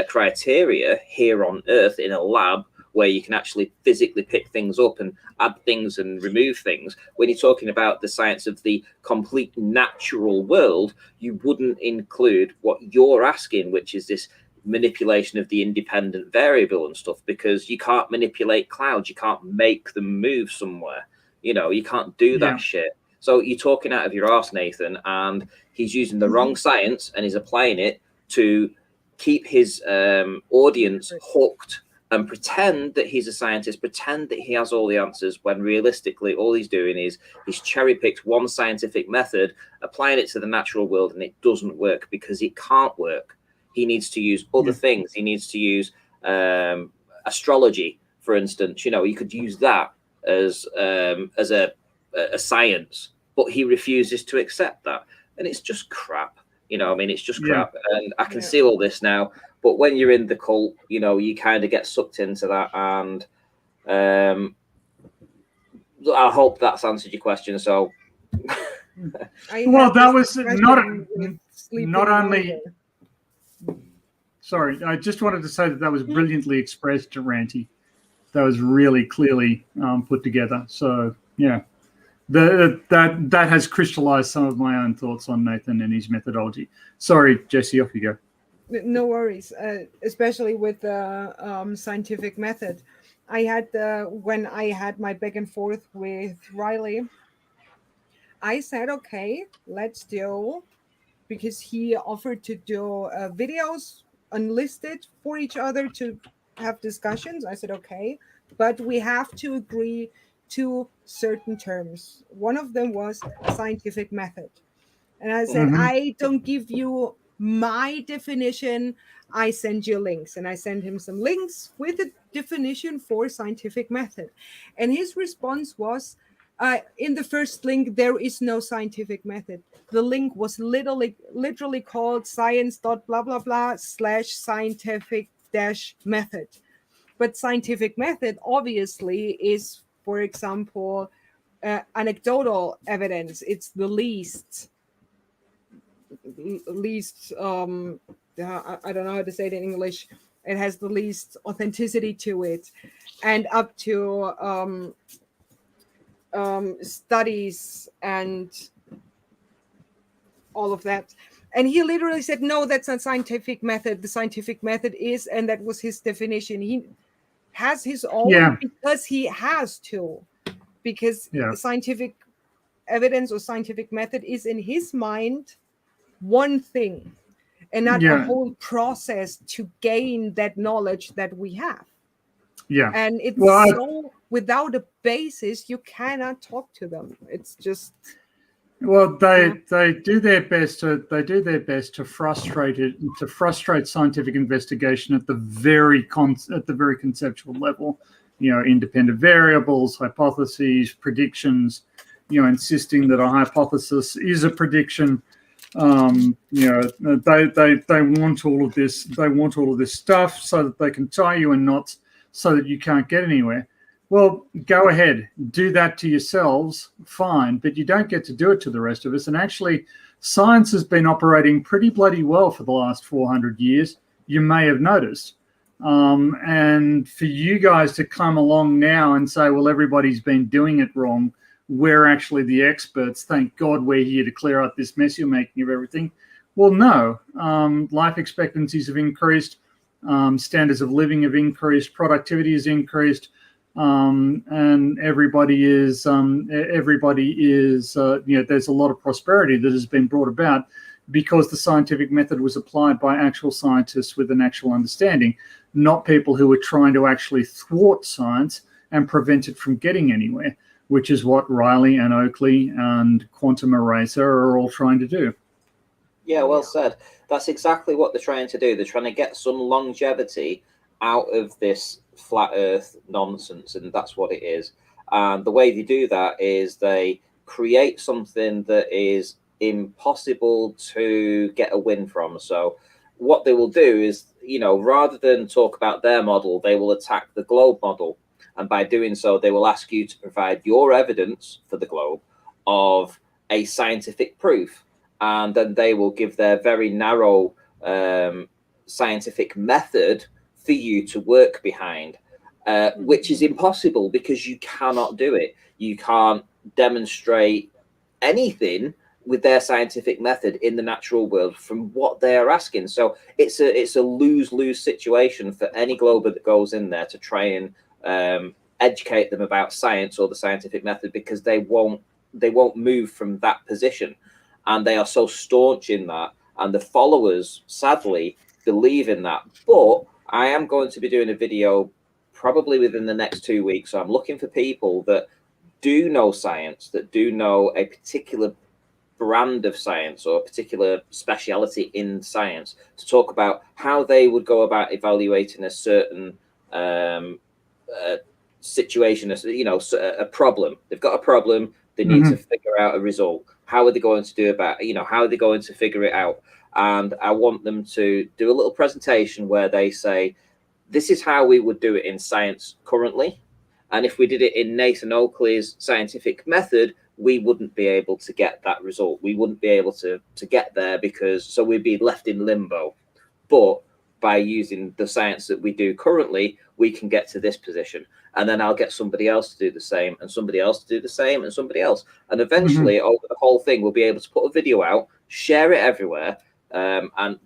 criteria here on Earth in a lab where you can actually physically pick things up and add things and remove things. When you're talking about the science of the complete natural world, you wouldn't include what you're asking, which is this manipulation of the independent variable and stuff, because you can't manipulate clouds. You can't make them move somewhere. You can't do that shit. So you're talking out of your arse, Nathan, and he's using the wrong science and he's applying it to keep his audience hooked and pretend that he's a scientist, pretend that he has all the answers, when realistically all he's doing is he's cherry-picked one scientific method, applying it to the natural world, and it doesn't work because it can't work. He needs to use other things. He needs to use astrology, for instance. You could use that as a science, but he refuses to accept that, and it's just crap. It's just crap. And I can see all this now, but when you're in the cult, you kind of get sucked into that. And I hope that's answered your question. So, well, that was not only. Sorry, I just wanted to say that was brilliantly expressed, Ranty. That was really clearly put together. So, yeah. That has crystallized some of my own thoughts on Nathan and his methodology. Sorry, Jessy, off you go. No worries, especially with the scientific method. I had when I had my back and forth with Riley, I said, okay, let's do, because he offered to do videos unlisted for each other to have discussions. I said, okay, but we have to agree to certain terms. One of them was scientific method. And I said, I don't give you my definition. I send you links. And I sent him some links with a definition for scientific method. And his response was, in the first link, there is no scientific method. The link was literally called science.blah/scientific-method. But scientific method obviously is, for example, anecdotal evidence. It's the least I don't know how to say it in English. It has the least authenticity to it, and up to studies and all of that. And he literally said, no, that's not scientific method. The scientific method is, and that was his definition. He has his own because he has to, because scientific evidence or scientific method is in his mind one thing, and not a whole process to gain that knowledge that we have. And it's so without a basis, you cannot talk to them. It's just they do their best to frustrate scientific investigation at the very conceptual level, independent variables, hypotheses, predictions, insisting that a hypothesis is a prediction. They want all of this. They want all of this stuff so that they can tie you in knots, so that you can't get anywhere. Well, go ahead, do that to yourselves, fine, but you don't get to do it to the rest of us. And actually, science has been operating pretty bloody well for the last 400 years. You may have noticed. And for you guys to come along now and say, well, everybody's been doing it wrong, we're actually the experts, thank God we're here to clear up this mess you're making of everything. Well, no. Life expectancies have increased, standards of living have increased, productivity has increased, and everybody is there's a lot of prosperity that has been brought about because the scientific method was applied by actual scientists with an actual understanding, not people who were trying to actually thwart science and prevent it from getting anywhere, which is what Riley and Oakley and Quantum Eraser are all trying to do. Yeah, well said. That's exactly what they're trying to do. They're trying to get some longevity out of this flat earth nonsense, and that's what it is. And the way they do that is they create something that is impossible to get a win from. So what they will do is, rather than talk about their model, they will attack the globe model. And by doing so, they will ask you to provide your evidence for the globe of a scientific proof. And then they will give their very narrow scientific method for you to work behind, which is impossible because you cannot do it. You can't demonstrate anything with their scientific method in the natural world from what they are asking. So it's a lose-lose situation for any glober that goes in there to try and educate them about science or the scientific method, because they won't move from that position, and they are so staunch in that, and the followers sadly believe in that. But I am going to be doing a video probably within the next 2 weeks, so I'm looking for people that do know science, that do know a particular brand of science or a particular speciality in science, to talk about how they would go about evaluating a certain situation, a problem. They've got a problem, they need to figure out a result. How are they going to do about, how are they going to figure it out? And I want them to do a little presentation where they say, this is how we would do it in science currently. And if we did it in Nathan Oakley's scientific method, we wouldn't be able to get that result. We wouldn't be able to get there, so we'd be left in limbo. But by using the science that we do currently, we can get to this position. And then I'll get somebody else to do the same, and somebody else to do the same, and somebody else. And eventually, over the whole thing, we'll be able to put a video out, share it everywhere, and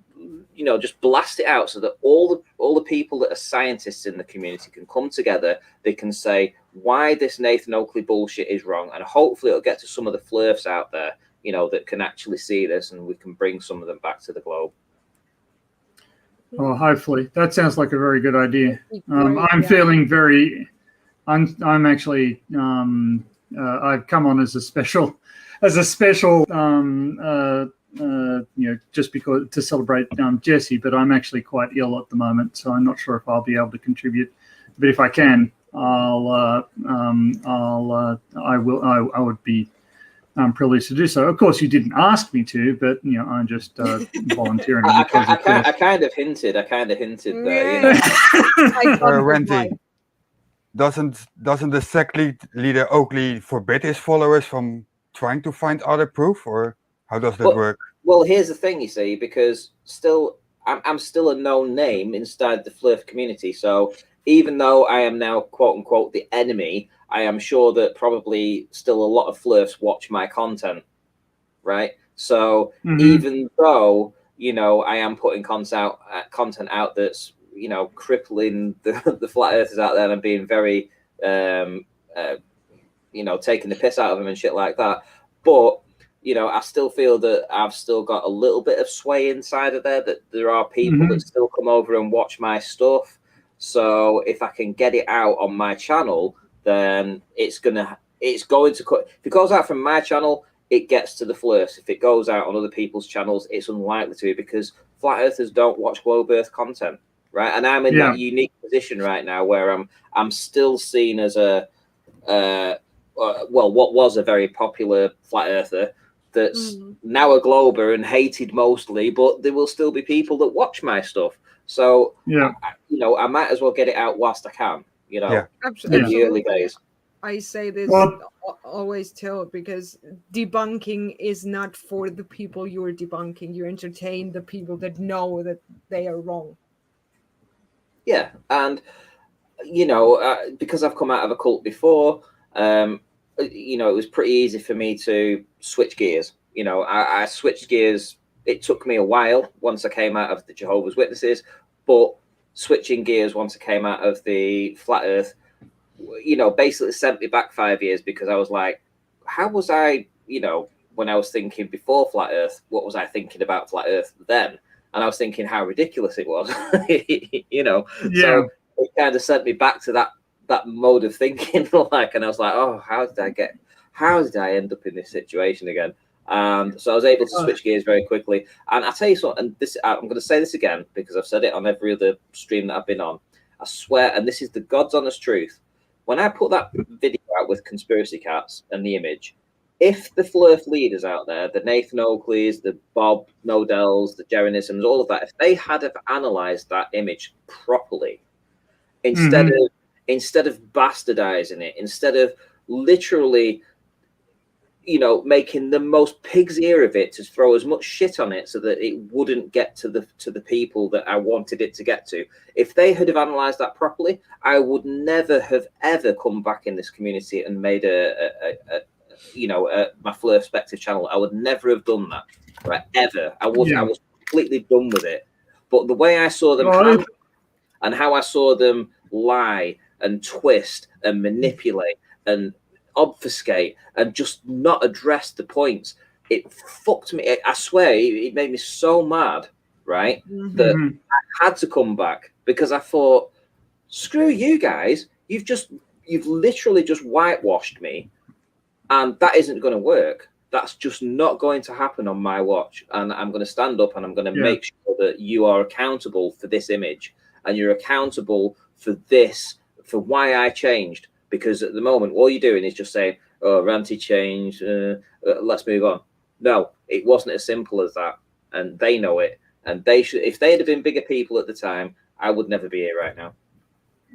just blast it out so that all the people that are scientists in the community can come together. They can say why this Nathan Oakley bullshit is wrong, and hopefully it'll get to some of the flirts out there, that can actually see this, and we can bring some of them back to the globe. Well, hopefully that sounds like a very good idea. I'm feeling very. I'm actually. I've come on as a special. Just because to celebrate Jessy, but I'm actually quite ill at the moment, so I'm not sure if I'll be able to contribute. But if I can, I would be privileged to do so. Of course, you didn't ask me to, but I'm just volunteering. I kind of hinted there. Wendy, doesn't the sect leader Oakley forbid his followers from trying to find other proof, or how does that work? Well, here's the thing, you see, because I'm still a known name inside the Flirf community. So even though I am now, quote unquote, the enemy, I am sure that probably still a lot of Flirfs watch my content, right? So even though, I am putting content out that's, crippling the flat earthers out there, and I'm being very, taking the piss out of them and shit like that. But I still feel that I've still got a little bit of sway inside of there, that there are people that still come over and watch my stuff. So if I can get it out on my channel, then it's going to if it goes out from my channel, it gets to the Flirfs. If it goes out on other people's channels, it's unlikely to, because flat earthers don't watch globe earth content. right? And I'm in Yeah. that unique position right now where I'm still seen as a well, what was a very popular flat earther that's now a glober and hated mostly, but there will still be people that watch my stuff. So yeah, I might as well get it out whilst I can. In the Absolutely. early days. I say this Well- always tell, because debunking is not for the people you are debunking. You entertain the people that know that they are wrong. Yeah, and because I've come out of a cult before, it was pretty easy for me to switch gears. I switched gears. It took me a while once I came out of the Jehovah's Witnesses, but switching gears once I came out of the Flat Earth, basically sent me back 5 years, because I was like, how was I, when I was thinking before Flat Earth, what was I thinking about Flat Earth then? And I was thinking how ridiculous it was, So it kind of sent me back to that mode of thinking, and I was like, oh, how did I end up in this situation again? And so I was able to switch gears very quickly. And I tell you something, and this, I'm going to say this again, because I've said it on every other stream that I've been on. I swear, and this is the God's honest truth. When I put that video out with Conspiracy Cats and the image, if the Flurf leaders out there, the Nathan Oakleys, the Bob Nodells, the Jerenisms, all of that, if they had have analysed that image properly, instead of bastardizing it, instead of literally, making the most pig's ear of it to throw as much shit on it so that it wouldn't get to the people that I wanted it to get to. If they had have analysed that properly, I would never have ever come back in this community and made my Flurf Spective channel. I would never have done that, right? Ever. I was completely done with it. But the way I saw them and how I saw them lie and twist and manipulate and obfuscate and just not address the points, it fucked me. I swear, it made me so mad, right? That I had to come back, because I thought, screw you guys, you've literally just whitewashed me, and that isn't going to work. That's just not going to happen on my watch. And I'm going to stand up and I'm going to make sure that you are accountable for this image, and you're accountable for this, for why I changed. Because at the moment, all you're doing is just saying, oh, Ranty changed, let's move on. No, it wasn't as simple as that. And they know it. And they should, if they had been bigger people at the time, I would never be here right now.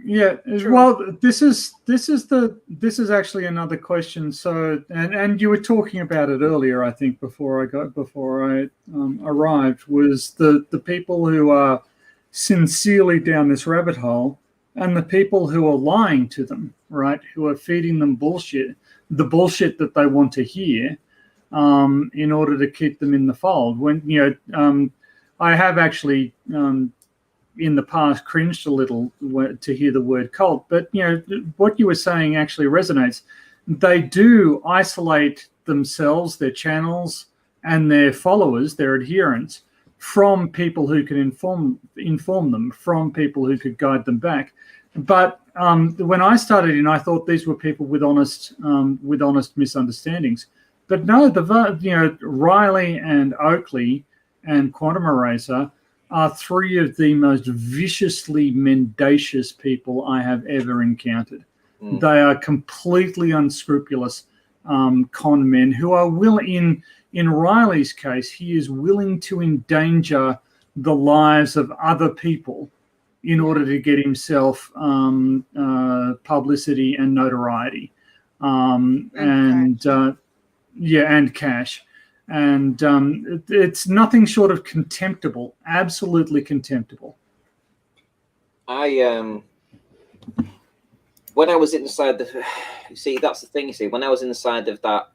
Yeah, well, this is actually another question. So, and you were talking about it earlier, I think, before I arrived, was the people who are sincerely down this rabbit hole, and the people who are lying to them, right? Who are feeding them bullshit, the bullshit that they want to hear, in order to keep them in the fold. When I have actually. In the past cringed a little to hear the word cult, but what you were saying actually resonates. They do isolate themselves, their channels, and their followers, their adherents, from people who can inform them, from people who could guide them back. But when I started in, I thought these were people with honest misunderstandings. But no, Riley and Oakley and Quantum Eraser are three of the most viciously mendacious people I have ever encountered. They are completely unscrupulous con men who are willing, in Riley's case, he is willing to endanger the lives of other people in order to get himself publicity and notoriety, and cash. And it's nothing short of contemptible, absolutely contemptible. When I was inside that's the thing, when I was inside of that,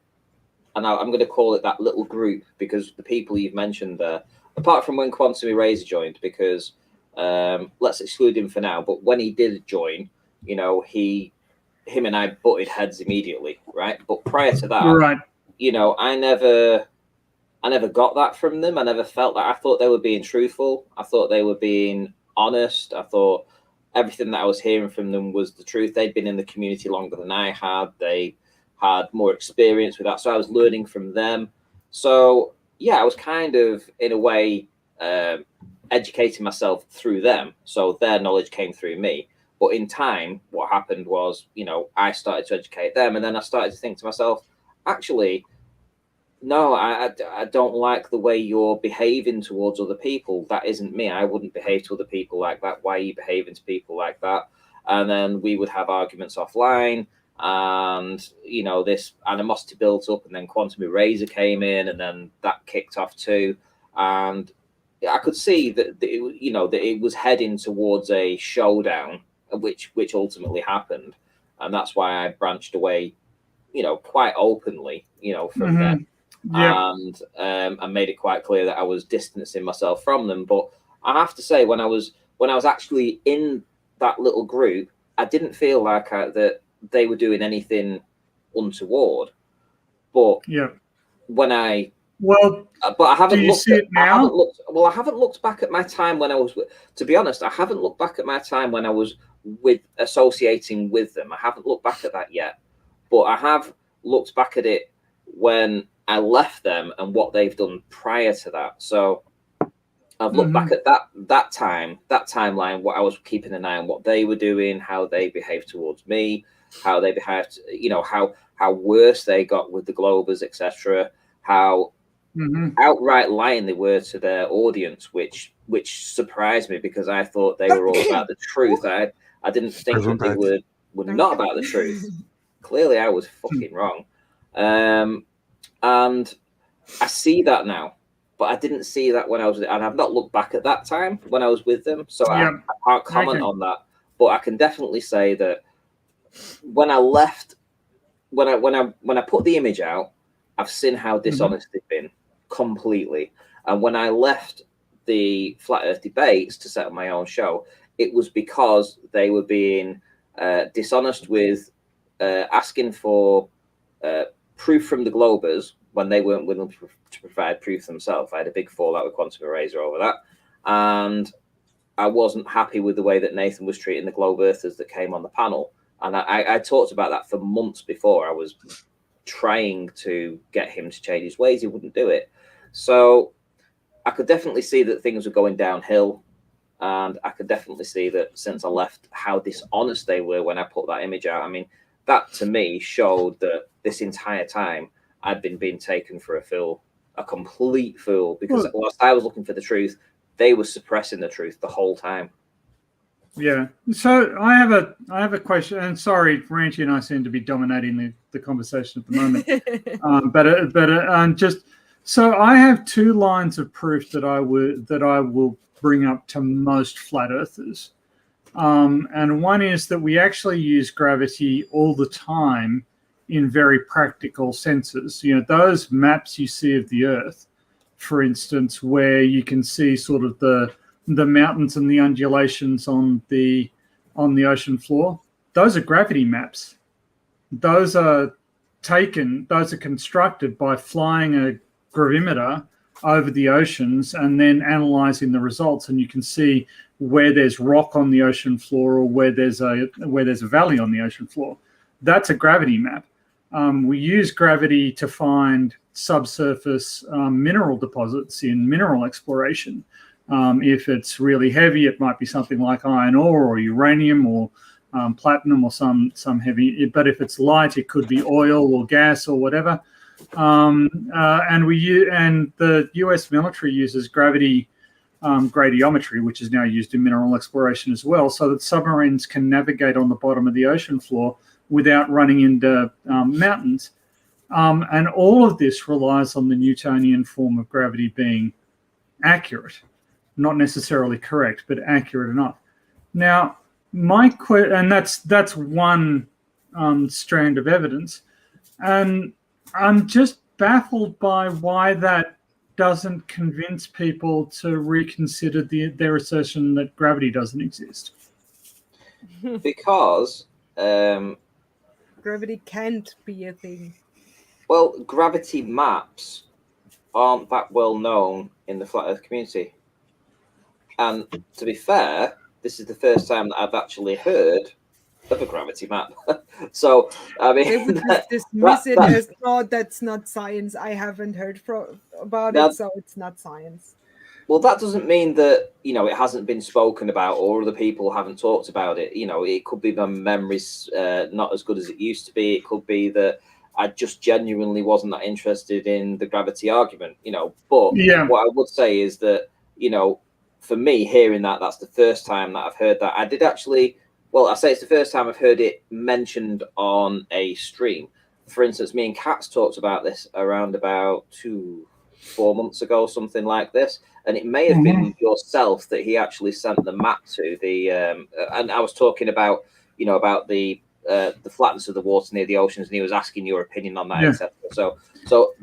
and I'm going to call it that little group, because the people you've mentioned there, apart from when Quantum Eraser joined, because let's exclude him for now, but when he did join, him and I butted heads immediately, right? But prior to that, I never got that from them. I never felt that. I thought they were being truthful. I thought they were being honest. I thought everything that I was hearing from them was the truth. They'd been in the community longer than I had. They had more experience with that. So I was learning from them. So, yeah, I was kind of, in a way, educating myself through them. So their knowledge came through me. But in time, what happened was, I started to educate them, and then I started to think to myself, actually, no, I don't like the way you're behaving towards other people. That isn't me. I wouldn't behave to other people like that. Why are you behaving to people like that? And then we would have arguments offline, and this animosity built up, and then Quantum Eraser came in, and then that kicked off too. And I could see that it was heading towards a showdown, which ultimately happened, and that's why I branched away, quite openly, from them. Yeah. And I made it quite clear that I was distancing myself from them. But I have to say, when I was actually in that little group, I didn't feel like that they were doing anything untoward. But when I but I haven't looked. I haven't looked back at my time when I was. To be honest, I haven't looked back at my time when I was associating with them. I haven't looked back at that yet, but I have looked back at it when I left them and what they've done prior to that. So I've looked back at that timeline, what I was keeping an eye on, what they were doing, how they behaved towards me, how they behaved, how worse they got with the Globers, etc. How outright lying they were to their audience, which surprised me, because I thought they were all about the truth. I didn't think that they were not about the truth. Clearly, I was fucking wrong. And I see that now, but I didn't see that when I was, and I've not looked back at that time when I was with them, so I can't comment on that. But I can definitely say that when I left, when I put the image out, I've seen how dishonest they've been completely. And when I left the Flat Earth debates to set up my own show, it was because they were being dishonest with asking for proof from the Globers when they weren't willing to provide proof themselves. I had a big fallout with Quantum Eraser over that, and I wasn't happy with the way that Nathan was treating the Globe Earthers that came on the panel. And I talked about that for months before. I was trying to get him to change his ways. He wouldn't do it. So I could definitely see that things were going downhill, and I could definitely see that since I left, how dishonest they were when I put that image out. I mean, that to me showed that this entire time I'd been being taken for a fool, a complete fool, because whilst I was looking for the truth, they were suppressing the truth the whole time. Yeah. So I have a question, and sorry, Ranchi and I seem to be dominating the conversation at the moment. Just so I have two lines of proof that I will bring up to most flat earthers. And one is that we actually use gravity all the time in very practical senses. Those maps you see of the Earth, for instance, where you can see sort of the mountains and the undulations on the ocean floor, those are gravity maps. Those are constructed by flying a gravimeter over the oceans and then analyzing the results, and you can see where there's rock on the ocean floor or where there's a valley on the ocean floor. That's a gravity map. We use gravity to find subsurface mineral deposits in mineral exploration. If it's really heavy, it might be something like iron ore or uranium or platinum or some heavy. But if it's light, it could be oil or gas or whatever. And the U.S. military uses gravity gradiometry, which is now used in mineral exploration as well, so that submarines can navigate on the bottom of the ocean floor without running into mountains. And all of this relies on the Newtonian form of gravity being accurate, not necessarily correct, but accurate enough. Now, and that's one strand of evidence, and I'm just baffled by why that doesn't convince people to reconsider their assertion that gravity doesn't exist. Because gravity can't be a thing. Well, gravity maps aren't that well known in the flat Earth community. And to be fair, this is the first time that I've actually heard of a gravity map. So, I mean, They would just dismiss it as, no, that's not science. I haven't heard about it, so it's not science. Well, that doesn't mean that, you know, it hasn't been spoken about or other people haven't talked about it. You know, it could be my memory's not as good as it used to be. It could be that I just genuinely wasn't that interested in the gravity argument, you know. But what I would say is that, you know, for me, hearing that, that's the first time that I've heard that. I did actually, well, I say it's the first time I've heard it mentioned on a stream. For instance, me and Katz talked about this around about 4 months ago, something like this. And it may have been yourself that he actually sent the map to the, and I was talking about, you know, about the flatness of the water near the oceans, and he was asking your opinion on that, etc. So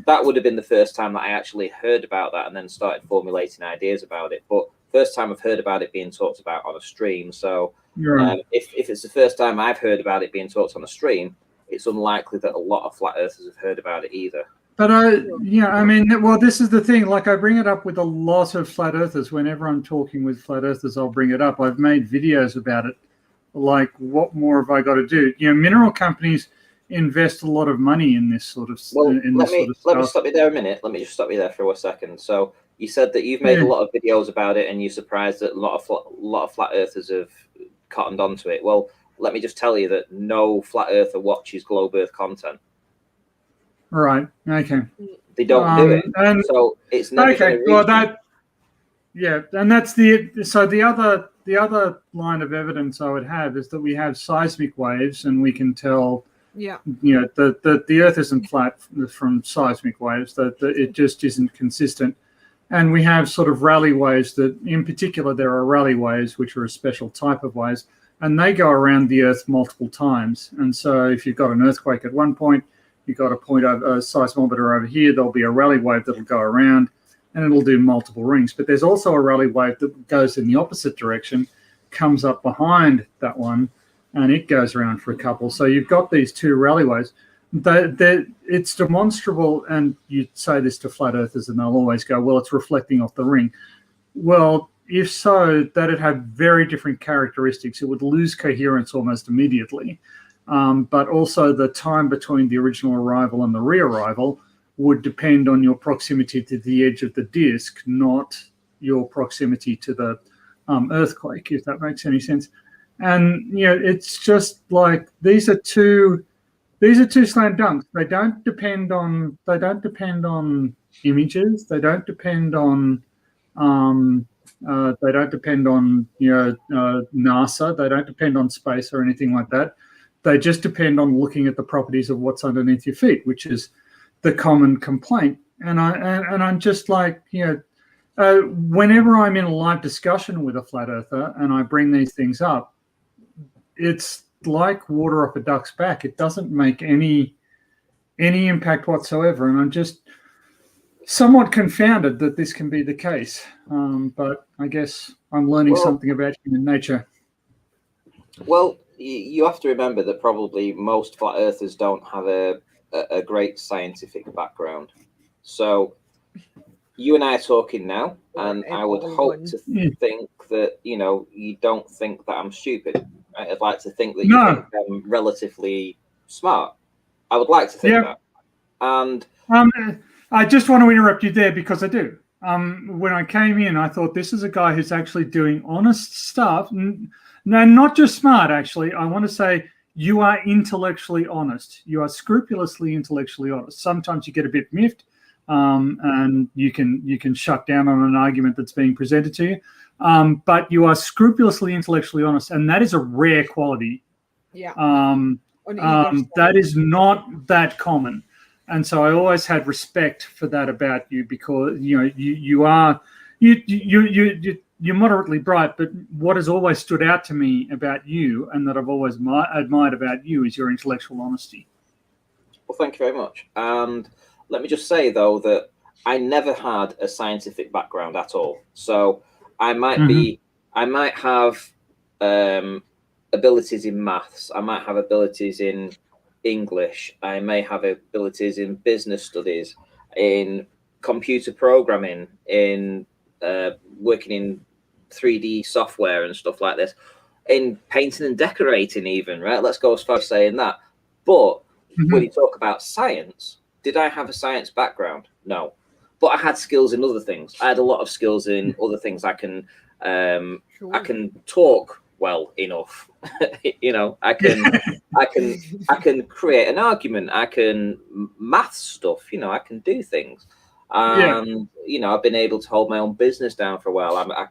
that would have been the first time that I actually heard about that, and then started formulating ideas about it. But first time I've heard about it being talked about on a stream. So if it's the first time I've heard about it being talked on a stream, it's unlikely that a lot of flat earthers have heard about it either. But I mean, well, this is the thing. Like, I bring it up with a lot of flat earthers. Whenever I'm talking with flat earthers, I'll bring it up. I've made videos about it. Like, what more have I got to do? You know, mineral companies invest a lot of money in this sort of Well, let me stop you there a minute. Let me just stop you there for a second. So you said that you've made a lot of videos about it, and you're surprised that a lot of flat earthers have cottoned onto it. Well, let me just tell you that no flat earther watches Globe Earth content. Right. Okay. They don't do it, and so it's never okay. Well, that and that's the other line of evidence I would have is that we have seismic waves, and we can tell. Yeah. You know, the Earth isn't flat from seismic waves. That it just isn't consistent, and we have sort of Rayleigh waves. That in particular, there are Rayleigh waves, which are a special type of waves, and they go around the Earth multiple times. And so, if you've got an earthquake at one point, you've got a seismometer over here, there'll be a Rayleigh wave that'll go around, and it'll do multiple rings. But there's also a Rayleigh wave that goes in the opposite direction, comes up behind that one, and it goes around for a couple. So you've got these two Rayleigh waves. It's demonstrable, and you say this to flat earthers, and they'll always go, well, it's reflecting off the ring. Well, if so, that'd have very different characteristics. It would lose coherence almost immediately. But also the time between the original arrival and the re-arrival would depend on your proximity to the edge of the disk, not your proximity to the earthquake, if that makes any sense. And you know, it's just like these are two slam dunks. They don't depend on images. They don't depend on NASA. They don't depend on space or anything like that. They just depend on looking at the properties of what's underneath your feet, which is the common complaint. And I'm just like, you know, whenever I'm in a live discussion with a flat earther and I bring these things up, it's like water off a duck's back. It doesn't make any impact whatsoever. And I'm just somewhat confounded that this can be the case. But I guess I'm learning something about human nature. Well, you have to remember that probably most flat earthers don't have a great scientific background. So you and I are talking now, and I would hope to think that, you know, you don't think that I'm stupid. Right? I'd like to think that you think I'm relatively smart. I would like to think that. And I just want to interrupt you there because I do. When I came in, I thought this is a guy who's actually doing honest stuff. No, not just smart, actually. I want to say you are intellectually honest. You are scrupulously intellectually honest. Sometimes you get a bit miffed, and you can shut down on an argument that's being presented to you. But you are scrupulously intellectually honest, and that is a rare quality. Yeah. That is not that common. And so I always had respect for that about you, because you know you're moderately bright, but what has always stood out to me about you, and that I've always admired about you, is your intellectual honesty. Well, thank you very much. And let me just say, though, that I never had a scientific background at all. So I might have abilities in maths. I might have abilities in English. I may have abilities in business studies, in computer programming, in working in 3D software and stuff like this, in painting and decorating even, right? Let's go as far as saying that. But when you talk about science, did I have a science background? No. but I had skills in other things. I had a lot of skills in other things. I can talk well enough. You know, I can create an argument. I can math stuff. You know, I can do things. And you know, I've been able to hold my own business down for a while.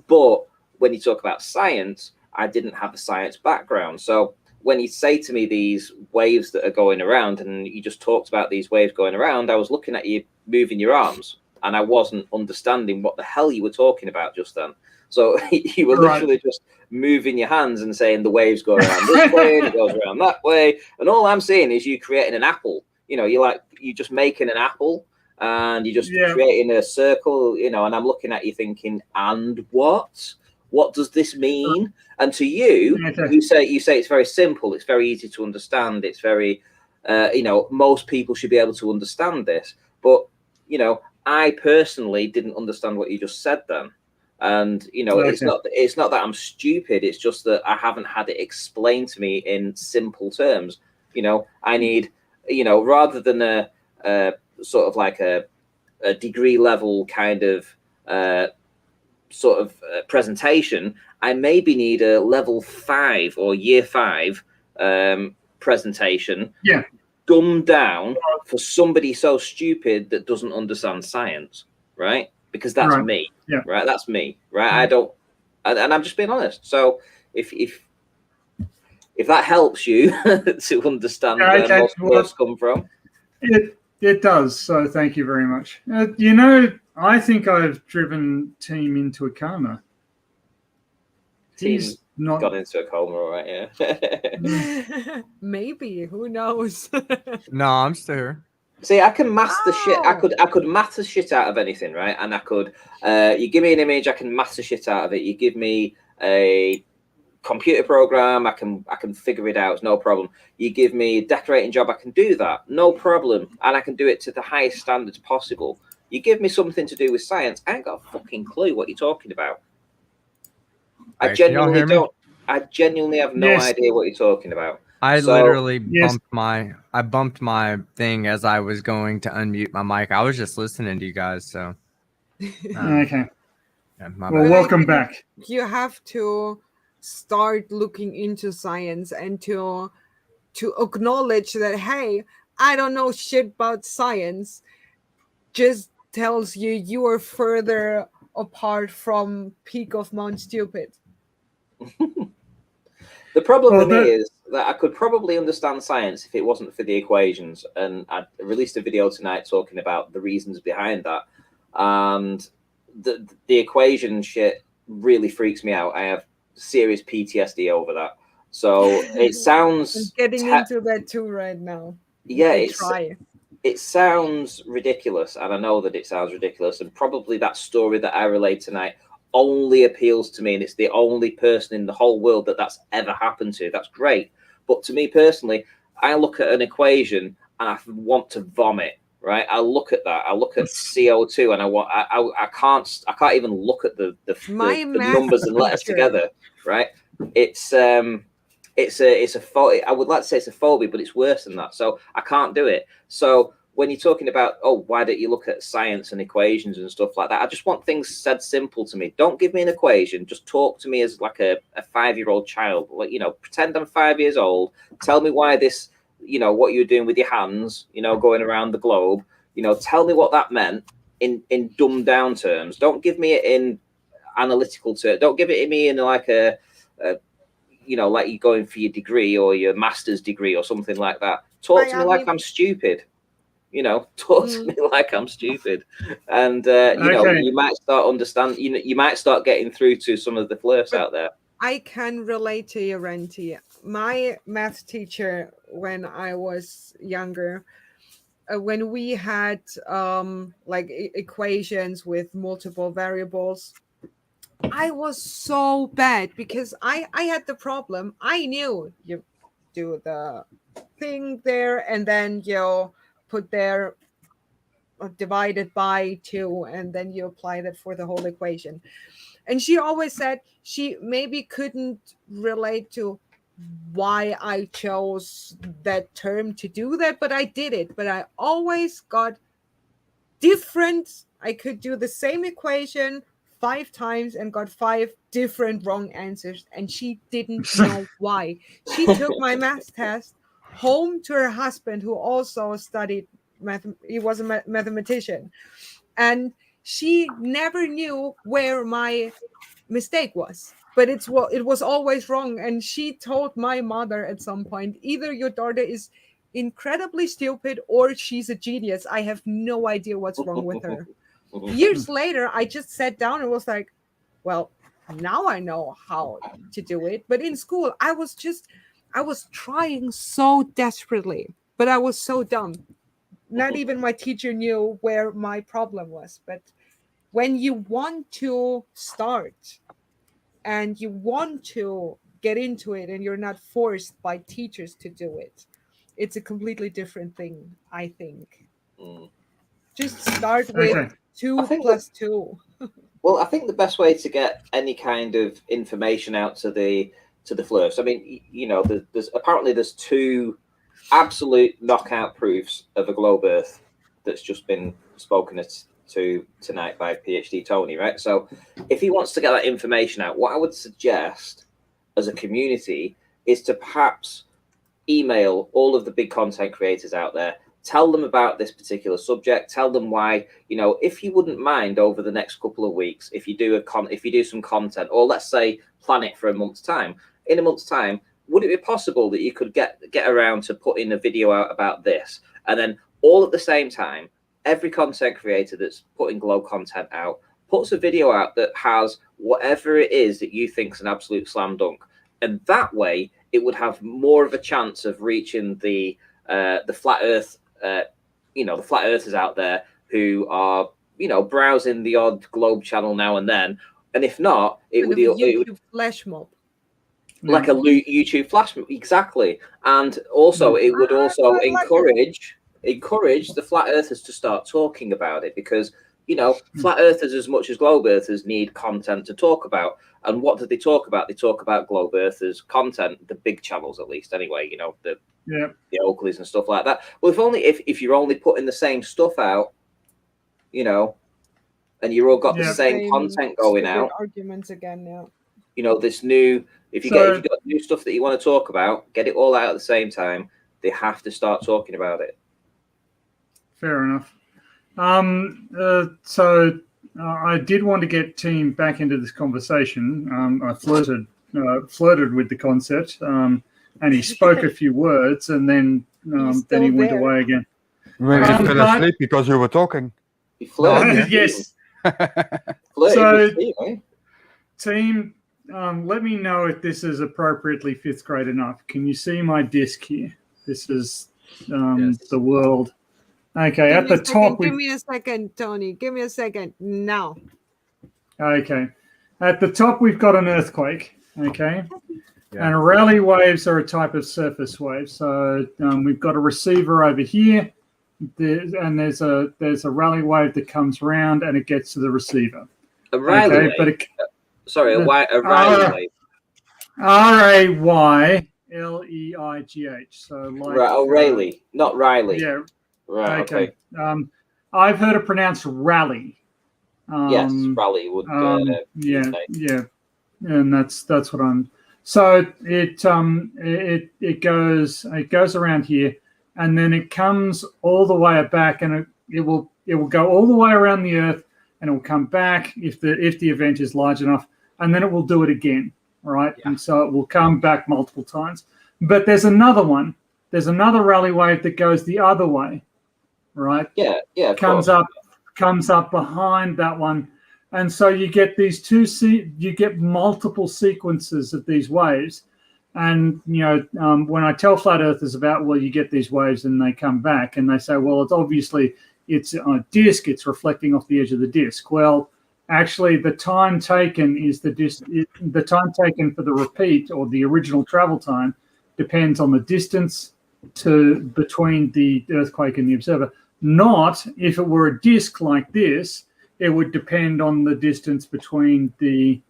But when you talk about science, I didn't have a science background. So when you say to me these waves that are going around, and you just talked about these waves going around, I was looking at you moving your arms, and I wasn't understanding what the hell you were talking about just then. So you were literally just moving your hands and saying the waves go around this way and it goes around that way. And all I'm seeing is you creating an apple. You know, you're just making an apple and you're just creating a circle, you know, and I'm looking at you thinking, and what? What does this mean? And to you, you say it's very simple. It's very easy to understand. It's very, you know, most people should be able to understand this. But, you know, I personally didn't understand what you just said then. And, you know, it's not that I'm stupid. It's just that I haven't had it explained to me in simple terms. You know, I need, you know, rather than a sort of like a degree level kind of presentation, I maybe need a level 5 or year 5 presentation. Dumbed down for somebody so stupid that doesn't understand science, right? Because that's me, right? That's me, right? I don't, and I'm just being honest. So if that helps you to understand where most words come from, it does. So thank you very much. You know, I think I've driven Team into a coma. He's not got into a coma, all right? Yeah. Maybe. Who knows? No, I'm still here. See, I can math the shit. I could math the shit out of anything, right? And I could. You give me an image, I can math the shit out of it. You give me a computer program, I can figure it out. It's no problem. You give me a decorating job, I can do that, no problem, and I can do it to the highest standards possible. You give me something to do with science, I ain't got a fucking clue what you're talking about. I genuinely don't. I genuinely have no idea what you're talking about. I literally bumped my thing as I was going to unmute my mic. I was just listening to you guys, so. Okay. Yeah, well, welcome back. You have to start looking into science and to acknowledge that, hey, I don't know shit about science. Just tells you are further apart from peak of Mount Stupid. The problem with me is that I could probably understand science if it wasn't for the equations. And I released a video tonight talking about the reasons behind that. And the equation shit really freaks me out. I have serious PTSD over that. So it sounds... I'm getting into that too right now. Yeah, it sounds ridiculous. And I know that it sounds ridiculous. And probably that story that I relayed tonight only appeals to me, and it's the only person in the whole world that's ever happened to. That's great. But to me personally, I look at an equation and I want to vomit, right? I look at that. I look at CO2 and I can't even look at the numbers and letters together, right? It's a I would like to say it's a phobia, but it's worse than that. So I can't do it. So when you're talking about, oh, why don't you look at science and equations and stuff like that? I just want things said simple to me. Don't give me an equation. Just talk to me as like a 5-year-old child. Like, you know, pretend I'm 5 years old. Tell me why this, you know, what you're doing with your hands, you know, going around the globe. You know, tell me what that meant in dumbed down terms. Don't give me it in analytical terms. Don't give it to me in like a you know, like you're going for your degree or your master's degree or something like that. Talk to me like I'm stupid. You know, talk to me like I'm stupid, and you know, you might start understand. You know, you might start getting through to some of the flirts out there. I can relate to you, Renty. My math teacher, when I was younger, when we had like equations with multiple variables, I was so bad because I had the problem. I knew you do the thing there, and then you put there divided by 2, and then you apply that for the whole equation. And she always said she maybe couldn't relate to why I chose that term to do that, but I did it. But I always got different. I could do the same equation 5 times and got 5 different wrong answers, and she didn't know why. She took my math test home to her husband, who also studied math. He was a mathematician, and she never knew where my mistake was, but it was always wrong. And she told my mother at some point, either your daughter is incredibly stupid or she's a genius. I have no idea what's wrong with her. Years later, I just sat down and was like, well, now I know how to do it. But in school, I was trying so desperately, but I was so dumb. Not even my teacher knew where my problem was. But when you want to start and you want to get into it and you're not forced by teachers to do it, it's a completely different thing, I think. Just start with 2 plus 2. Well, I think the best way to get any kind of information out to the flirts, I mean, you know, there's 2 absolute knockout proofs of a globe Earth that's just been spoken to tonight by PhD Tony, right? So if he wants to get that information out, what I would suggest as a community is to perhaps email all of the big content creators out there, tell them about this particular subject, tell them why, you know, if you wouldn't mind over the next couple of weeks, if you do some content, or let's say plan it for a month's time, in a month's time, would it be possible that you could get around to putting a video out about this? And then all at the same time, every content creator that's putting globe content out puts a video out that has whatever it is that you think is an absolute slam dunk. And that way it would have more of a chance of reaching the flat earth, you know, the flat earthers out there who are, you know, browsing the odd globe channel now and then. And if not, it would YouTube flash mob. Like a YouTube flash mob, exactly. And also it would also encourage the flat earthers to start talking about it, because, you know, flat earthers as much as globe earthers need content to talk about. And what do they talk about? They talk about globe earthers content, the big channels at least anyway, you know, the Oakleys and stuff like that. Well, if you're only putting the same stuff out, you know, and you're all got the same content going out, arguments again now. You know, this new, if you've got new stuff that you want to talk about, get it all out at the same time. They have to start talking about it. Fair enough. So I did want to get Team back into this conversation. I flirted with the concept, and he spoke a few words, and then he went away again. Maybe he fell asleep because you were talking. He flirted. Yes. So, team, let me know if this is appropriately 5th grade enough. Can you see my disc here? This is the world. Okay, at the top. Give me a second, Tony. Give me a second now. Okay, at the top we've got an earthquake. Okay, and Rayleigh waves are a type of surface wave. So we've got a receiver over here, and there's a Rayleigh wave that comes around and it gets to the receiver. A Rayleigh wave. But a Rayleigh wave. Rayleigh. So like Rayleigh, not Riley. Yeah. Right. Okay. I've heard it pronounced rally. Yes, rally would. And that's what I'm. So it goes around here, and then it comes all the way back, and it will go all the way around the Earth, and it will come back if the event is large enough, and then it will do it again, right? Yeah. And so it will come back multiple times. But there's another one. There's another rally wave that goes the other way. Right. Yeah. Comes up behind that one, and so you get these you get multiple sequences of these waves, and you know when I tell flat earthers about, well, you get these waves and they come back, and they say, well, it's on a disc, it's reflecting off the edge of the disc. Well, actually, the time taken is the time taken for the repeat or the original travel time depends on the distance between the earthquake and the observer. Not if it were a disc like this, it would depend on the distance between the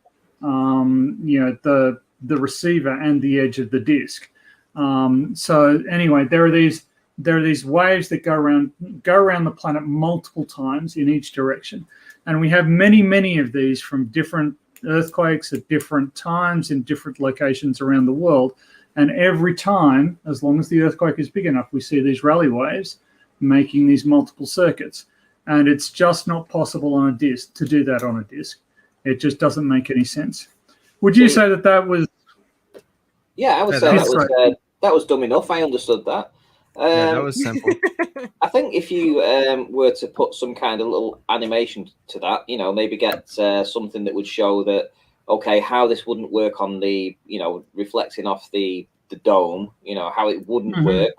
receiver and the edge of the disc. So anyway, there are these there are these waves that go around the planet multiple times in each direction. And we have many of these from different earthquakes at different times in different locations around the world. And every time, as long as the earthquake is big enough, we see these rally waves making these multiple circuits. And it's just not possible on a disk to do that on a disk. It just doesn't make any sense. Would you say that was... Yeah, I would say that was dumb enough. I understood that. Yeah, that was simple. I think if you were to put some kind of little animation to that, maybe get something that would show that, okay, how this wouldn't work on the, reflecting off the dome, how it wouldn't work,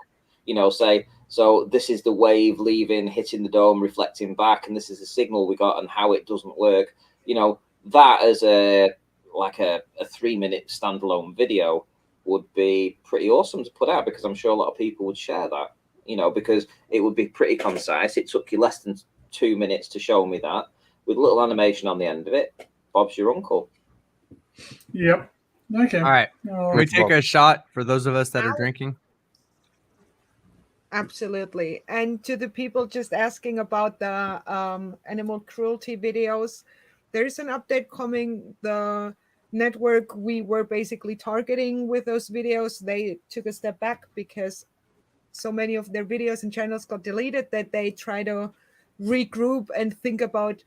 say, so this is the wave leaving, hitting the dome, reflecting back, and this is the signal we got and how it doesn't work. That as a 3-minute standalone video would be pretty awesome to put out, because I'm sure a lot of people would share that, because it would be pretty concise. It took you less than 2 minutes to show me that with a little animation on the end of it. Bob's your uncle. Yep. Okay. All right. Can we take a shot for those of us that are drinking? Absolutely. And to the people just asking about the animal cruelty videos, there's an update coming. The network we were basically targeting with those videos, they took a step back because so many of their videos and channels got deleted that they try to regroup and think about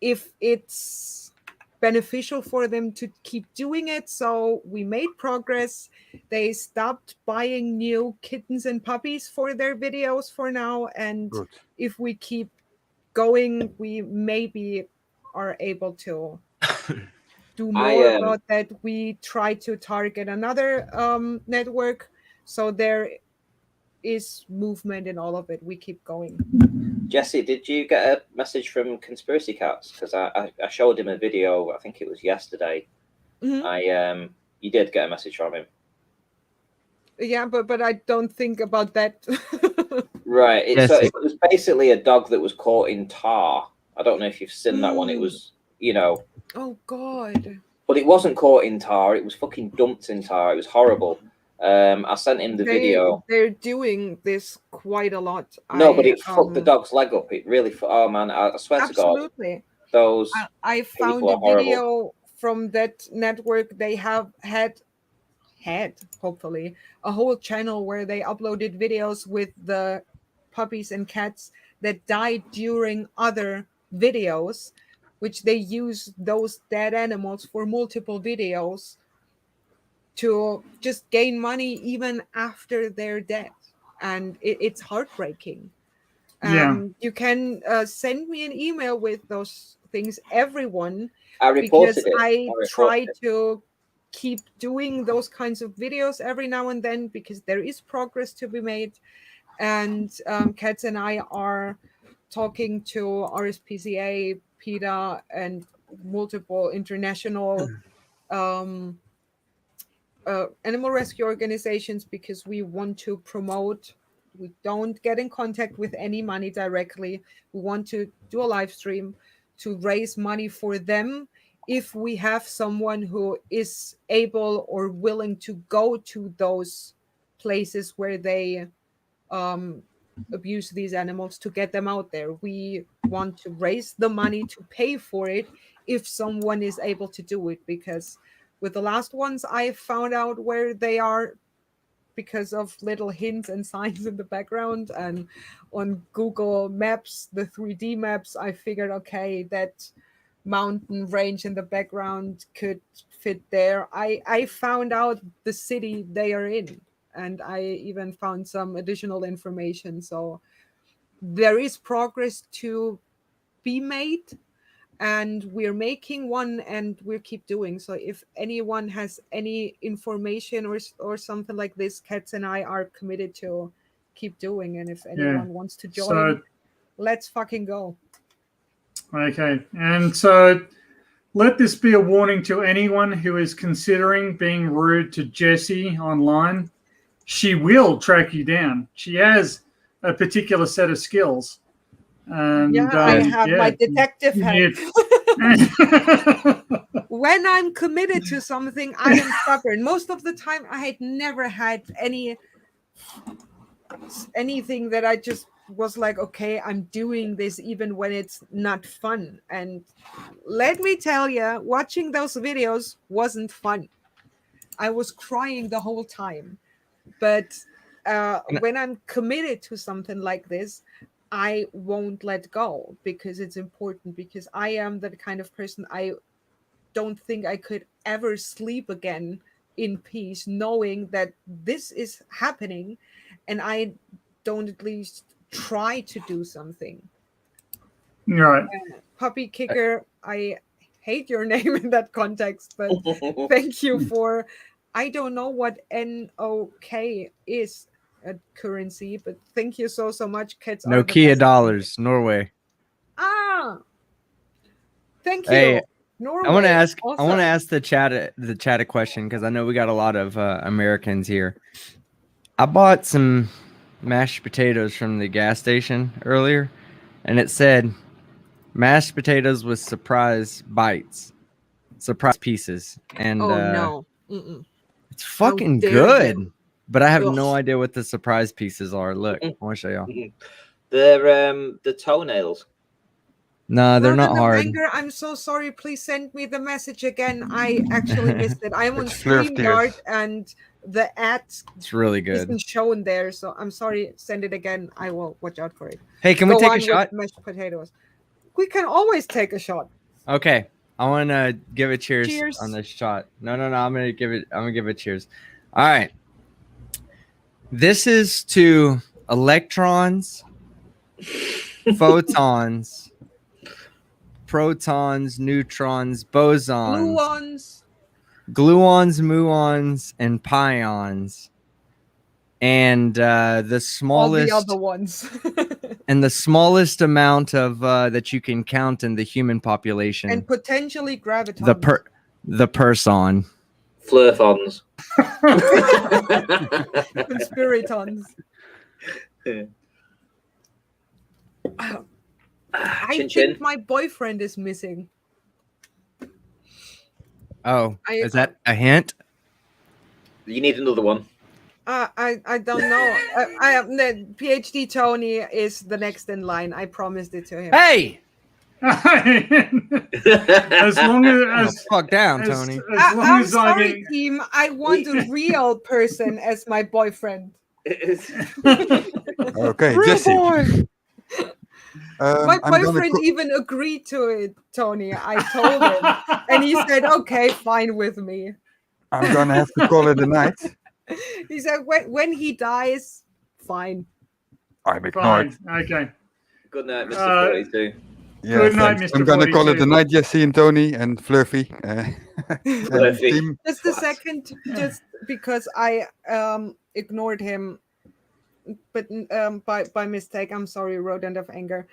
if it's beneficial for them to keep doing it. So we made progress. They stopped buying new kittens and puppies for their videos for now, and if we keep going, we maybe are able to do more about that. We try to target another network, so there is movement in all of it. We keep going. Jesse, did you get a message from Conspiracy Cats? Because I showed him a video, I think it was yesterday. Mm-hmm. You did get a message from him. Yeah, but I don't think about that. Right. So it was basically a dog that was caught in tar. I don't know if you've seen that one. It was, Oh, God. But it wasn't caught in tar. It was fucking dumped in tar. It was horrible. I sent him the video. They're doing this quite a lot. No, but it fucked the dog's leg up. It really, oh man, I swear to God. Absolutely. Those I found a video from that network. They have had hopefully a whole channel where they uploaded videos with the puppies and cats that died during other videos, which they use those dead animals for multiple videos to just gain money even after they're dead. And it's heartbreaking. You can send me an email with those things, everyone. I reported because I try to keep doing those kinds of videos every now and then, because there is progress to be made. And Katz and I are talking to RSPCA, PETA, and multiple international animal rescue organizations, because we want to promote. We don't get in contact with any money directly. We want to do a live stream to raise money for them. If we have someone who is able or willing to go to those places where they abuse these animals, to get them out there, we want to raise the money to pay for it if someone is able to do it. Because with the last ones, I found out where they are because of little hints and signs in the background, and on Google Maps, the 3D maps, I figured, okay, that mountain range in the background could fit there. I found out the city they are in, and I even found some additional information. So there is progress to be made, and we're making one, and we'll keep doing. So if anyone has any information or something like this, Katz and I are committed to keep doing. And if anyone wants to join, let's fucking go. Okay. And so let this be a warning to anyone who is considering being rude to Jessy online. She will track you down. She has a particular set of skills. And, I have my detective hat. When I'm committed to something, I am stubborn. Most of the time, I had never had any anything that I just was like, okay, I'm doing this even when it's not fun. And let me tell you, watching those videos wasn't fun. I was crying the whole time. But when I'm committed to something like this, I won't let go because it's important, because I am the kind of person, I don't think I could ever sleep again in peace knowing that this is happening and I don't at least try to do something. Right. Puppy Kicker, I hate your name in that context, but thank you for, I don't know what NOK is a currency, but thank you so much. Cats are the Nokia best. dollars, Norway. Thank you. Hey, Norway. I want to ask. Awesome. I want to ask the chat a question because I know we got a lot of Americans here. I bought some mashed potatoes from the gas station earlier, and it said mashed potatoes with surprise bites, surprise pieces, and no. Mm-mm. it's fucking dare good. them. But I have Ugh. no idea what the surprise pieces are. Look, I want to show y'all. They're the toenails. No, they're not Rodent of hard. Anger, I'm so sorry. Please send me the message again. I actually missed it. I'm on It's Flurf StreamYard tears. and the ad It's really good. isn't shown there, so I'm sorry. Send it again. I will watch out for it. Hey, can we Go take a on with shot? mashed potatoes. We can always take a shot. Okay, I want to give a cheers, Cheers. on this shot. No, I'm gonna give it cheers. All right, this is to electrons, photons, protons, neutrons, bosons, gluons, muons, and pions, and the smallest, All the other ones. and the smallest amount of that you can count in the human population. And potentially gravitons. The person. Flurfons. Conspiratons. I Chin think chin. my boyfriend is missing. Oh, is that a hint? You need another one. I don't know. I am the PhD Tony is the next in line. I promised it to him. Hey! As long as fuck down, as- Tony. As long I'm as I sorry, get- team. I want a real person as my boyfriend. Okay, Real Jessy. boy. My I'm gonna boyfriend even agreed to it, Tony. I told him, and he said, "Okay, fine with me." I'm gonna have to call it a night. He said, "When he dies, fine." I'm ignored. Fine. Okay. Good night, Mr. 42. Yeah, Good night, thanks. Mr. I'm gonna call it 42. a night, Jessy and Tony and Flurfy. And team. Just a second, just because I ignored him, but by mistake. I'm sorry, Rodent of Anger.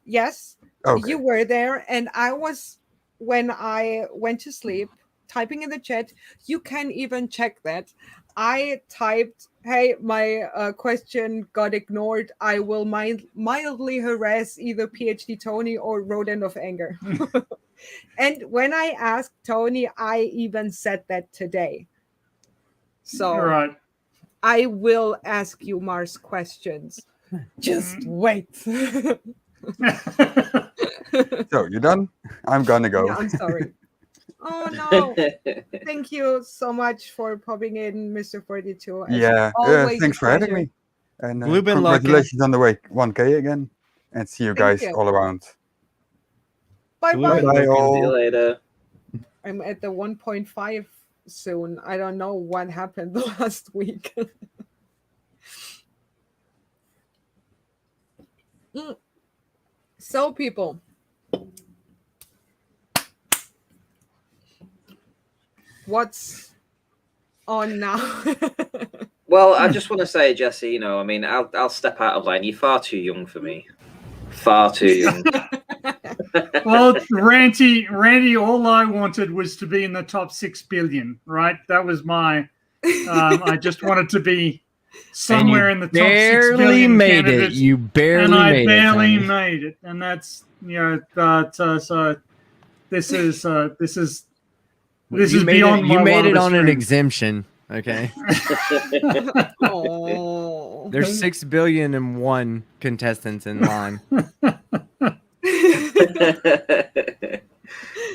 Yes, Okay. you were there, and I was when I went to sleep. Typing in the chat, you can even check that. I typed, "Hey, my question got ignored. I will mildly harass either PhD Tony or Rodent of Anger." And when I asked Tony, I even said that today. So All right. I will ask you Mars questions. Just wait. So you done? I'm gonna go. Yeah, I'm sorry. Oh no! Thank you so much for popping in, Mr. 42. It's Yeah, always thanks a for having pleasure. me. And We've been lucky. congratulations on the way 1K again. And see you Thank guys you. all around. Bye Bye bye. bye all. See you later. I'm at the 1.5 soon. I don't know what happened the last week. So, people, what's on now? Well, I just want to say, Jesse, you know, I mean, I'll step out of line. You're far too young for me. Far too young. Well, Randy, all I wanted was to be in the top 6 billion, right? That was my. I just wanted to be somewhere in the top 6 barely billion made it. candidates, You barely and I made it, barely Tony. made it, and that's but so this is You made beyond it, my you made it wildest on an dreams. exemption. Okay. Oh. There's 6,000,000,001 contestants in line.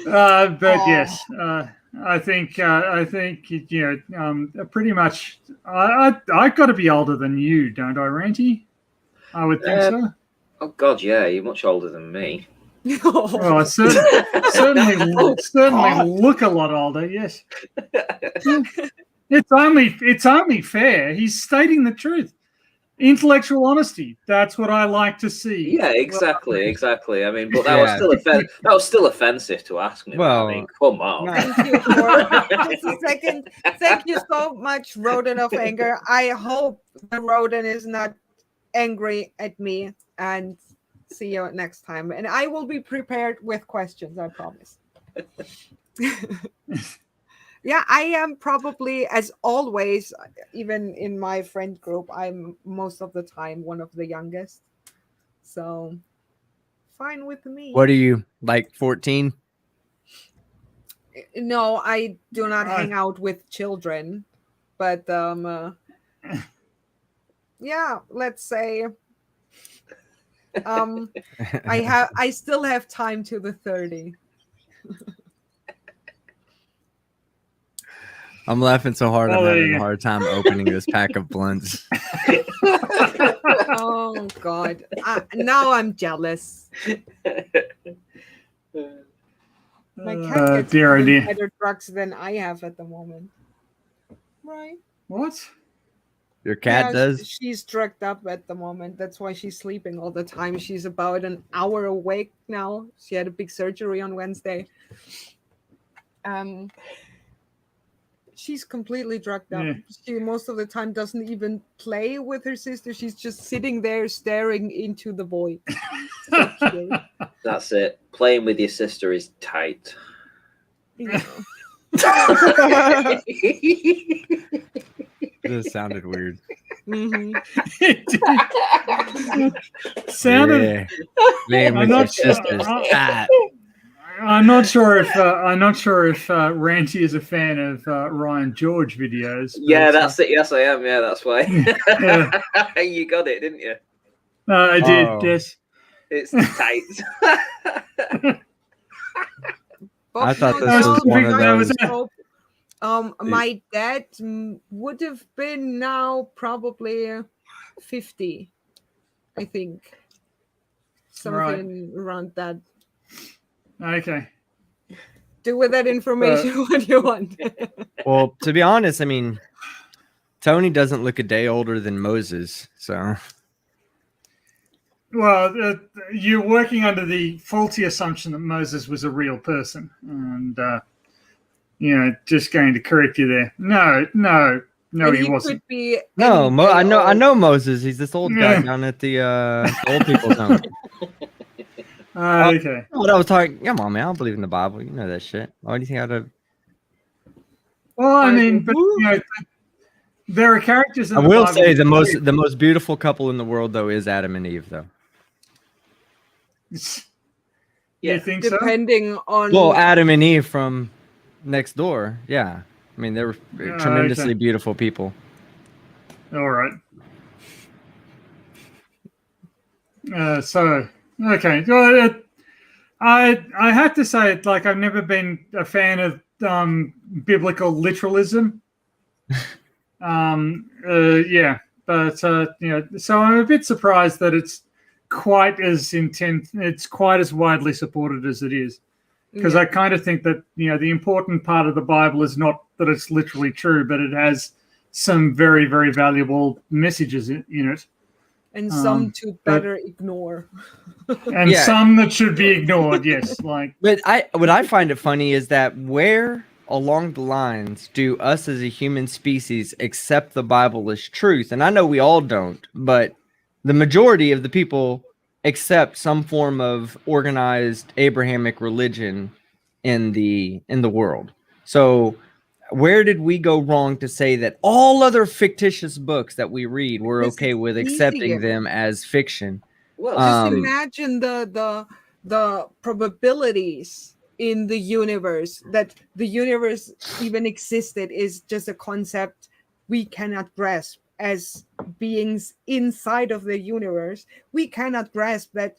But yes, I think pretty much. I got to be older than you, don't I, Ranty? I would think so. Oh God, yeah, you're much older than me. Well, I certainly look a lot older. Yes, it's only fair. He's stating the truth. Intellectual honesty. That's what I like to see. Yeah, exactly. I mean, but that was still offensive to ask me. Well, I mean, come on. Thank you for just a second. Thank you so much, Rodent of Anger. I hope the rodent is not angry at me, and see you next time. And I will be prepared with questions, I promise. Yeah, I am probably, as always, even in my friend group, I'm most of the time one of the youngest. So fine with me. What are you, like 14? No, I do not hang out with children, but yeah, let's say I still have time to the 30. I'm laughing so hard I'm having a hard time opening this pack of blunts. Oh God! Now I'm jealous. My cat gets better drugs than I have at the moment. Right? What? Your cat does? She's drugged up at the moment. That's why she's sleeping all the time. She's about an hour awake now. She had a big surgery on Wednesday. She's completely drugged up. Yeah. She most of the time doesn't even play with her sister. She's just sitting there staring into the void. That's it. Playing with your sister is tight. Yeah. This sounded weird. Mm-hmm. Sounded. Playing with your sister's cat. I'm not sure if Ranty is a fan of Ryan George videos. Yeah, that's it. Yes, I am. Yeah, that's why. Yeah. You got it, didn't you? I did. Yes. It's tight. I thought this was one of those. My dad would have been now probably 50, I think. Something around that. Okay. Do with that information what you want. Well, to be honest, I mean, Tony doesn't look a day older than Moses, so. Well, you're working under the faulty assumption that Moses was a real person, and just going to correct you there. No, he wasn't. Could be no, I know Moses. He's this old guy down at the old people's home. Okay. What I was talking. Come on, man. I don't believe in the Bible. You know that shit. Why do you think I'd have? Well, I mean, but there are characters in I the will Bible say the most beautiful couple in the world, though, is Adam and Eve, though. You think so? Depending on. Well, Adam and Eve from next door. Yeah. I mean, they were tremendously beautiful people. All right. Okay. Well, I have to say, like, I've never been a fan of biblical literalism. Yeah, but so I'm a bit surprised that it's quite as it's quite as widely supported as it is, because I kind of think that the important part of the Bible is not that it's literally true, but it has some very, very valuable messages in it. And some to better ignore. And some that should be ignored, yes. But what I find it funny is that where along the lines do us as a human species accept the Bible as truth? And I know we all don't, but the majority of the people accept some form of organized Abrahamic religion in the world. So where did we go wrong to say that all other fictitious books that we read, we're okay with accepting them as fiction? Well, just imagine the probabilities in the universe, that the universe even existed is just a concept we cannot grasp as beings inside of the universe, we cannot grasp that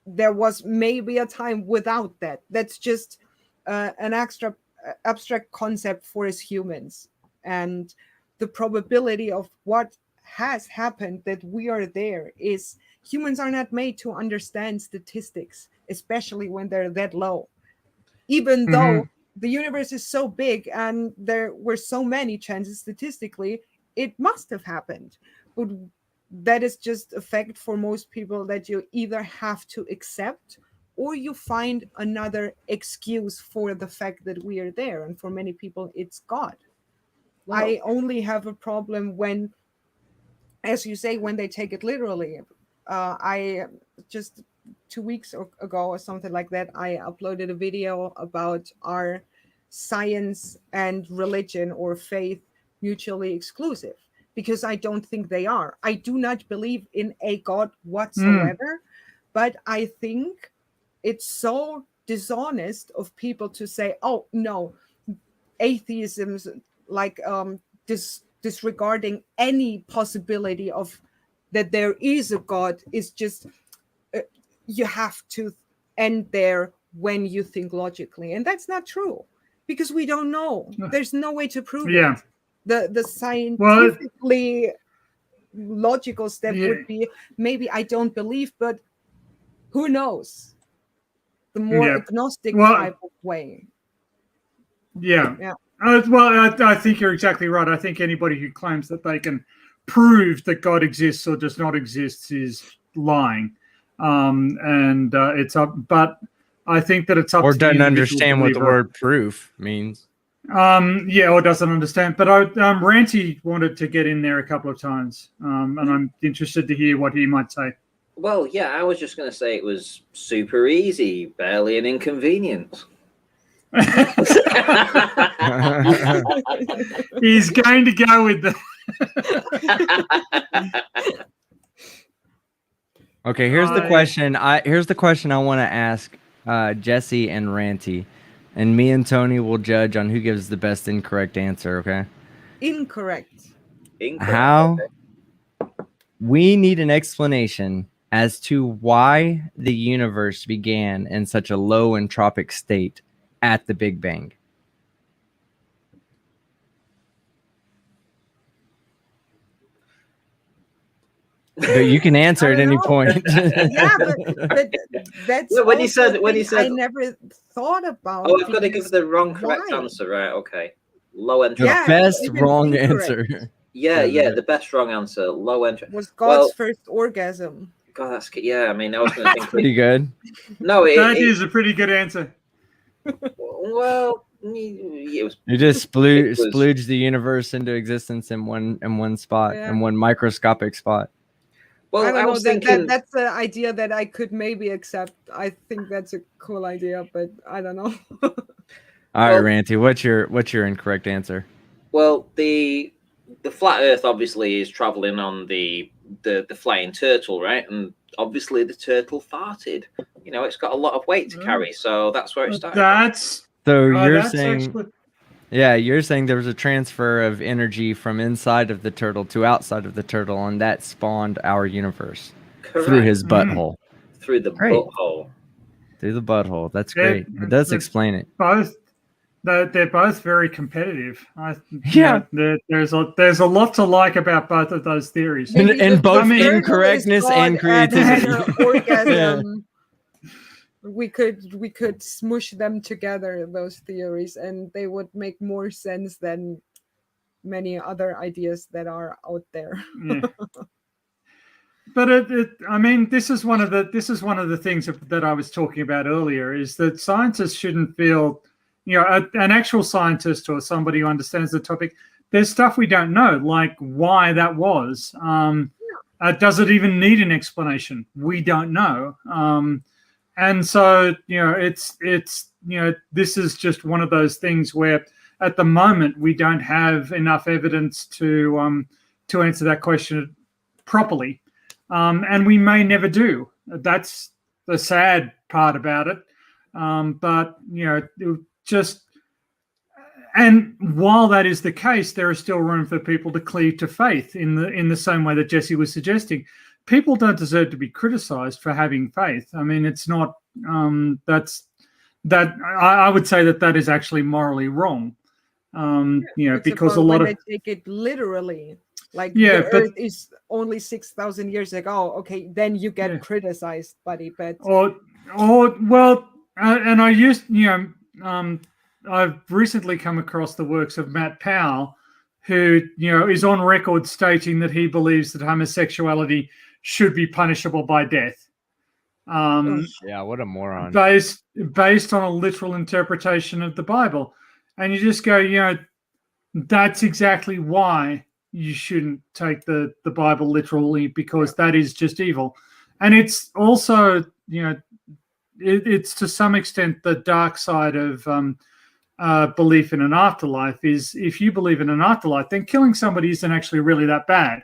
there was maybe a time without that. That's just an abstract concept for us humans. And the probability of what has happened, that we are there, is humans are not made to understand statistics, especially when they're that low. Even though the universe is so big and there were so many chances statistically, it must have happened. But that is just a fact for most people that you either have to accept or you find another excuse for the fact that we are there. And for many people, it's God. Wow. I only have a problem when, as you say, when they take it literally. I just 2 weeks ago or something like that, I uploaded a video about our science and religion or faith mutually exclusive, because I don't think they are. I do not believe in a God whatsoever, but I think it's so dishonest of people to say, oh no, atheism's like disregarding any possibility of that there is a God is just you have to end there when you think logically, and that's not true, because we don't know. There's no way to prove it. The scientifically logical step would be, maybe I don't believe, but who knows? The more agnostic type of way. Yeah. I think you're exactly right. I think anybody who claims that they can prove that God exists or does not exist is lying. And it's up, but I think that it's up or to doesn't the understand what the believer. word proof means. Or doesn't understand. But Ranty wanted to get in there a couple of times, and I'm interested to hear what he might say. Well, yeah, I was just going to say it was super easy, barely an inconvenience. He's going to go with the. Okay, here's the question. Here's the question I want to ask Jessy and Ranty, and me and Tony will judge on who gives the best incorrect answer. Okay. Incorrect. How? We need an explanation as to why the universe began in such a low entropic state at the Big Bang. But you can answer at any point. Yeah, but that's when he said I never thought about. Oh, I've got to give the wrong correct answer, right? Okay, low entropy. The best wrong answer. Yeah, the best wrong answer. Low entropy was God's first orgasm. God, that's I mean, I was going to think pretty good. No, that is a pretty good answer. Well, it was. You just splooged the universe into existence in one spot, in one microscopic spot. Well, I don't know. was thinking... That's an idea that I could maybe accept. I think that's a cool idea, but I don't know. All right, Ranty, what's your incorrect answer? Well, the flat Earth obviously is traveling on the flying turtle, right? And obviously the turtle farted. You know, it's got a lot of weight to carry, so that's where it started. You're saying. Yeah, you're saying there was a transfer of energy from inside of the turtle to outside of the turtle, and that spawned our universe through his butthole. Through the butthole. Through the butthole. That's great. It does explain it. They're both very competitive. There's a lot to like about both of those theories. And both incorrectness and creativity. Orgasm. We could smush them together, those theories, and they would make more sense than many other ideas that are out there. Yeah. But I mean, this is one of the things that I was talking about earlier, is that scientists shouldn't feel, an actual scientist or somebody who understands the topic, there's stuff we don't know, like why that was. Does it even need an explanation? We don't know. And so, this is just one of those things where at the moment we don't have enough evidence to answer that question properly. And we may never do. That's the sad part about it. But, just And while that is the case, there is still room for people to cleave to faith in the same way that Jessy was suggesting. People don't deserve to be criticized for having faith. I mean, it's not I would say that is actually morally wrong. Because a lot of they take it literally, like the Earth is only 6,000 years ago. Okay, then you get criticized, buddy. But and I used I've recently come across the works of Matt Powell, who is on record stating that he believes that homosexuality should be punishable by death. Yeah, what a moron. Based on a literal interpretation of the Bible. And you just go, that's exactly why you shouldn't take the Bible literally, because that is just evil. And it's also, it's to some extent the dark side of belief in an afterlife is if you believe in an afterlife, then killing somebody isn't actually really that bad,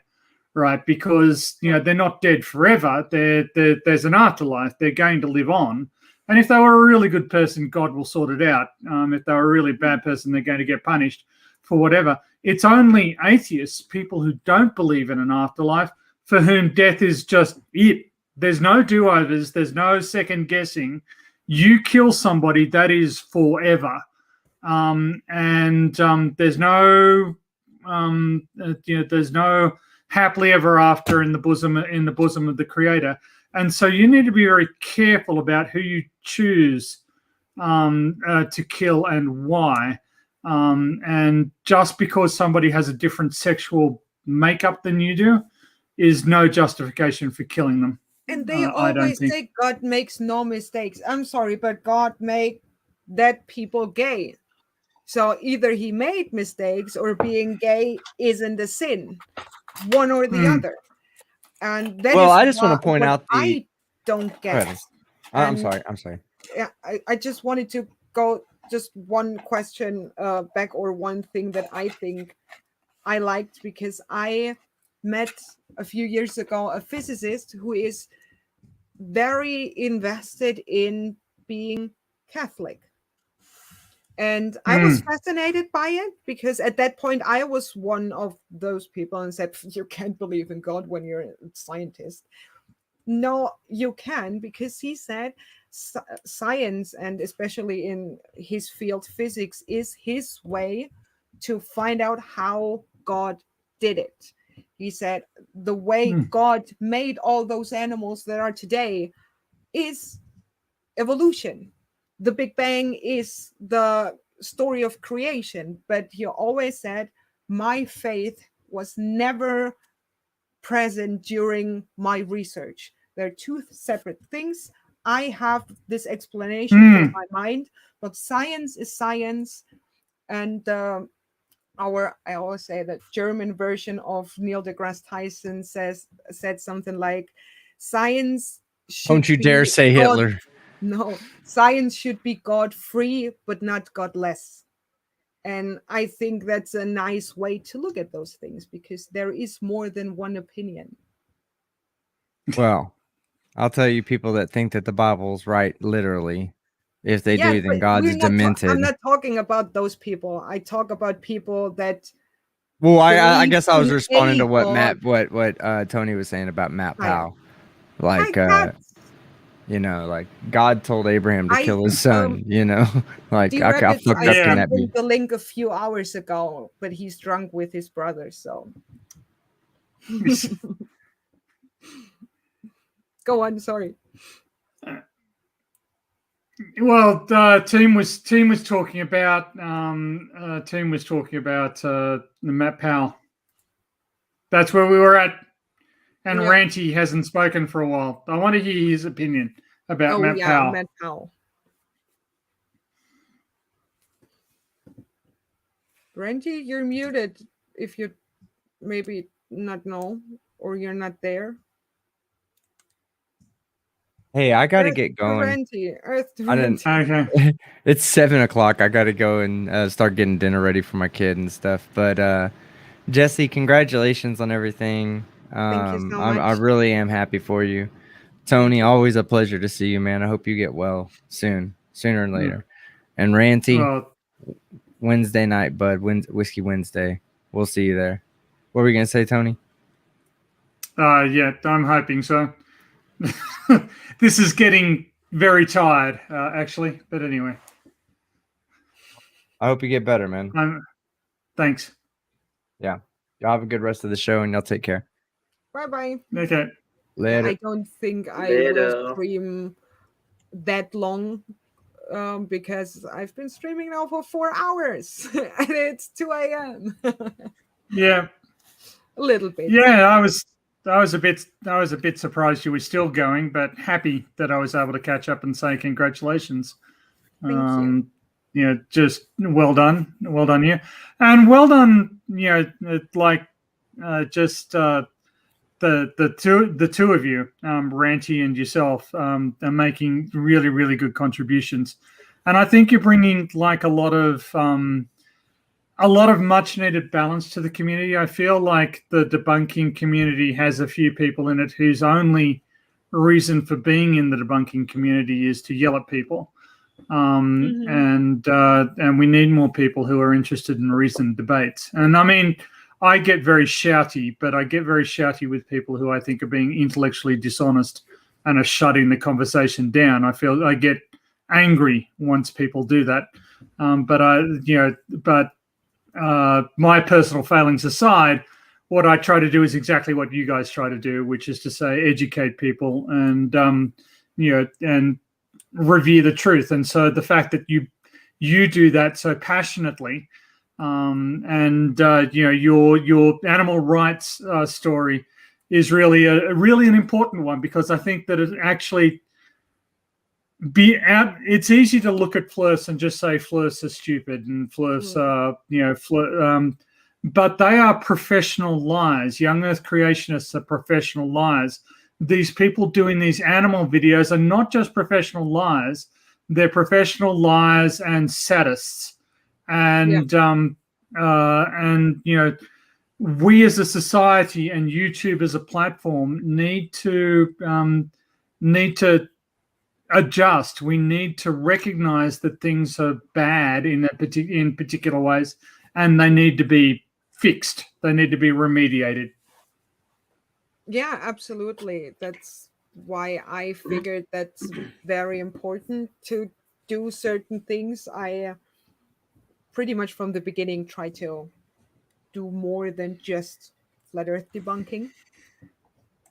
right? Because, they're not dead forever. There's an afterlife. They're going to live on. And if they were a really good person, God will sort it out. If they were a really bad person, they're going to get punished for whatever. It's only atheists, people who don't believe in an afterlife, for whom death is just it. There's no do-overs. There's no second guessing. You kill somebody, that is forever. There's no, there's no happily ever after in the bosom of the Creator. And so you need to be very careful about who you choose to kill and why. And just because somebody has a different sexual makeup than you do is no justification for killing them. And they always say God makes no mistakes. I'm sorry, but God made dead people gay. So either he made mistakes or being gay isn't a sin, one or the other. And that I just want to point out I don't get. I'm sorry. Yeah, I just wanted to go just one question back, or one thing that I think I liked, because I met a few years ago a physicist who is very invested in being Catholic. And I was fascinated by it, because at that point I was one of those people and said, you can't believe in God when you're a scientist. No, you can, because he said science, and especially in his field, physics, is his way to find out how God did it. He said the way God made all those animals that are today is evolution. The Big Bang is the story of creation, but he always said, my faith was never present during my research. There are two separate things. I have this explanation in my mind, but science is science. And I always say that German version of Neil deGrasse Tyson said something like, science don't you dare say Hitler. No, science should be God-free, but not godless. And I think that's a nice way to look at those things, because there is more than one opinion. Well, I'll tell you, people that think that the Bible's right literally, if they do, then God's demented. I'm not talking about those people. I talk about people that. Well, I guess I was responding to what Tony was saying about Matt Powell. Like, like God told Abraham to kill his son, like I fucked up in that. The link a few hours ago, but he's drunk with his brother, so. Go on, sorry. Well, team was talking about Matt Powell. That's where we were at. And Ranty hasn't spoken for a while. I want to hear his opinion about Matt Powell. Matt Powell. Ranty, you're muted if you maybe not know, or you're not there. Hey, I got to get going. Okay. It's 7:00. I got to go and start getting dinner ready for my kid and stuff. But Jessy, congratulations on everything. Thank you so much. I really am happy for you. Tony, always a pleasure to see you, man. I hope you get well sooner than later. And Ranty, Wednesday night, bud. Whiskey Wednesday. We'll see you there. What were you gonna say, Tony? Yeah, I'm hoping so. This is getting very tired, actually. But anyway, I hope you get better, man. Thanks. Yeah. Y'all have a good rest of the show, and y'all take care. Bye-bye. Okay. Later. I don't think I Later. will stream that long because I've been streaming now for 4 hours and it's 2 a.m. Yeah. A little bit. Yeah, I was a bit surprised you were still going, but happy that I was able to catch up and say congratulations. Thank you. You know, just well done you, and well done. You know, the two of you, Ranty and yourself, are making really, really good contributions, and I think you're bringing like a lot of much needed balance to the community. I feel like the debunking community has a few people in it whose only reason for being in the debunking community is to yell at people. And we need more people who are interested in reasoned debates. And I mean, I get very shouty, but I get very shouty with people who I think are being intellectually dishonest and are shutting the conversation down. I feel I get angry once people do that. My personal failings aside, what I try to do is exactly what you guys try to do, which is to say educate people and and revere the truth. And so the fact that you do that so passionately, your animal rights story is really an important one, because I think that it actually it's easy to look at Flurs and just say Flurs are stupid and Flurs but they are professional liars. Young Earth creationists are professional liars. These people doing these animal videos are not just professional liars; they're professional liars and sadists. And we as a society and YouTube as a platform need to adjust. We need to recognize that things are bad in particular ways, and they need to be fixed. They need to be remediated. Yeah, absolutely. That's why I figured that's very important to do certain things. I pretty much from the beginning try to do more than just flat Earth debunking,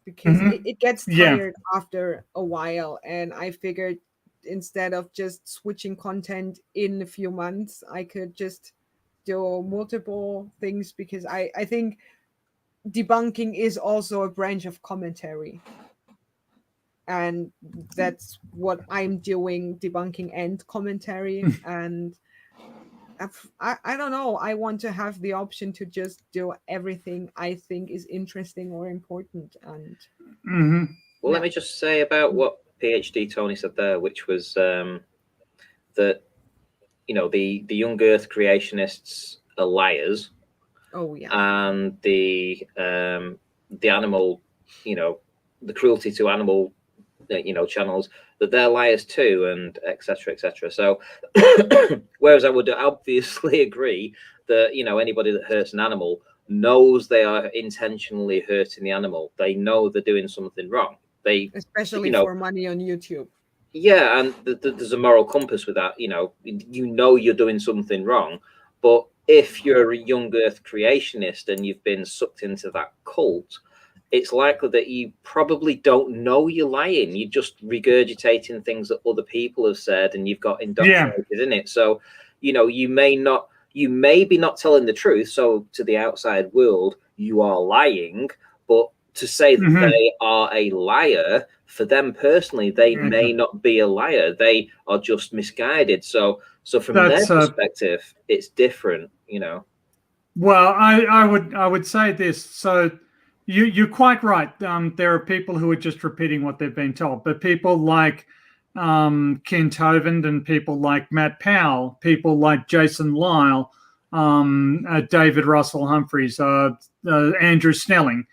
because it gets tired after a while. And I figured instead of just switching content in a few months, I could just do multiple things, because I think debunking is also a branch of commentary, and that's what I'm doing, debunking and commentary. And I don't know, I want to have the option to just do everything I think is interesting or important. And well, let me just say about what PhD Tony said there, which was that the young Earth creationists are liars. Oh yeah. And the animal, the cruelty to animal, channels, that they're liars too, and etc. So, whereas I would obviously agree that anybody that hurts an animal knows they are intentionally hurting the animal. They know they're doing something wrong. Especially for money on YouTube. Yeah, and there's a moral compass with that. You're doing something wrong, but if you're a young Earth creationist and you've been sucked into that cult, it's likely that you probably don't know you're lying. You're just regurgitating things that other people have said, and you've got indoctrinated in it. So, you may be not telling the truth. So to the outside world, you are lying. But to say that they are a liar, for them personally, they may not be a liar. They are just misguided. So from their perspective, it's different, Well, I would say this. So you're quite right. There are people who are just repeating what they've been told, but people like Ken Tovand and people like Matt Powell, people like Jason Lyle, David Russell Humphreys, Andrew Snelling.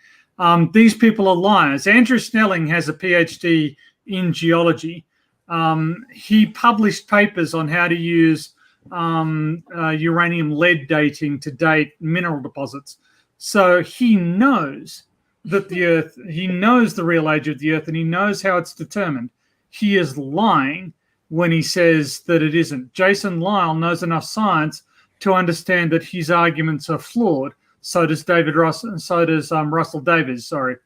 These people are liars. Andrew Snelling has a PhD in geology. He published papers on how to use uranium lead dating to date mineral deposits. So he knows that the Earth, he knows the real age of the Earth, and he knows how it's determined. He is lying when he says that it isn't. Jason Lyle knows enough science to understand that his arguments are flawed. So does David Russell, and so does Russell Davies. Sorry,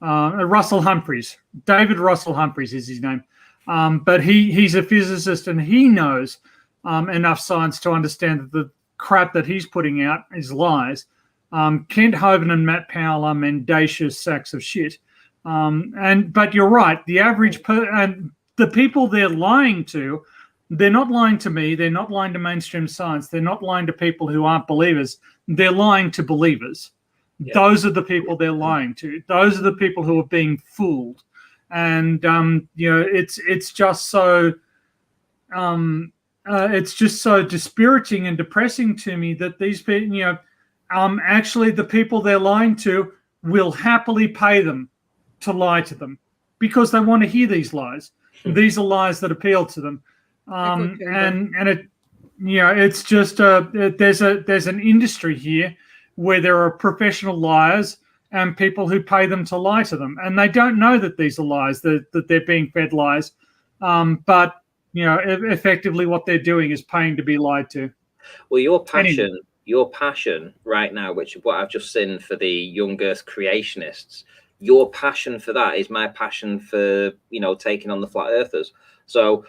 Russell Humphreys. David Russell Humphreys is his name. But he's a physicist, and he knows enough science to understand that the crap that he's putting out is lies. Kent Hovind and Matt Powell are mendacious sacks of shit. But you're right. The average and the people they're lying to, they're not lying to me. They're not lying to mainstream science. They're not lying to people who aren't believers. They're lying to believers. Yeah. Those are the people they're lying to. Those are the people who are being fooled. And it's just so dispiriting and depressing to me that these people, actually the people they're lying to will happily pay them to lie to them because they want to hear these lies. These are lies that appeal to them, it's just there's an industry here where there are professional liars and people who pay them to lie to them, and they don't know that these are lies, that they're being fed lies, but effectively what they're doing is paying to be lied to. Well, your passion right now, which is what I've just seen for the young Earth creationists, your passion for that is my passion for taking on the flat earthers. So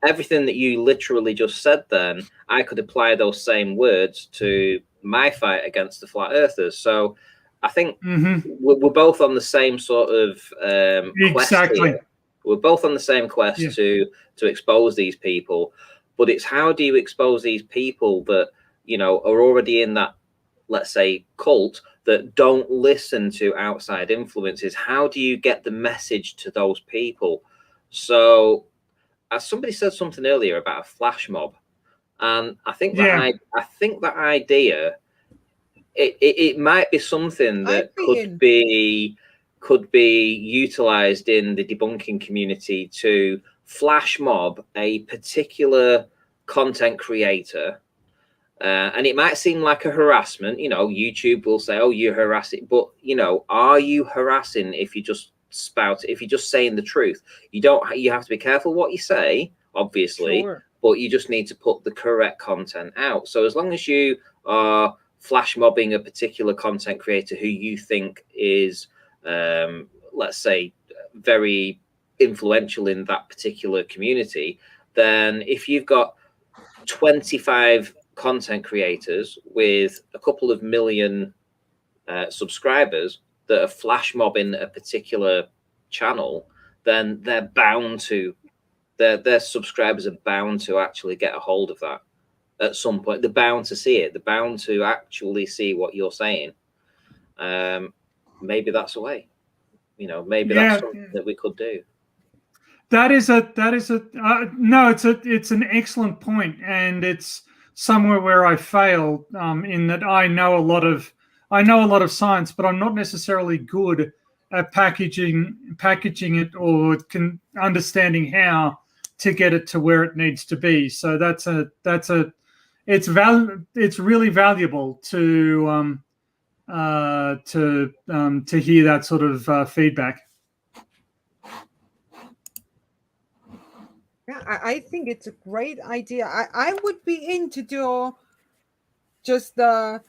everything that you literally just said, then I could apply those same words to my fight against the flat earthers. So I think we're both on the same sort of quest here. We're both on the same quest to expose these people, but it's how do you expose these people that are already in that, let's say, cult, that don't listen to outside influences? How do you get the message to those people? So, as somebody said something earlier about a flash mob, and I think that I think that idea, it might be something that could be utilized in the debunking community to flash mob a particular content creator. And it might seem like a harassment. YouTube will say, "Oh, you're harassing," but are you harassing if you just if you're just saying the truth? You have to be careful what you say, obviously, but you just need to put the correct content out. So as long as you are flash mobbing a particular content creator who you think is, let's say, very influential in that particular community, then if you've got 25 content creators with a couple of million subscribers that are flash mobbing a particular channel, then they're bound to their subscribers are bound to actually get a hold of that at some point. They're bound to see it. They're bound to actually see what you're saying. Maybe that's a way. Maybe that's something that we could do. It's an excellent point, and it's somewhere where I fail in that I know a lot of science, but I'm not necessarily good at packaging it or understanding how to get it to where it needs to be. So it's really valuable to hear that sort of feedback. Yeah, I think it's a great idea. I would be in to do just the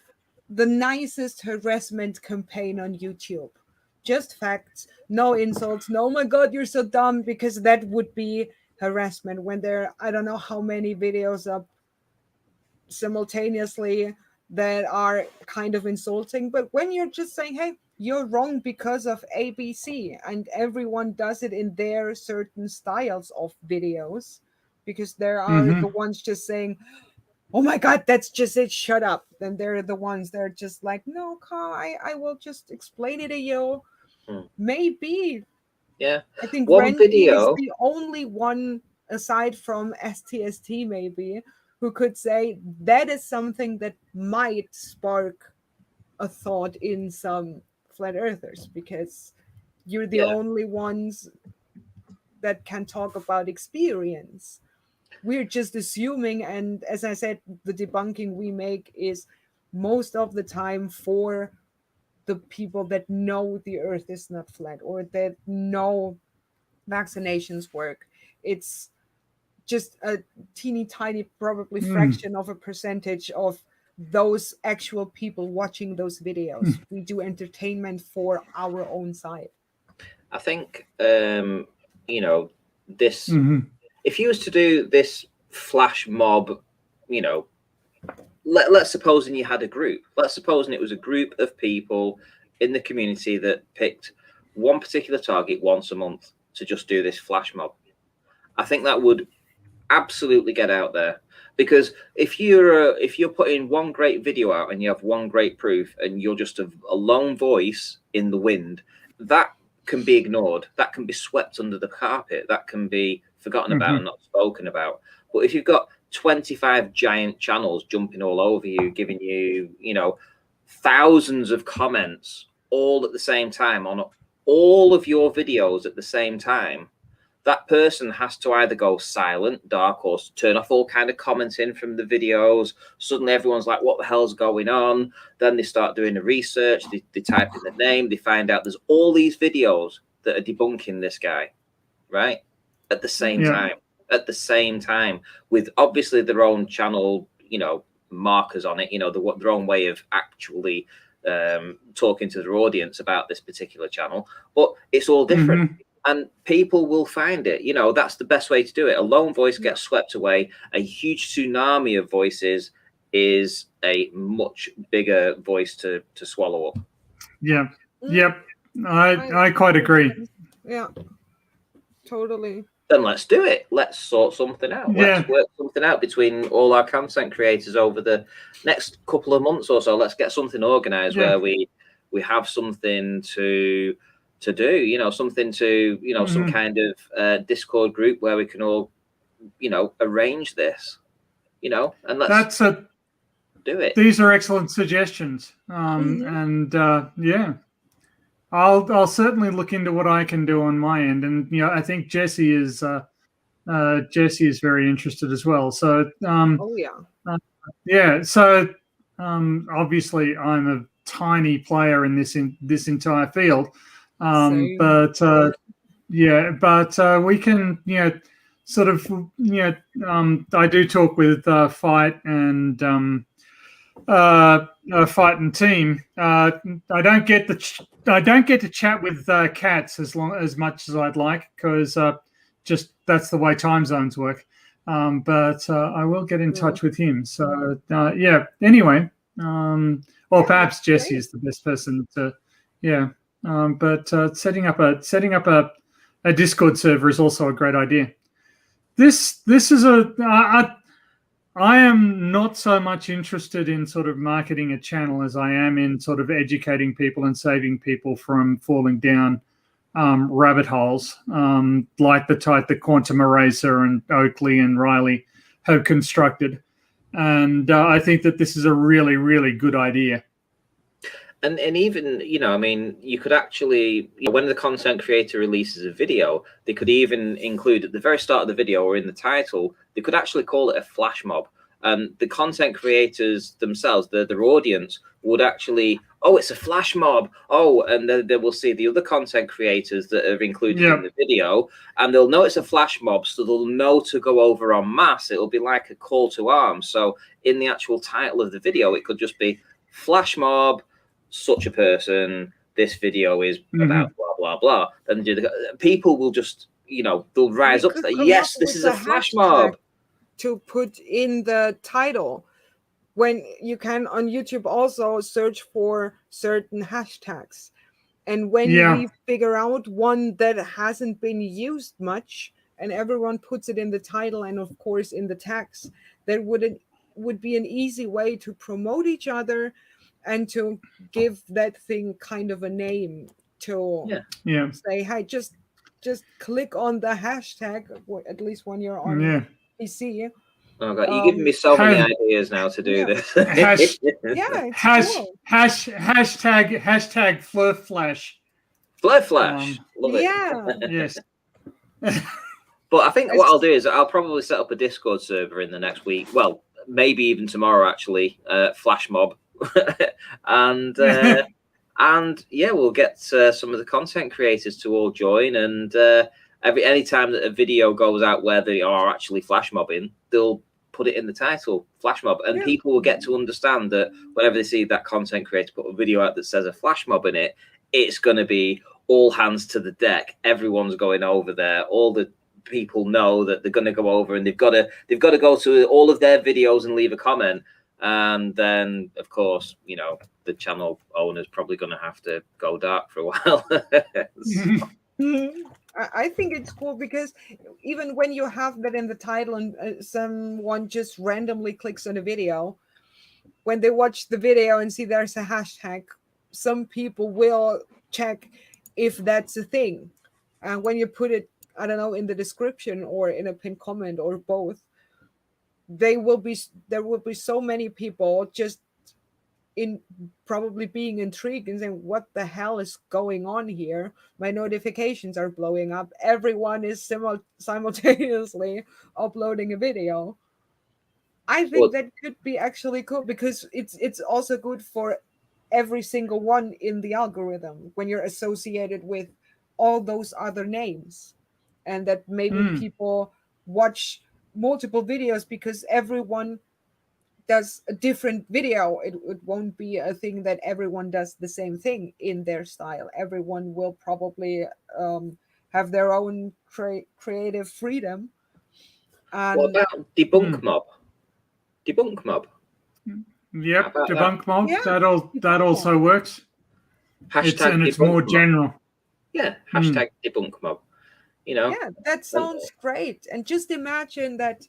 nicest harassment campaign on YouTube. Just facts, no insults, no, oh my God, you're so dumb, because that would be harassment when there, I don't know how many videos up simultaneously that are kind of insulting. But when you're just saying, hey, you're wrong because of ABC, and everyone does it in their certain styles of videos, because there are the ones just saying, oh my God, that's just it, shut up. Then there are the ones that are just like, no, I will just explain it to you. Maybe. Yeah. I think one video is the only one, aside from STST maybe, who could say that is something that might spark a thought in some flat earthers, because you're the only ones that can talk about experience. we're just assuming. And as I said, the debunking we make is most of the time for the people that know the earth is not flat or that know vaccinations work. It's just a teeny tiny, probably fraction of a percentage of those actual people watching those videos. We do entertainment for our own side. I think, you know, this, if you was to do this flash mob, you know, let's suppose you had a group. Let's suppose it was a group of people in the community that picked one particular target once a month to just do this flash mob. I think that would absolutely get out there, because if you're putting one great video out and you have one great proof and you're just a lone voice in the wind, that can be ignored, that can be swept under the carpet, that can be forgotten about and not spoken about. But if you've got 25 giant channels jumping all over you, giving you, you know, thousands of comments all at the same time on all of your videos at the same time, that person has to either go silent, dark, or turn off all kind of commenting from the videos. Suddenly everyone's like, what the hell's going on? Then they start doing the research, they type in the name, they find out there's all these videos that are debunking this guy, right? At the same time. At the same time, with obviously their own channel, you know, markers on it, you know, their own way of actually talking to their audience about this particular channel. But it's all different. And people will find it. You know, that's the best way to do it. A lone voice gets swept away. A huge tsunami of voices is a much bigger voice to swallow up. Yeah. Yep. I quite agree. Yeah. Totally. Then let's do it. Let's sort something out. Let's work something out between all our content creators over the next couple of months or so. Let's get something organized where we have something to do, you know, something to, you know, some kind of Discord group where we can all, you know, arrange this, you know, and let's do it. These are excellent suggestions. And yeah, I'll certainly look into what I can do on my end. And, you know, I think Jessy is very interested as well. So, yeah. So obviously I'm a tiny player in this entire field. But we can, you know, sort of, you know, I do talk with Fight and Fight and Team. I don't get to chat with Cats as much as I'd like, because just that's the way time zones work. But I will get in touch with him. So yeah. Anyway, or perhaps Jessy is the best person to. Yeah. But setting up a Discord server is also a great idea. This is I am not so much interested in sort of marketing a channel as I am in sort of educating people and saving people from falling down rabbit holes like the type that Quantum Eraser and Oakley and Riley have constructed. And I think that this is a really, really good idea. And even, you know, I mean, you could actually, you know, when the content creator releases a video, they could even include at the very start of the video or in the title, they could actually call it a flash mob. The content creators themselves, their audience would actually, oh, it's a flash mob. Oh, and then they will see the other content creators that are included in the video, and they'll know it's a flash mob, so they'll know to go over en masse. It'll be like a call to arms. So in the actual title of the video, it could just be flash mob, such a person, this video is about blah blah blah, and people will just, you know, they'll rise up to that. Yes, this is a flash mob to put in the title. When you can on YouTube also search for certain hashtags, and when we figure out one that hasn't been used much and everyone puts it in the title and of course in the tags, that would be an easy way to promote each other and to give that thing kind of a name, to say, hey, just click on the hashtag, at least when you're on PC. Oh god, you're giving me so many ideas now to do this. Hashtag Fleur Flash. Fleur Flash. Love it. Yeah. Yes. But I think what I'll do is I'll probably set up a Discord server in the next week. Well, maybe even tomorrow, actually. Flash mob, and yeah, we'll get some of the content creators to all join. And any time that a video goes out where they are actually flash mobbing, they'll put it in the title, flash mob, and people will get to understand that whenever they see that content creator put a video out that says a flash mob in it, it's going to be all hands to the deck. Everyone's going over there. All the people know that they're going to go over, and they've got to go to all of their videos and leave a comment. And then, of course, you know, the channel owner's probably going to have to go dark for a while. I think it's cool because even when you have that in the title and someone just randomly clicks on a video, when they watch the video and see there's a hashtag, some people will check if that's a thing. And when you put it, I don't know, in the description or in a pinned comment or both, there will be so many people just in probably being intrigued and saying, what the hell is going on here? My notifications are blowing up. Everyone is simultaneously uploading a video. I think that could be actually cool because it's also good for every single one in the algorithm when you're associated with all those other names, and that maybe people watch multiple videos because everyone does a different video. It won't be a thing that everyone does the same thing in their style. Everyone will probably have their own creative freedom. And what about debunk mob? Debunk mob. Yep, debunk mob. Yeah, that also works. Hashtag it's more general. Yeah, hashtag debunk mob. You know. Yeah, that sounds great. And just imagine that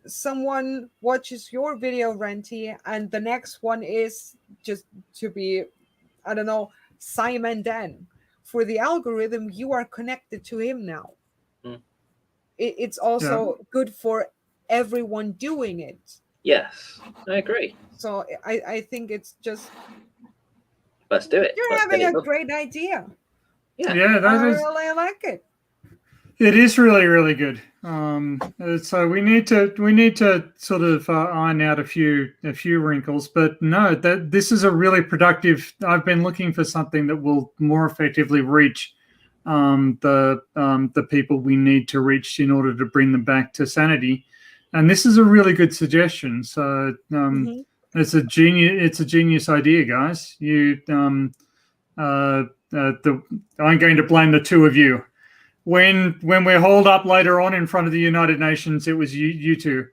someone watches your video, Renty, and the next one is just to be, I don't know, Simon Dan. For the algorithm, you are connected to him now. It's also good for everyone doing it. Yes, I agree. So I think it's just, let's do it. You're having a great idea. Yeah, I really like it. It is really, really good. So we need to sort of iron out a few wrinkles, but no, this is a really productive. I've been looking for something that will more effectively reach the people we need to reach in order to bring them back to sanity, and this is a really good suggestion. So it's a genius idea, guys. I'm going to blame the two of you. When we're hauled up later on in front of the United Nations, it was you two.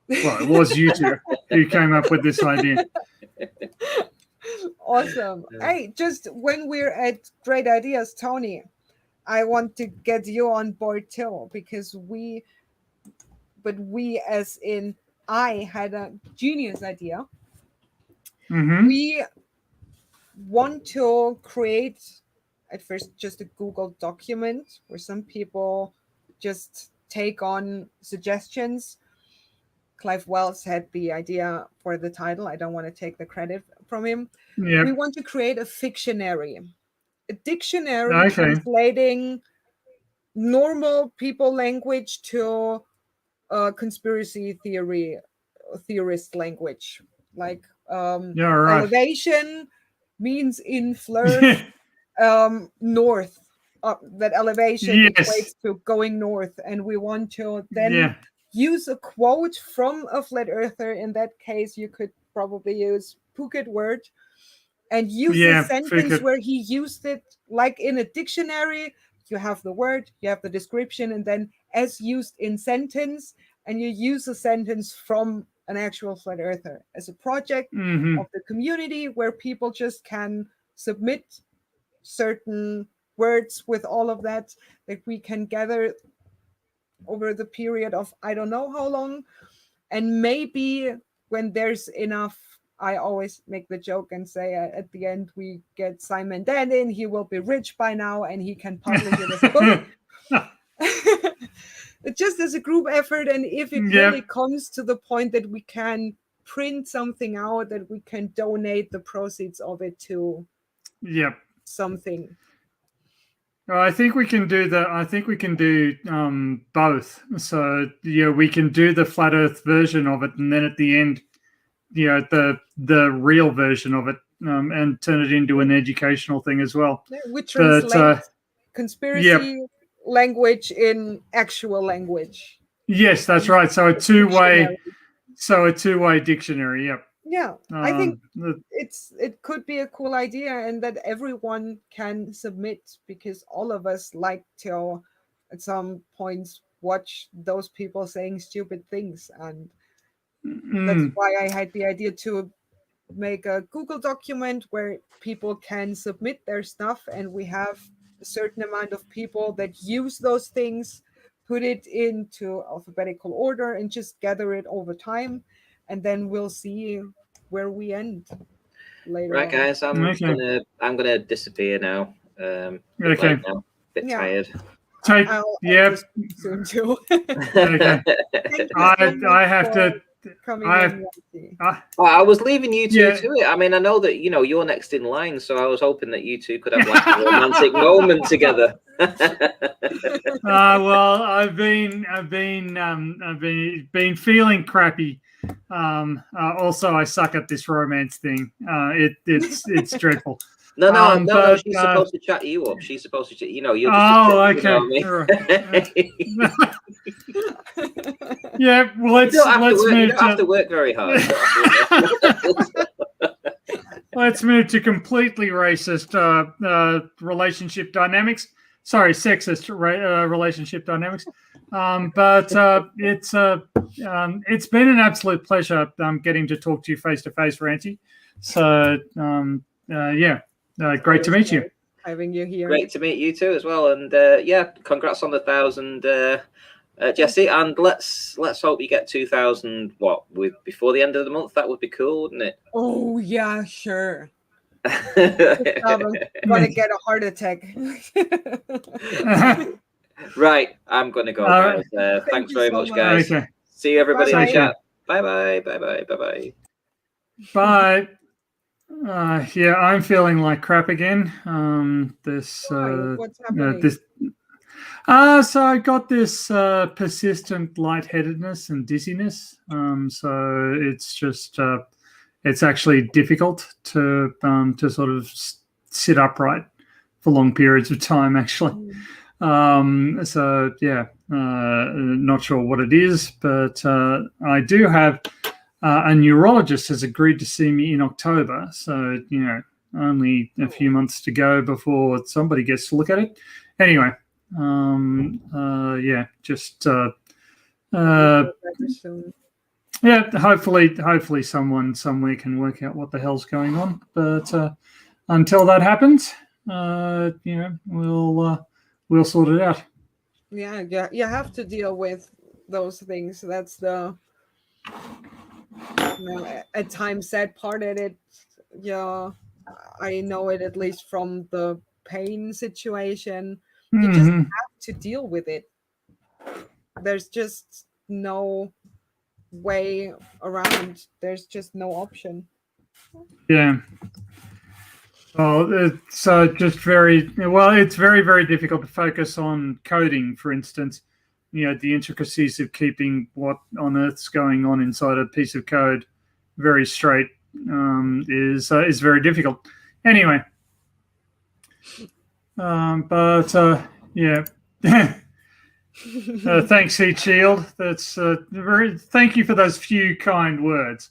Well, it was you two who came up with this idea. Awesome. Hey, just when we're at great ideas, Tony, I want to get you on board too, because we as in I had a genius idea. We want to create at first just a Google document where some people just take on suggestions. Clive Wells had the idea for the title. I don't want to take the credit from him. Yep. We want to create a fictionary, a dictionary translating normal people language to conspiracy theorist language. Like elevation means in flirt. North, that elevation equates to going north, and we want to then use a quote from a flat earther. In that case, you could probably use Phuket word and use a sentence where he used it like in a dictionary. You have the word, you have the description, and then as used in sentence, and you use a sentence from an actual flat earther as a project of the community where people just can submit certain words with all of that we can gather over the period of I don't know how long. And maybe when there's enough, I always make the joke and say at the end we get Simon Dan in, he will be rich by now and he can publish it as a book. Just as a group effort, and if it really comes to the point that we can print something out, that we can donate the proceeds of it to something. I think we can do both. So we can do the flat Earth version of it, and then at the end, the real version of it, and turn it into an educational thing as well. We translate conspiracy language in actual language. Yes, that's right. So a two-way dictionary. Yep. Yeah, I think it could be a cool idea, and that everyone can submit, because all of us like to, at some points, watch those people saying stupid things, and that's why I had the idea to make a Google document where people can submit their stuff, and we have a certain amount of people that use those things, put it into alphabetical order, and just gather it over time, and then we'll see where we end later. Right, guys, I'm gonna disappear now. Okay. Now. Bit tired. Yep. Soon too. Okay. I have to. I was leaving you two to it. I mean, I know that you're next in line, so I was hoping that you two could have like a romantic moment together. Well, I've been feeling crappy. Also, I suck at this romance thing. It's dreadful. No. She's supposed to chat you up. She's supposed to, you're just. Oh, okay. Yeah, well, let's move. You don't have to work very hard. Let's move to completely racist relationship dynamics. Sorry, sexist relationship dynamics. But it's been an absolute pleasure getting to talk to you face to face, Ranty. So great to meet you. Having you here. Great to meet you too as well, and congrats on the 1,000, Jessy. And let's hope you get 2,000. Before the end of the month? That would be cool, wouldn't it? Oh yeah, sure. I'm gonna get a heart attack. Right, I'm gonna go, guys. Thanks very much, guys. Okay. See you, everybody, in the chat. Bye. Bye. I'm feeling like crap again. What's happening? So I got this persistent lightheadedness and dizziness. So it's just it's actually difficult to sort of sit upright for long periods of time, actually. Not sure what it is, but I do have a neurologist has agreed to see me in October. So, only a few months to go before somebody gets to look at it. Anyway, hopefully someone somewhere can work out what the hell's going on. But until that happens, we'll sort it out. Yeah, you have to deal with those things. That's the at times sad part of it. Yeah, I know it at least from the pain situation. You just have to deal with it. There's just no way around. There's just no option. Yeah. Oh, it's just it's very, very difficult to focus on coding, for instance. The intricacies of keeping what on earth's going on inside a piece of code very straight is very difficult. Anyway, thanks, Heat Shield. That's thank you for those few kind words.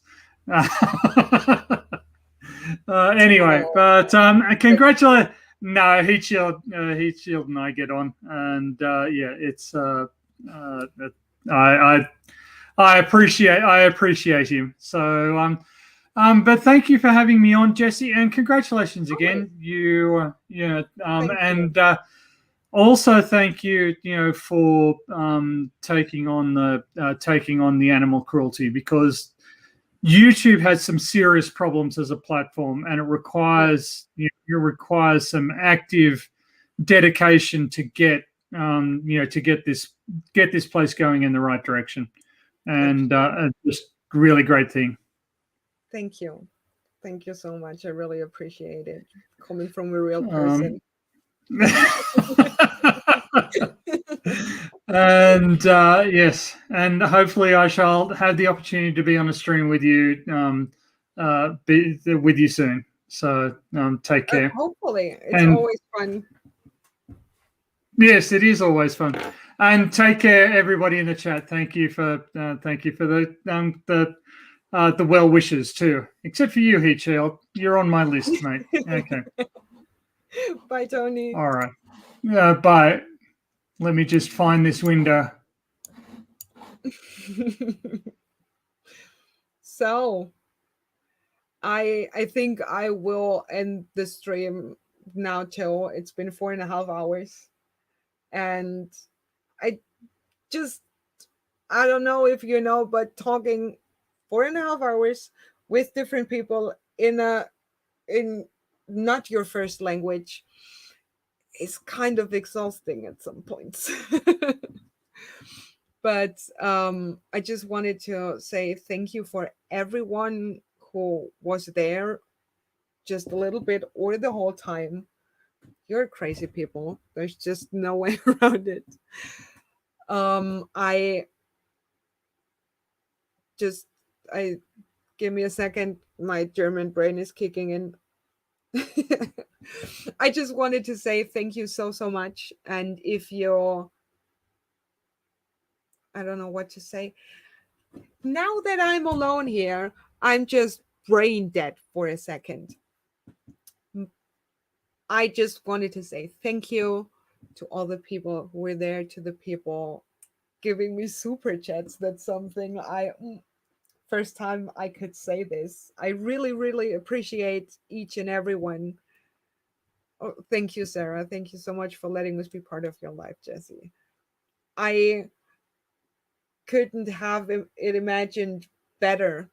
Anyway, but congratulate. No, Heat Shield and I get on, and it's I appreciate him. So but thank you for having me on, Jessy, and congratulations again. Also thank you, for taking on the animal cruelty, because YouTube has some serious problems as a platform, and it requires some active dedication to get this place going in the right direction, and just really great thing. Thank you so much. I really appreciate it, coming from a real person. And yes, and hopefully I shall have the opportunity to be on a stream with you, with you soon. So take care. Hopefully, it's And- always fun. Yes, it is always fun. And take care, everybody in the chat. Thank you for the well wishes too. Except for you, Heatshield. You're on my list, mate. Okay. Bye, Tony. All right. Bye. Let me just find this window. So, I think I will end the stream now too. It's been 4.5 hours, and I don't know if you know, but talking 4.5 hours with different people in not your first language is kind of exhausting at some points. But I just wanted to say thank you for everyone who was there just a little bit or the whole time. You're crazy people. There's just no way around it. I give me a second. My German brain is kicking in. I just wanted to say thank you so much. And if you're, I don't know what to say. Now that I'm alone here, I'm just brain dead for a second. I just wanted to say thank you to all the people who were there, to the people giving me super chats. That's something first time I could say this. I really appreciate each and every one. Oh, thank you, Sarah. Thank you so much for letting us be part of your life, Jessy. I couldn't have it imagined better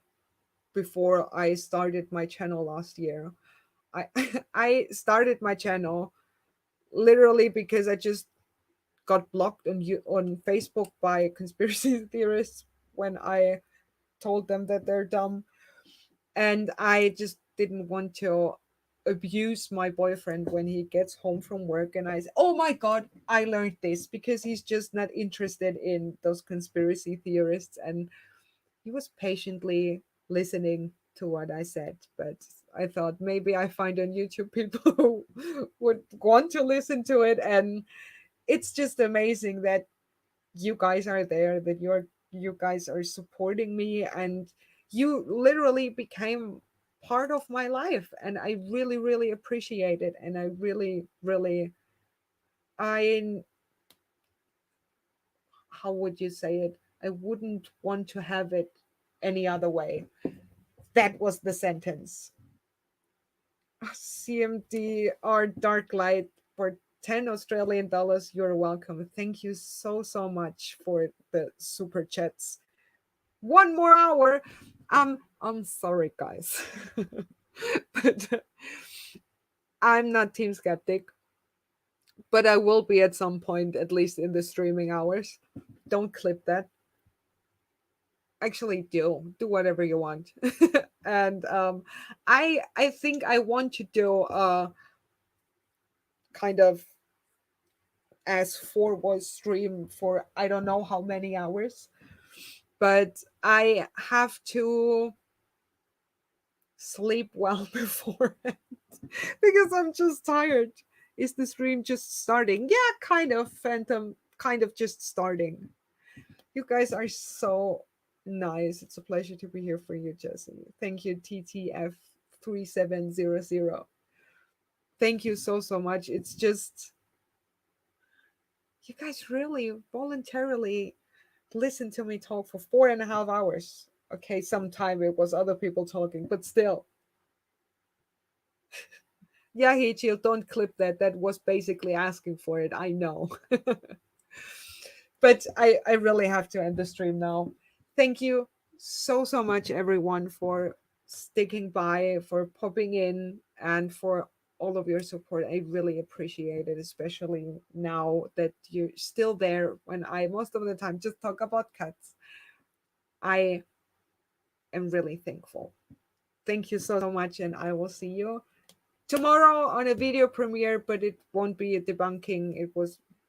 before I started my channel last year. I started my channel literally because I just got blocked on Facebook by conspiracy theorists when I told them that they're dumb, and I just didn't want to abuse my boyfriend when he gets home from work and I say, oh my god, I learned this, because he's just not interested in those conspiracy theorists, and he was patiently listening to what I said. But I thought maybe I find on YouTube people who would want to listen to it, and it's just amazing that you guys are there, that you guys are supporting me, and you literally became part of my life, and I really appreciate it. And I really how would you say it, I wouldn't want to have it any other way. That was the sentence. CMDR Dark Light for 10 Australian dollars. You're welcome. Thank you so much for the super chats. One more hour. I'm sorry, guys. But I'm not Team Skeptic, but I will be at some point, at least in the streaming hours. Don't clip that. Actually, do whatever you want. And I think I want to do kind of as 4-voice stream for I don't know how many hours, but I have to sleep well beforehand because I'm just tired. Is the stream just starting? Yeah, kind of. Phantom, kind of just starting. You guys are so nice. It's a pleasure to be here for you, Jessy. Thank you, TTF3700. Thank you so much. It's just, you guys really voluntarily listen to me talk for 4.5 hours. Okay, sometime it was other people talking, but still. Yeah, Hichil, don't clip that. That was basically asking for it. I know. But I really have to end the stream now. Thank you so much, everyone, for sticking by, for popping in, and for all of your support. I really appreciate it, especially now that you're still there when I most of the time just talk about cats. I am really thankful. Thank you so much, and I will see you tomorrow on a video premiere, but it won't be a debunking. It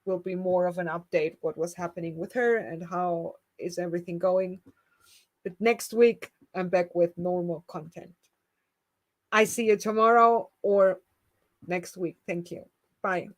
will be more of an update what was happening with her and how is everything going. But next week I'm back with normal content. I see you tomorrow or next week. Thank you. Bye.